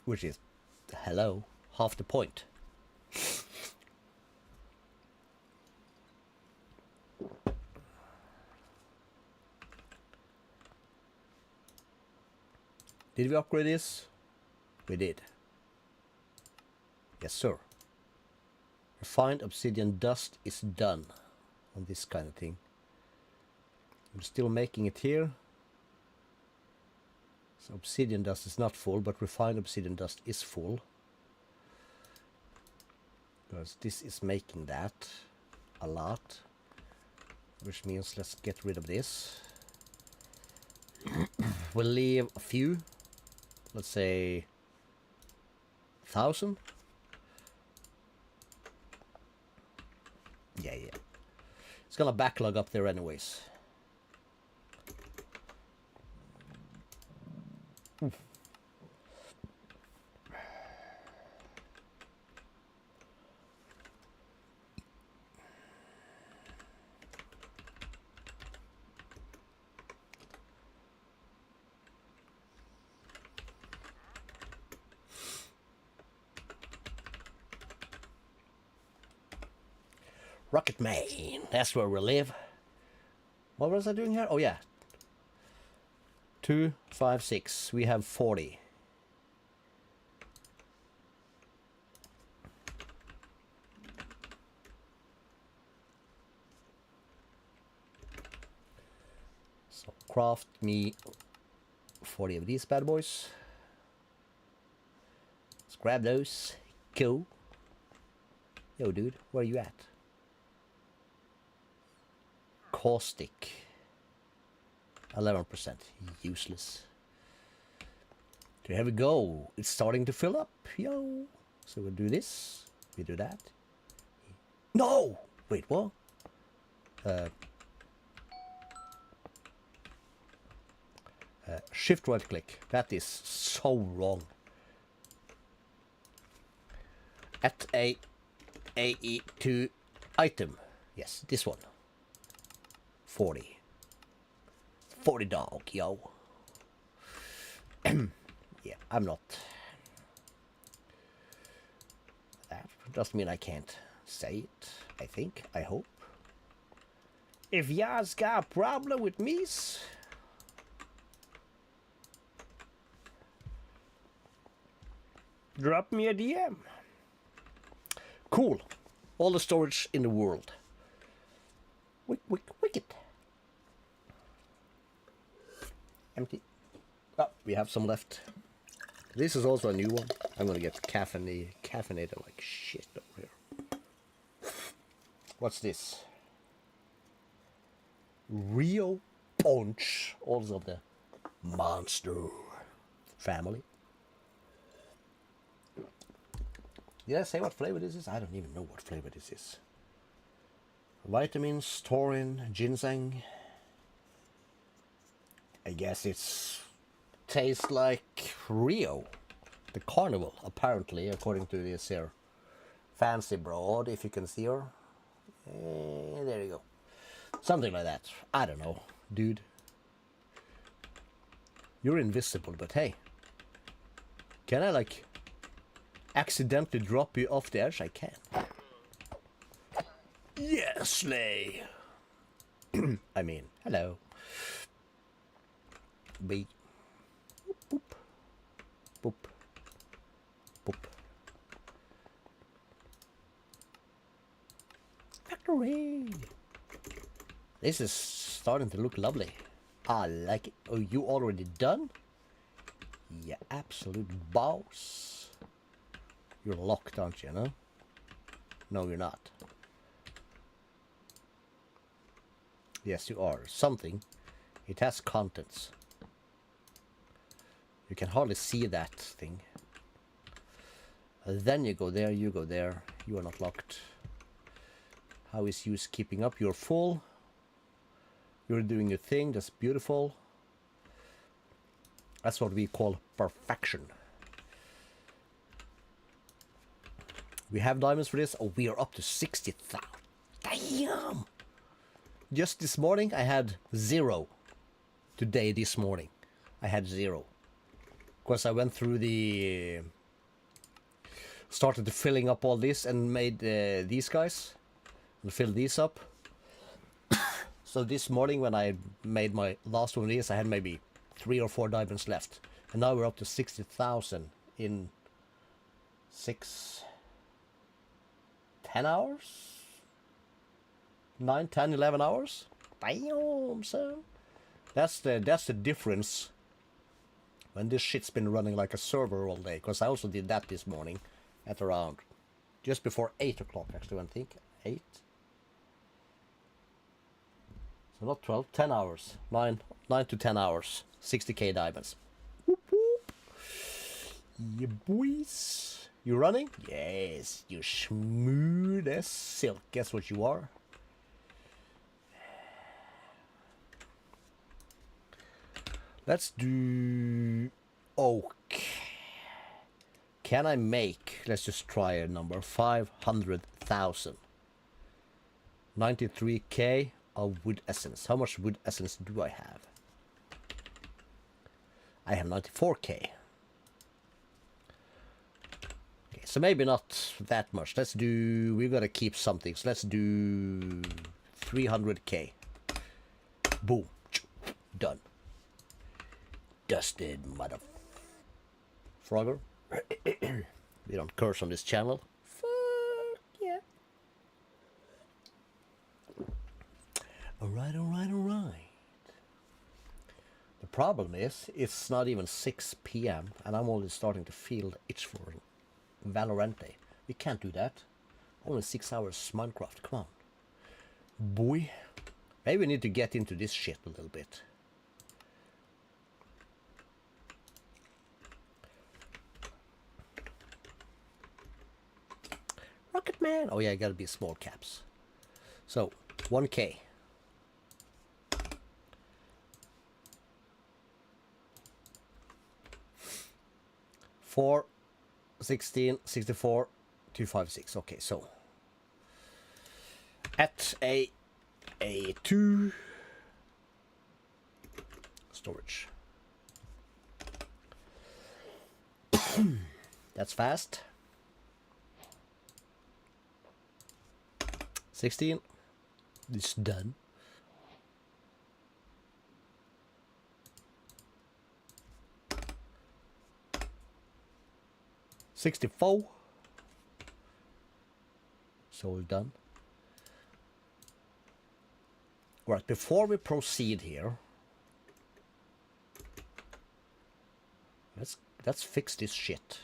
Which is, hello, half the point. Did we upgrade this? We did. Yes, sir. Refined obsidian dust is done on this kind of thing. I'm still making it here. So obsidian dust is not full, but refined obsidian dust is full. Because this is making that a lot. Which means let's get rid of this. We'll leave a few. Let's say 1,000. Yeah. It's gonna backlog up there anyways. Rocket Man, that's where we live. What was I doing here? Oh yeah. 2, 5, 6. We have 40. So craft me 40 of these bad boys. Let's grab those. Cool. Yo dude, where you at? Caustic. 11%. Useless. Here we go. It's starting to fill up. Yo. So we'll do this. We do that. No! Wait, what? Shift right click. That is so wrong. At AE to item. Yes, this one. 40. 40 dog, yo. Yeah, I'm not. That doesn't mean I can't say it, I think, I hope. If y'all's got a problem with me, drop me a DM. Cool. All the storage in the world. Wicked. Empty. Oh, We have some left. This is also a new one. I'm gonna get caffeinated like shit over here. What's this? Rio Punch, also the Monster family. Did I say what flavor this is? I don't even know what flavor this is. Vitamins, taurine, ginseng. I guess it's tastes like Rio, the carnival, apparently, according to this here fancy broad, if you can see her. There you go. Something like that. I don't know, dude. You're invisible, but hey. Can I, like, accidentally drop you off the edge? I can. Yes, Slay. I mean, hello. B. Boop. Boop. Boop. Factory. This is starting to look lovely. I like it. Oh, you already done? You absolute boss. You're locked, aren't you, no? No, you're not. Yes, you are. Something. It has contents. You can hardly see that thing. Then you go there, you go there. You are not locked. How is use keeping up? You're full. You're doing your thing. That's beautiful. That's what we call perfection. We have diamonds for this. Oh, we are up to 60,000. Damn! Just this morning, I had 0. Today, this morning, I had 0. Because I went through the... started to filling up all this and made these guys. And filled these up. So this morning, when I made my last one of these, I had maybe 3 or 4 diamonds left. And now we're up to 60,000 in 10 hours? 9, 10, 11 hours? Damn, son. That's the difference when this shit's been running like a server all day. Because I also did that this morning at around just before 8 o'clock, actually, I think. 8? So not 12, 10 hours. 9 to 10 hours. 60k diamonds. Whoop, whoop. Yeah, boys. You running? Yes, you smooth as silk. Guess what you are? Let's do oak. Can I make, let's just try a number, 500,000. 93k of wood essence. How much wood essence do I have? I have 94k. Okay, so maybe not that much. Let's do, we've got to keep something. So let's do 300k. Boom. Done. Dusted, mother... Frogger. We don't curse on this channel. Fuck yeah. Alright, alright, alright. The problem is, it's not even 6 PM and I'm already starting to feel the itch for Valorante. We can't do that. Only 6 hours Minecraft, come on. Boy. Maybe we need to get into this shit a little bit. Rocket Man. Oh yeah, gotta be small caps. So 1k. 4, 16, 64, 256. Okay, so at a 2 storage. That's fast. 16. It's done. $64. So we're done. Right, before we proceed here, Let's fix this shit.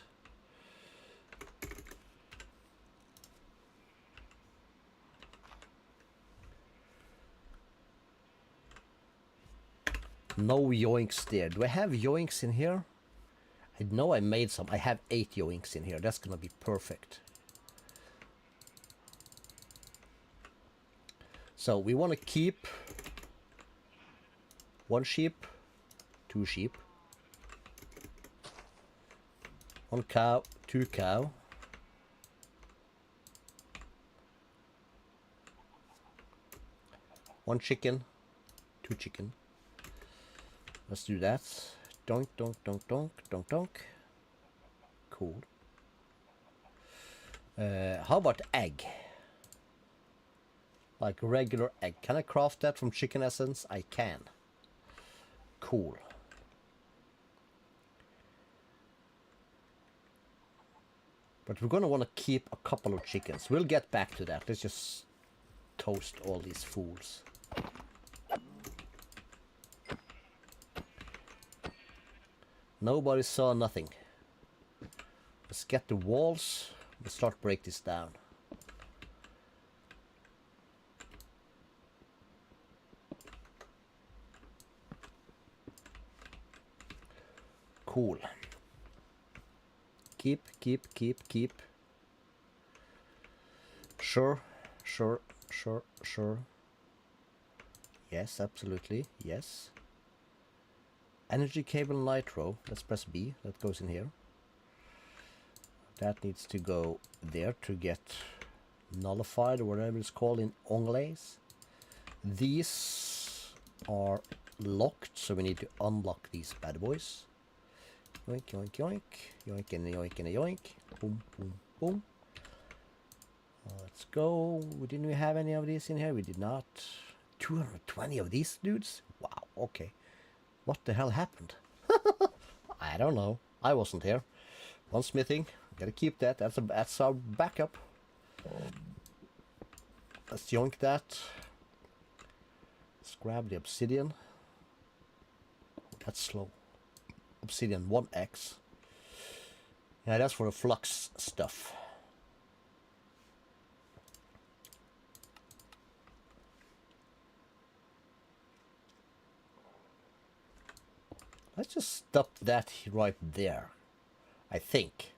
No yoinks there. Do I have yoinks in here? I know I made some. I have 8 yoinks in here. That's gonna be perfect. So we want to keep 1 sheep, 2 sheep, 1 cow, 2 cow, 1 chicken, 2 chicken. Let's do that. Donk, donk, donk, donk, donk, donk. Cool. How about egg? Like regular egg. Can I craft that from chicken essence? I can. Cool. But we're gonna want to keep a couple of chickens. We'll get back to that. Let's just toast all these fools. Nobody saw nothing. Let's get the walls. Let's start break this down. Cool. Keep. Sure. Yes, absolutely. Yes. Energy cable nitro. Let's press B. That goes in here. That needs to go there to get nullified or whatever it's called in Anglais. These are locked, so we need to unlock these bad boys. Yoink, yoink, yoink. Yoink and a yoink and a yoink. Boom, boom, boom. Let's go. Didn't we have any of these in here? We did not. 220 of these dudes? Wow, okay. What the hell happened? I don't know. I wasn't here. One smithing. Gotta keep that. That's our backup. Let's yoink that. Let's grab the obsidian. That's slow. Obsidian 1x. Yeah, that's for the flux stuff. Let's just stop that right there, I think.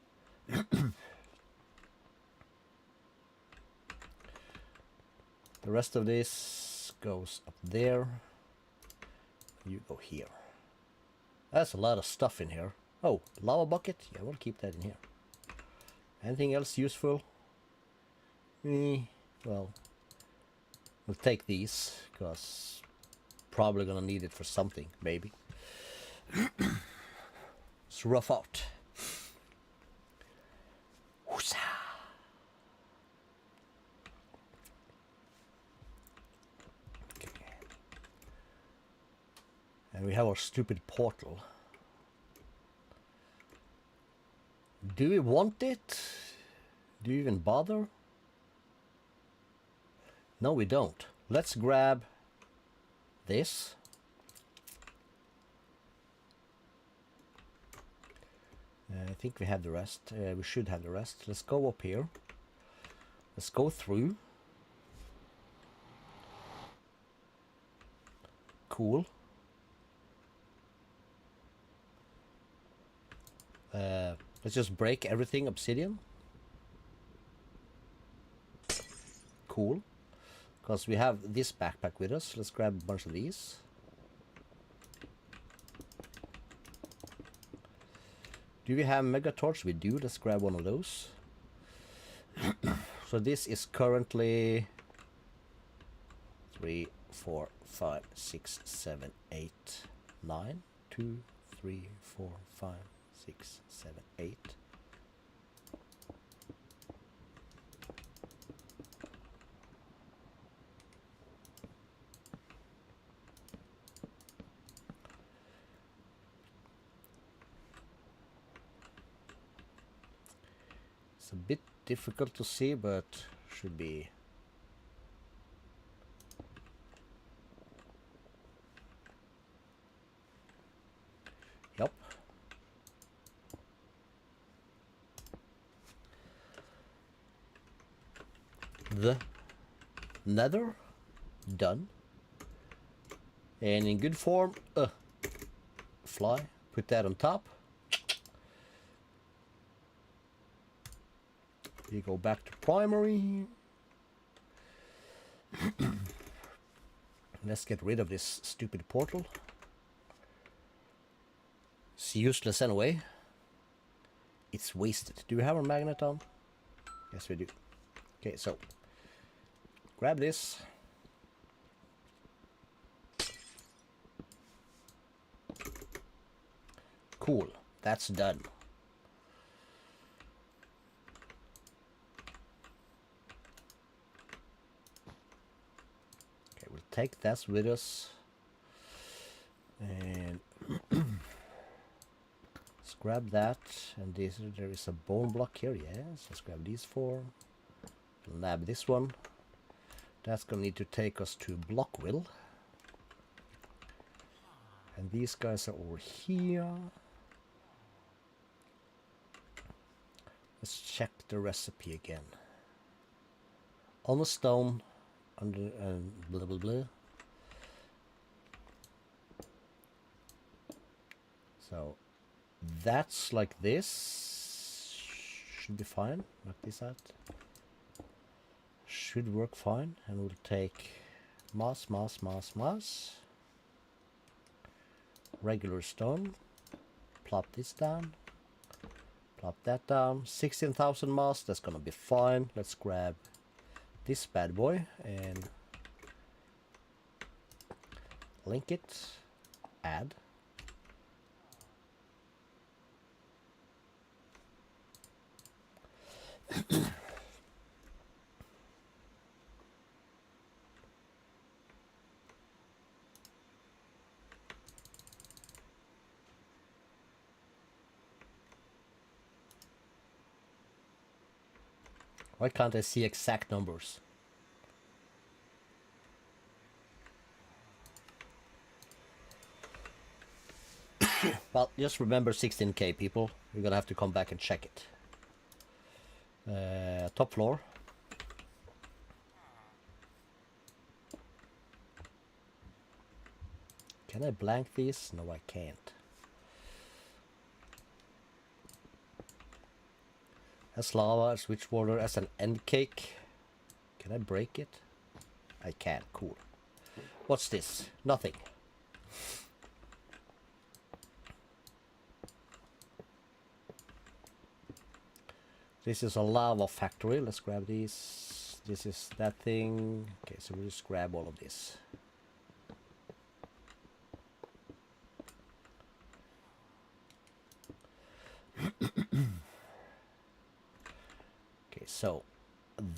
The rest of this goes up there. You go here. That's a lot of stuff in here. Oh, lava bucket? Yeah, we'll keep that in here. Anything else useful? Well, we'll take these, because probably gonna need it for something, maybe. Let's rough out. Okay. And we have our stupid portal. Do we want it? Do you even bother? No, we don't. Let's grab this. I think we have the rest. We should have the rest. Let's go up here. Let's go through. Cool. Let's just break everything obsidian. Cool. Because we have this backpack with us. Let's grab a bunch of these. Do we have mega torch? We do. Let's grab one of those. So this is currently 3, 4, 5, 6, 7, 8, 9. 2, 3, 4, 5, 6, 7, 8. It's a bit difficult to see, but should be. Yep. the nether. Done. And in good form, fly. Put that on top. You go back to primary. Let's get rid of this stupid portal. It's useless anyway. It's wasted. Do we have our magnet on? Yes, we do. Okay, so grab this. Cool. That's done. Okay, we'll take this with us. And let's grab that. And this, there is a bone block here. Yes, let's grab these four. Nab this one. That's gonna need to take us to Blockwell. And these guys are over here. Let's check the recipe again. On the stone, under blah blah blah. So that's like this. Should be fine. Knock this out. Should work fine. And we'll take mass. Regular stone. Plop this down. Plop that down. 16,000 mass. That's gonna be fine. Let's grab this bad boy and link it. Add. Why can't I see exact numbers? Well, just remember 16k people. We're gonna have to come back and check it. Top floor. Can I blank these? No, I can't. As lava, as switch water, as an end cake. Can I break it? I can. Cool. What's this? Nothing. This is a lava factory. Let's grab these. This is that thing. Okay, so we'll just grab all of this. Okay, so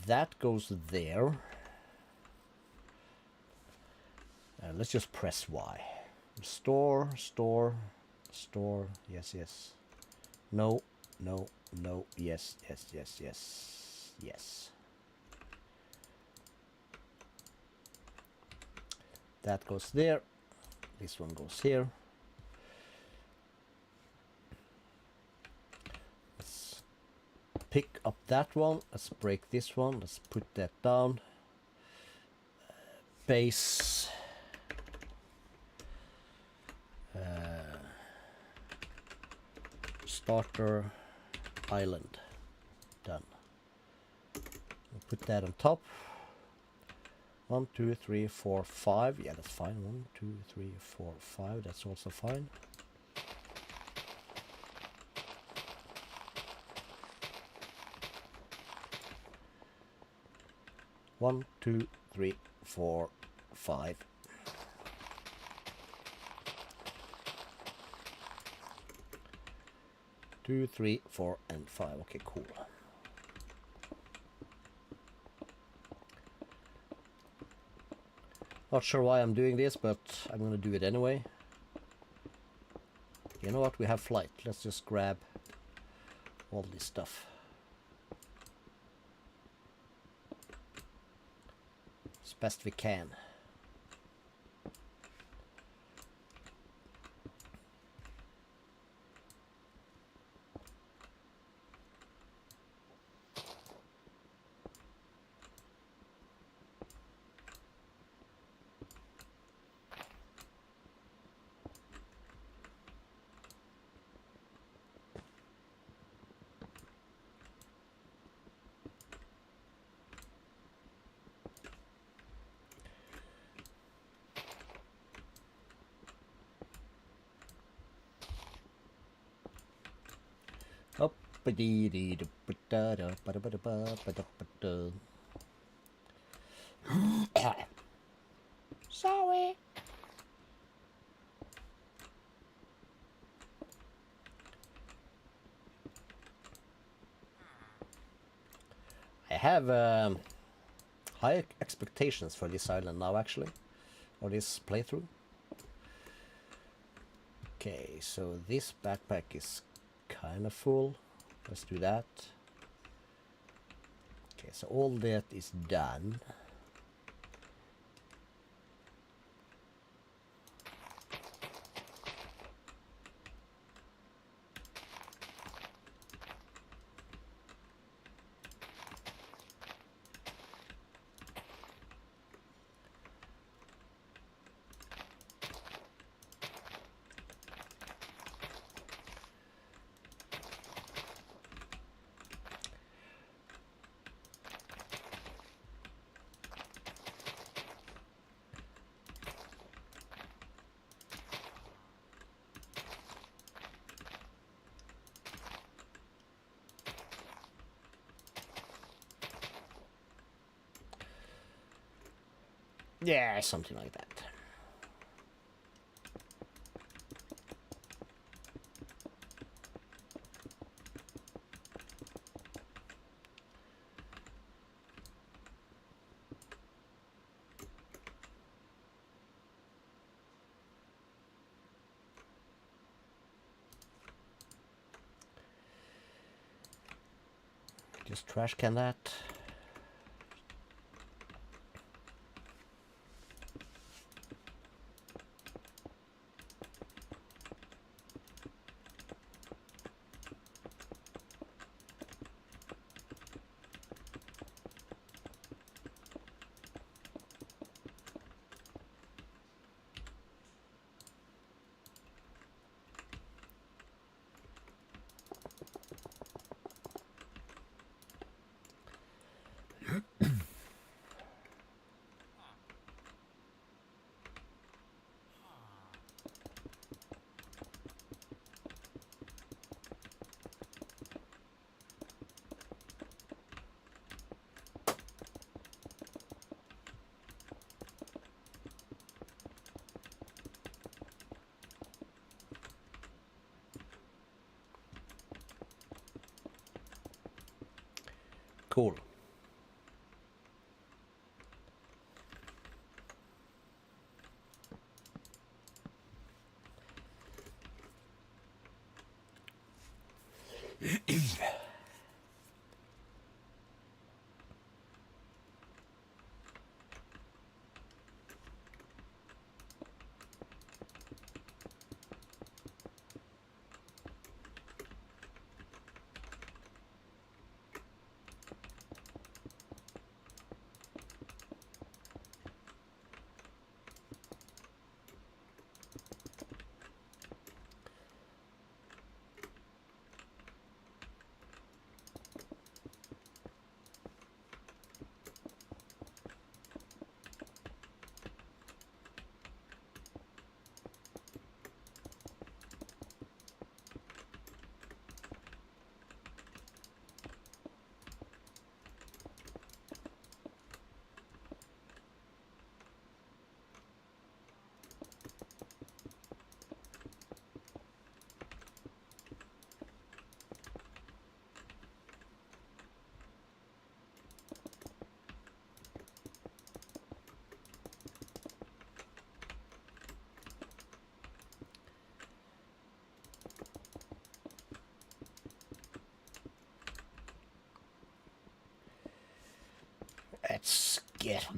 that goes there. Let's just press Y. Store. Yes. No. Yes. That goes there. This one goes here. Let's pick up that one. Let's break this one. Let's put that down. Base. Starter island. Done. We'll put that on top. 1, 2, 3, 4, 5. Yeah, that's fine. 1, 2, 3, 4, 5. That's also fine. One, 2, 3, 4, 5. Two, 3, 4, and 5. Okay, cool. Not sure why I'm doing this, but I'm gonna do it anyway. You know what? We have flight. Let's just grab all this stuff. As best we can. Sorry. I have high expectations for this island now, actually, or this playthrough. Okay, so this backpack is kind of full. Let's do that. Okay, so all that is done. Yeah, something like that. Just trash can that. Cool. Let's get...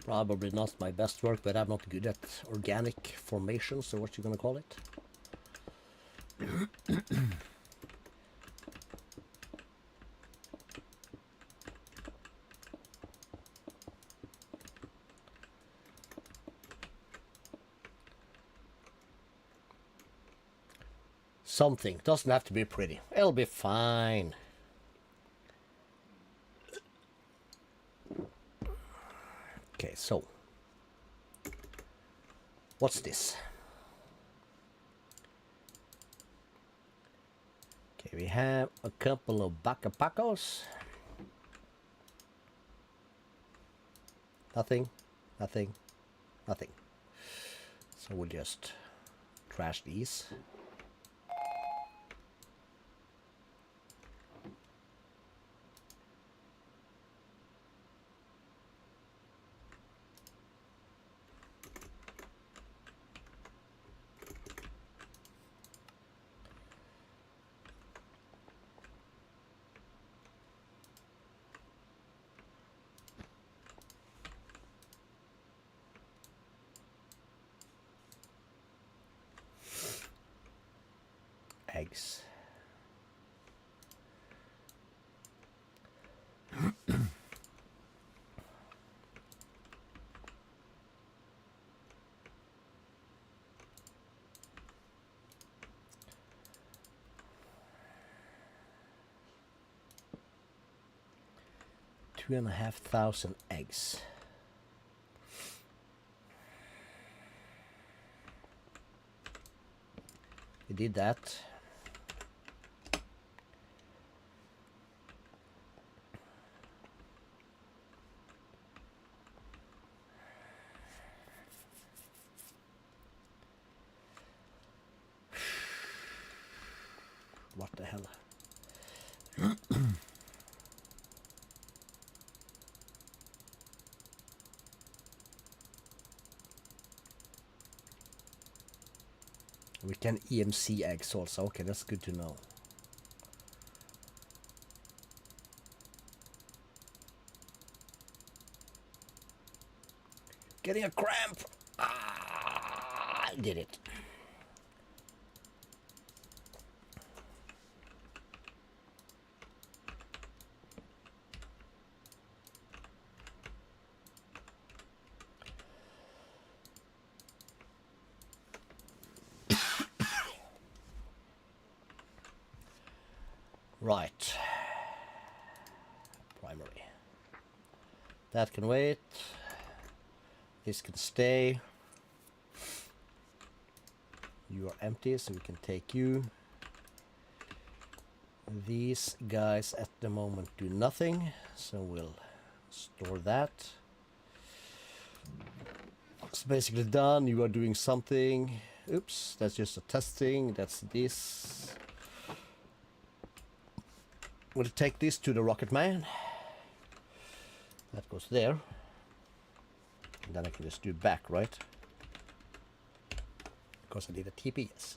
Probably not my best work, but I'm not good at organic formations, or what you gonna call it. Something. Doesn't have to be pretty. It'll be fine. Okay, so. What's this? Okay, we have a couple of bacapacos. Nothing, nothing, nothing. So we'll just trash these. Eggs. Two and a half thousand eggs. We did that. What the hell? We can EMC eggs also. Okay, that's good to know. Getting a cramp. Ah, I did it. Right. Primary. That can wait. This can stay. You are empty, so we can take you. These guys at the moment do nothing, so we'll store that. It's basically done. You are doing something. Oops, that's just a testing. That's this. We'll take this to the Rocket Man. That goes there. And then I can just do back, right? Because I did a TPS.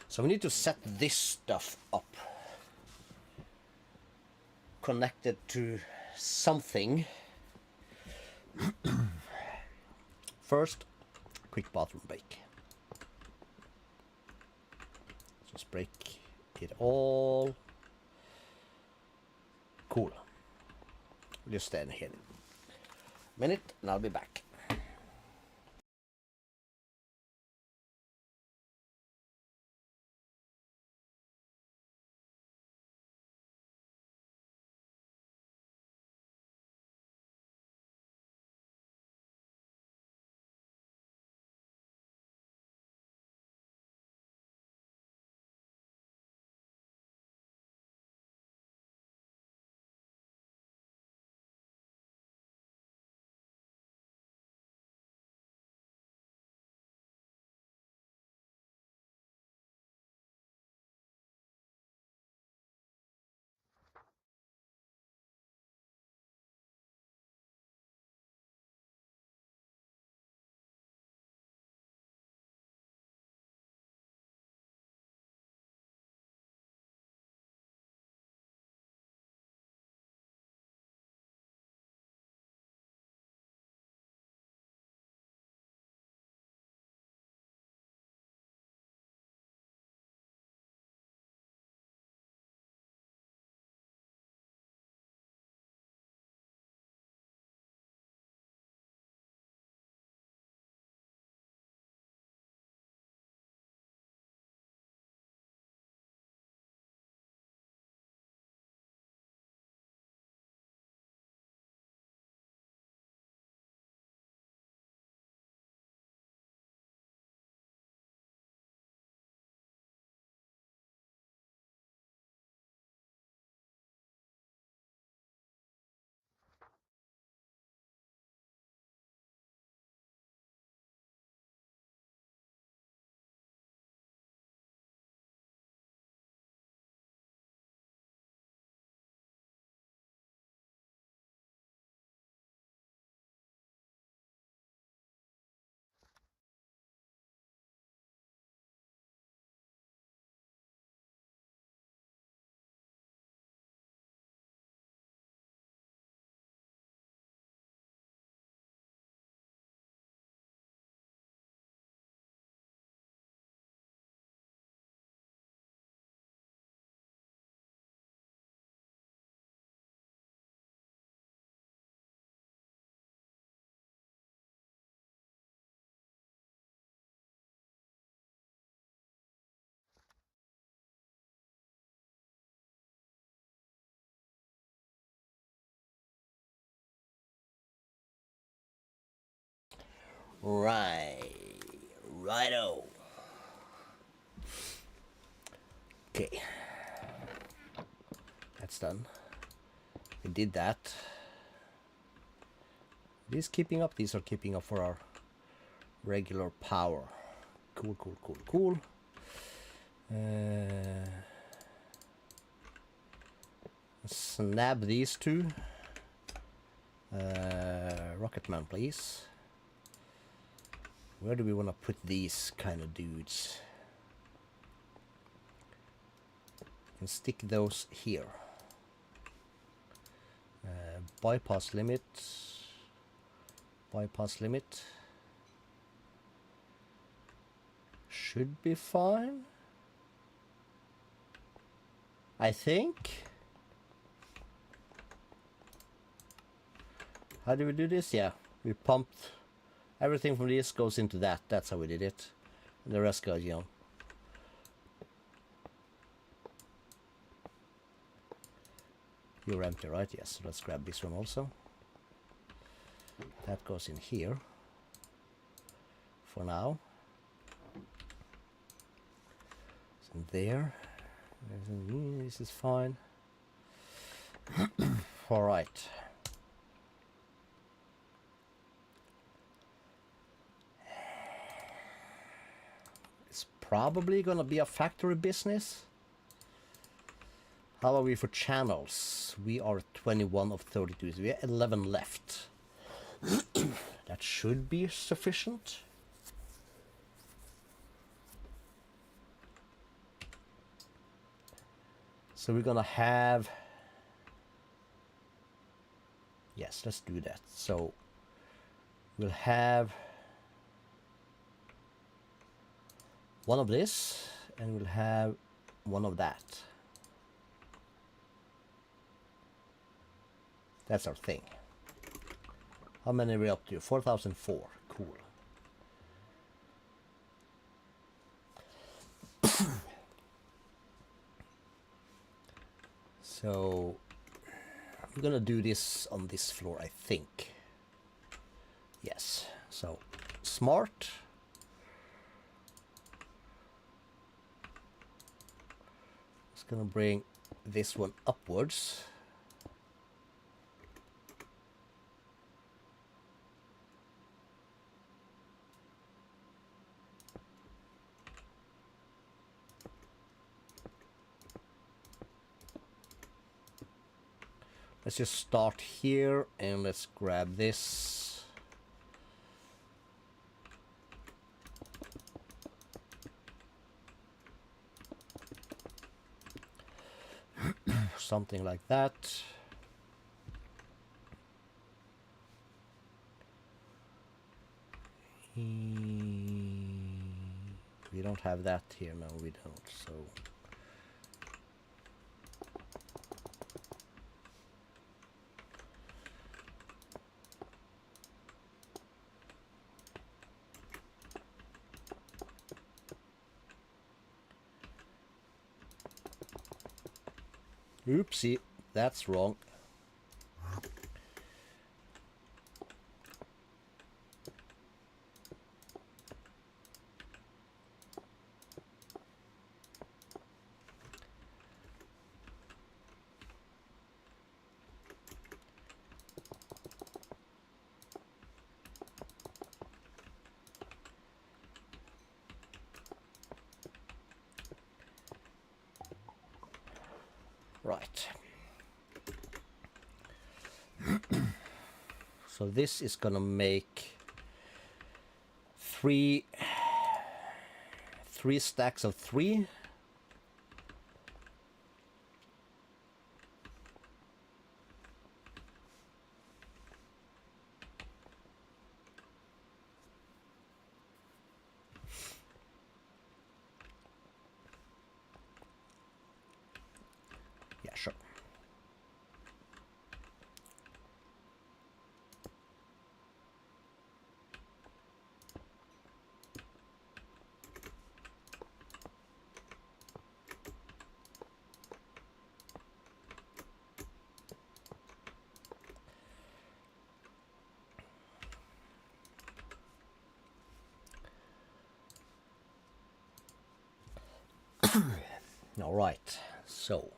So we need to set this stuff up. Connected to something. First, quick bathroom break. Just break it all. Cool. We'll just stand here a minute and I'll be back. Right. Righto. Okay. That's done. We did that. These keeping up. These are keeping up for our regular power. Cool, cool, cool, cool. Snap these two. Rocketman, please. Where do we want to put these kind of dudes? And stick those here. Bypass limit. Bypass limit. Should be fine. I think. How do we do this? Yeah, we pumped everything from this goes into that. That's how we did it. And the rest goes, you know. You're empty, right? Yes. Let's grab this one also. That goes in here for now. So there. This is fine. All right. It's probably gonna be a factory business. How are we for channels? We are 21 of 32, so we have 11 left. That should be sufficient. So we're gonna have... Yes, let's do that. So we'll have one of this, and we'll have one of that. That's our thing. How many are we up to? 4,004. Cool. So I'm gonna do this on this floor, I think. Yes. So smart. Just gonna bring this one upwards. Let's just start here and let's grab this. Something like that. We don't have that here. No, we don't. So oopsie, that's wrong. Right. So this is gonna make three stacks of 3. Yeah, sure. All right, so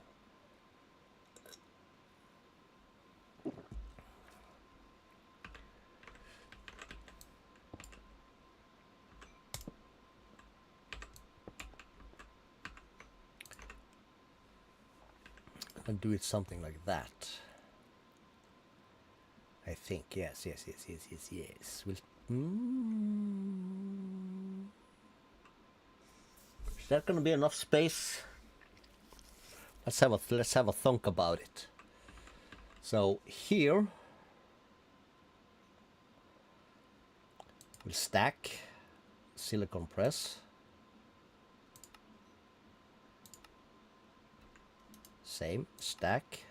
and do it something like that. I think yes. We'll, is that going to be enough space? Let's have a think about it. So here we'll stack silicon press. Same stack.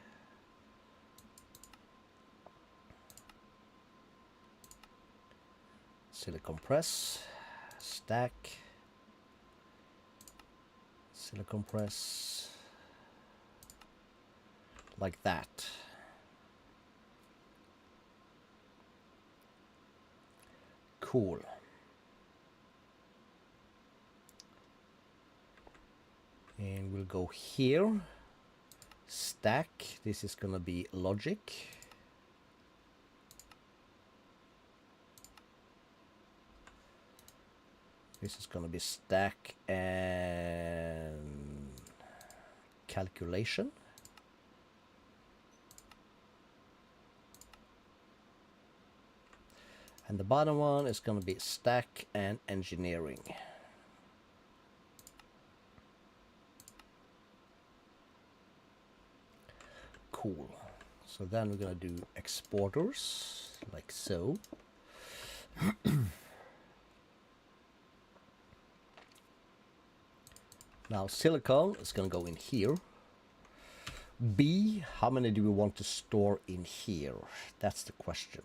Silicon press, stack, silicon press, like that. Cool. And we'll go here, stack, this is gonna be logic. This is gonna be stack and calculation. And the bottom one is gonna be stack and engineering. Cool. So then we're gonna do exporters, like so. Now silicon is going to go in here. B, how many do we want to store in here? That's the question.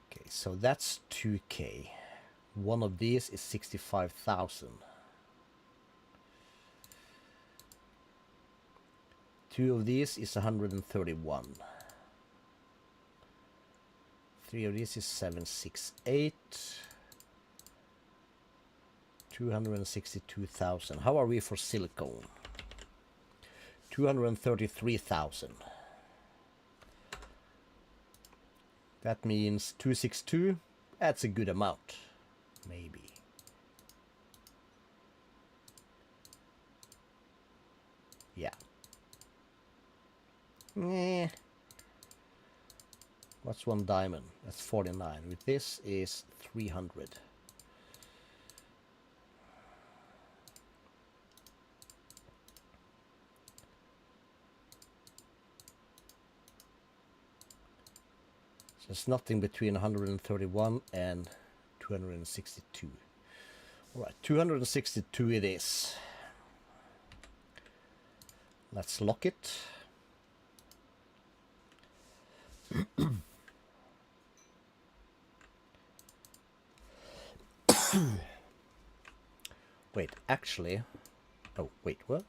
Okay, so that's 2K. One of these is 65,000. Two of these is 131. Three of these is 768. 262,000. How are we for silicone? 233,000. That means 262. That's a good amount. Maybe. Yeah. What's one diamond? That's 49. With this is 300. So it's nothing between 131 and 262. All right, 262 it is. Let's lock it. Wait, actually, oh wait, what?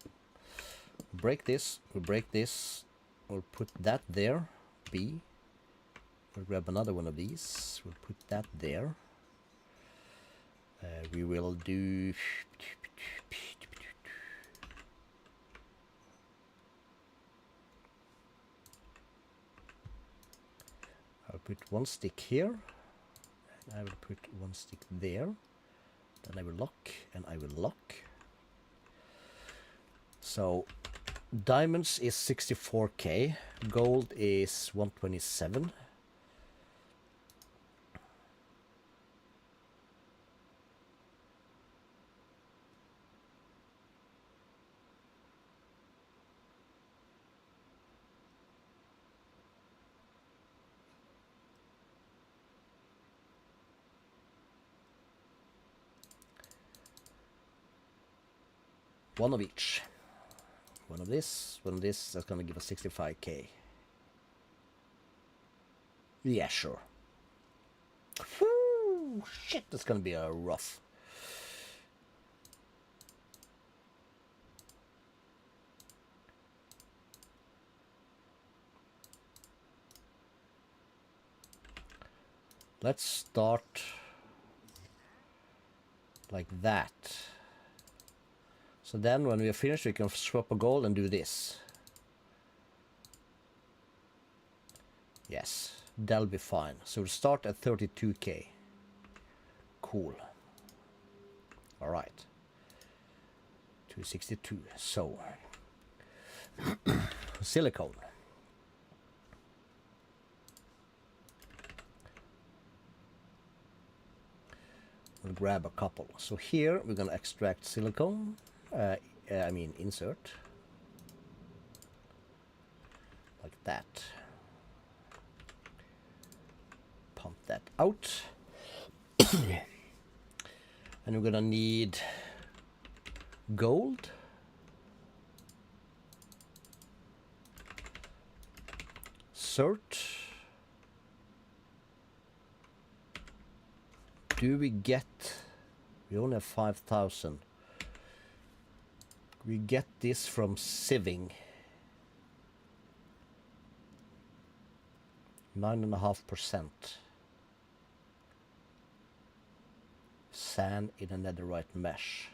Break this, we'll break this, we'll put that there, B. We'll grab another one of these, we'll put that there. We will do... I'll put one stick here, and I will put one stick there. Then I will lock, and I will lock. So, diamonds is 64K, gold is 127. One of each. One of this, that's gonna give us 65K. Yeah, sure. Whew, shit, that's gonna be a rough. Let's start like that. So then when we are finished, we can swap a gold and do this. Yes, that'll be fine. So we'll start at 32k. Cool. All right. 262. So silicone. We'll grab a couple. So here we're gonna extract silicone. I mean insert. Like that. Pump that out. And we're gonna need gold. Cert. Do we get... We only have 5,000. We get this from sieving. 9.5%. Sand in a netherite mesh.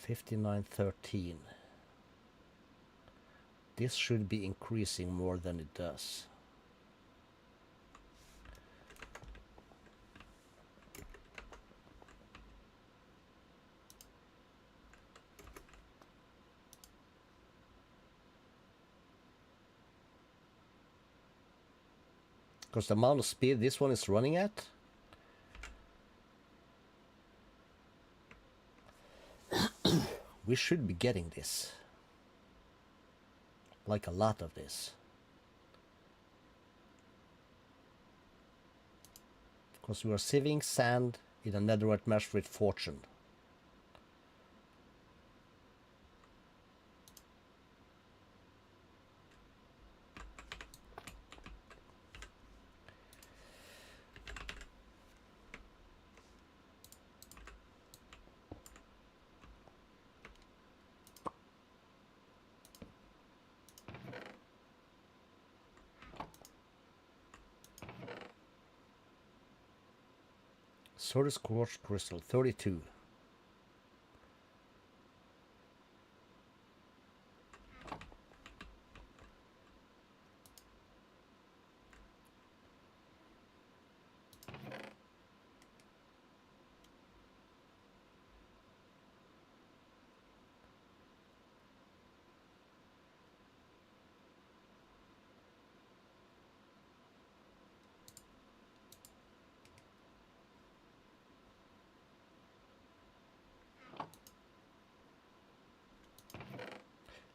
$59.13. This should be increasing more than it does. Because the amount of speed this one is running at, we should be getting this. Like a lot of this. Because we are sieving sand in a netherite mesh with fortune. Sordus quartz crystal 32.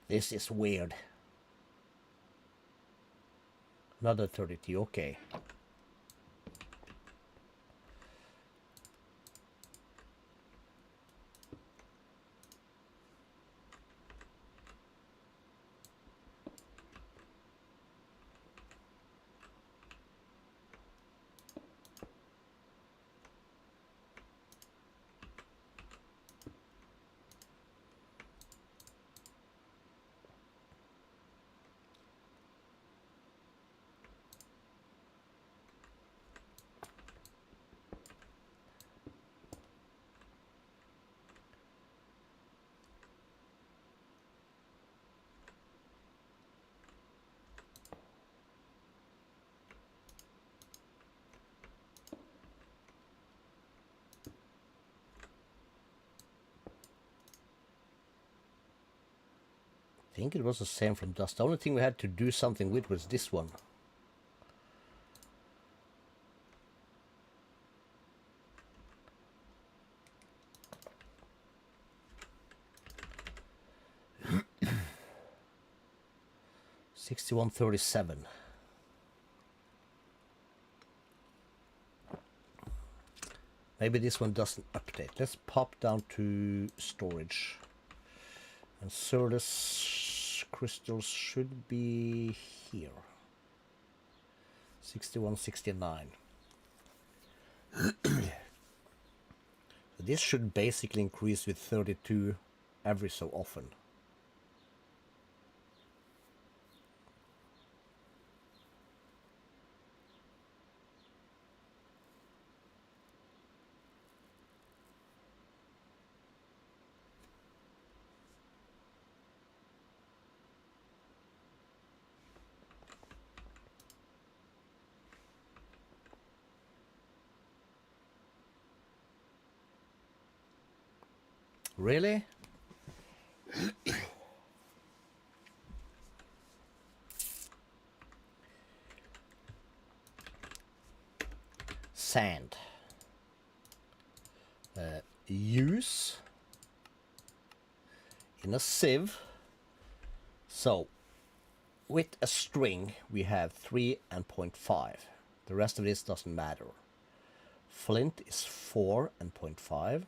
This is weird. Another 32, okay. I think it was the same from dust. The only thing we had to do something with was this one. $61.37. Maybe this one doesn't update. Let's pop down to storage. And Sordus crystals should be here. 61.69. This should basically increase with 32 every so often. Really? Sand. Use in a sieve. So with a string we have 3 and 0.5. The rest of this doesn't matter. Flint is 4 and 0.5.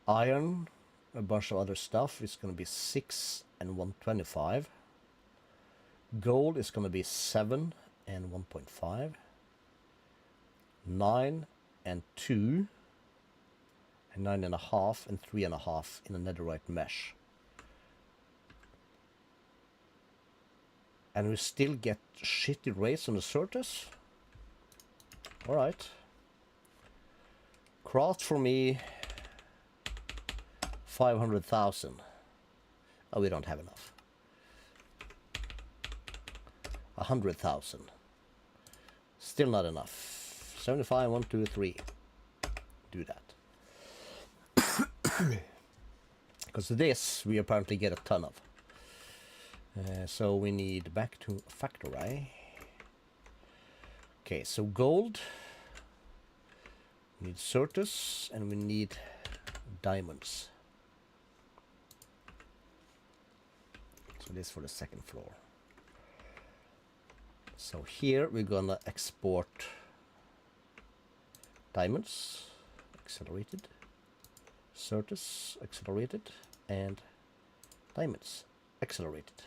Iron, a bunch of other stuff, is going to be 6 and 125. Gold is going to be 7 and 1.5. 9 and 2. And 9.5 and 3.5 in a netherite mesh. And we still get shitty rates on the surface. Alright. Craft for me 500,000. Oh, we don't have enough. 100,000. Still not enough. 75, 1, 2, 3. Do that. Because this we apparently get a ton of. So we need back to factory. Okay, so gold. We need certus and we need diamonds. So this for the second floor. So here we're gonna export diamonds, accelerated, certus, accelerated, and diamonds, accelerated.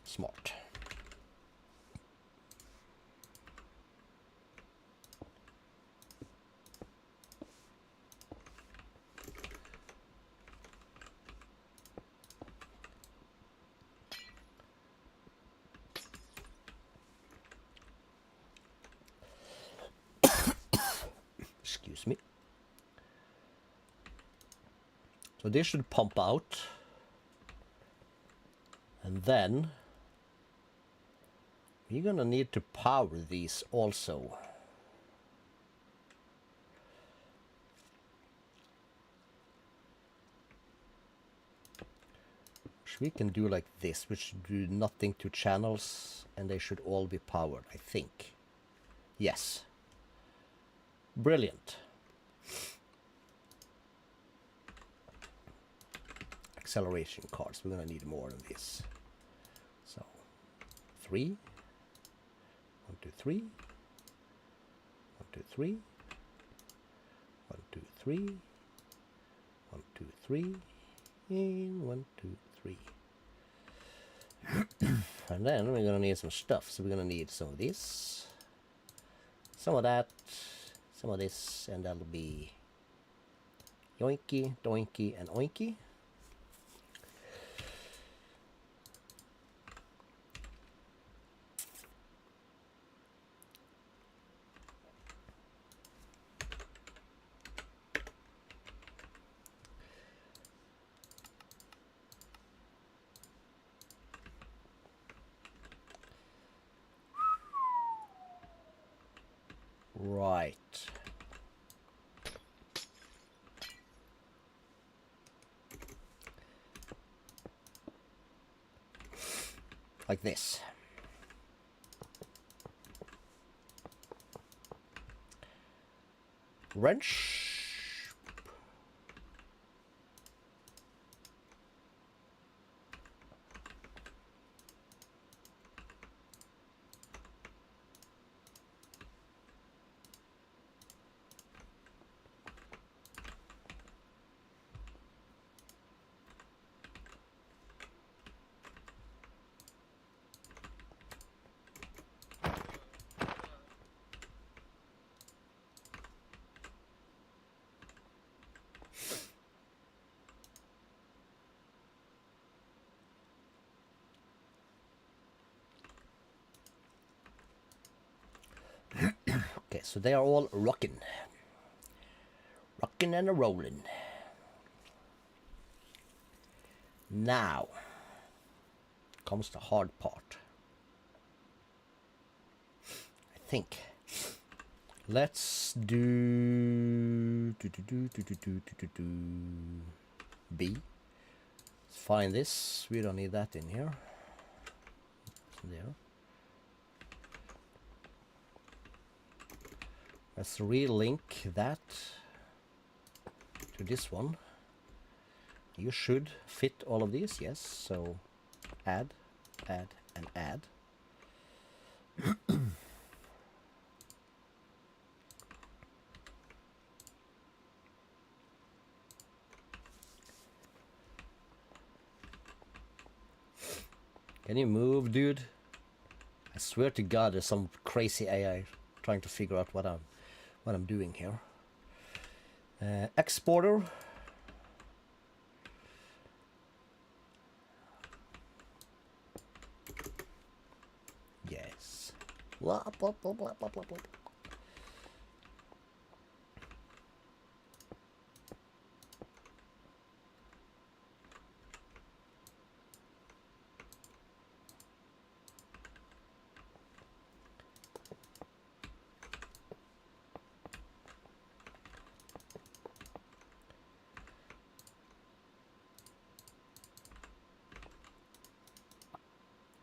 Smart. Excuse me. So this should pump out. And then we're gonna need to power these also. Which we can do like this, which do nothing to channels, and they should all be powered, I think. Yes. Brilliant. Acceleration cards, we're gonna need more than this. So 3. 1, 2, 3. 1, 2, 3. 1, 2, 3. 1, 2, 3. And 1, 2, 3. And then we're gonna need some stuff. So we're gonna need some of this, some of that, some of this, and that'll be yoinky, doinky, and oinky. Right. Like this. Wrench. so they are all rocking and a rolling. Now comes the hard part, I think. Let's do B. Let's find this. We don't need that in here. There. Let's relink that to this one. You should fit all of these, yes. So add, add, and add. Can you move, dude? I swear to God, there's some crazy AI trying to figure out what I'm doing here. Exporter. Yes. Blah, blah, blah, blah, blah, blah, blah.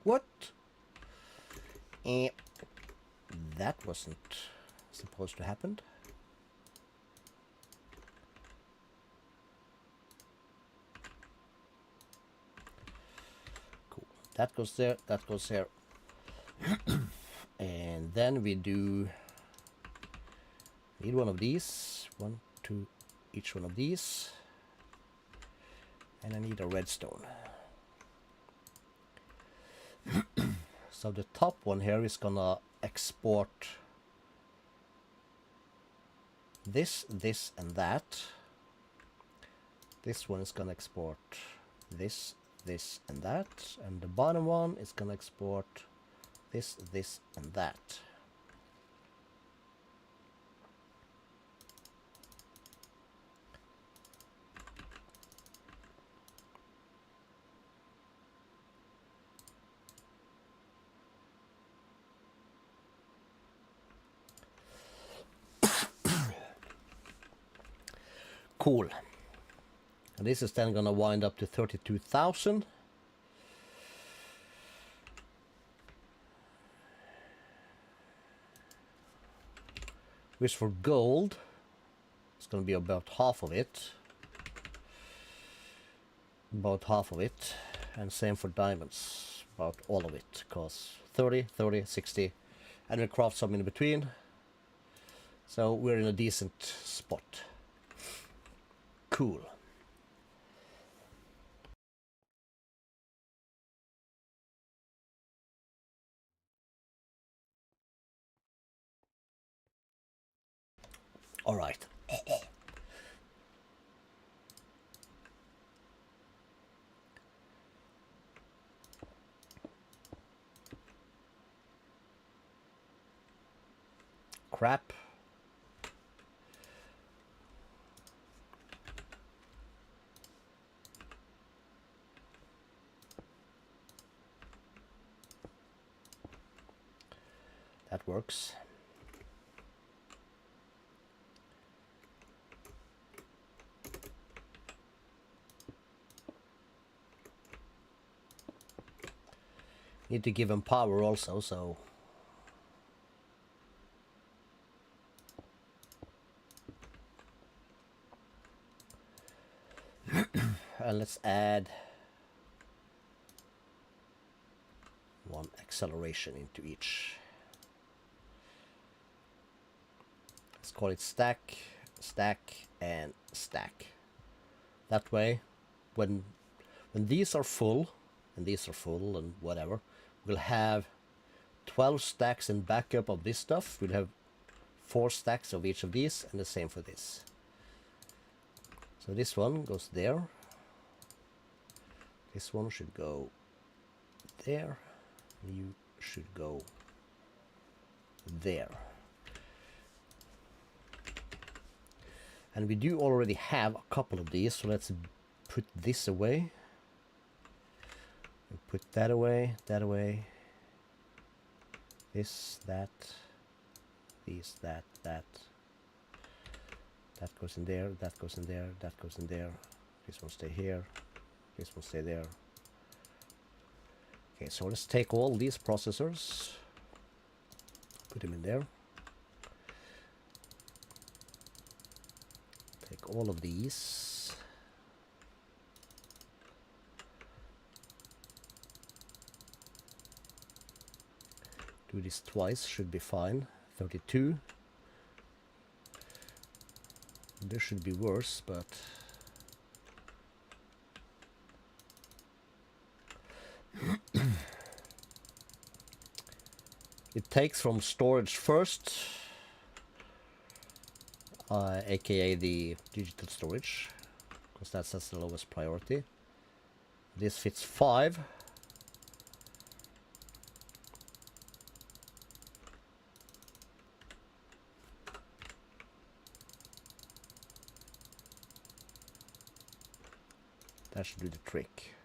What? That wasn't supposed to happen. Cool. That goes there, that goes there. And then we do need one of these. 1, 2, each one of these. And I need a redstone. So the top one here is gonna export this, this, and that. This one is gonna export this, this, and that. And the bottom one is gonna export this, this, and that. Cool. And this is then gonna wind up to 32,000. Which for gold, it's gonna be about half of it. About half of it. And same for diamonds. About all of it. Because 30, 30, 60. And we craft some in between. So we're in a decent spot. Cool. All right. Crap. That works. Need to give him power also, so and let's add one acceleration into each. Let's call it stack, stack, and stack. That way, when these are full, and these are full, and whatever, we'll have 12 stacks in backup of this stuff. We'll have 4 stacks of each of these, and the same for this. So this one goes there. This one should go there. You should go there. And we do already have a couple of these, so let's put this away. And put that away, that away. This, that, these, that, that. That goes in there, that goes in there, that goes in there. This one stay here, this one stay there. Okay, so let's take all these processors, put them in there. Take all of these. Do this twice, should be fine. 32. This should be worse, but it takes from storage first, aka the digital storage, because that's the lowest priority. This fits 5. That should do the trick.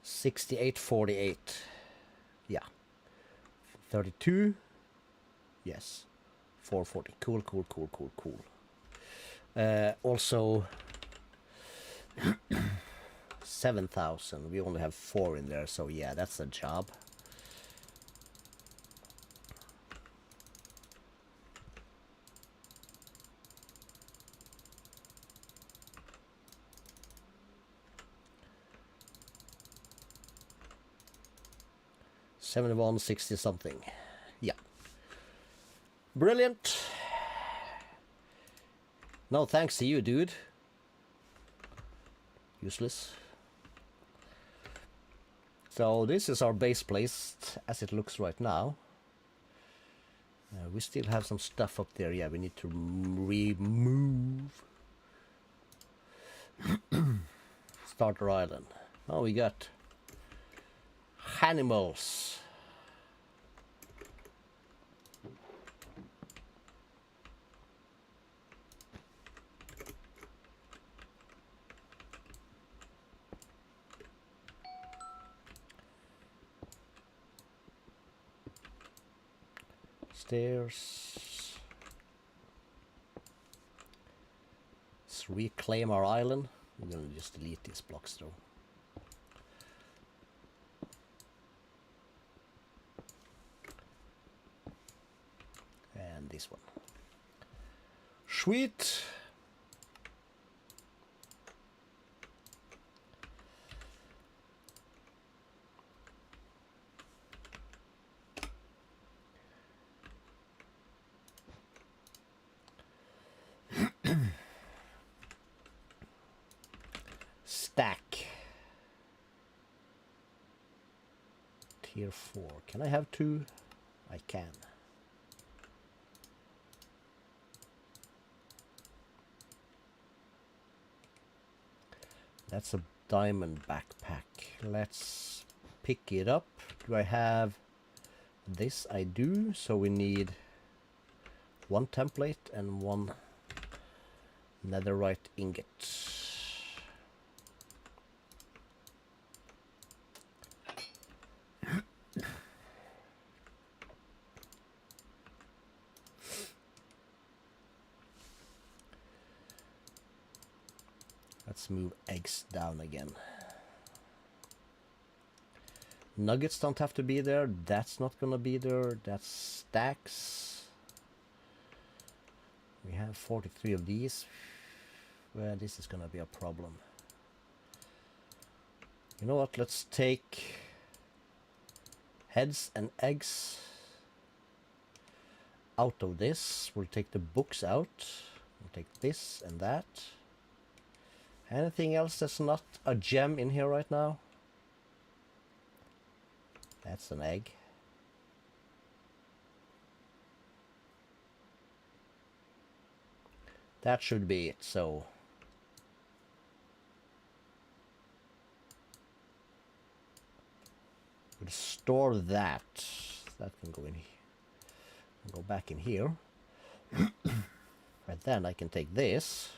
6848. Yeah. 32. Yes. 440. Cool, cool, cool, cool, cool. Also 7,000. We only have 4 in there, so yeah, that's a job. $71.60 something. Yeah. Brilliant. No thanks to you, dude. Useless. So this is our base placed as it looks right now. We still have some stuff up there. Yeah, we need to remove. Starter Island. Oh, we got animals. Stairs. Let's reclaim our island. I'm gonna just delete these blocks though. And this one. Sweet. Stack. Tier 4. Can I have 2? I can. That's a diamond backpack. Let's pick it up. Do I have this? I do. So we need 1 template and 1 netherite ingot. Let's move eggs down again. Nuggets don't have to be there. That's not gonna be there. That's stacks. We have 43 of these. Well, this is gonna be a problem. You know what? Let's take heads and eggs out of this. We'll take the books out. We'll take this and that. Anything else that's not a gem in here right now? That's an egg. That should be it, so we'll store that. That can go in here. Go back in here. And then I can take this.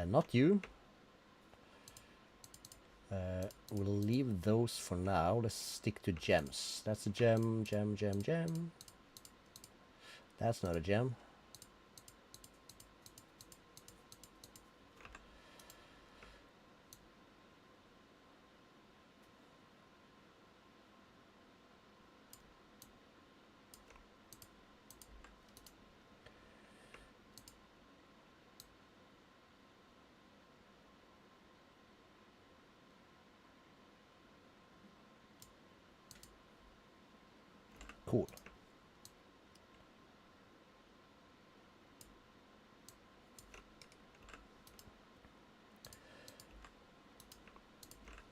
Not you. We'll leave those for now. Let's stick to gems. That's a gem, gem, gem, gem. That's not a gem. Cool.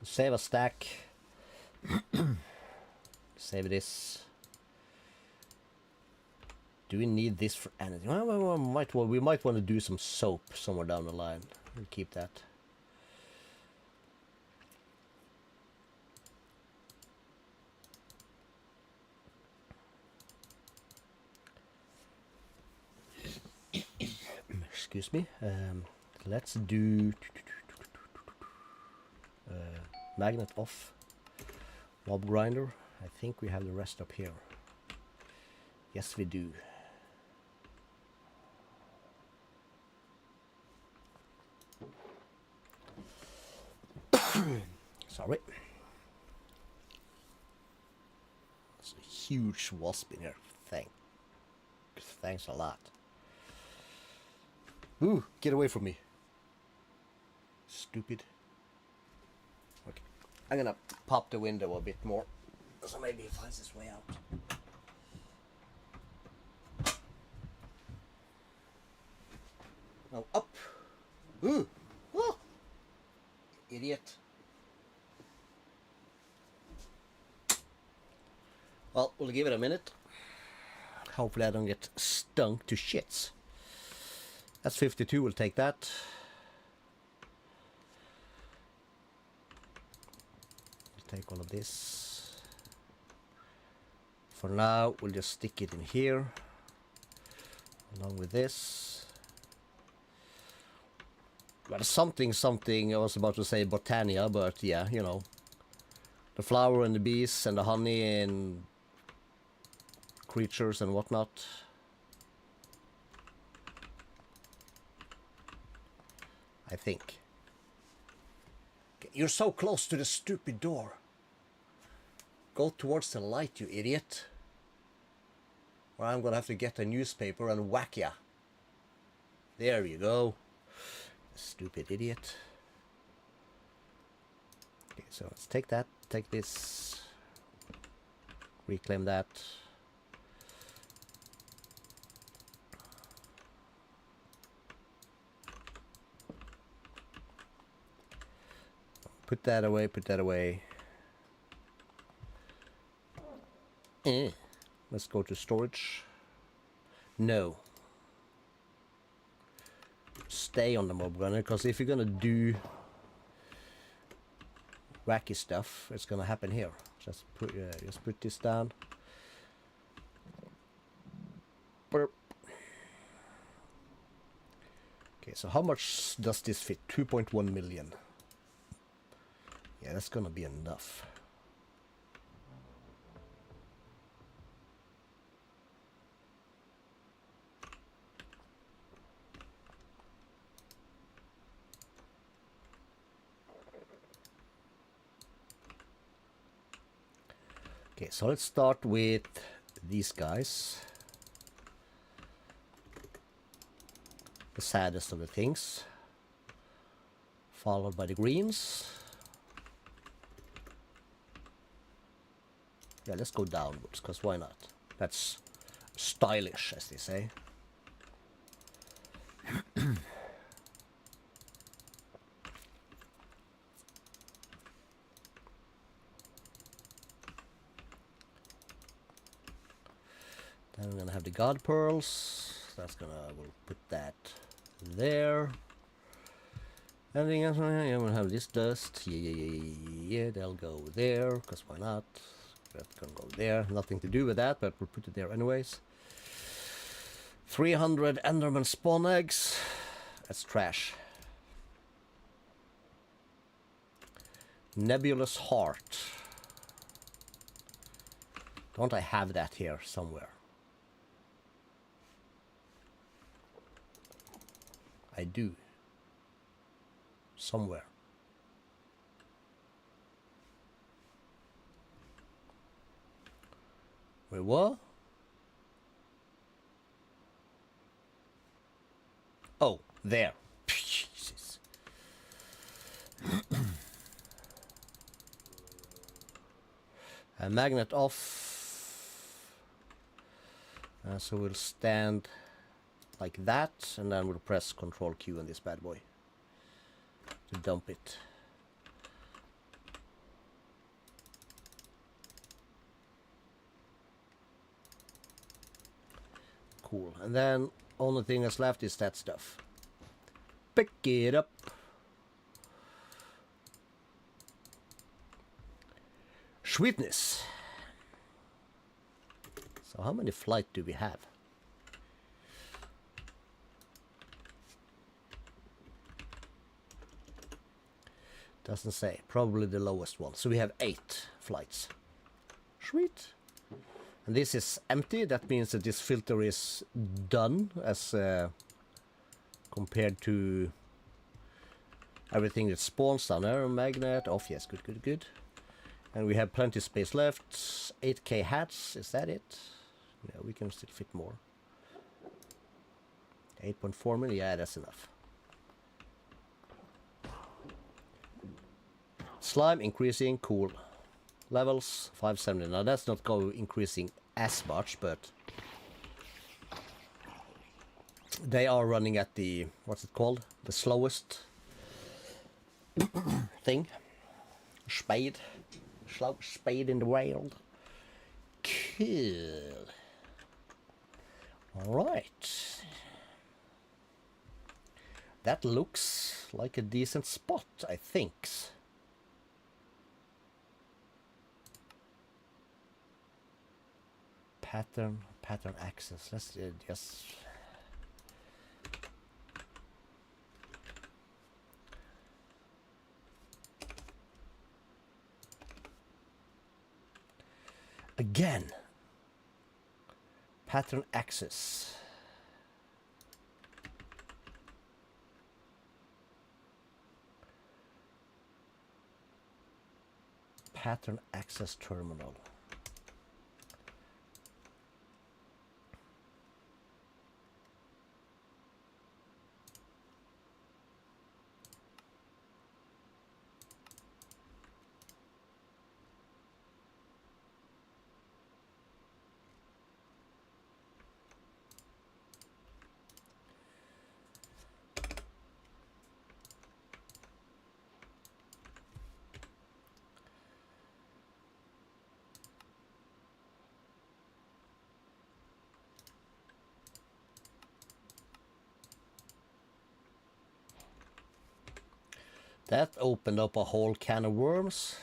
Save a stack. Save this. Do we need this for anything? Well, we might want to do some soap somewhere down the line. We'll keep that. Excuse me. Let's do magnet off. Mob grinder. I think we have the rest up here. Yes, we do. Sorry. There's a huge wasp in here. Thanks a lot. Ooh, get away from me. Stupid. Okay. I'm gonna pop the window a bit more, so maybe he finds his way out. Now up. Ooh. Oh. Idiot. Well, we'll give it a minute. Hopefully I don't get stunk to shits. That's 52, we'll take that. We'll take all of this. For now, we'll just stick it in here, along with this. Well, something, I was about to say Botania, but yeah, you know. The flower and the bees and the honey and creatures and whatnot. I think. Okay, you're so close to the stupid door. Go towards the light, you idiot. Or I'm gonna have to get a newspaper and whack ya. There you go. Stupid idiot. Okay, so let's take that, take this, reclaim that. Put that away, put that away. Let's go to storage. No. Stay on the mob gunner, because if you're gonna do wacky stuff, it's gonna happen here. Just put this down. Burp. Okay, so how much does this fit? 2.1 million. Yeah, that's gonna be enough. Okay, so let's start with these guys. The saddest of the things. Followed by the greens. Yeah, let's go downwards, because why not? That's stylish, as they say. Then we're gonna have the god pearls. That's gonna, we'll put that there. Anything else? Yeah, we'll have this dust. Yeah, they'll go there, because why not? That can go there. Nothing to do with that, but we'll put it there anyways. 300 Enderman spawn eggs. That's trash. Nebulous heart. Don't I have that here somewhere? I do. Somewhere. Wait, what? Oh, there. Jesus. A magnet off. So we'll stand like that, and then we'll press Control Q on this bad boy to dump it. Cool. And then only thing that's left is that stuff. Pick it up. Sweetness. So how many flight do we have? Doesn't say. Probably the lowest one. So we have 8 flights. Sweet. And this is empty. That means that this filter is done as compared to everything that spawns down there. Magnet off. Yes, good, good, good. And we have plenty of space left. 8k hats. Is that it? Yeah, we can still fit more. 8.4 million. Yeah, that's enough. Slime increasing. Cool. Levels 570. Now that's not go increasing as much, but they are running at the, what's it called? The slowest thing. Spade. Slow spade in the world. Cool. Alright. That looks like a decent spot, I think. Pattern access. Let's just again. Pattern access. Pattern access terminal. That opened up a whole can of worms.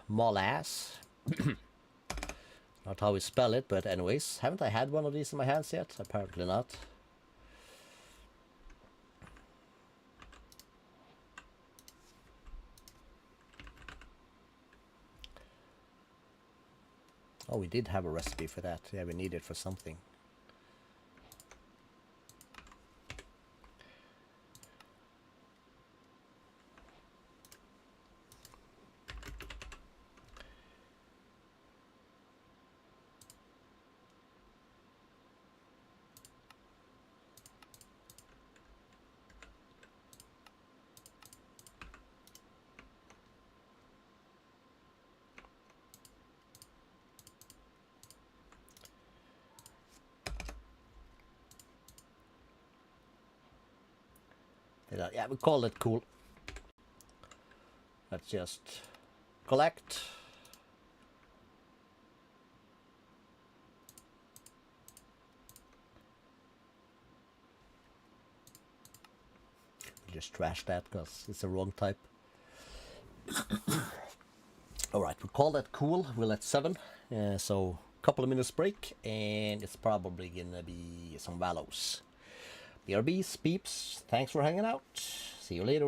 Mollass. Not how we spell it, but anyways. Haven't I had one of these in my hands yet? Apparently not. Oh, we did have a recipe for that. Yeah, we need it for something. Yeah, we call it cool. Let's just collect. Just trash that because it's the wrong type. Alright, we'll call that cool. We'll at 7. So, couple of minutes break, and it's probably gonna be some Valos. BRBs, peeps, thanks for hanging out. See you later.